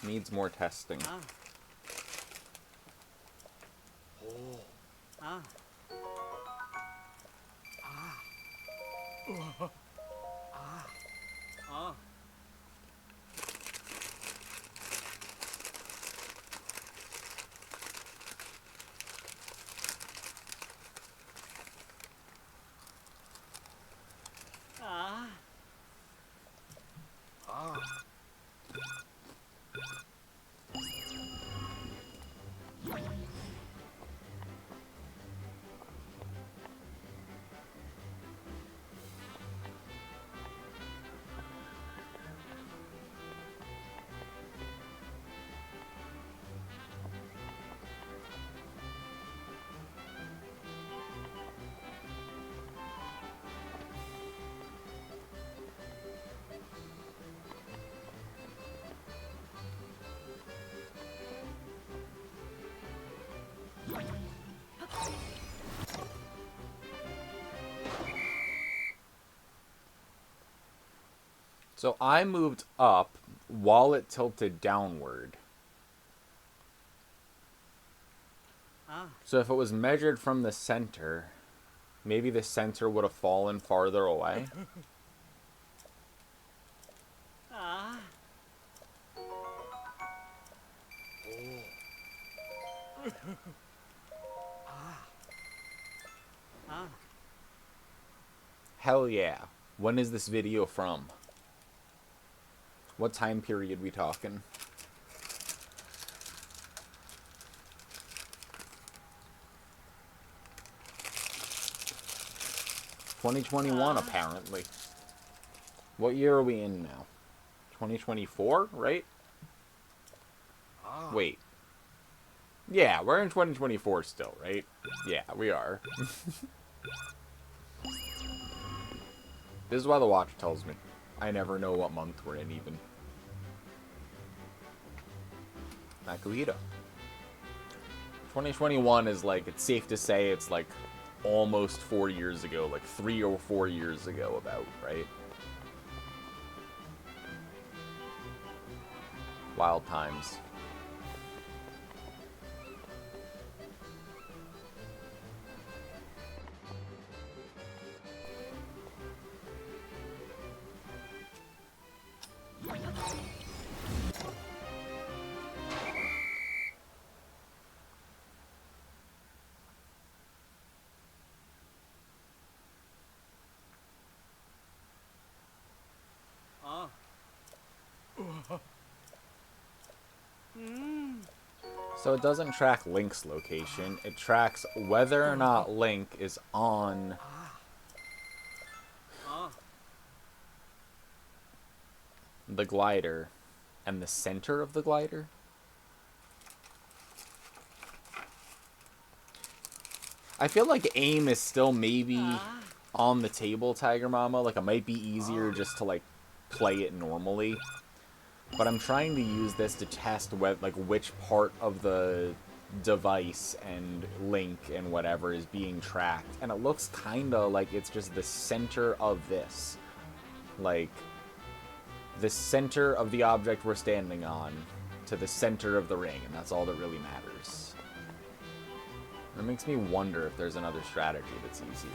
Needs more testing. So I moved up while it tilted downward. So if it was measured from the center, maybe the center would have fallen farther away. Hell yeah. When is this video from? What time period we talking? (2021) apparently. What year are we in now? 2024, right? Wait. Yeah, we're in 2024 still, right? Yeah, we are. This is why the watch tells me. I never know what month we're in, even. Makuhito. 2021 is like, it's safe to say it's like almost 4 years ago, like 3 or 4 years ago about, right? Wild times. So it doesn't track Link's location, it tracks whether or not Link is on the glider and the center of the glider. I feel like aim is still maybe on the table, Tiger Mama. Like, it might be easier just to, like, play it normally. But I'm trying to use this to test which part of the device and Link and whatever is being tracked. And it looks kind of like it's just the center of this. Like, the center of the object we're standing on to the center of the ring. And that's all that really matters. It makes me wonder if there's another strategy that's easier.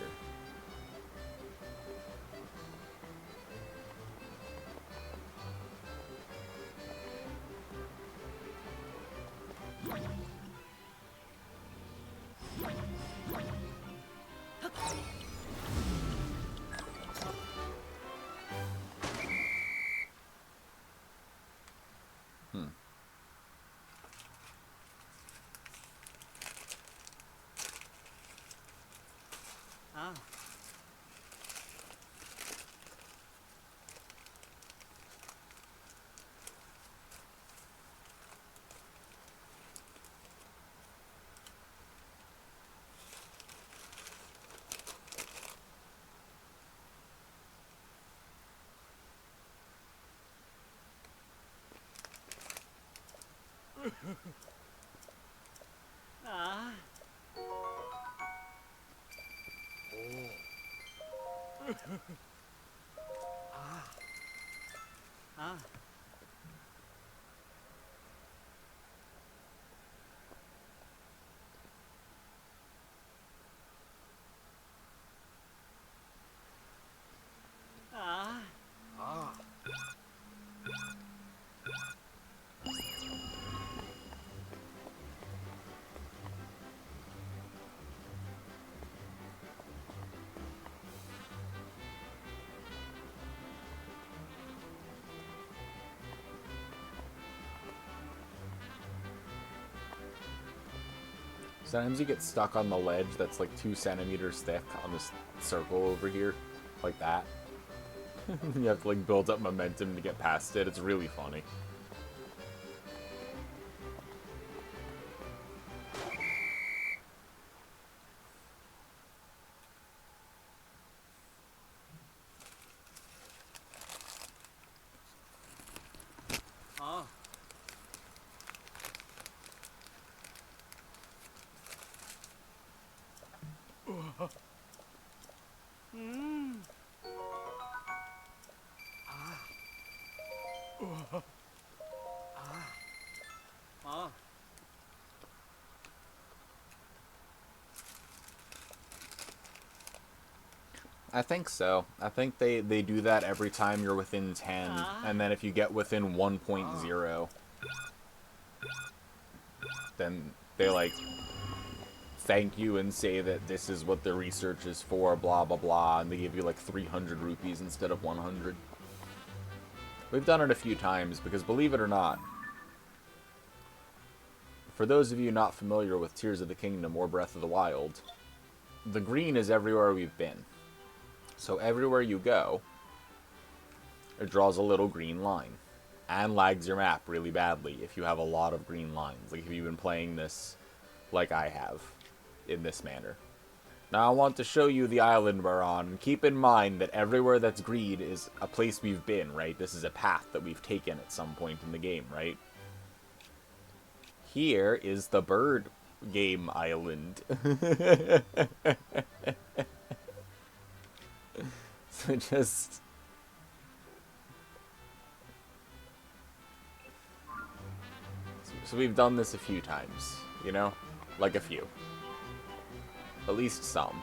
Sometimes you get stuck on the ledge that's like 2 centimeters thick on this circle over here. Like that. You have to like build up momentum to get past it. It's really funny. I think so. I think they do that every time you're within 10, and then if you get within 1.0, then they, like, thank you and say that this is what the research is for, blah, blah, blah, and they give you, like, 300 rupees instead of 100. We've done it a few times, because believe it or not, for those of you not familiar with Tears of the Kingdom or Breath of the Wild, the green is everywhere we've been. So everywhere you go, it draws a little green line. And lags your map really badly if you have a lot of green lines. Like if you've been playing this like I have, in this manner. Now I want to show you the island we're on. And keep in mind that everywhere that's green is a place we've been, right? This is a path that we've taken at some point in the game, right? Here is the bird game island. So just... So we've done this a few times, you know? Like a few. At least some.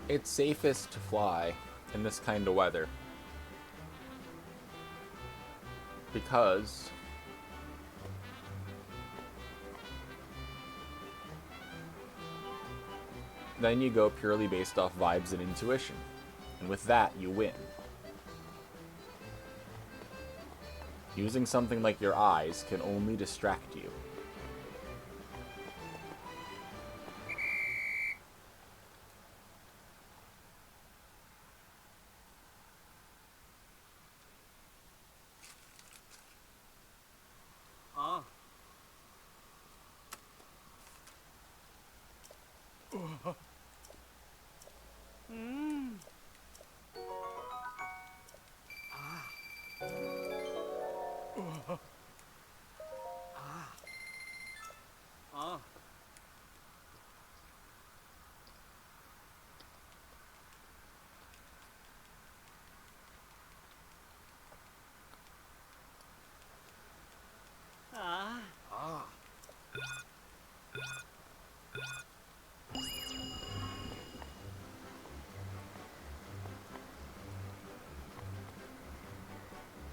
It's safest to fly in this kind of weather because then you go purely based off vibes and intuition, and with that you win. Using something like your eyes can only distract you.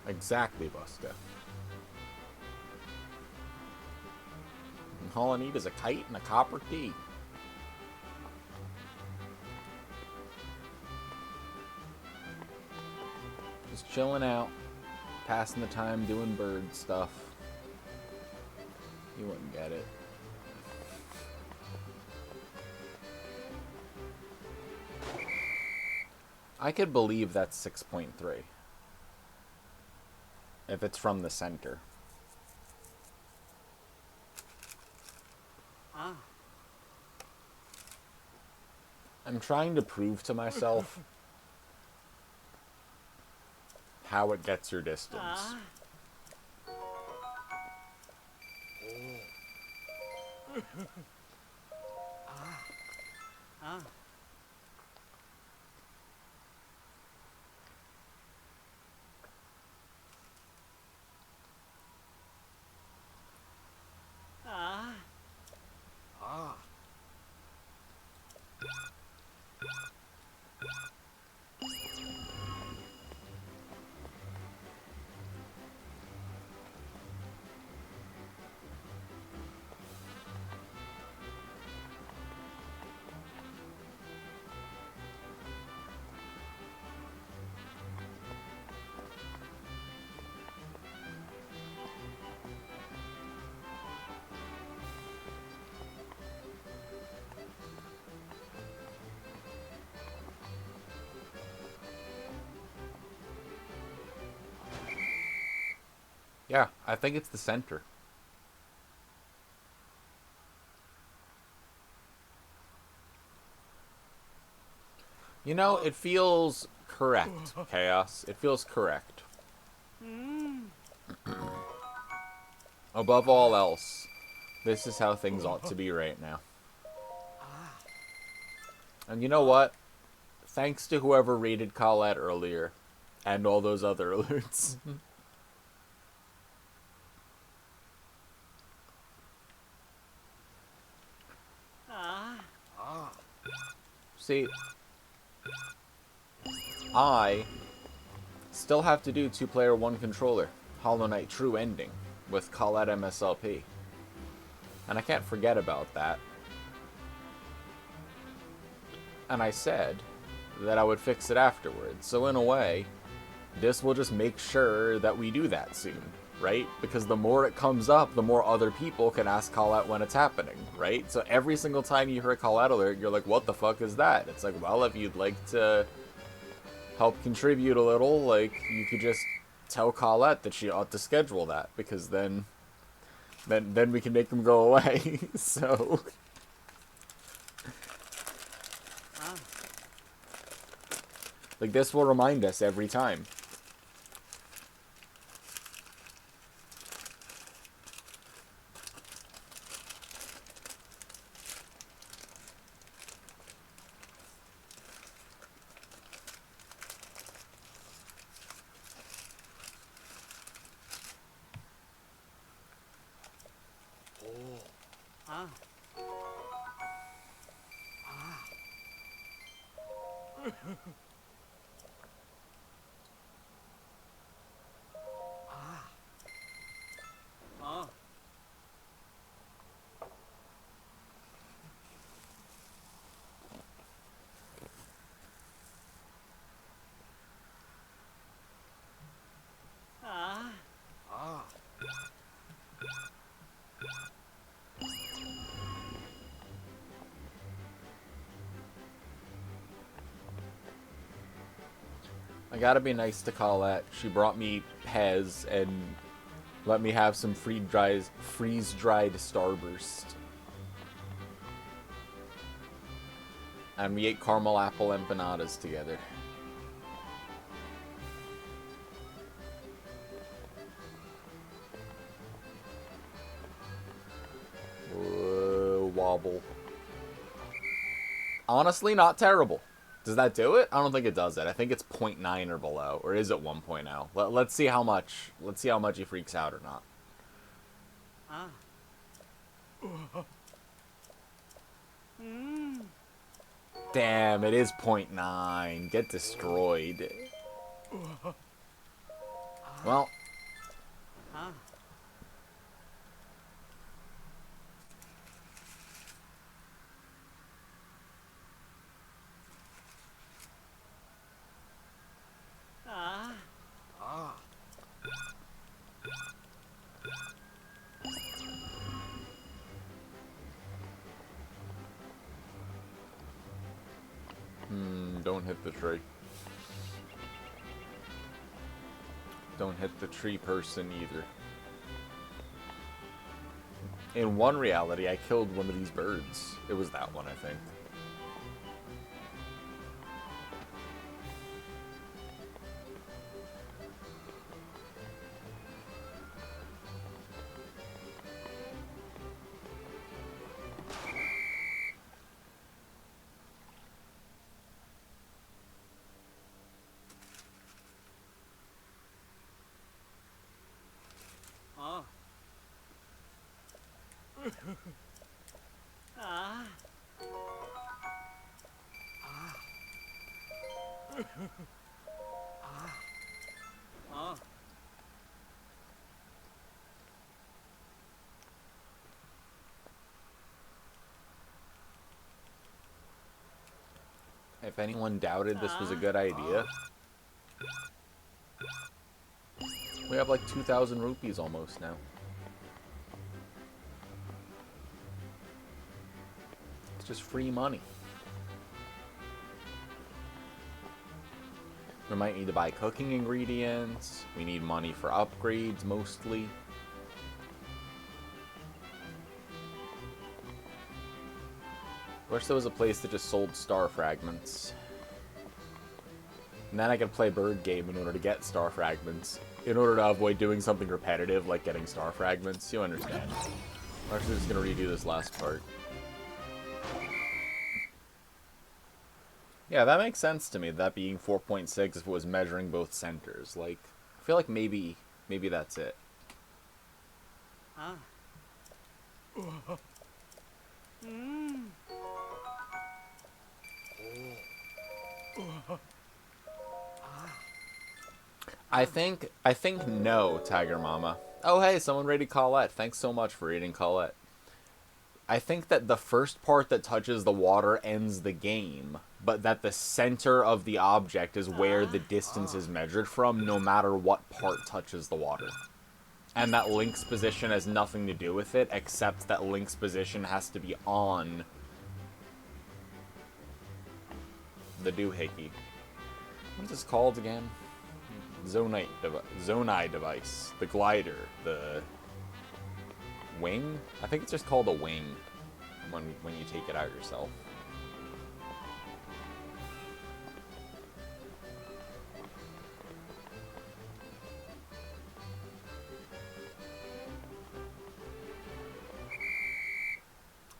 Exactly, Buska. And all I need is a kite and a copper key. Just chilling out, passing the time doing bird stuff. You wouldn't get it. I could believe that's 6.3. If it's from the center. I'm trying to prove to myself how it gets your distance. Yeah, I think it's the center. You know, it feels correct, Chaos. It feels correct. Above all else, this is how things ought to be right now. And you know what? Thanks to whoever raided Colette earlier, and all those other alerts. See, I still have to do 2-player 1 controller, Hollow Knight True Ending, with Colette MSLP. And I can't forget about that. And I said that I would fix it afterwards. So in a way, this will just make sure that we do that soon, right? Because the more it comes up, the more other people can ask Colette when it's happening, right? So every single time you hear a Colette alert, you're like, what the fuck is that? It's like, well, if you'd like to help contribute a little, like, you could just tell Colette that she ought to schedule that, because then we can make them go away. So like, this will remind us every time. I gotta be nice to Colette. She brought me Pez and let me have some freeze-dried Starburst. And we ate caramel apple empanadas together. Whoa, wobble. Honestly, not terrible. Does that do it? I don't think it does it. I think it's 0.9 or below. Or is it 1.0? Let's see how much. Let's see how much he freaks out or not. Damn, it is 0.9. Get destroyed. Well. Don't hit the tree. Don't hit the tree person either. In one reality, I killed one of these birds. It was that one, I think. If anyone doubted this was a good idea, we have like 2,000 rupees almost now. It's just free money. We might need to buy cooking ingredients. We need money for upgrades, mostly. Wish there was a place that just sold star fragments. And then I could play bird game in order to get star fragments. In order to avoid doing something repetitive, like getting star fragments. You understand. I'm actually just going to redo this last part. Yeah, that makes sense to me, that being 4.6 if it was measuring both centers. Like, I feel like maybe that's it. I think no, Tiger Mama. Oh hey, someone rated Colette. Thanks so much for reading Colette. I think that the first part that touches the water ends the game, but that the center of the object is where the distance is measured from, no matter what part touches the water. And that Link's position has nothing to do with it, except that Link's position has to be on the doohickey. What is this called again? Zonai device. The glider. The wing? I think it's just called a wing when you take it out yourself.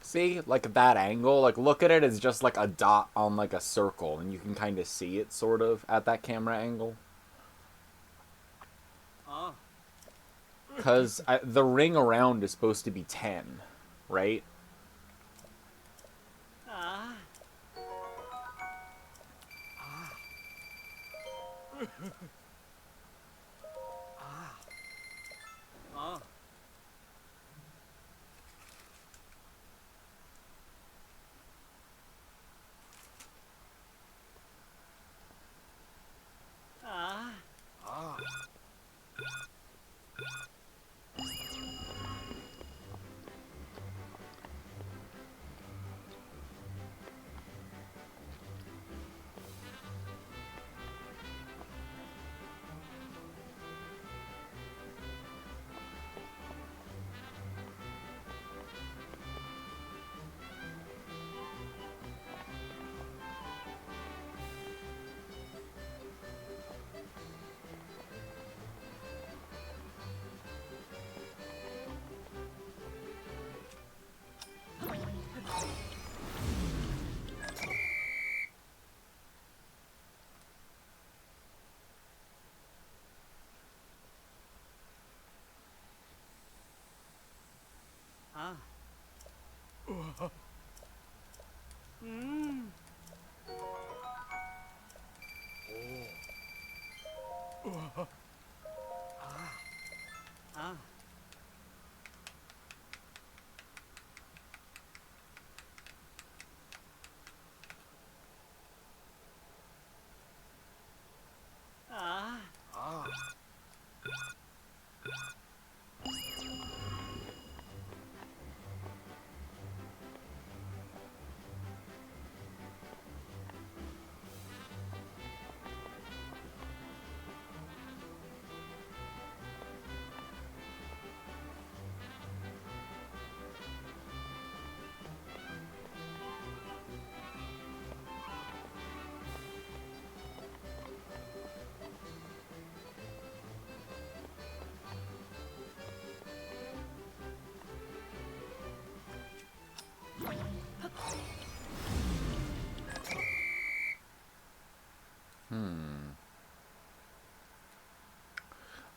See, like at that angle, like look at it as just like a dot on like a circle, and you can kind of see it sort of at that camera angle. Because the ring around is supposed to be 10, right?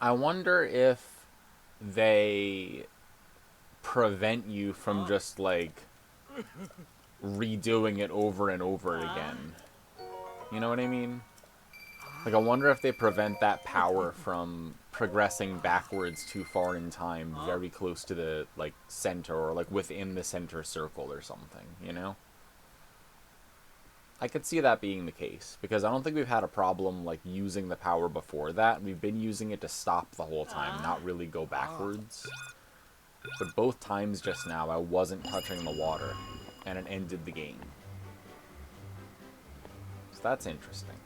I wonder if they prevent you from just, like, redoing it over and over again. You know what I mean? Like, I wonder if they prevent that power from progressing backwards too far in time, very close to the, like, center, or, like, within the center circle or something, you know? I could see that being the case, because I don't think we've had a problem, like, using the power before that. We've been using it to stop the whole time, not really go backwards. But both times just now, I wasn't touching the water, and it ended the game. So that's interesting.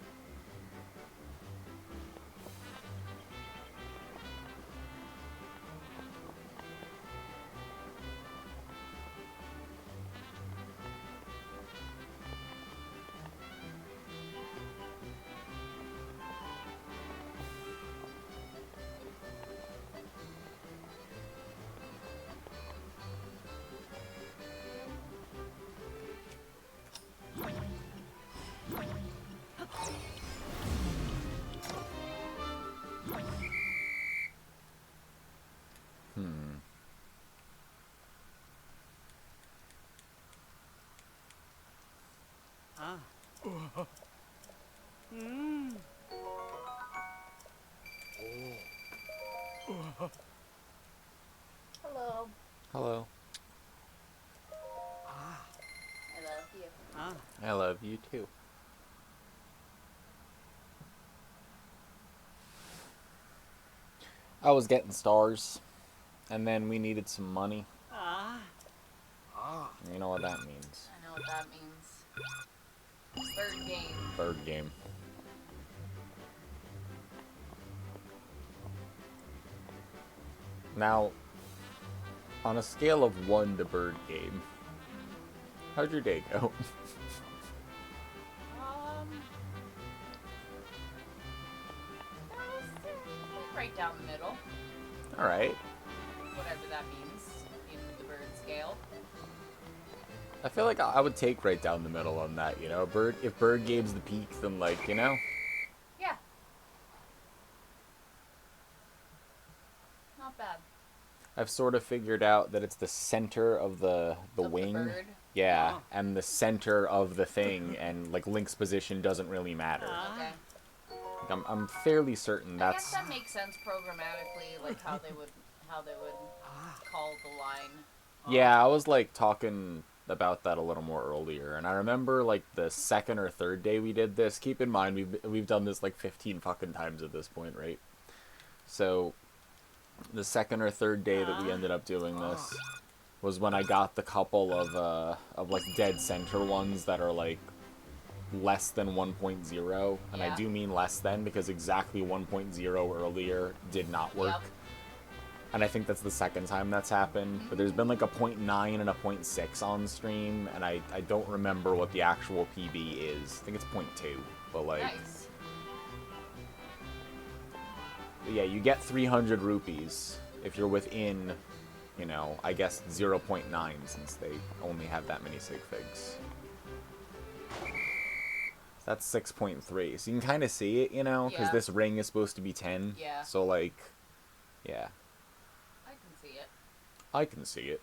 Hello. Hello. I love you. I love you too. I was getting stars, and then we needed some money. You know what that means. I know what that means. Third game. Third game. Now, on a scale of 1 to bird game, how'd your day go? That was like right down the middle. Alright. Whatever that means in the bird scale. I feel like I would take right down the middle on that, you know? If bird game's the peak, then, like, you know? Yeah. Not bad. I've sort of figured out that it's the center of the Of wing. the bird? Yeah, and the center of the thing, and, like, Link's position doesn't really matter. Okay. Like, I'm fairly certain I guess that's... that makes sense programmatically, like how they would call the line. Yeah, I was, like, talking about that a little more earlier, and I remember, like, the second or third day we did this. Keep in mind, we've done this, like, 15 fucking times at this point, right? So, the second or third day that we ended up doing this was when I got the couple of like, dead center ones that are, like, less than 1.0, and I Yeah. do mean less than, because exactly 1.0 earlier did not work. Yep. And I think that's the second time that's happened. But there's been like a 0.9 and a 0.6 on stream, and I don't remember what the actual PB is. I think it's 0.2, but like... Nice. Yeah, you get 300 rupees if you're within, you know, I guess 0.9, since they only have that many sig figs. That's 6.3, so you can kind of see it, you know, because Yeah. this ring is supposed to be 10. Yeah. So, like, yeah. I can see it. I can see it.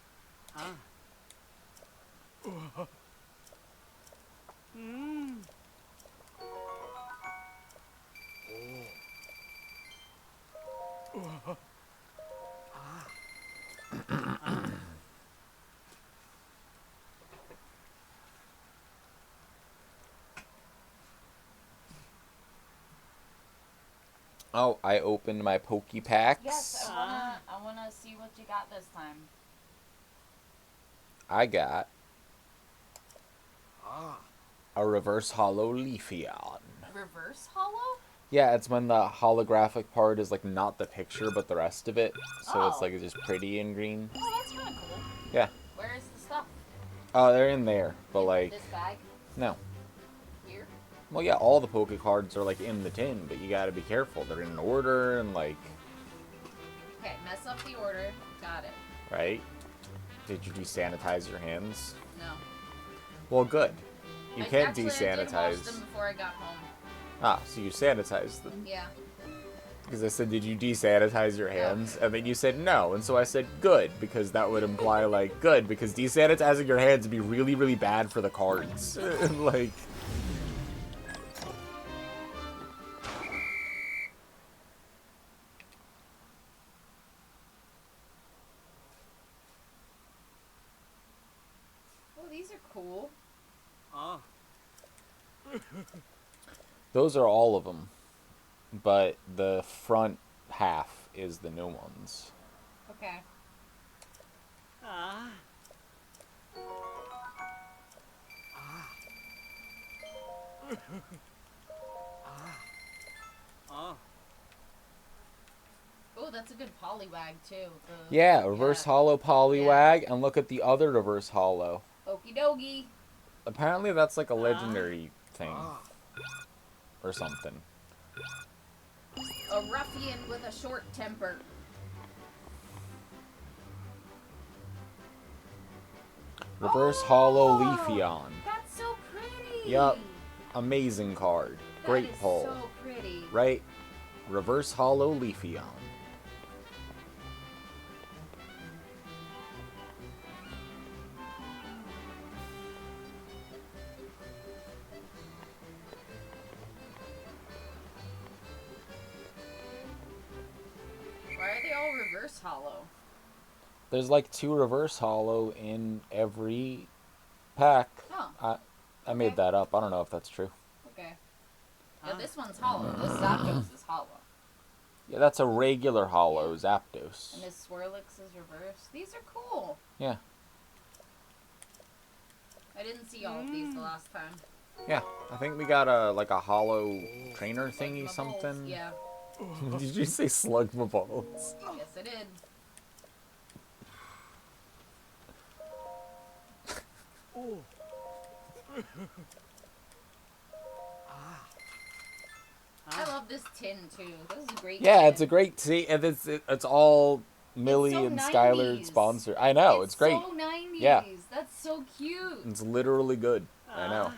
Oh, I opened my Pokepacks. Yes, I wanna see what you got this time. I got a reverse hollow Leafeon. Reverse hollow? Yeah, it's when the holographic part is like not the picture but the rest of it. So it's Oh. like just pretty in green. Oh, that's kind of cool. Yeah. Where is the stuff? Oh, they're in there, but like This bag? no. Here? Well, yeah, all the Poke cards are like in the tin, but you gotta be careful. They're in order and like, Okay, mess up the order. Got it. right? Did you desanitize your hands? No. Well, good. You can't I did wash desanitize. them before I got home. Ah, so you sanitized them. Yeah. Because I said, did you desanitize your hands? And then you said no. And so I said, good, because that would imply, like, good, because desanitizing your hands would be really, really bad for the cards. Like... Those are all of them, but the front half is the new ones. Okay. Oh, that's a good polywag too. Yeah, reverse hollow polywag, and look at the other reverse hollow. Okie dokie. Apparently that's like a legendary thing. Or something. A ruffian with a short temper. Reverse hollow Leafeon. That's so pretty. Yup. Amazing card. Great That is pull. so pretty. Right? Reverse hollow Leafeon. Why are they all reverse hollow? There's like 2 reverse hollow in every pack. Oh. I made that up. I don't know if that's true. Okay. Yeah, this one's hollow. This Zapdos is hollow. Yeah, that's a regular hollow Zapdos. And this Swirlix is reverse. These are cool. Yeah. I didn't see all of these the last time. Yeah. I think we got a like a hollow trainer thingy Slugmaballs, something. Yeah. Did you say Slugmaballs? Yes, I did. I love this tin too. This is a great. Yeah, tin. it's a great see, and it's all Millie so and Skylar 90s. sponsor. I know, it's great. So 90s. Yeah. That's so cute. It's literally good. I know.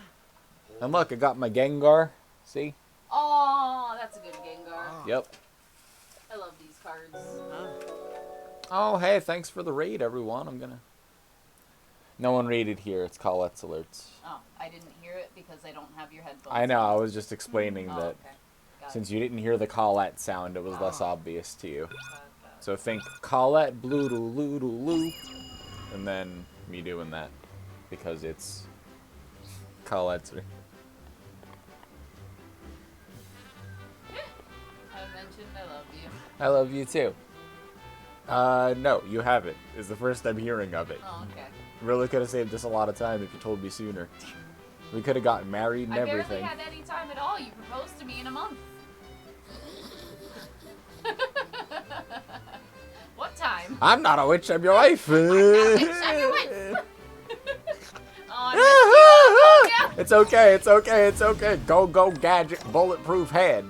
And look, I got my Gengar. See? Oh, that's a good Gengar. Yep. I love these cards. Oh, hey, thanks for the raid, everyone. I'm gonna. No one raided here. It's Colette's alerts. Oh, I didn't hear it because I don't have your headphones. I know. on. I was just explaining Oh, that okay. Got since you didn't hear the Colette sound, it was less obvious to you. it. Got it. So think Colette, bloodle, loodle, loo, and then me doing that because it's Colette's. I mentioned I love you. I love you too. No, you haven't. It's the first I'm hearing of it. Oh, okay. Really could have saved us a lot of time if you told me sooner. We could have gotten married and I barely everything. had any time at all. You proposed to me in a month. What time? I'm not a witch, I'm your wife. I'm your wife. Oh, I It's okay, it's okay, it's okay. Go, go, gadget, bulletproof head.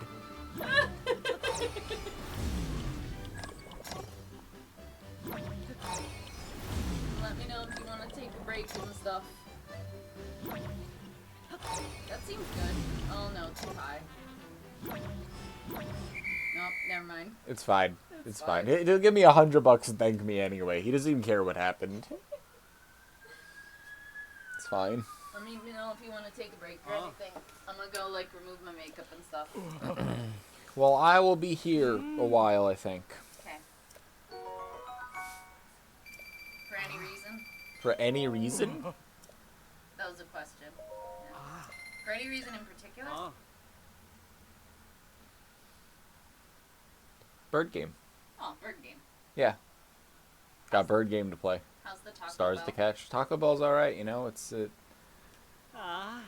Let me know if you want to take a break and stuff. That seems good. Oh no, too high. Nope, never mind. It's fine. It's fine. fine. He'll give me $100 and thank me anyway. He doesn't even care what happened. It's fine. Let me know if you want to take a break or anything. I'm gonna go like remove my makeup and stuff. Well, I will be here a while, I think. Okay. For any reason? For any reason? That was a question. Yeah. For any reason in particular? Bird game. Oh, bird game. Yeah. Got bird game to play. How's the Taco Stars Bell? to catch. Taco Bell's alright, you know, it's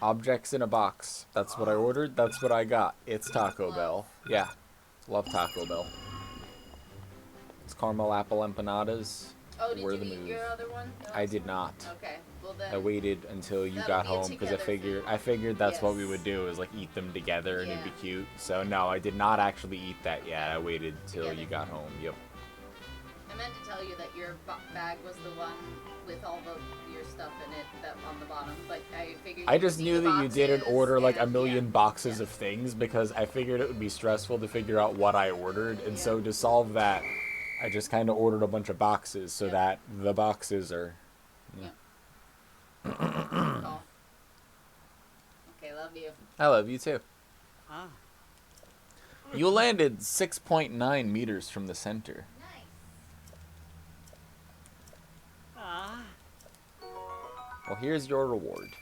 objects in a box. That's what I ordered, that's what I got. It's Taco Bell. Yeah. Love Taco Bell. It's caramel apple empanadas. Oh, did were you the eat move. your other one? I did not. Okay, well then. I waited until you That'll got be a home because together I figured that's what we Yes. would do is like eat them together and it'd be Yeah. cute. So no, I did not actually eat that yet. I waited till Together. you got home. Yep. I meant to tell you that your bag was the one with all your stuff in it that on the bottom, but I figured. I you just see knew the that you didn't boxes order like a and- million yeah. boxes of things because I figured it would be stressful to figure out what I ordered. And so to solve that, I just kind of ordered a bunch of boxes so that the boxes are. Cool. Okay, love you. I love you too. You landed 6.9 meters from the center. Well, here's your reward.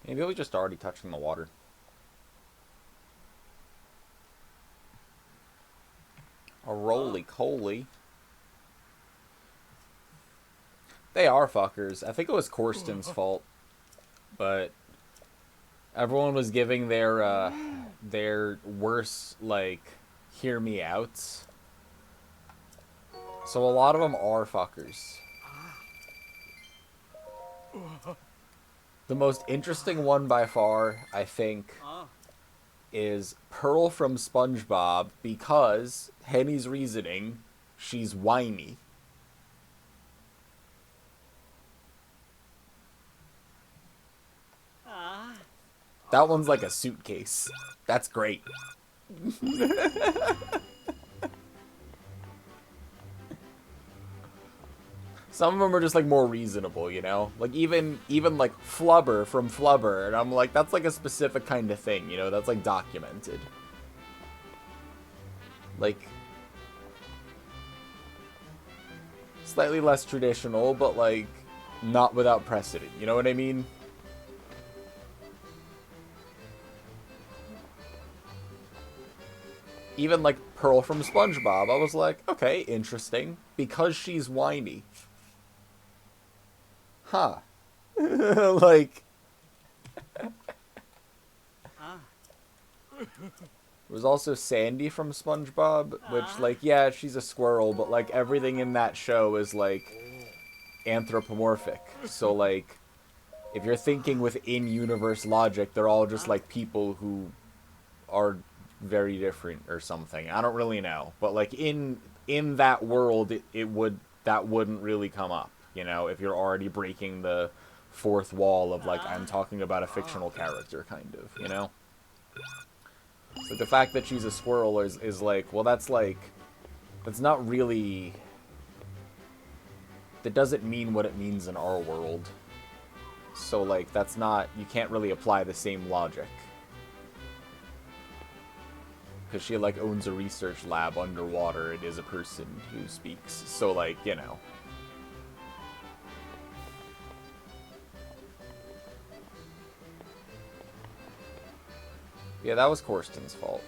Maybe we just already touching the water. A roly-coly. They are fuckers. I think it was Corsten's fault. But everyone was giving their worst, like, hear me outs. So a lot of them are fuckers. The most interesting one by far, I think, is Pearl from SpongeBob, because Henny's reasoning, she's whiny. That one's like a suitcase. That's great. Some of them are just like more reasonable, you know? Like even like Flubber from Flubber, and I'm like, that's like a specific kind of thing, you know? That's like documented. Like slightly less traditional, but like not without precedent, you know what I mean? Even like Pearl from SpongeBob, I was like, okay, interesting, because she's whiny. Huh. Like... There's also Sandy from SpongeBob, which, like, yeah, she's a squirrel, but, like, everything in that show is, like, anthropomorphic. So, like, if you're thinking with in-universe logic, they're all just, like, people who are very different or something. I don't really know. But, like, in that world, that wouldn't really come up, you know, if you're already breaking the fourth wall of, like, I'm talking about a fictional character, kind of, you know? But the fact that she's a squirrel is like, well, that's not really... That doesn't mean what it means in our world. So, like, that's not... You can't really apply the same logic. Because she, like, owns a research lab underwater and is a person who speaks. So, like, you know... Yeah, that was Corsten's fault.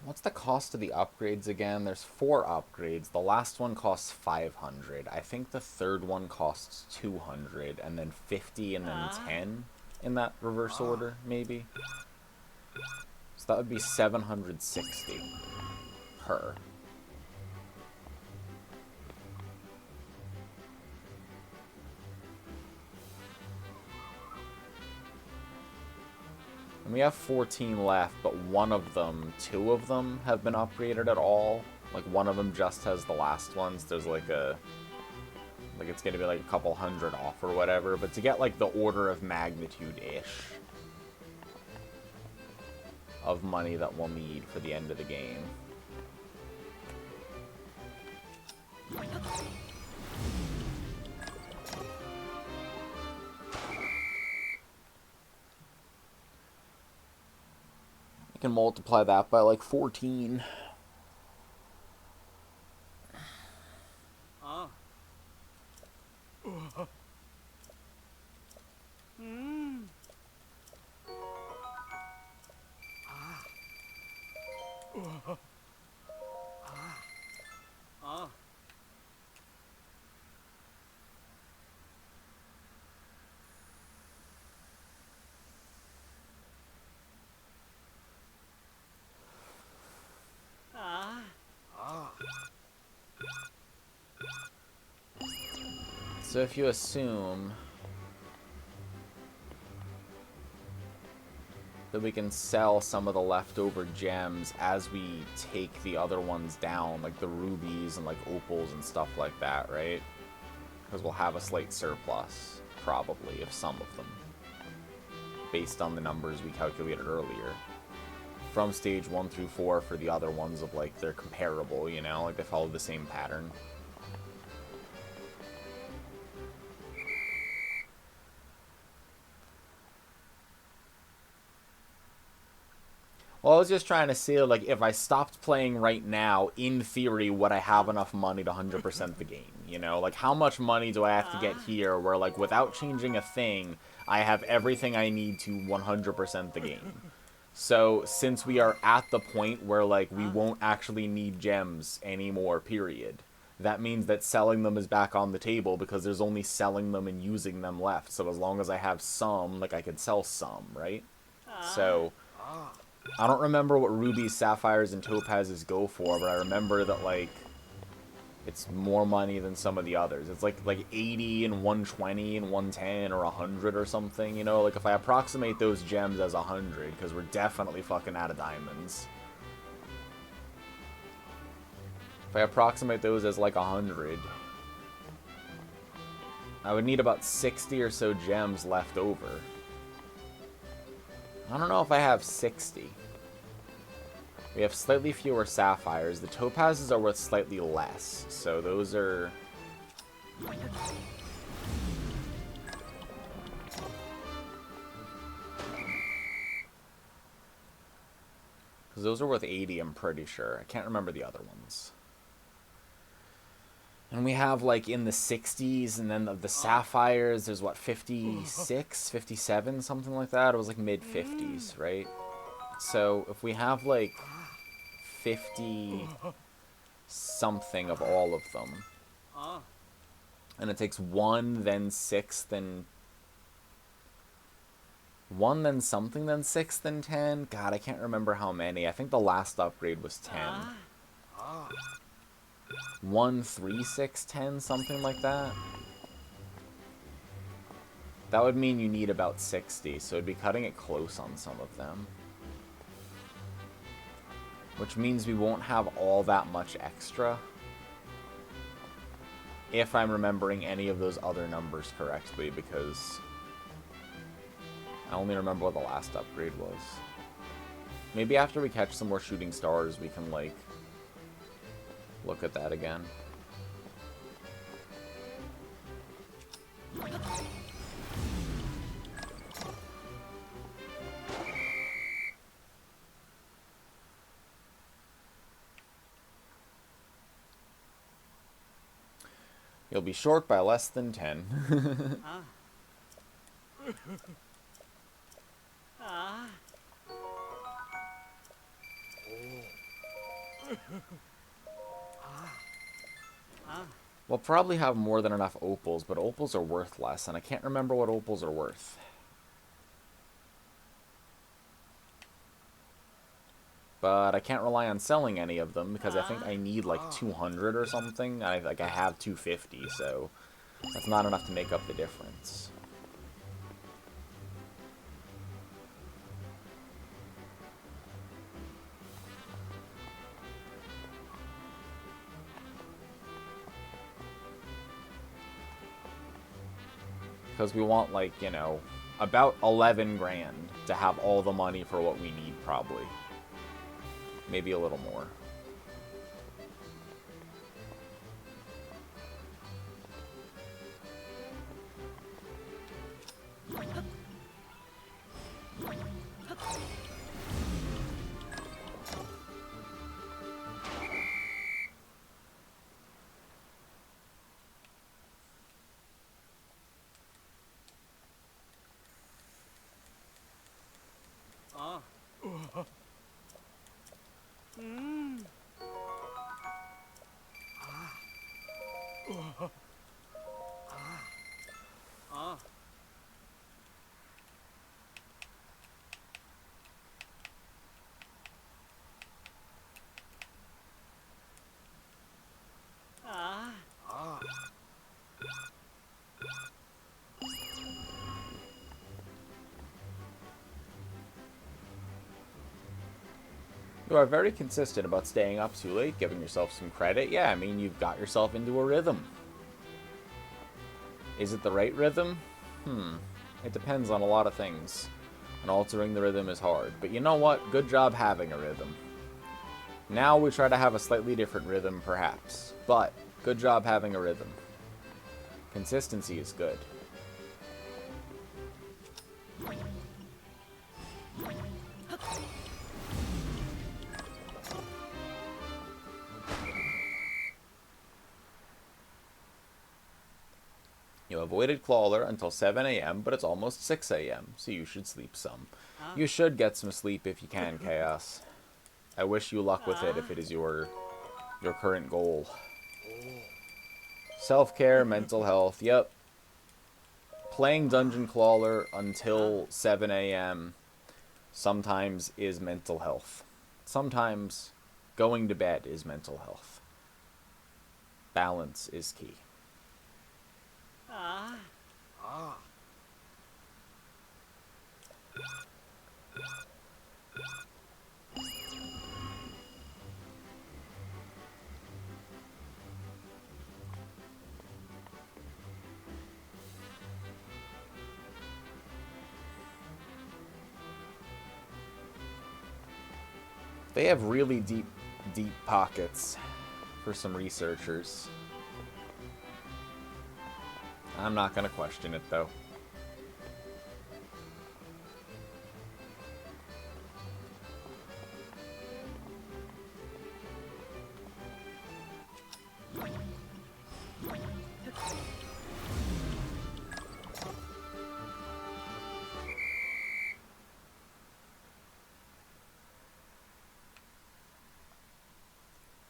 What's the cost of the upgrades again? There's 4 upgrades. The last one costs 500. I think the third one costs 200, and then 50, and then 10 in that reverse order, maybe. So that would be 760 per. And we have 14 left, but one of them, 2 of them have been upgraded at all. Like, one of them just has the last ones. There's like a... Like, it's gonna be like a couple hundred off or whatever. But to get like the order of magnitude-ish of money that we'll need for the end of the game. Can multiply that by like 14. So if you assume that we can sell some of the leftover gems as we take the other ones down, like the rubies and like opals and stuff like that, right? Because we'll have a slight surplus, probably, of some of them, based on the numbers we calculated earlier. From stage 1 through 4 for the other ones of, like, they're comparable, you know? Like, they follow the same pattern. Well, I was just trying to see, like, if I stopped playing right now, in theory, would I have enough money to 100% the game, you know? Like, how much money do I have to get here where, like, without changing a thing, I have everything I need to 100% the game? So, since we are at the point where, like, we won't actually need gems anymore, period, that means that selling them is back on the table because there's only selling them and using them left. So as long as I have some, like, I could sell some, right? So... I don't remember what rubies, sapphires, and topazes go for, but I remember that, like, it's more money than some of the others. It's like 80 and 120 and 110 or 100 or something, you know? Like, if I approximate those gems as 100, because we're definitely fucking out of diamonds. If I approximate those as, like, 100, I would need about 60 or so gems left over. I don't know if I have 60. We have slightly fewer sapphires. The topazes are worth slightly less, so those are... Because those are worth 80, I'm pretty sure. I can't remember the other ones. And we have, like, in the 60s, and then the sapphires, there's, what, 56, 57, something like that? It was, like, mid-50s, right? So, if we have, like, 50-something of all of them, and it takes 1, then 6, then... 1, then something, then 6, then 10? God, I can't remember how many. I think the last upgrade was 10. 1, 3, 6, 10, something like that. That would mean you need about 60, so it'd be cutting it close on some of them. Which means we won't have all that much extra. If I'm remembering any of those other numbers correctly, because I only remember what the last upgrade was. Maybe after we catch some more shooting stars, we can, like, look at that again. You'll be short by less than 10. We'll probably have more than enough opals, but opals are worth less, and I can't remember what opals are worth. But I can't rely on selling any of them, because I think I need like 200 or something. I have 250, so that's not enough to make up the difference. Because we want, like, you know, about 11 grand to have all the money for what we need, probably. Maybe a little more. You are very consistent about staying up too late, giving yourself some credit. Yeah, I mean, you've got yourself into a rhythm. Is it the right rhythm? It depends on a lot of things. And altering the rhythm is hard. But you know what? Good job having a rhythm. Now we try to have a slightly different rhythm, perhaps. But, good job having a rhythm. Consistency is good. You avoided Clawler until 7 a.m., but it's almost 6 a.m., so you should sleep some. You should get some sleep if you can, Chaos. I wish you luck with it if it is your current goal. Self-care, mental health, yep. Playing Dungeon Clawler until 7 a.m. sometimes is mental health. Sometimes going to bed is mental health. Balance is key. They have really deep pockets for some researchers. I'm not gonna question it, though.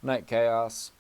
Night, Chaos.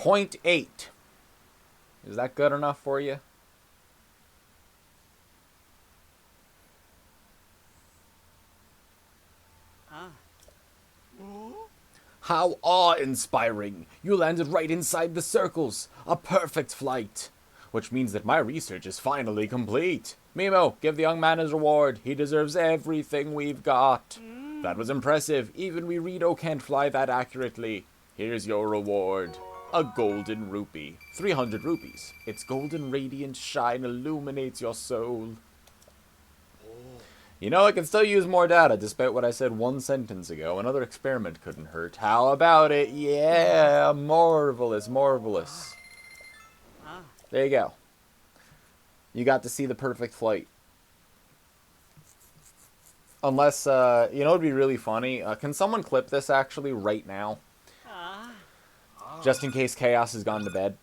.8. Is that good enough for you? How awe-inspiring! You landed right inside the circles. A perfect flight. Which means that my research is finally complete. Mimo, give the young man his reward. He deserves everything we've got. That was impressive. Even we Rito can't fly that accurately. Here's your reward. A golden rupee. 300 rupees. Its golden radiant shine illuminates your soul. You know, I can still use more data, despite what I said one sentence ago. Another experiment couldn't hurt. How about it? Yeah, marvelous, marvelous. There you go. You got to see the perfect flight. Unless, you know what would be really funny? Can someone clip this, actually, right now? Just in case Chaos has gone to bed.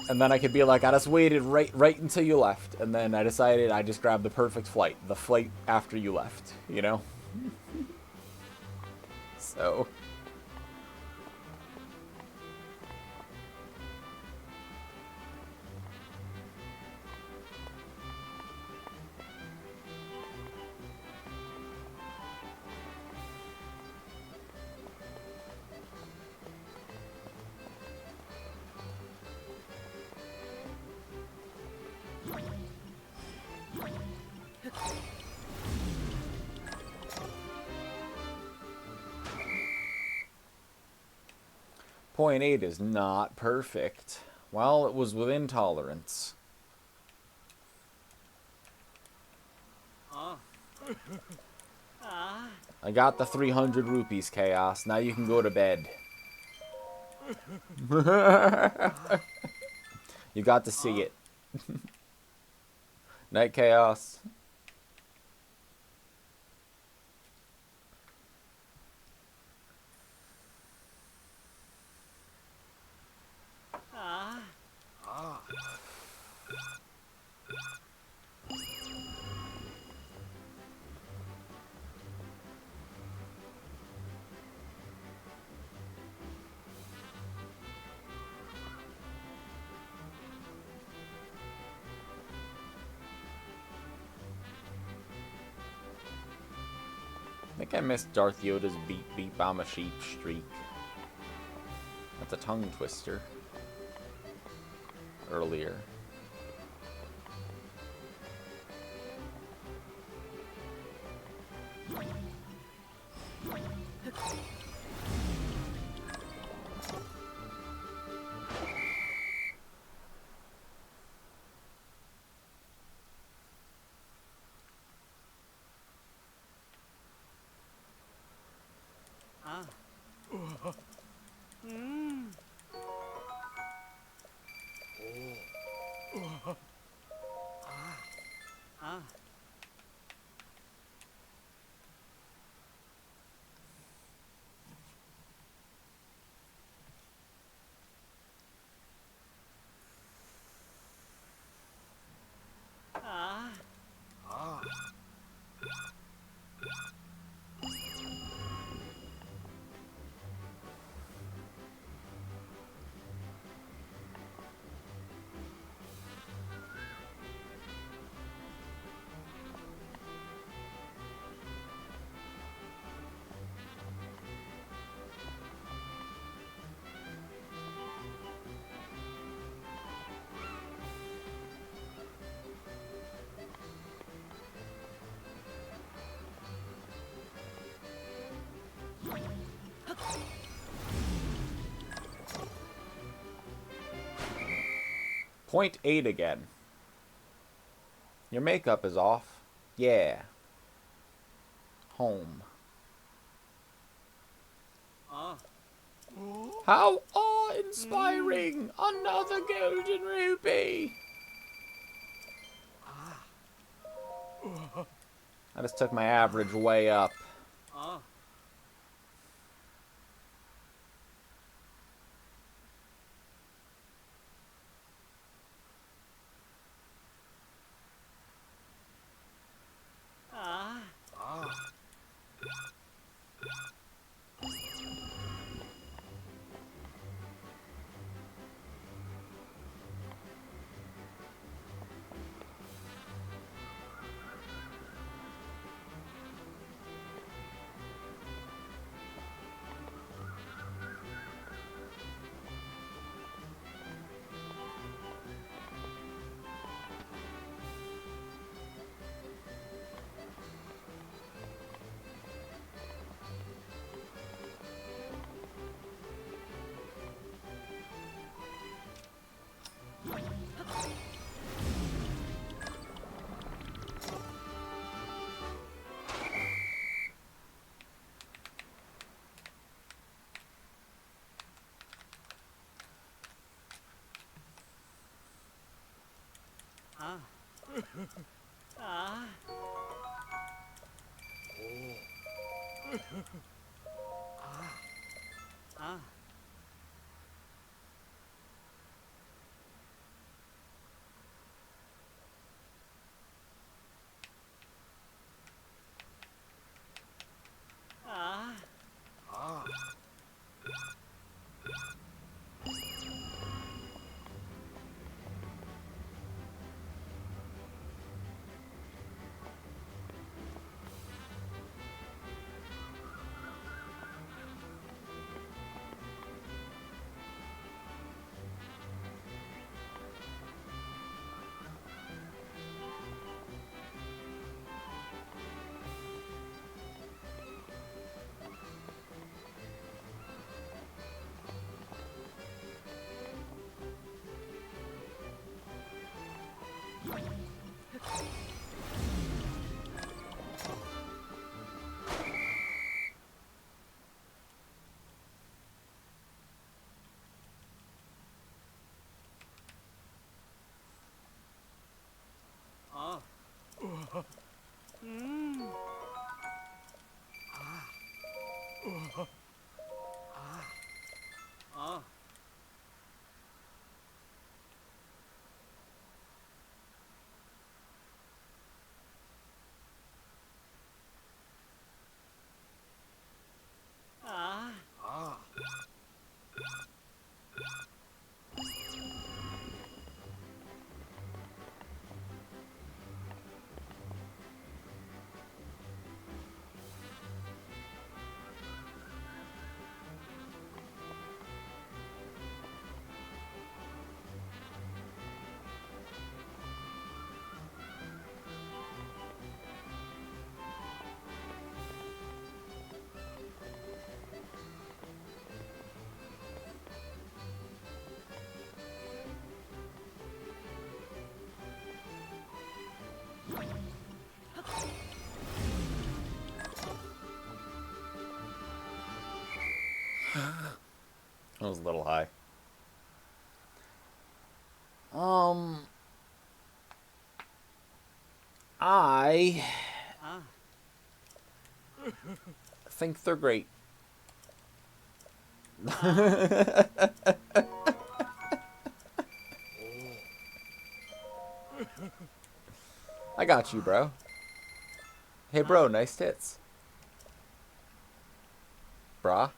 And then I could be like, I just waited right until you left. And then I decided I just grabbed the perfect flight. The flight after you left, you know? So... .8 is not perfect. Well, it was within tolerance. I got the 300 rupees, Chaos. Now you can go to bed. You got to see it. Night, Chaos. I think I missed Darth Yoda's beep beep I'm a sheep streak. That's a tongue twister. Earlier. .8 again. Your makeup is off. Yeah. Home. How awe-inspiring! Another golden rupee! I just took my average way up. That was a little high. I think they're great. I got you, bro. Hey, bro, nice tits. Brah.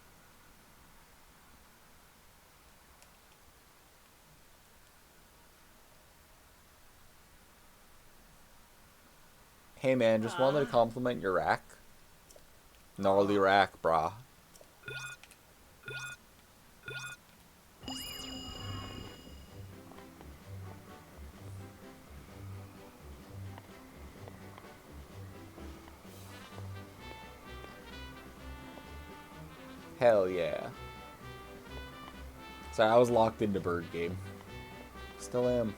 Hey, man, just wanted to compliment your rack. Gnarly rack, brah. Hell yeah. Sorry, I was locked into Bird Game. Still am.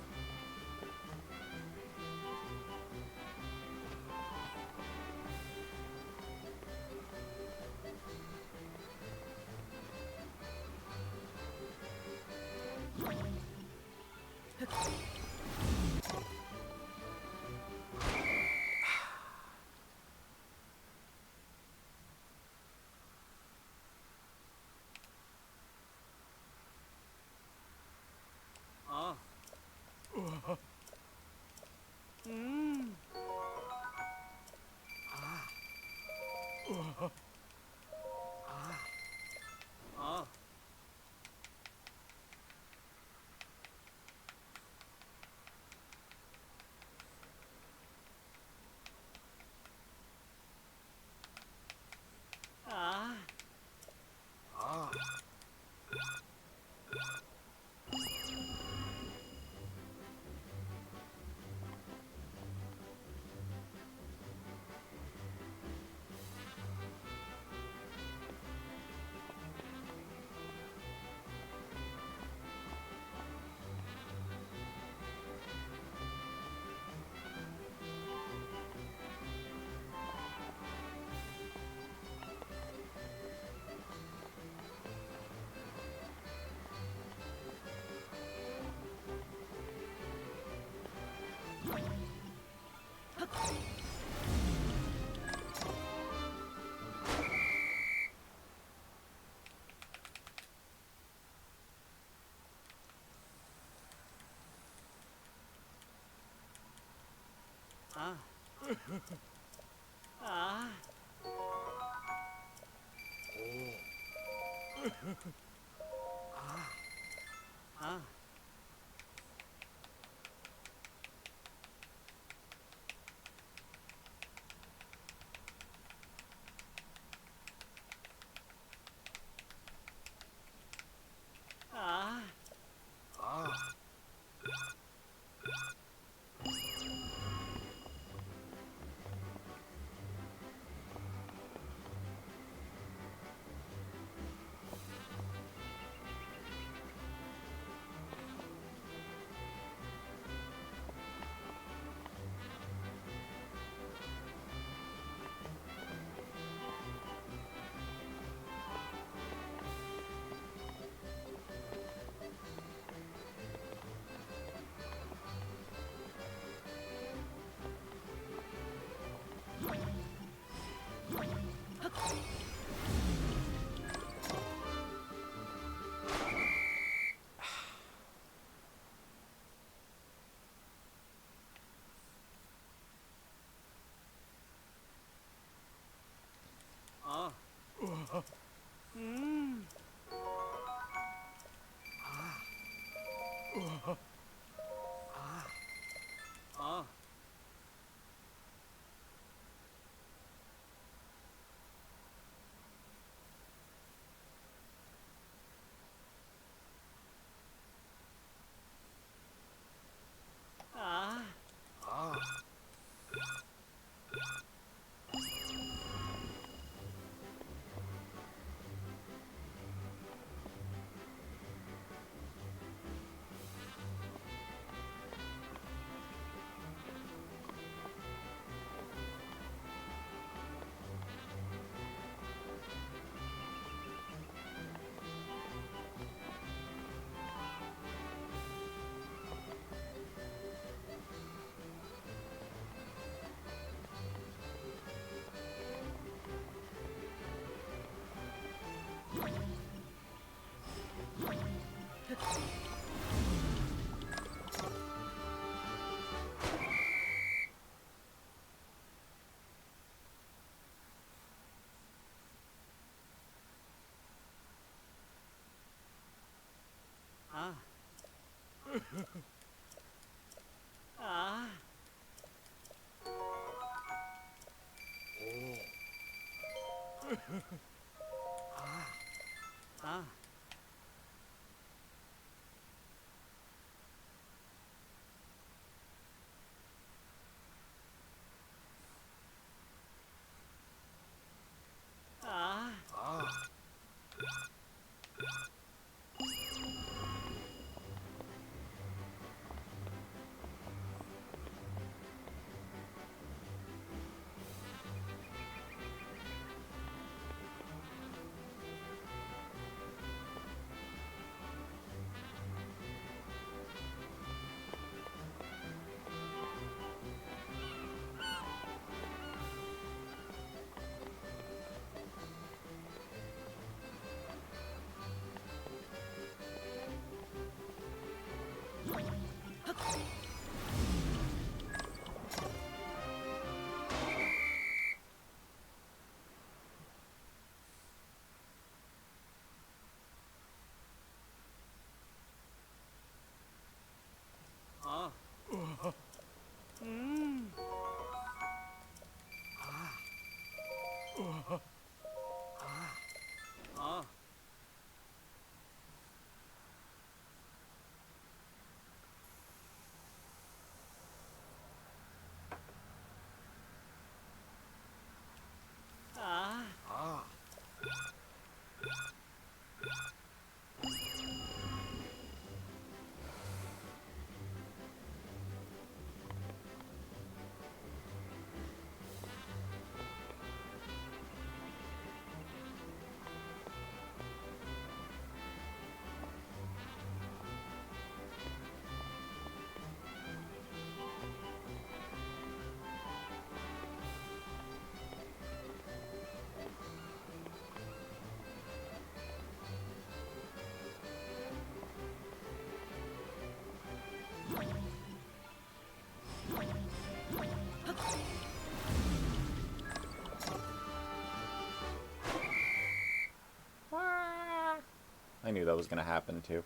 I knew that was going to happen too.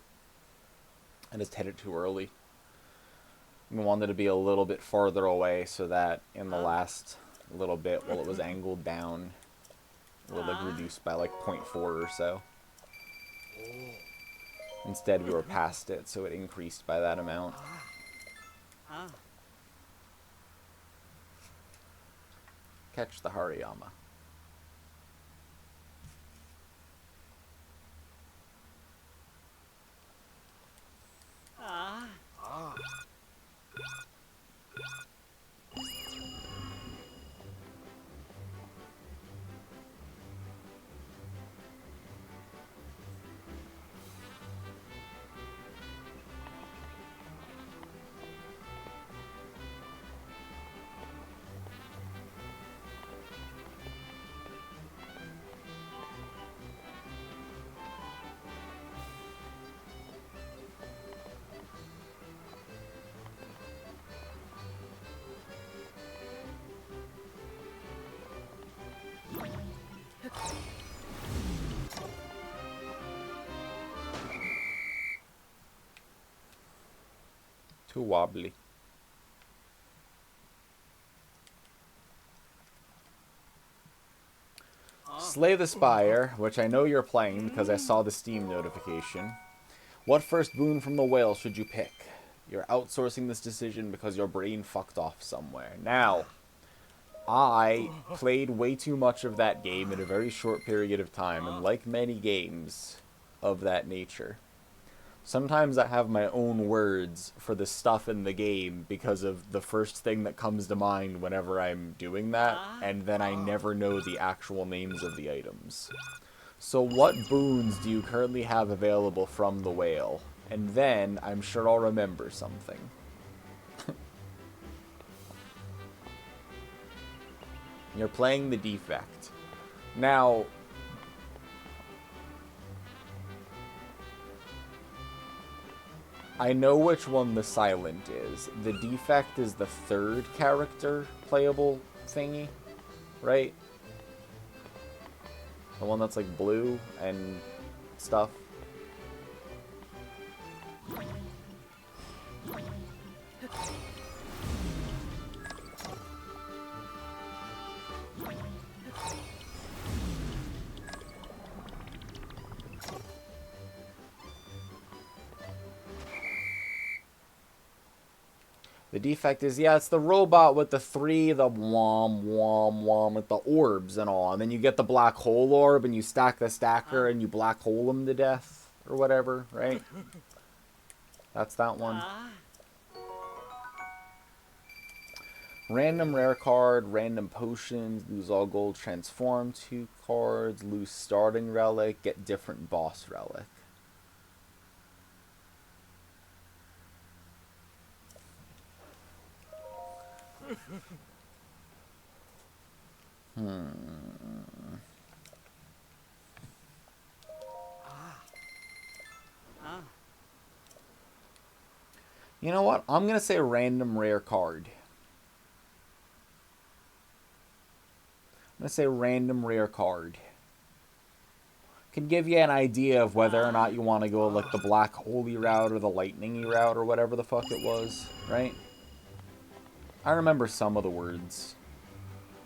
I just hit it too early. We wanted to be a little bit farther away so that in the last little bit, while it was angled down, it would like reduce by like 0.4 or so. Instead, we were past it, so it increased by that amount. Catch the Hariyama. Too wobbly. Slay the Spire, which I know you're playing because I saw the Steam notification. What first boon from the whale should you pick? You're outsourcing this decision because your brain fucked off somewhere. Now, I played way too much of that game in a very short period of time, and like many games of that nature, sometimes I have my own words for the stuff in the game because of the first thing that comes to mind whenever I'm doing that, and then I never know the actual names of the items. So what boons do you currently have available from the whale? And then I'm sure I'll remember something. You're playing the Defect. Now, I know which one the Silent is. The Defect is the third character playable thingy, right? The one that's like blue and stuff. The Defect is, yeah, it's the robot with the wom wom wom with the orbs and all. And then you get the black hole orb and you stack the stacker and you black hole him to death or whatever, right? That's that one. Random rare card, random potions, lose all gold, transform 2 cards, lose starting relic, get different boss relic. You know what? I'm gonna say random rare card. I'm gonna say random rare card. Can give you an idea of whether or not you want to go like the black holy route or the lightningy route or whatever the fuck it was, right? I remember some of the words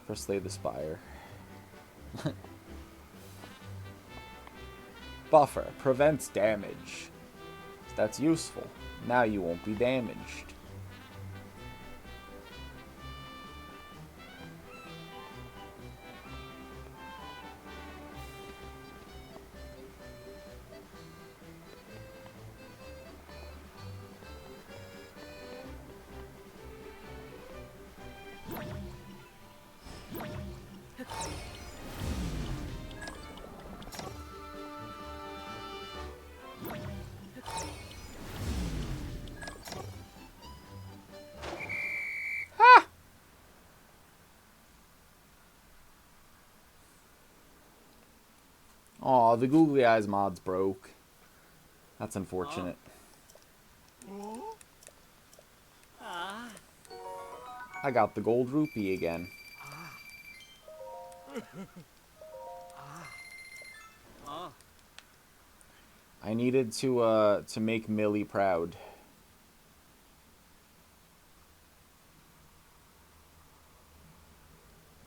for Slay the Spire. Buffer prevents damage. That's useful. Now you won't be damaged. Aw, the googly eyes mod's broke. That's unfortunate. I got the gold rupee again. I needed to make Millie proud.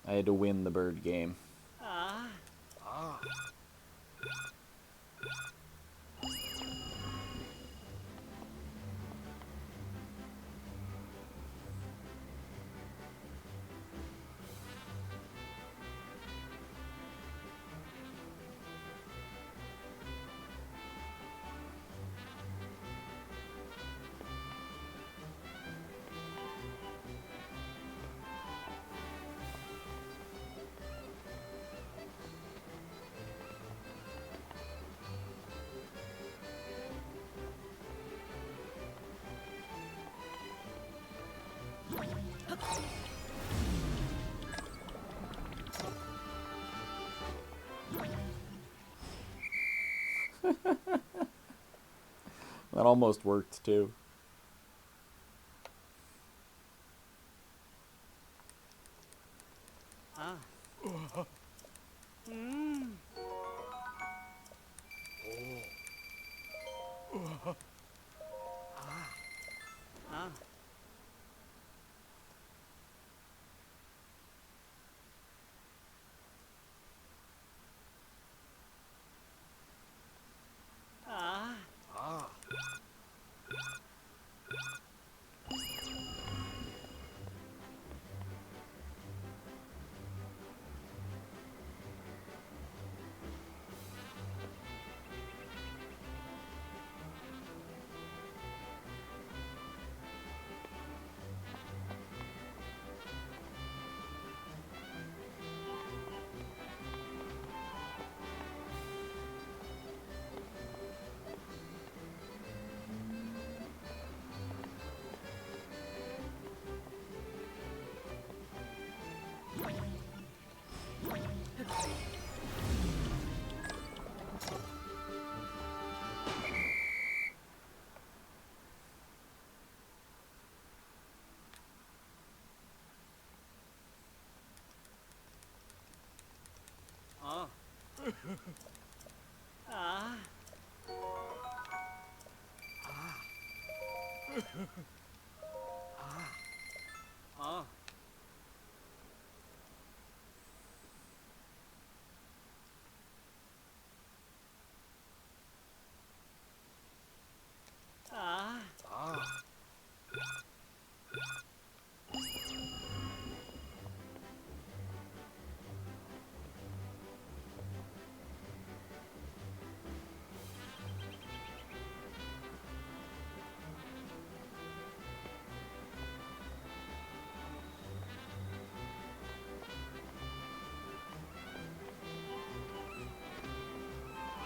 I had to win the bird game. That almost worked too.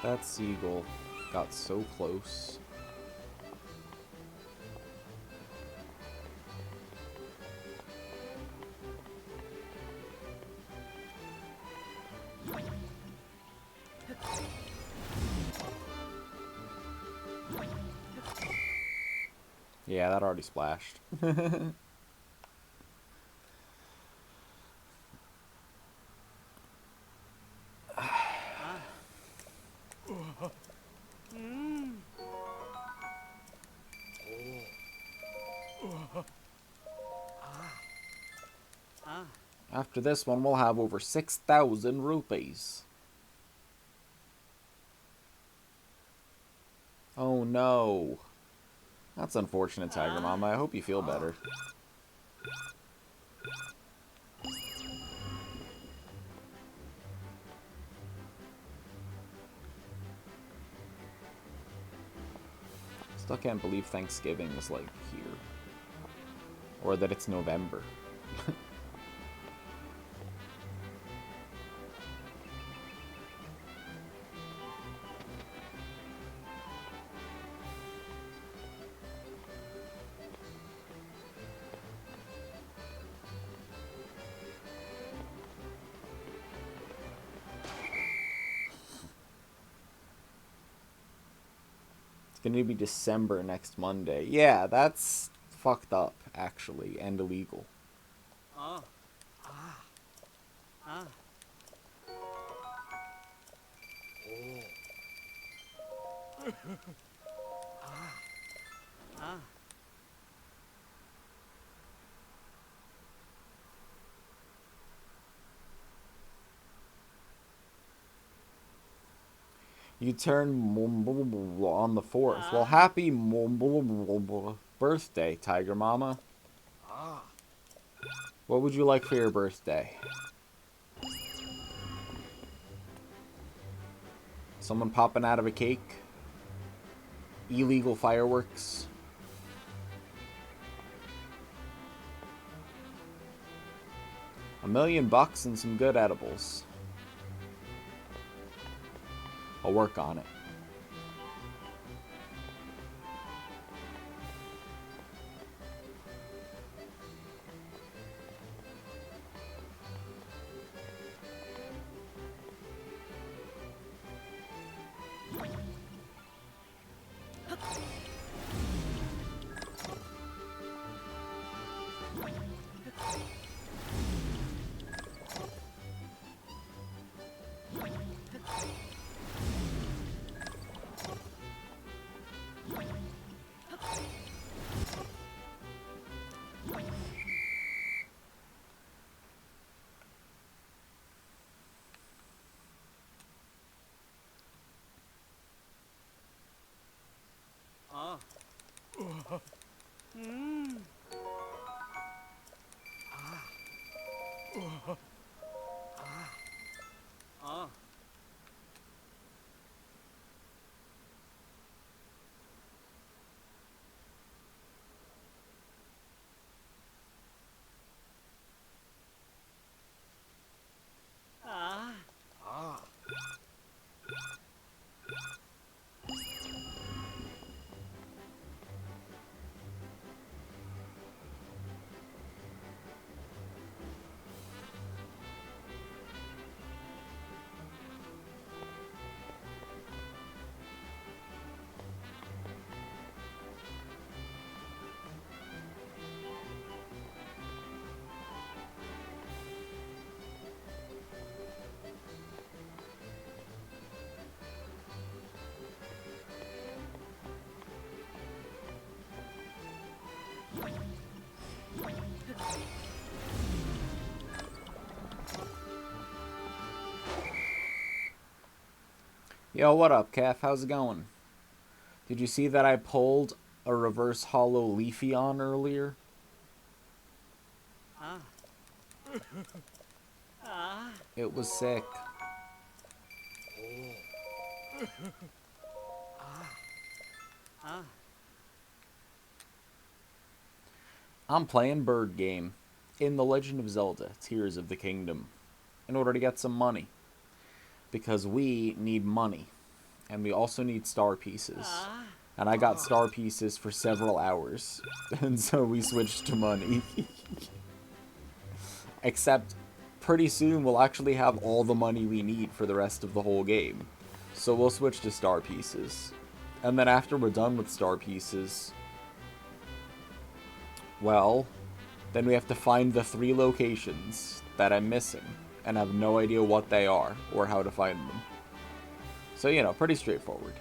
That seagull got so close. Yeah, that already splashed. After this one, we'll have over 6,000 rupees. Oh no. That's unfortunate, Tiger Mama. I hope you feel better. Still can't believe Thanksgiving was like here. Or that it's November. Gonna be December next Monday. Yeah, that's fucked up, actually, and illegal. You turn on the 4th. Well, happy birthday, Tiger Mama. What would you like for your birthday? Someone popping out of a cake? Illegal fireworks? $1 million and some good edibles. I'll work on it. Yo, what up, Calf? How's it going? Did you see that I pulled a reverse hollow Leafeon earlier? It was sick. I'm playing Bird Game in The Legend of Zelda: Tears of the Kingdom in order to get some money. Because we need money. And we also need star pieces. And I got star pieces for several hours. And so we switched to money. Except, pretty soon we'll actually have all the money we need for the rest of the whole game. So we'll switch to star pieces. And then after we're done with star pieces, well, then we have to find the 3 locations that I'm missing. And have no idea what they are or how to find them. So, you know, pretty straightforward.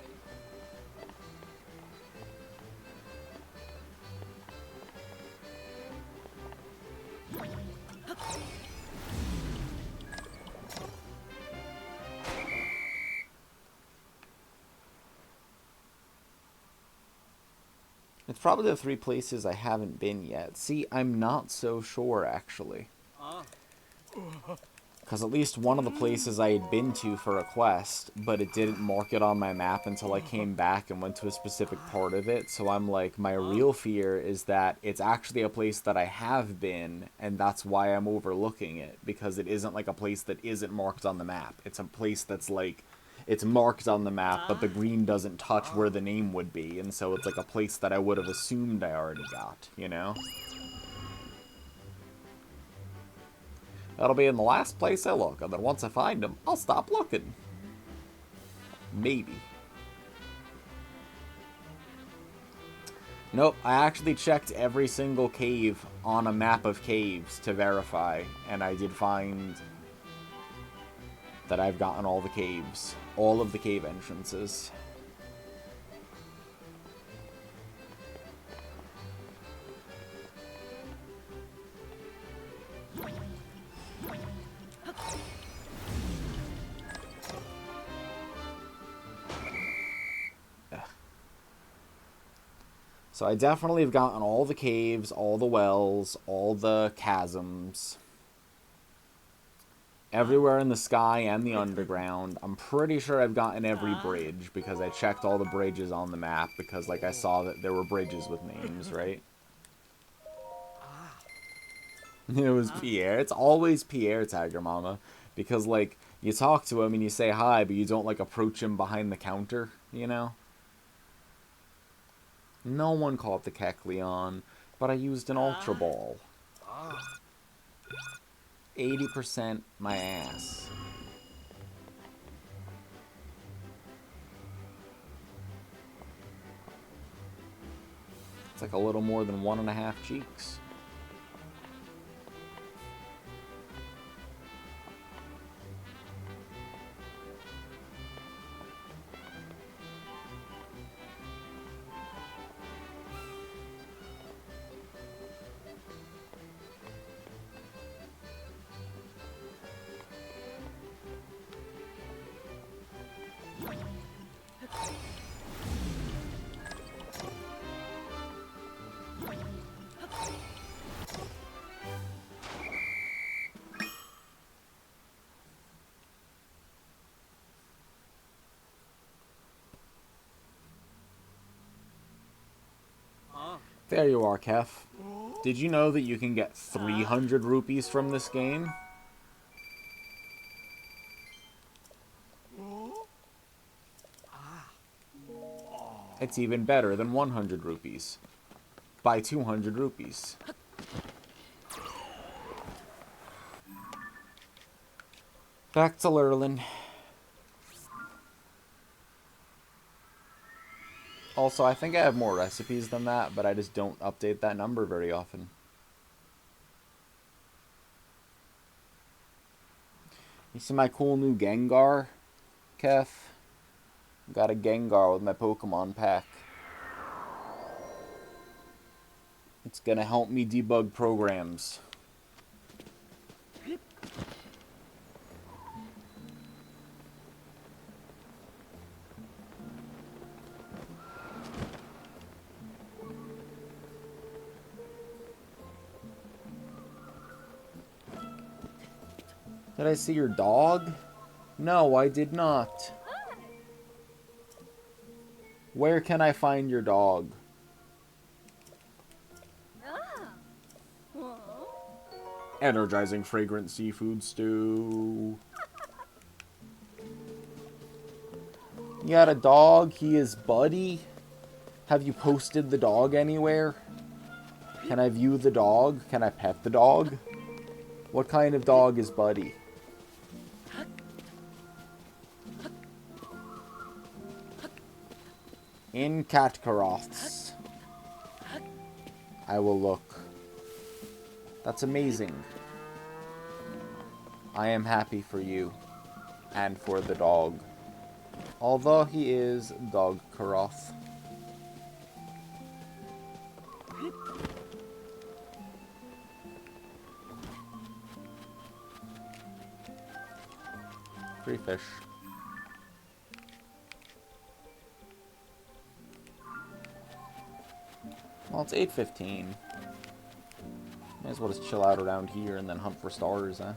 It's probably the 3 places I haven't been yet. See, I'm not so sure, actually. Because at least one of the places I had been to for a quest, but it didn't mark it on my map until I came back and went to a specific part of it. So I'm like, my real fear is that it's actually a place that I have been, and that's why I'm overlooking it. Because it isn't like a place that isn't marked on the map. It's a place that's like, it's marked on the map, but the green doesn't touch where the name would be. And so it's like a place that I would have assumed I already got, you know? That'll be in the last place I look, and then once I find them, I'll stop looking. Maybe. Nope, I actually checked every single cave on a map of caves to verify, and I did find that I've gotten all the caves. All of the cave entrances. So I definitely have gotten all the caves, all the wells, all the chasms. Everywhere in the sky and the underground. I'm pretty sure I've gotten every bridge because I checked all the bridges on the map because, like, I saw that there were bridges with names, right? It was Pierre. It's always Pierre, Tiger Mama. Because, like, you talk to him and you say hi, but you don't, like, approach him behind the counter, you know? No one caught the Kecleon, but I used an Ultra Ball. 80% my ass. It's like a little more than 1.5 cheeks. There you are, Kef. Did you know that you can get 300 rupees from this game? It's even better than 100 rupees. Buy 200 rupees. Back to Lurlin. Also, I think I have more recipes than that, but I just don't update that number very often. You see my cool new Gengar, Kef? Got a Gengar with my Pokemon pack. It's gonna help me debug programs. Did I see your dog? No, I did not. Where can I find your dog? Energizing fragrant seafood stew. You got a dog? He is Buddy? Have you posted the dog anywhere? Can I view the dog? Can I pet the dog? What kind of dog is Buddy? In Catcaroths. I will look. That's amazing. I am happy for you. And for the dog. Although he is Dog Karoth. Free fish. Well, it's 8:15. May as well just chill out around here and then hunt for stars, huh?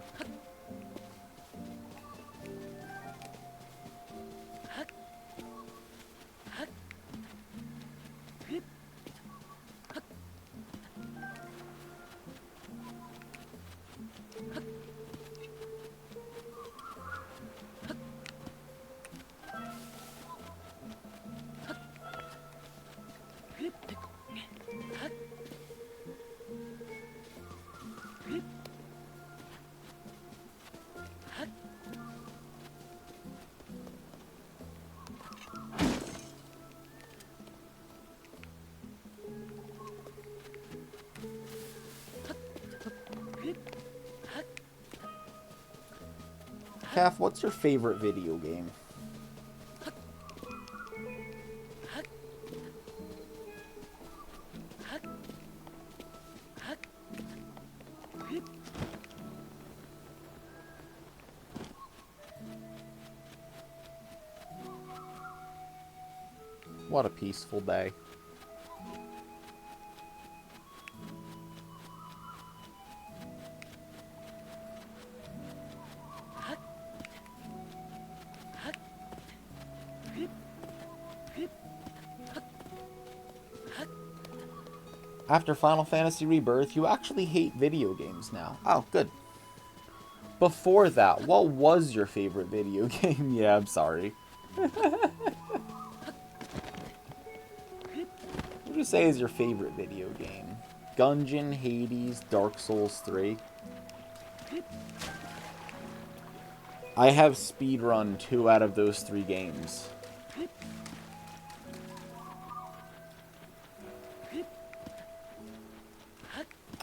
Calf, what's your favorite video game? What a peaceful day. After Final Fantasy Rebirth, you actually hate video games now. Oh, good. Before that, what was your favorite video game? Yeah, I'm sorry. What would you say is your favorite video game? Gungeon, Hades, Dark Souls 3? I have speedrun 2 out of those 3 games.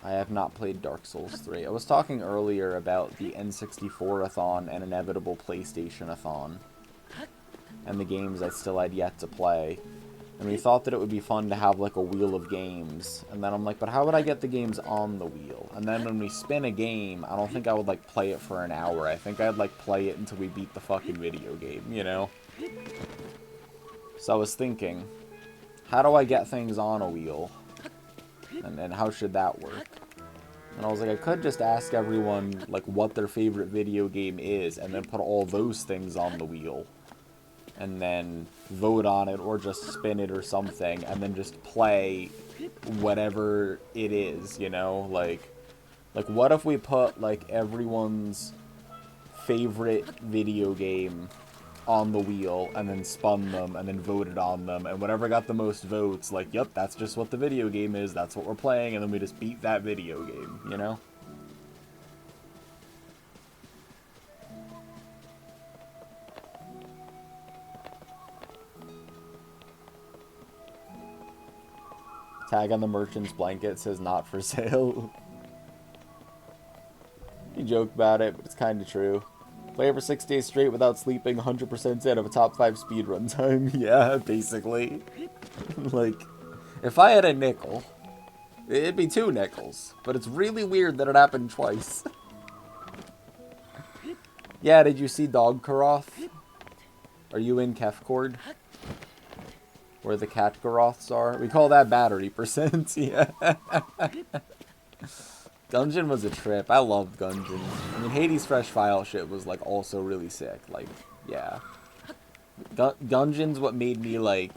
I have not played Dark Souls 3. I was talking earlier about the N64-a-thon and inevitable PlayStation-a-thon. And the games I still had yet to play. And we thought that it would be fun to have, like, a wheel of games. And then I'm like, but how would I get the games on the wheel? And then when we spin a game, I don't think I would, like, play it for an hour. I think I'd, like, play it until we beat the fucking video game, you know? So I was thinking, how do I get things on a wheel? And how should that work? And I was like, I could just ask everyone, like, what their favorite video game is, and then put all those things on the wheel. And then vote on it, or just spin it or something, and then just play whatever it is, you know? Like, what if we put, like, everyone's favorite video game on the wheel, and then spun them, and then voted on them, and whatever got the most votes, like, yep, that's just what the video game is, that's what we're playing, and then we just beat that video game, you know? Tag on the merchant's blanket says not for sale. You joke about it, but it's kind of true. Play for 6 days straight without sleeping, 100% out of a top 5 speedrun time. Yeah, basically. Like, if I had a nickel, it'd be 2 nickels. But it's really weird that it happened twice. Yeah, did you see Dog Karoth? Are you in Kefcord? Where the cat Garoths are? We call that battery percent. Yeah. Gungeon was a trip. I loved Gungeon. I mean, Hades Fresh File shit was, like, also really sick. Like, yeah. Gungeon's what made me, like,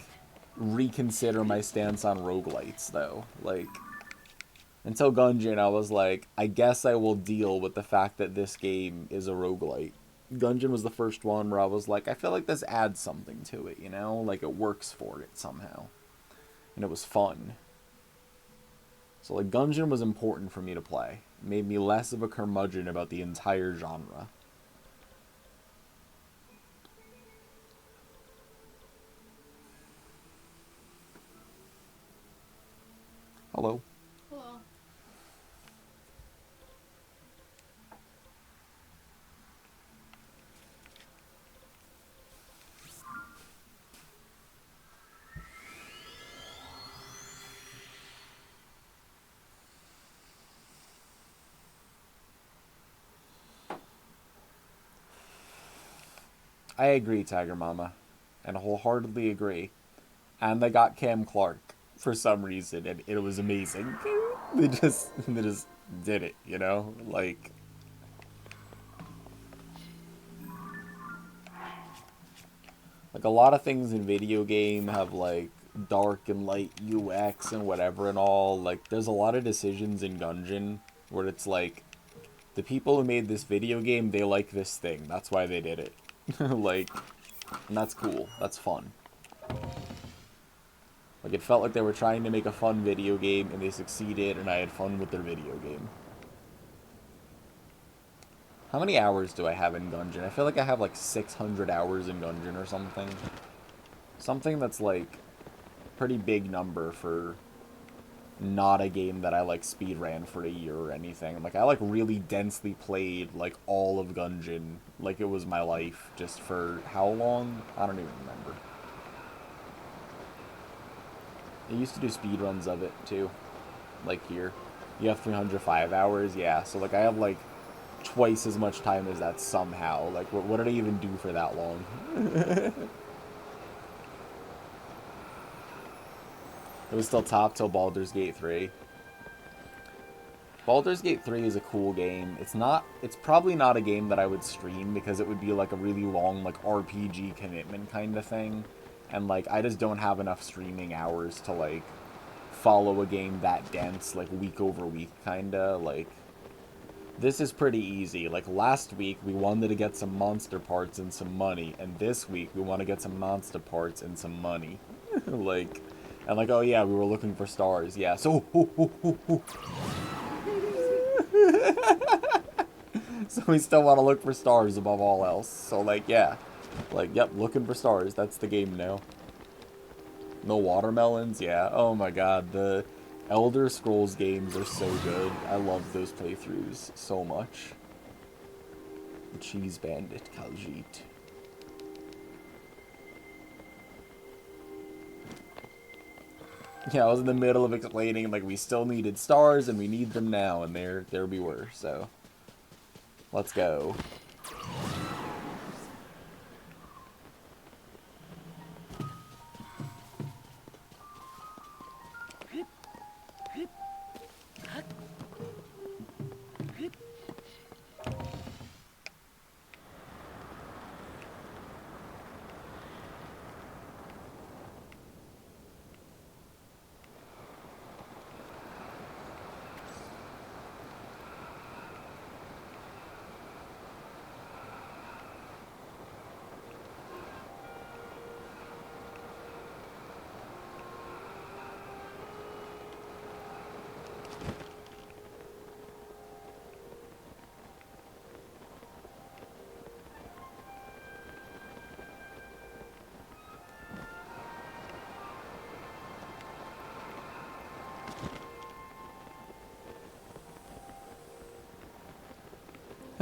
reconsider my stance on roguelites, though. Like, until Gungeon, I was like, I guess I will deal with the fact that this game is a roguelite. Gungeon was the first one where I was like, I feel like this adds something to it, you know? Like, it works for it somehow. And it was fun. So, like, Gungeon was important for me to play. It made me less of a curmudgeon about the entire genre. Hello. Hello. I agree, Tiger Mama. And wholeheartedly agree. And they got Cam Clark for some reason, and it was amazing. They just did it, you know? Like, a lot of things in video game have, like, dark and light UX and whatever and all. Like, there's a lot of decisions in Gungeon where it's like, the people who made this video game, they like this thing. That's why they did it. Like, and that's cool. That's fun. Like, it felt like they were trying to make a fun video game, and they succeeded, and I had fun with their video game. How many hours do I have in Gungeon? I feel like I have, like, 600 hours in Gungeon or something. Something that's, like, pretty big number for not a game that I, like, speedran for a year or anything. Like, I, like, really densely played, like, all of Gungeon, like it was my life, just for how long? I don't even remember. I used to do speedruns of it, too. Like, here. You have 305 hours? Yeah, so, like, I have, like, twice as much time as that somehow. Like, what did I even do for that long? It was still top till Baldur's Gate 3. Baldur's Gate 3 is a cool game. It's probably not a game that I would stream because it would be like a really long, like, RPG commitment kind of thing. And, like, I just don't have enough streaming hours to, like, follow a game that dense, like, week over week, kinda. Like, this is pretty easy. Like, last week, we wanted to get some monster parts and some money, and this week, we want to get some monster parts and some money. Like, and like, oh yeah, we were looking for stars, yeah, so, so we still want to look for stars above all else, so like, yeah, like, yep, looking for stars, that's the game now. No watermelons, yeah, oh my god, the Elder Scrolls games are so good, I love those playthroughs so much. The Cheese Bandit, Khajiit. Yeah, I was in the middle of explaining, like, we still needed stars, and we need them now, and there we were, so. Let's go.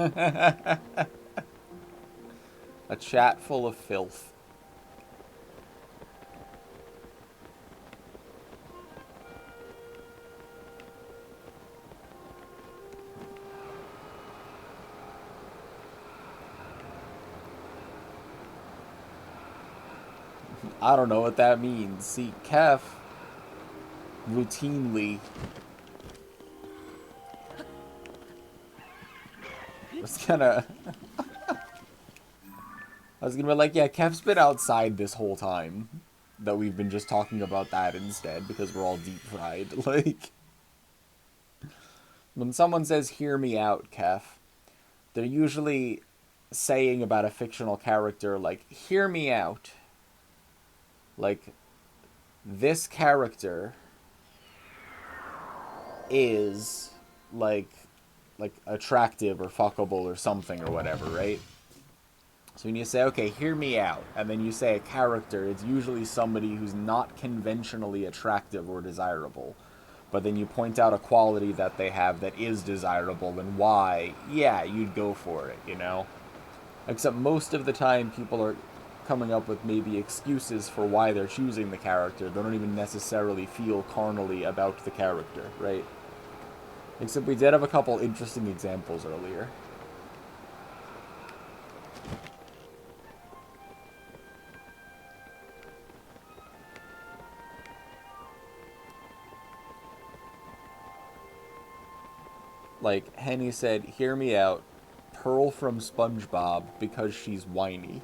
A chat full of filth. I don't know what that means. See, Kef routinely was gonna I was gonna be like, yeah, Kef's been outside this whole time that we've been just talking about that instead because we're all deep fried. Like, when someone says hear me out, Kef, they're usually saying about a fictional character like, hear me out. Like, this character is like attractive or fuckable or something or whatever, right? So when you say, okay, hear me out, and then you say a character, it's usually somebody who's not conventionally attractive or desirable. But then you point out a quality that they have that is desirable and why, yeah, you'd go for it, you know? Except most of the time people are coming up with maybe excuses for why they're choosing the character. They don't even necessarily feel carnally about the character, right? Except we did have a couple interesting examples earlier. Like, Henny said, hear me out, Pearl from SpongeBob because she's whiny.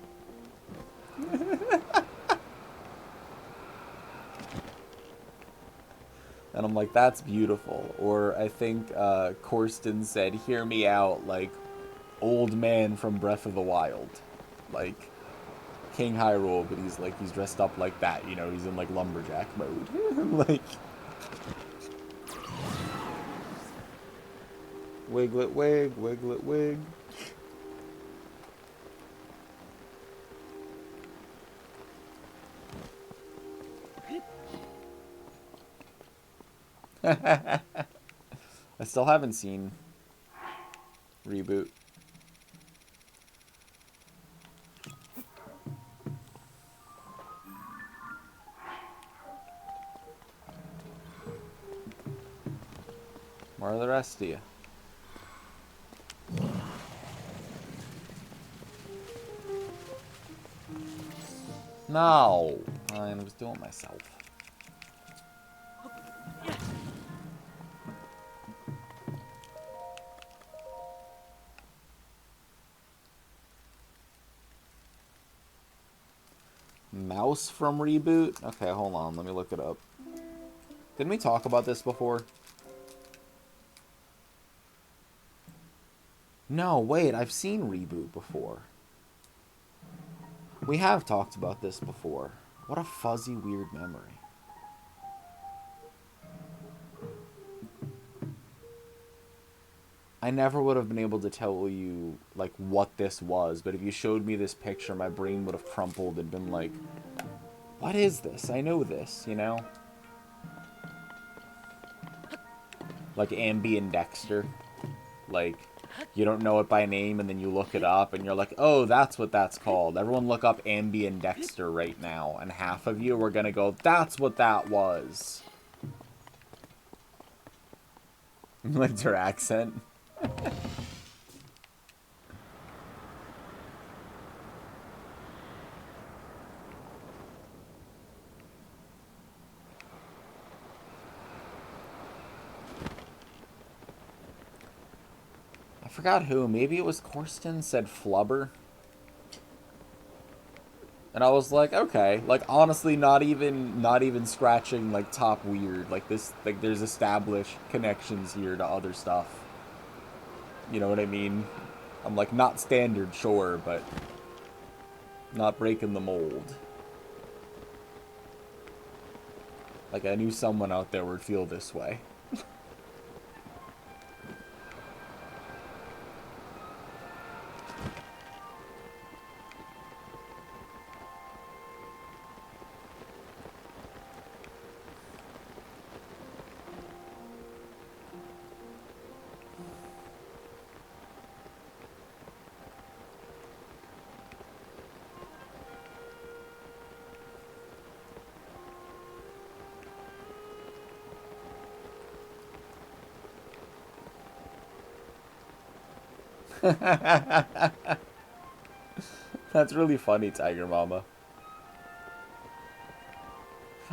And I'm like, that's beautiful. Or I think Corsten said, hear me out, like, old man from Breath of the Wild. Like, King Hyrule, but he's dressed up like that, you know, he's in, like, lumberjack mode. Like... Wiglet wig, wiglet wig. I still haven't seen Reboot. Where are the rest of you? No! I was doing myself. Mouse from Reboot? Okay, hold on, let me look it up. Didn't we talk about this before? No, wait, I've seen Reboot before. We have talked about this before. What a fuzzy, weird memory. I never would have been able to tell you, like, what this was, but if you showed me this picture, my brain would have crumpled and been like, what is this? I know this, you know? Like Ambi and Dexter. Like, you don't know it by name, and then you look it up, and you're like, oh, that's what that's called. Everyone look up Ambi and Dexter right now, and half of you are gonna go, that's what that was. Like their accent. I forgot who. Maybe it was Corsten said Flubber. And I was like, okay. Like, honestly, not even scratching, like, top weird. Like, this, like, there's established connections here to other stuff. You know what I mean? I'm like, not standard, sure, but not breaking the mold. Like, I knew someone out there would feel this way. That's really funny, Tiger Mama.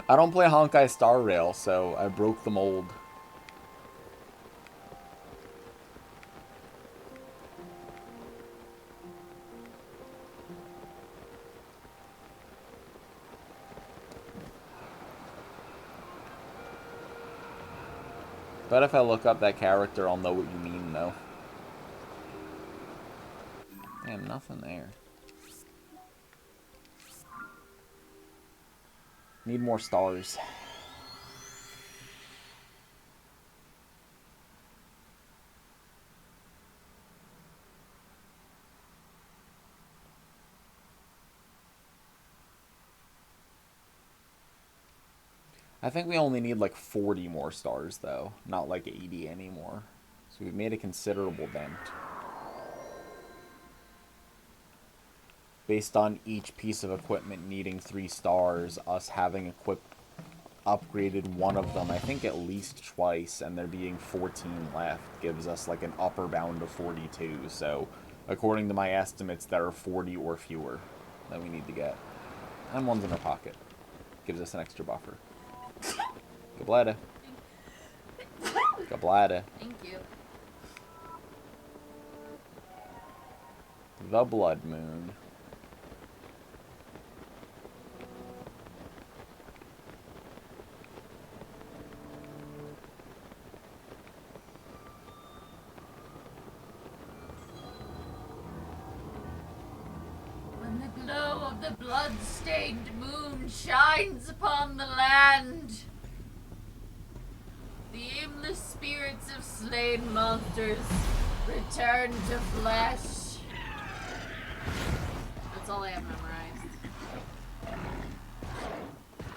I don't play Honkai Star Rail, so I broke the mold. But if I look up that character, I'll know what you mean, though. Damn, nothing there. Need more stars. I think we only need like 40 more stars, though. Not like 80 anymore. So we've made a considerable dent. Based on each piece of equipment needing 3 stars, us having upgraded one of them, I think at least twice, and there being 14 left, gives us like an upper bound of 42. So, according to my estimates, there are 40 or fewer that we need to get. And one's in our pocket. Gives us an extra buffer. Gablada. Gablada. Thank you. The Blood Moon. When the glow of the blood-stained moon shines upon the land, the aimless spirits of slain monsters return to flesh. That's all I have memorized.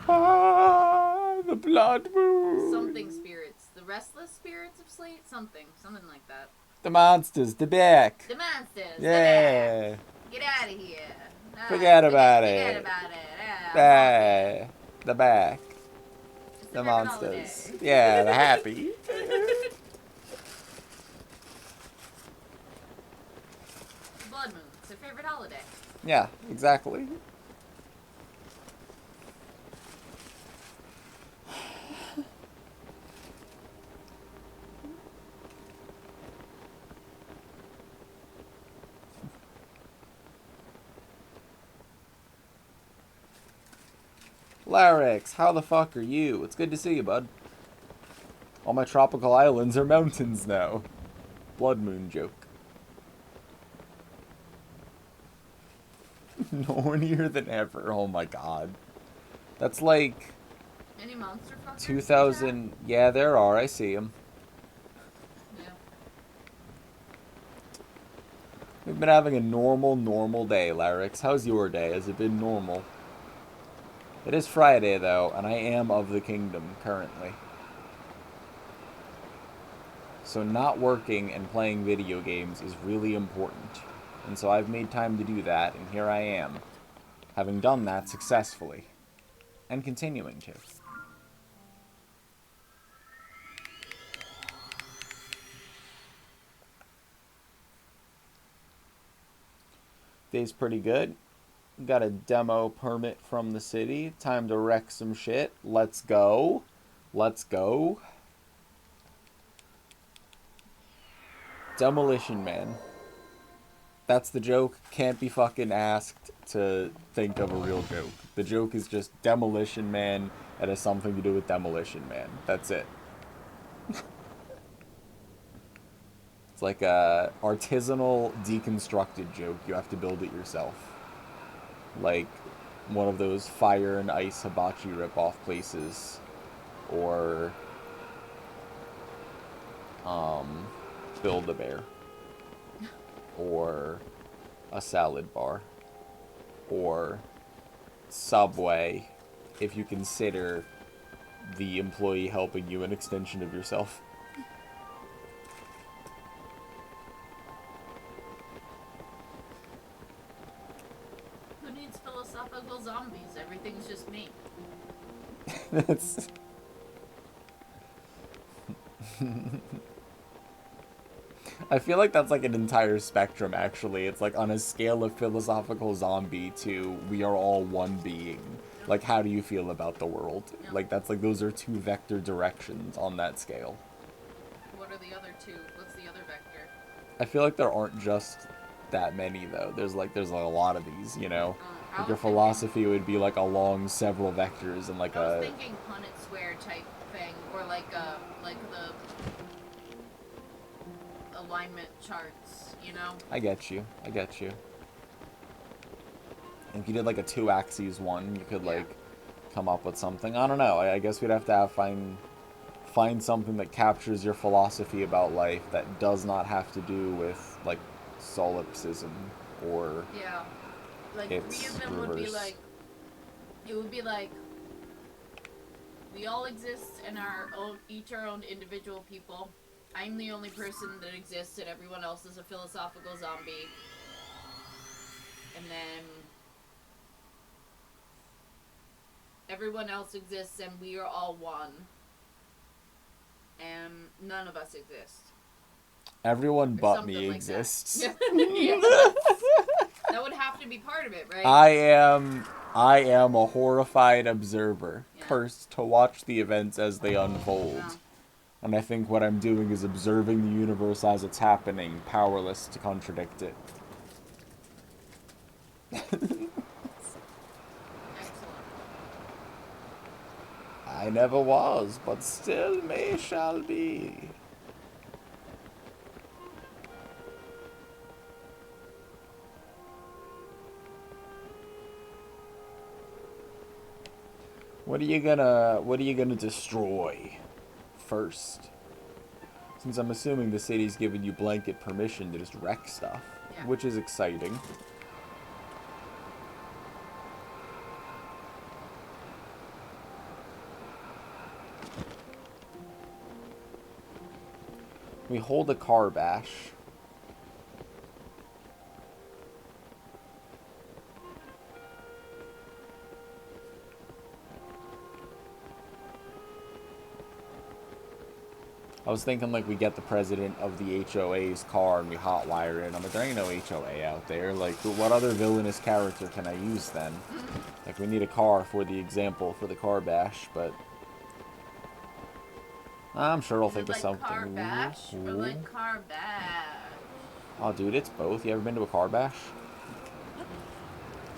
Ah, the Blood Moon. Something spirits. The restless spirits of Slate? Something like that. The monsters, the back. The monsters. Yeah. The back. Get out of here. Forget about Forget it. about it. Yeah. The back. It's The American monsters. holiday. Yeah, the happy. Blood Moon. It's their favorite holiday. Yeah, exactly. Larix, how the fuck are you? It's good to see you, bud. All my tropical islands are mountains now. Blood moon joke. Hornier than ever. Oh my god. That's like Any monster fuckers? 2000. Yeah, there are. I see them. Yeah. We've been having a normal day, Larix. How's your day? Has it been normal? It is Friday, though, and I am of the kingdom currently. So not working and playing video games is really important. And so I've made time to do that, and here I am, having done that successfully. And continuing to. Day's pretty good. Got a demo permit from the city. Time to wreck some shit. Let's go. Let's go. Demolition Man. That's the joke. Can't be fucking asked to think of a real joke. The joke is just Demolition Man. It has something to do with Demolition Man. That's it. It's like a artisanal deconstructed joke. You have to build it yourself. Like one of those Fire and Ice hibachi ripoff places. Or Build-A-Bear. Or a salad bar. Or Subway, if you consider the employee helping you an extension of yourself. Who needs philosophical zombies? Everything's just me. That's... I feel like that's like an entire spectrum, actually. It's like on a scale of philosophical zombie to we are all one being. Like, how do you feel about the world? Yeah. Like, that's like, those are two vector directions on that scale. What are the other two? What's the other vector? I feel like there aren't just that many, though. There's like a lot of these, you know? Like, your philosophy would be like along several vectors and like I was a... thinking Punnett Square type thing, or like the alignment charts, you know? I get you. I get you. If you did like a 2-axis one, you could like come up with something. I don't know. I guess we'd have to find something that captures your philosophy about life that does not have to do with like solipsism or Yeah. Like its three of them reverse. would be like, it would be like, we all exist and are each our own individual people. I'm the only person that exists and everyone else is a philosophical zombie. And then everyone else exists and we are all one. And none of us exist. everyone Or but something me like exists. That. Yeah. That would have to be part of it, right? I am a horrified observer, Yeah. cursed to watch the events as they unfold. Yeah. And I think what I'm doing is observing the universe as it's happening, powerless to contradict it. Excellent. I never was, but still may shall be. What are you gonna destroy first? Since I'm assuming the city's giving you blanket permission to just wreck stuff, Yeah. which is exciting. We hold a car bash. I was thinking like we get the president of the HOA's car and we hotwire it. I'm like, there ain't no HOA out there. Like, what other villainous character can I use then? Like, we need a car for the example for the car bash, but I'm sure I'll think of like something. Car bash or Ooh. like car bash? Oh, dude, it's both. You ever been to a car bash?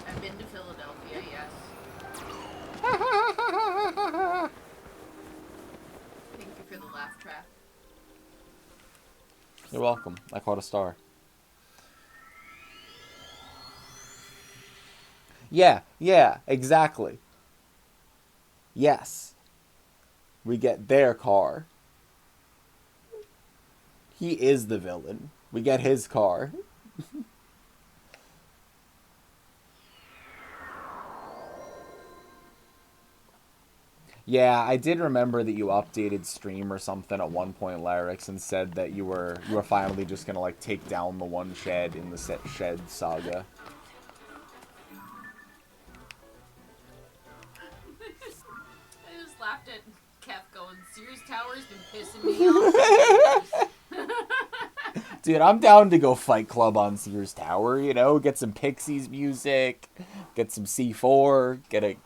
I've been to Philadelphia, yes. Thank you for the laugh track. track. You're welcome. I caught a star. Yeah, exactly. Yes. We get their car. He is the villain. We get his car. Yeah, I did remember that you updated stream or something at one point, Larix, and said that you were finally just gonna like take down the one shed in the shed saga. I just laughed at Kev going, Sears Tower's been pissing me off. Dude, I'm down to go Fight Club on Sears Tower, you know? Get some Pixies music, get some C4, get a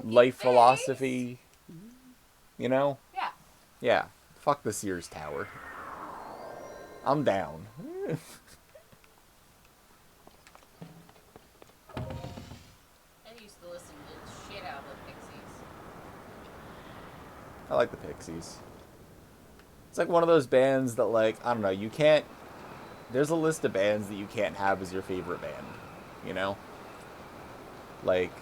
life philosophy, you know? Yeah. Yeah. Fuck the Sears Tower. I'm down. I used to listen to the shit out of the Pixies. I like the Pixies. It's like one of those bands that, like, I don't know, you can't... There's a list of bands that you can't have as your favorite band, you know? Like,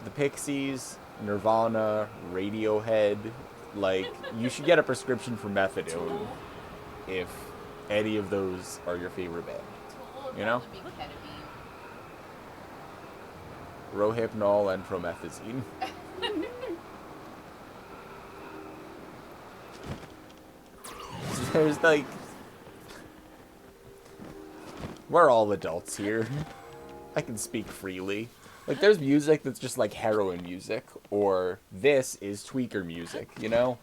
the Pixies, Nirvana, Radiohead, like, you should get a prescription for methadone if any of those are your favorite band, you know? Rohypnol and promethazine. There's like... We're all adults here. I can speak freely. Like, there's music that's just like heroin music, or this is tweaker music, you know?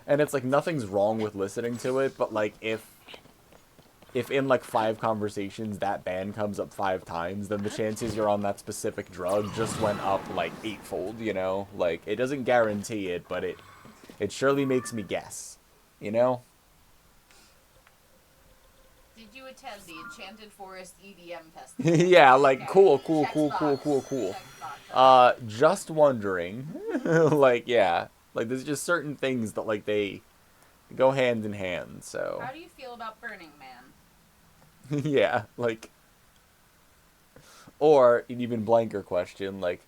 And it's like nothing's wrong with listening to it, but like if in like 5 conversations that band comes up 5 times, then the chances you're on that specific drug just went up like 8-fold, you know? Like, it doesn't guarantee it, but it surely makes me guess, you know? Did you attend the Enchanted Forest EDM festival? Yeah, like, Okay. cool. Just wondering. Like, yeah. Like, there's just certain things that, like, they go hand in hand, so. How do you feel about Burning Man? Yeah, like. Or, an even blanker question, like,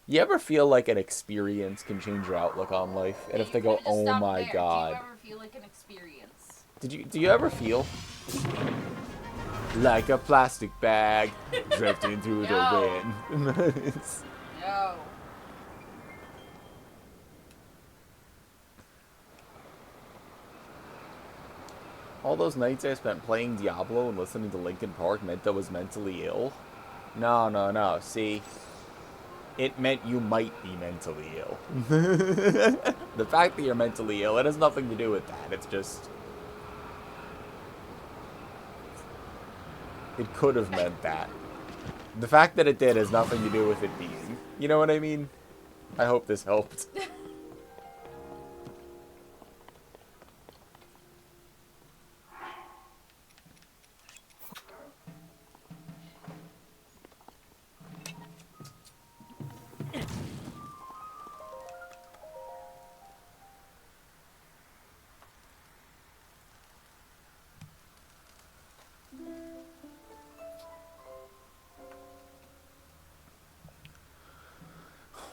you ever feel like an experience can change your outlook on life? And if they go, oh my god. Do you ever feel like an experience? Do you ever feel like a plastic bag drifting through the wind? No. All those nights I spent playing Diablo and listening to Linkin Park meant I was mentally ill? No. See, it meant you might be mentally ill. The fact that you're mentally ill, it has nothing to do with that. It's just... It could have meant that. The fact that it did has nothing to do with it being. You know what I mean? I hope this helped.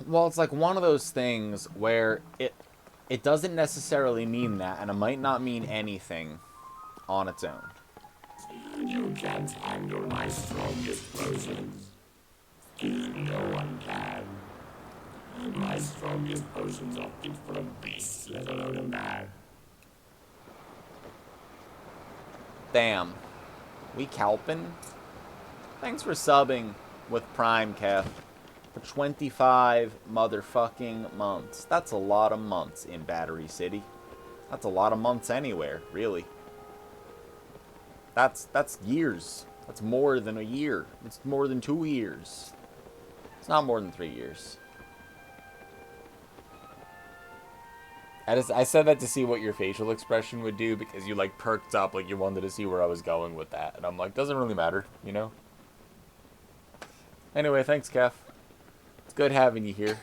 Well, it's like one of those things where it doesn't necessarily mean that, and it might not mean anything on its own. You can't handle my strongest potions. No one can. My strongest potions are fit for a beast, let alone a man. Damn. We Calpin? Thanks for subbing with Prime, Kev. For 25 motherfucking months. That's a lot of months in Battery City. That's a lot of months anywhere, really. That's years. That's more than a year. It's more than 2 years. It's not more than 3 years. I said that to see what your facial expression would do, because you like perked up like you wanted to see where I was going with that. And I'm like, doesn't really matter, you know? Anyway, thanks, Kef. It's good having you here.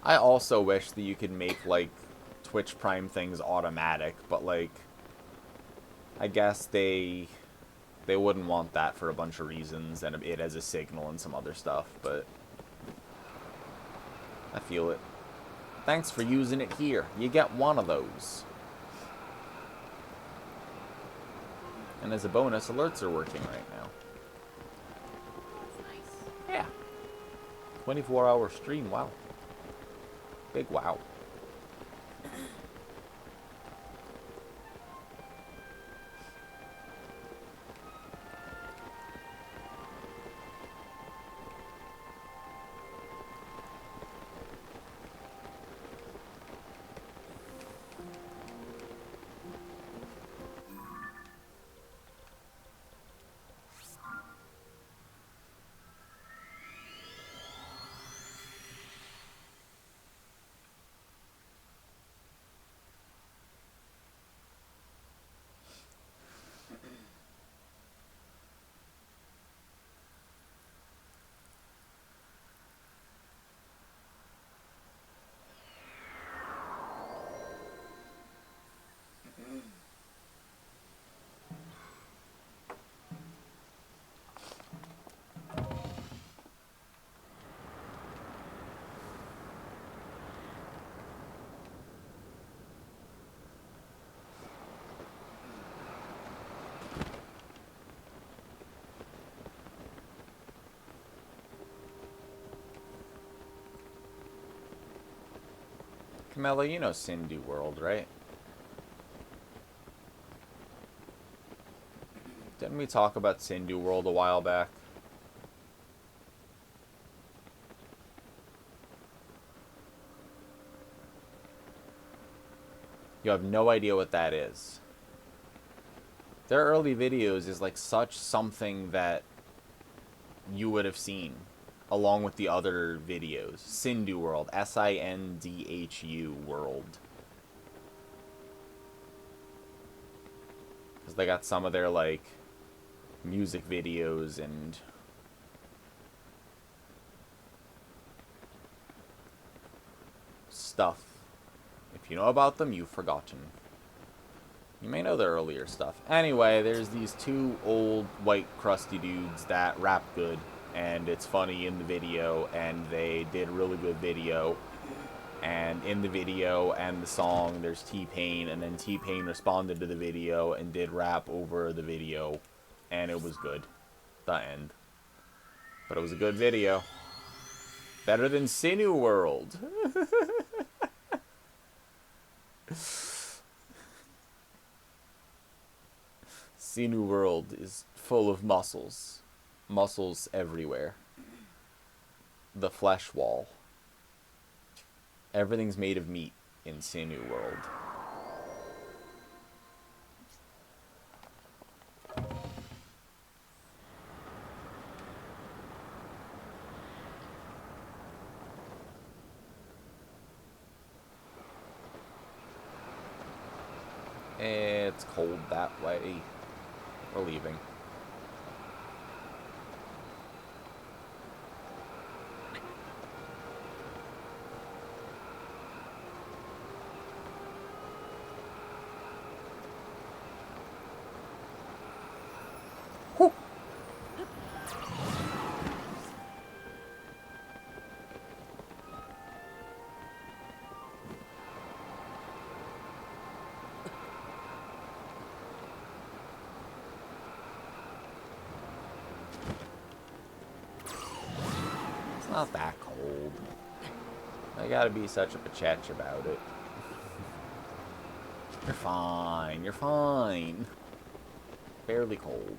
I also wish that you could make, like, Twitch Prime things automatic, but, like, I guess they wouldn't want that for a bunch of reasons, and it as a signal and some other stuff, but I feel it. Thanks for using it here. You get one of those. And as a bonus, alerts are working right now. That's nice. Yeah. 24-hour stream, wow. Big wow. Camilla, you know Sindhu World, right? Didn't we talk about Sindhu World a while back? You have no idea what that is. Their early videos is like such something that you would have seen along with the other videos. Sindhu World. S-I-N-D-H-U World. Because they got some of their, like, music videos and stuff. If you know about them, you've forgotten. You may know their earlier stuff. Anyway, there's these two old, white, crusty dudes that rap good. And it's funny in the video, and they did a really good video. And in the video and the song, there's T-Pain, and then T-Pain responded to the video and did rap over the video, and it was good. The end. But it was a good video. Better than Sinu World. Sinu World is full of muscles. Muscles everywhere. The flesh wall. Everything's made of meat in Sinu World. It's cold that way. We're leaving. Not that cold. I gotta be such a pachach about it. You're fine. You're fine. Barely cold.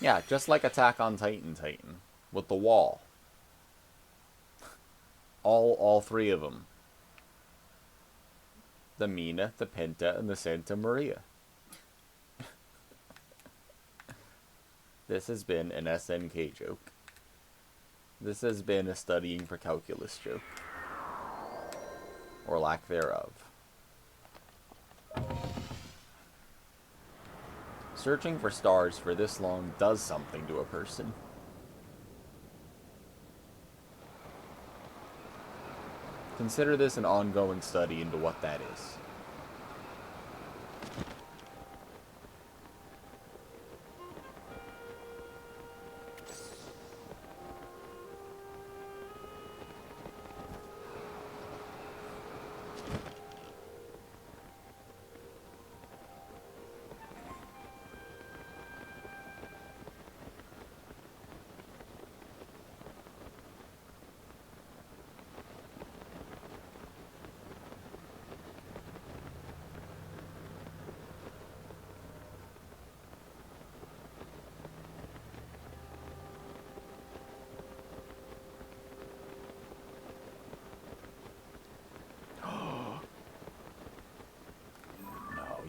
Yeah, just like Attack on Titan, with the wall. All three of them. The Mina, the Penta, and the Santa Maria. This has been an SNK joke. This has been a studying for calculus joke. Or lack thereof. Searching for stars for this long does something to a person. Consider this an ongoing study into what that is.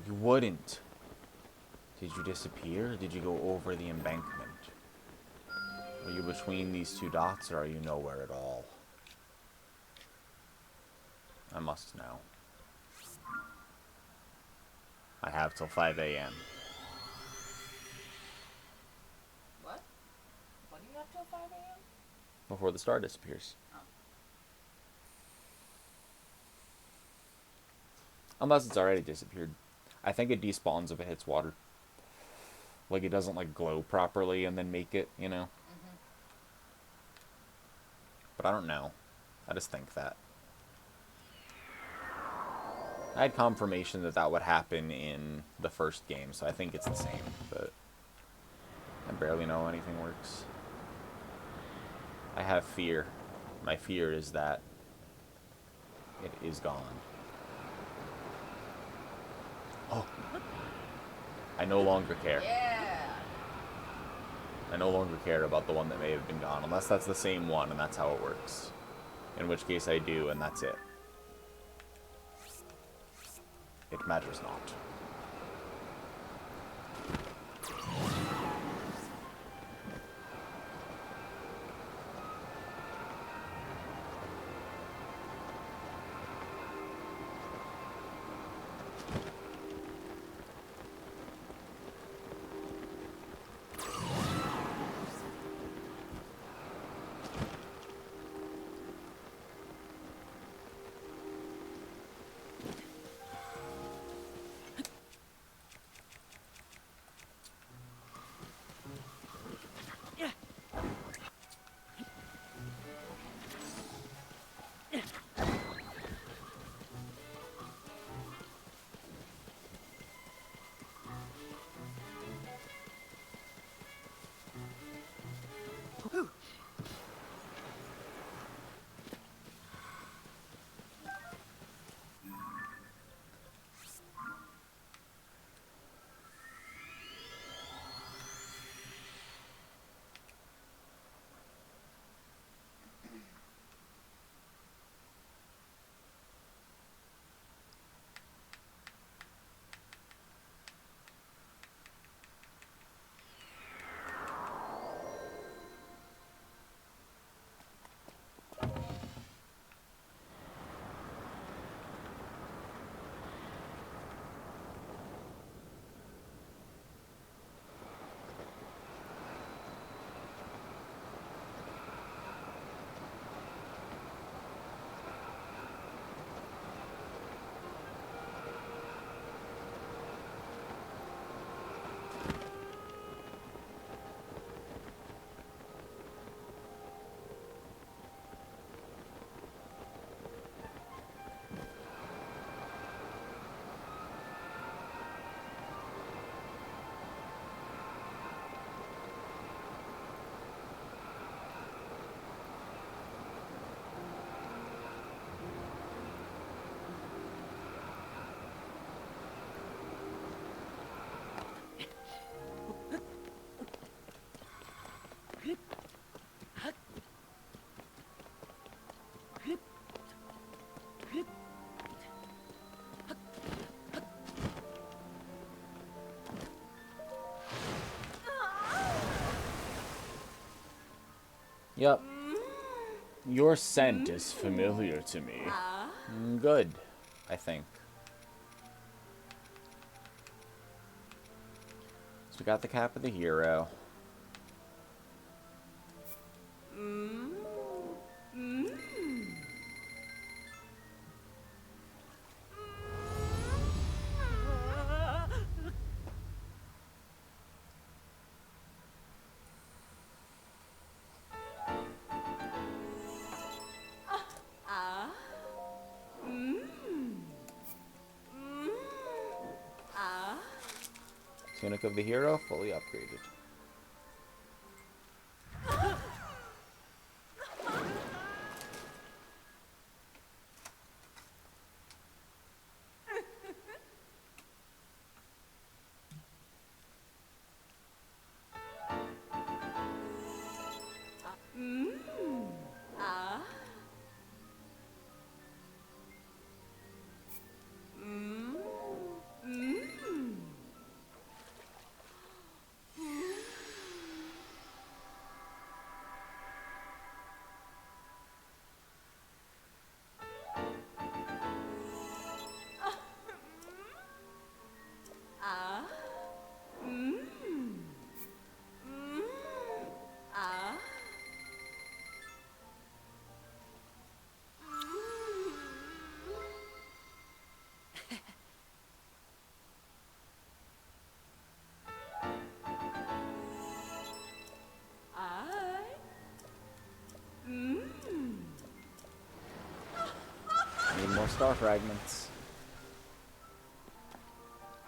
You wouldn't. Did you disappear? Did you go over the embankment? Are you between these two dots, or are you nowhere at all? I must know. I have till 5 a.m. What? What do you have till 5 a.m.? Before the star disappears. Oh. Unless it's already disappeared. I think it despawns if it hits water. Like, it doesn't, like, glow properly and then make it, you know? Mm-hmm. But I don't know. I just think that. I had confirmation that that would happen in the first game, so I think it's the same, but I barely know anything works. I have fear. My fear is that it is gone. Oh. I no longer care. Yeah. I no longer care about the one that may have been gone, unless that's the same one and that's how it works. In which case I do, and that's it. It matters not. Yep. Your scent is familiar to me. Good, I think. So we got the cap of the hero. Tunic of the hero, fully upgraded. Need more star fragments.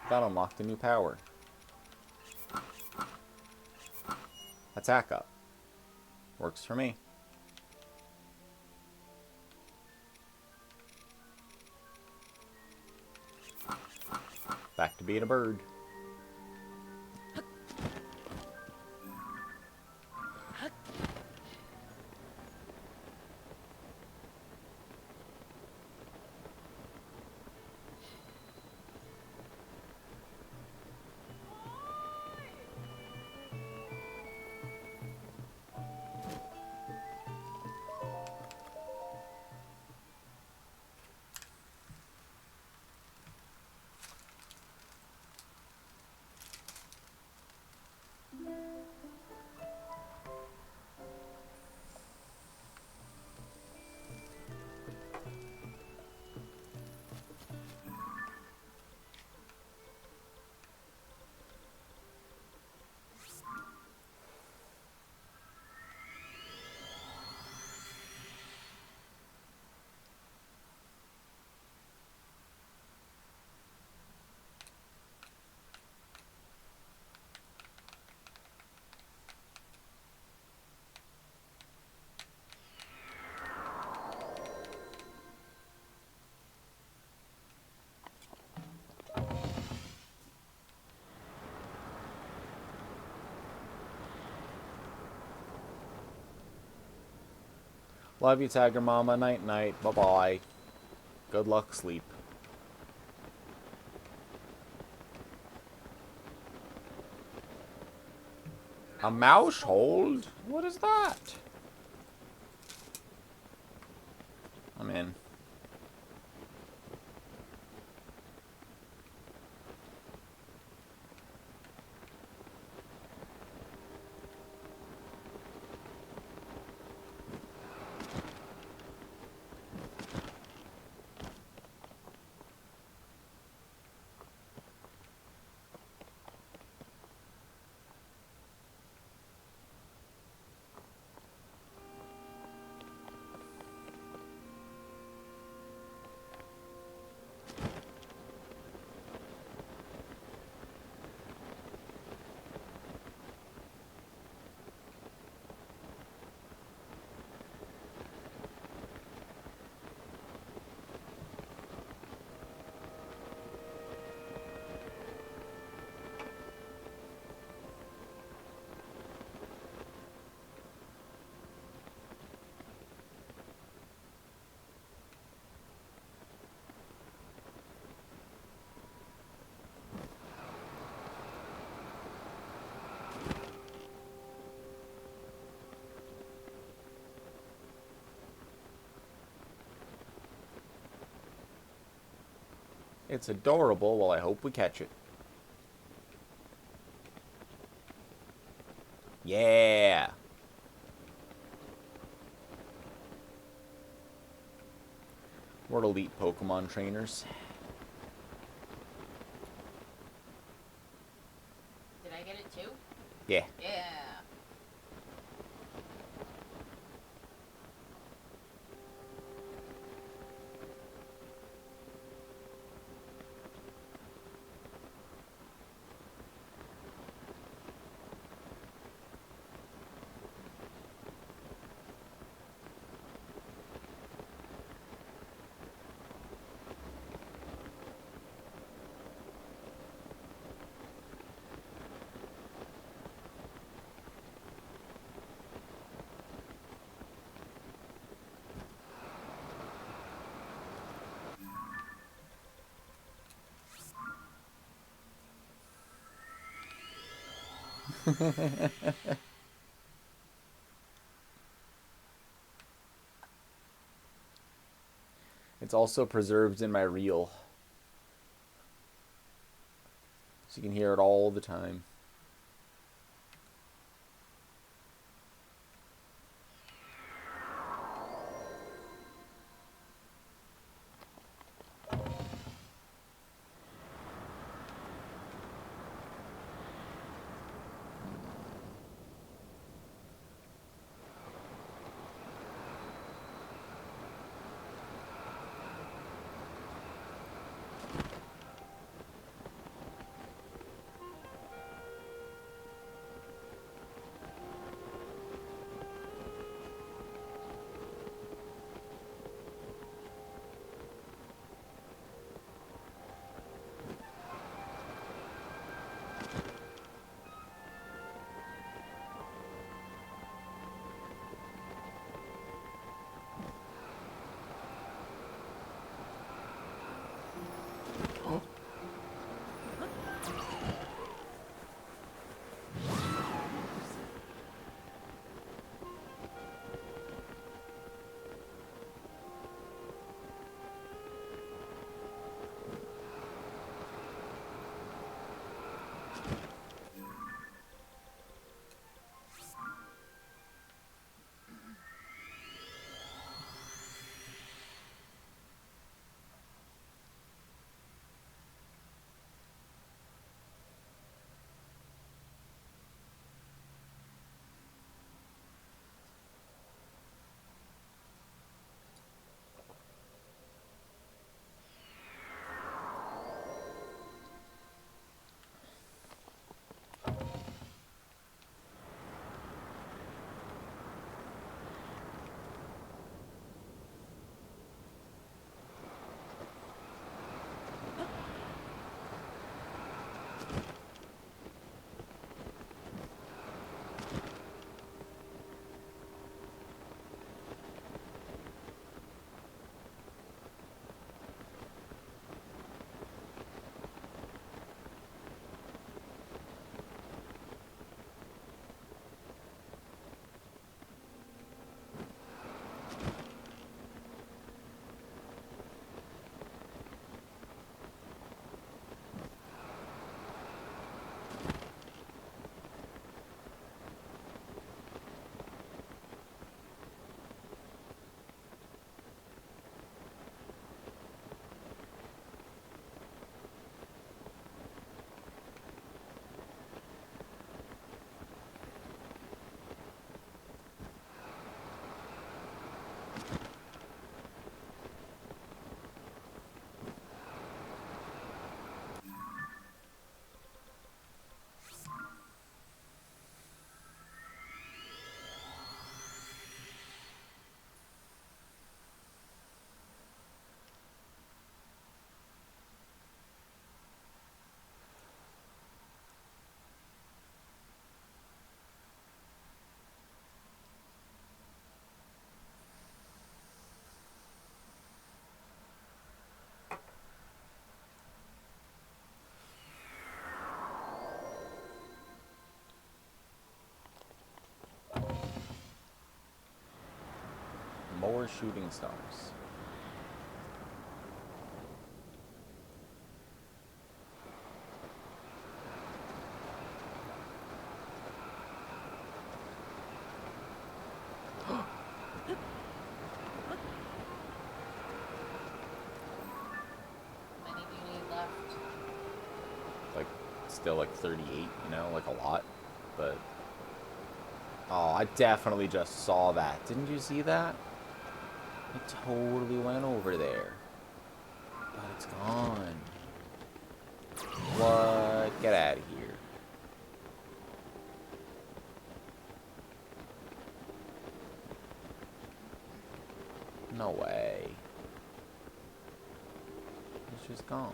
That unlocked a new power. Attack up. Works for me. Back to being a bird. Love you, Tiger Mama. Night night. Bye bye. Good luck, sleep. A mouse hold? What is that? I'm in. It's adorable. Well, I hope we catch it. Yeah. We're elite Pokemon trainers. Did I get it too? Yeah. Yeah. It's also preserved in my reel. So you can hear it all the time. More shooting stars. still like 38, you know, like a lot. But oh, I definitely just saw that. Didn't you see that? It totally went over there. But it's gone. What? Get out of here. No way. It's just gone.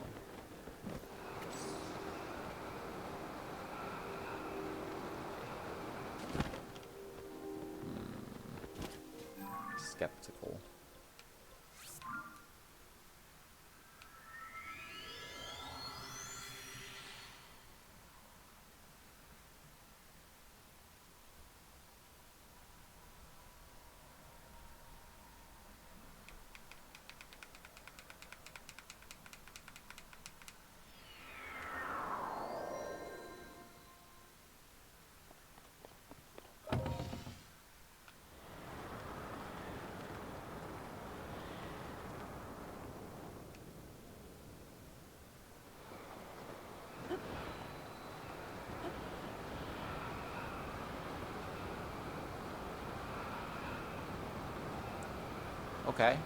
Skeptical. Okay.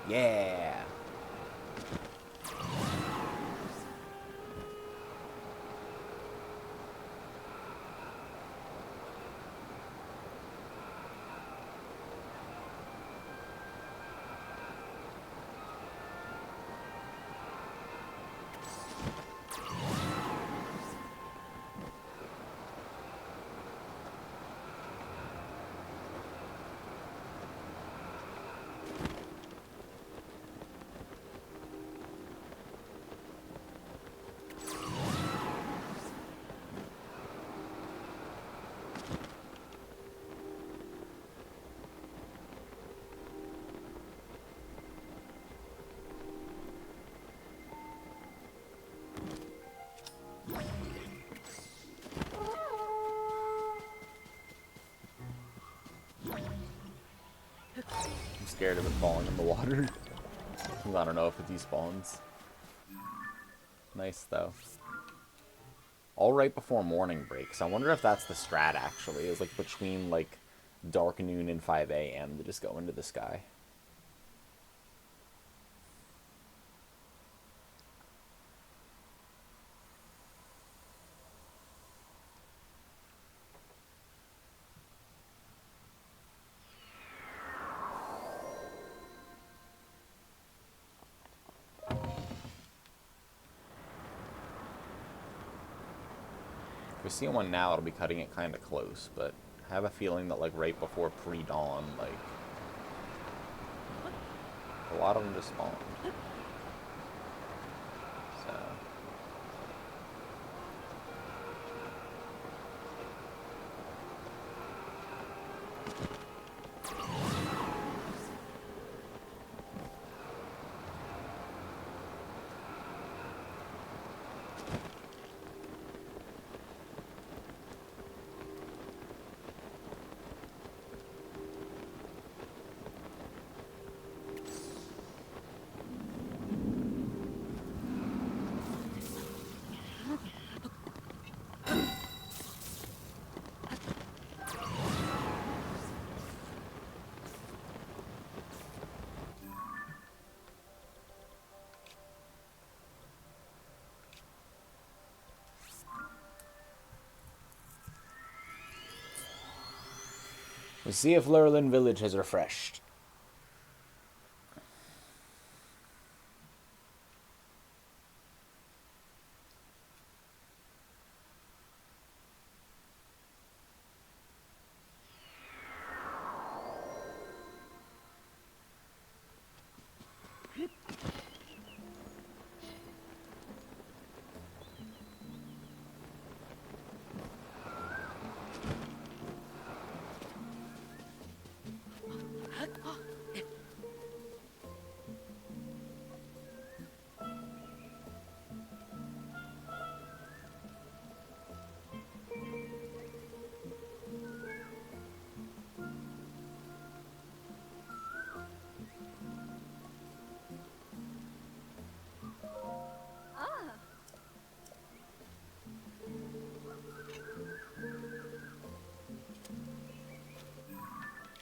Yeah. I'm scared of it falling in the water. I don't know if it despawns. Nice, though. All right before morning breaks. I wonder if that's the strat, actually. It's like between, like, dark noon and 5 a.m. to just go into the sky. If we see one now, it'll be cutting it kind of close, but I have a feeling that, like, right before pre-dawn, like, a lot of them just spawned. So... We'll see if Lurlin Village has refreshed.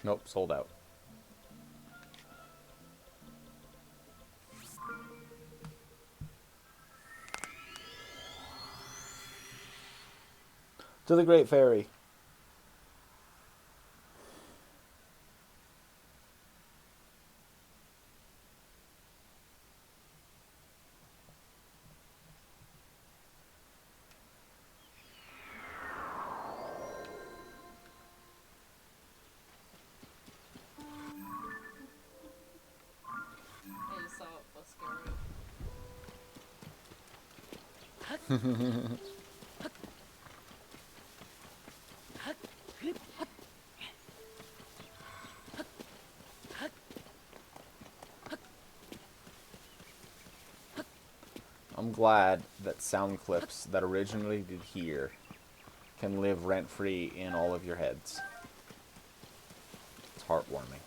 Nope, sold out. To the Great Fairy. I just saw it was scary. I'm glad that sound clips that originally did here can live rent-free in all of your heads. It's heartwarming.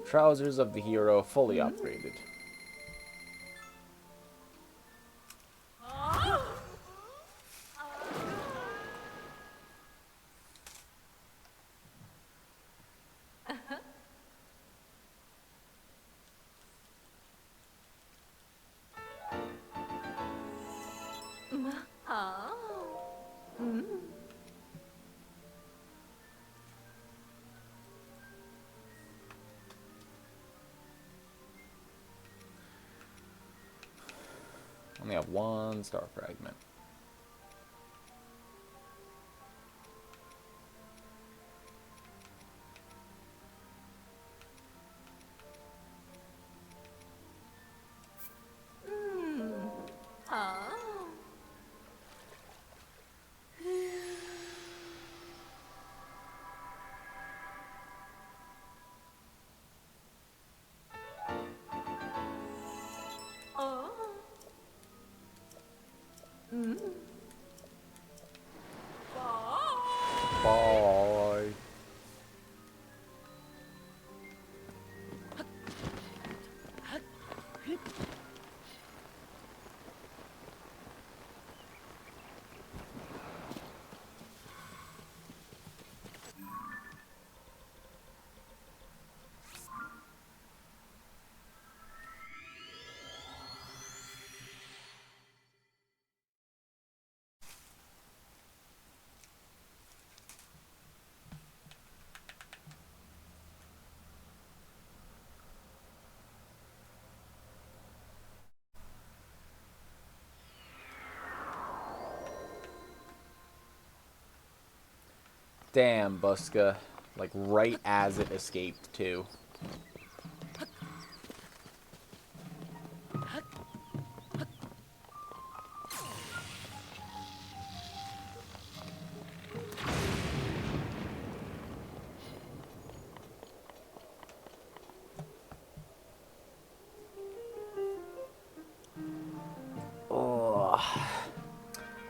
Trousers of the hero fully upgraded. Only have one star fragment. Bye. Damn, Buska. Like, right as it escaped, too.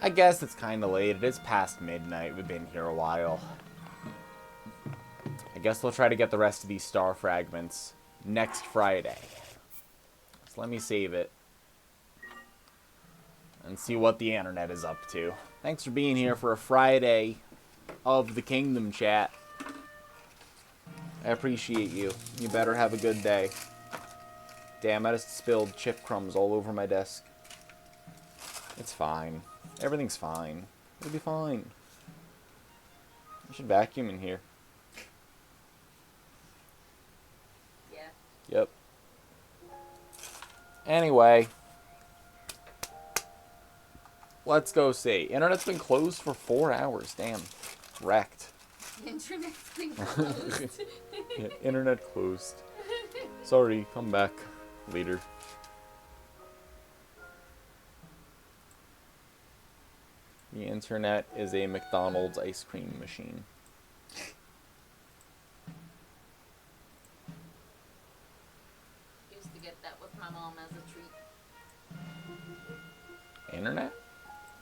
I guess it's kind of late. It is past midnight. We've been here a while. I guess we'll try to get the rest of these star fragments next Friday. So let me save it. And see what the internet is up to. Thanks for being here for a Friday of the Kingdom chat. I appreciate you. You better have a good day. Damn, I just spilled chip crumbs all over my desk. It's fine. Everything's fine. It'll be fine. I should vacuum in here. Yeah. Yep. Anyway. Let's go see. Internet's been closed for 4 hours. Damn. Wrecked. Internet's been closed. Yeah, internet closed. Sorry, come back later. The internet is a McDonald's ice cream machine. Used to get that with my mom as a treat. Internet?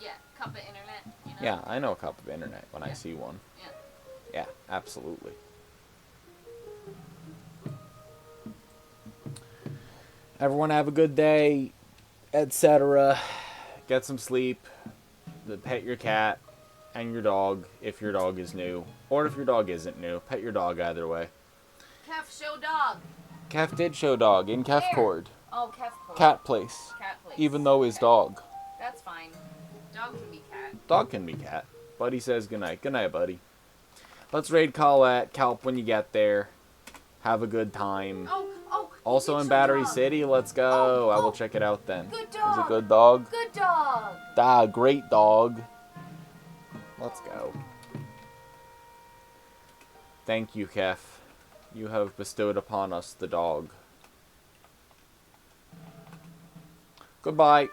Yeah, cup of internet, you know? Yeah, I know a cup of internet when I Yeah. see one. Yeah. Yeah, absolutely. Everyone have a good day, etc. Get some sleep. Pet your cat and your dog if your dog is new. Or if your dog isn't new. Pet your dog either way. Kef, show dog. Kef did show dog in Kef Where? Cord. Oh, Kef Cord. Cat place. Cat place. Even though he's Okay. dog. That's fine. Dog can be cat. Dog can be cat. Buddy says goodnight. Goodnight, buddy. Let's raid Colette, Kelp when you get there. Have a good time. Oh. Also you in show Battery dog. City, let's go. I Oh. will check it out then. Good Is it dog. good dog? Good dog. Ah, great dog. Let's go. Thank you, Kef. You have bestowed upon us the dog. Goodbye.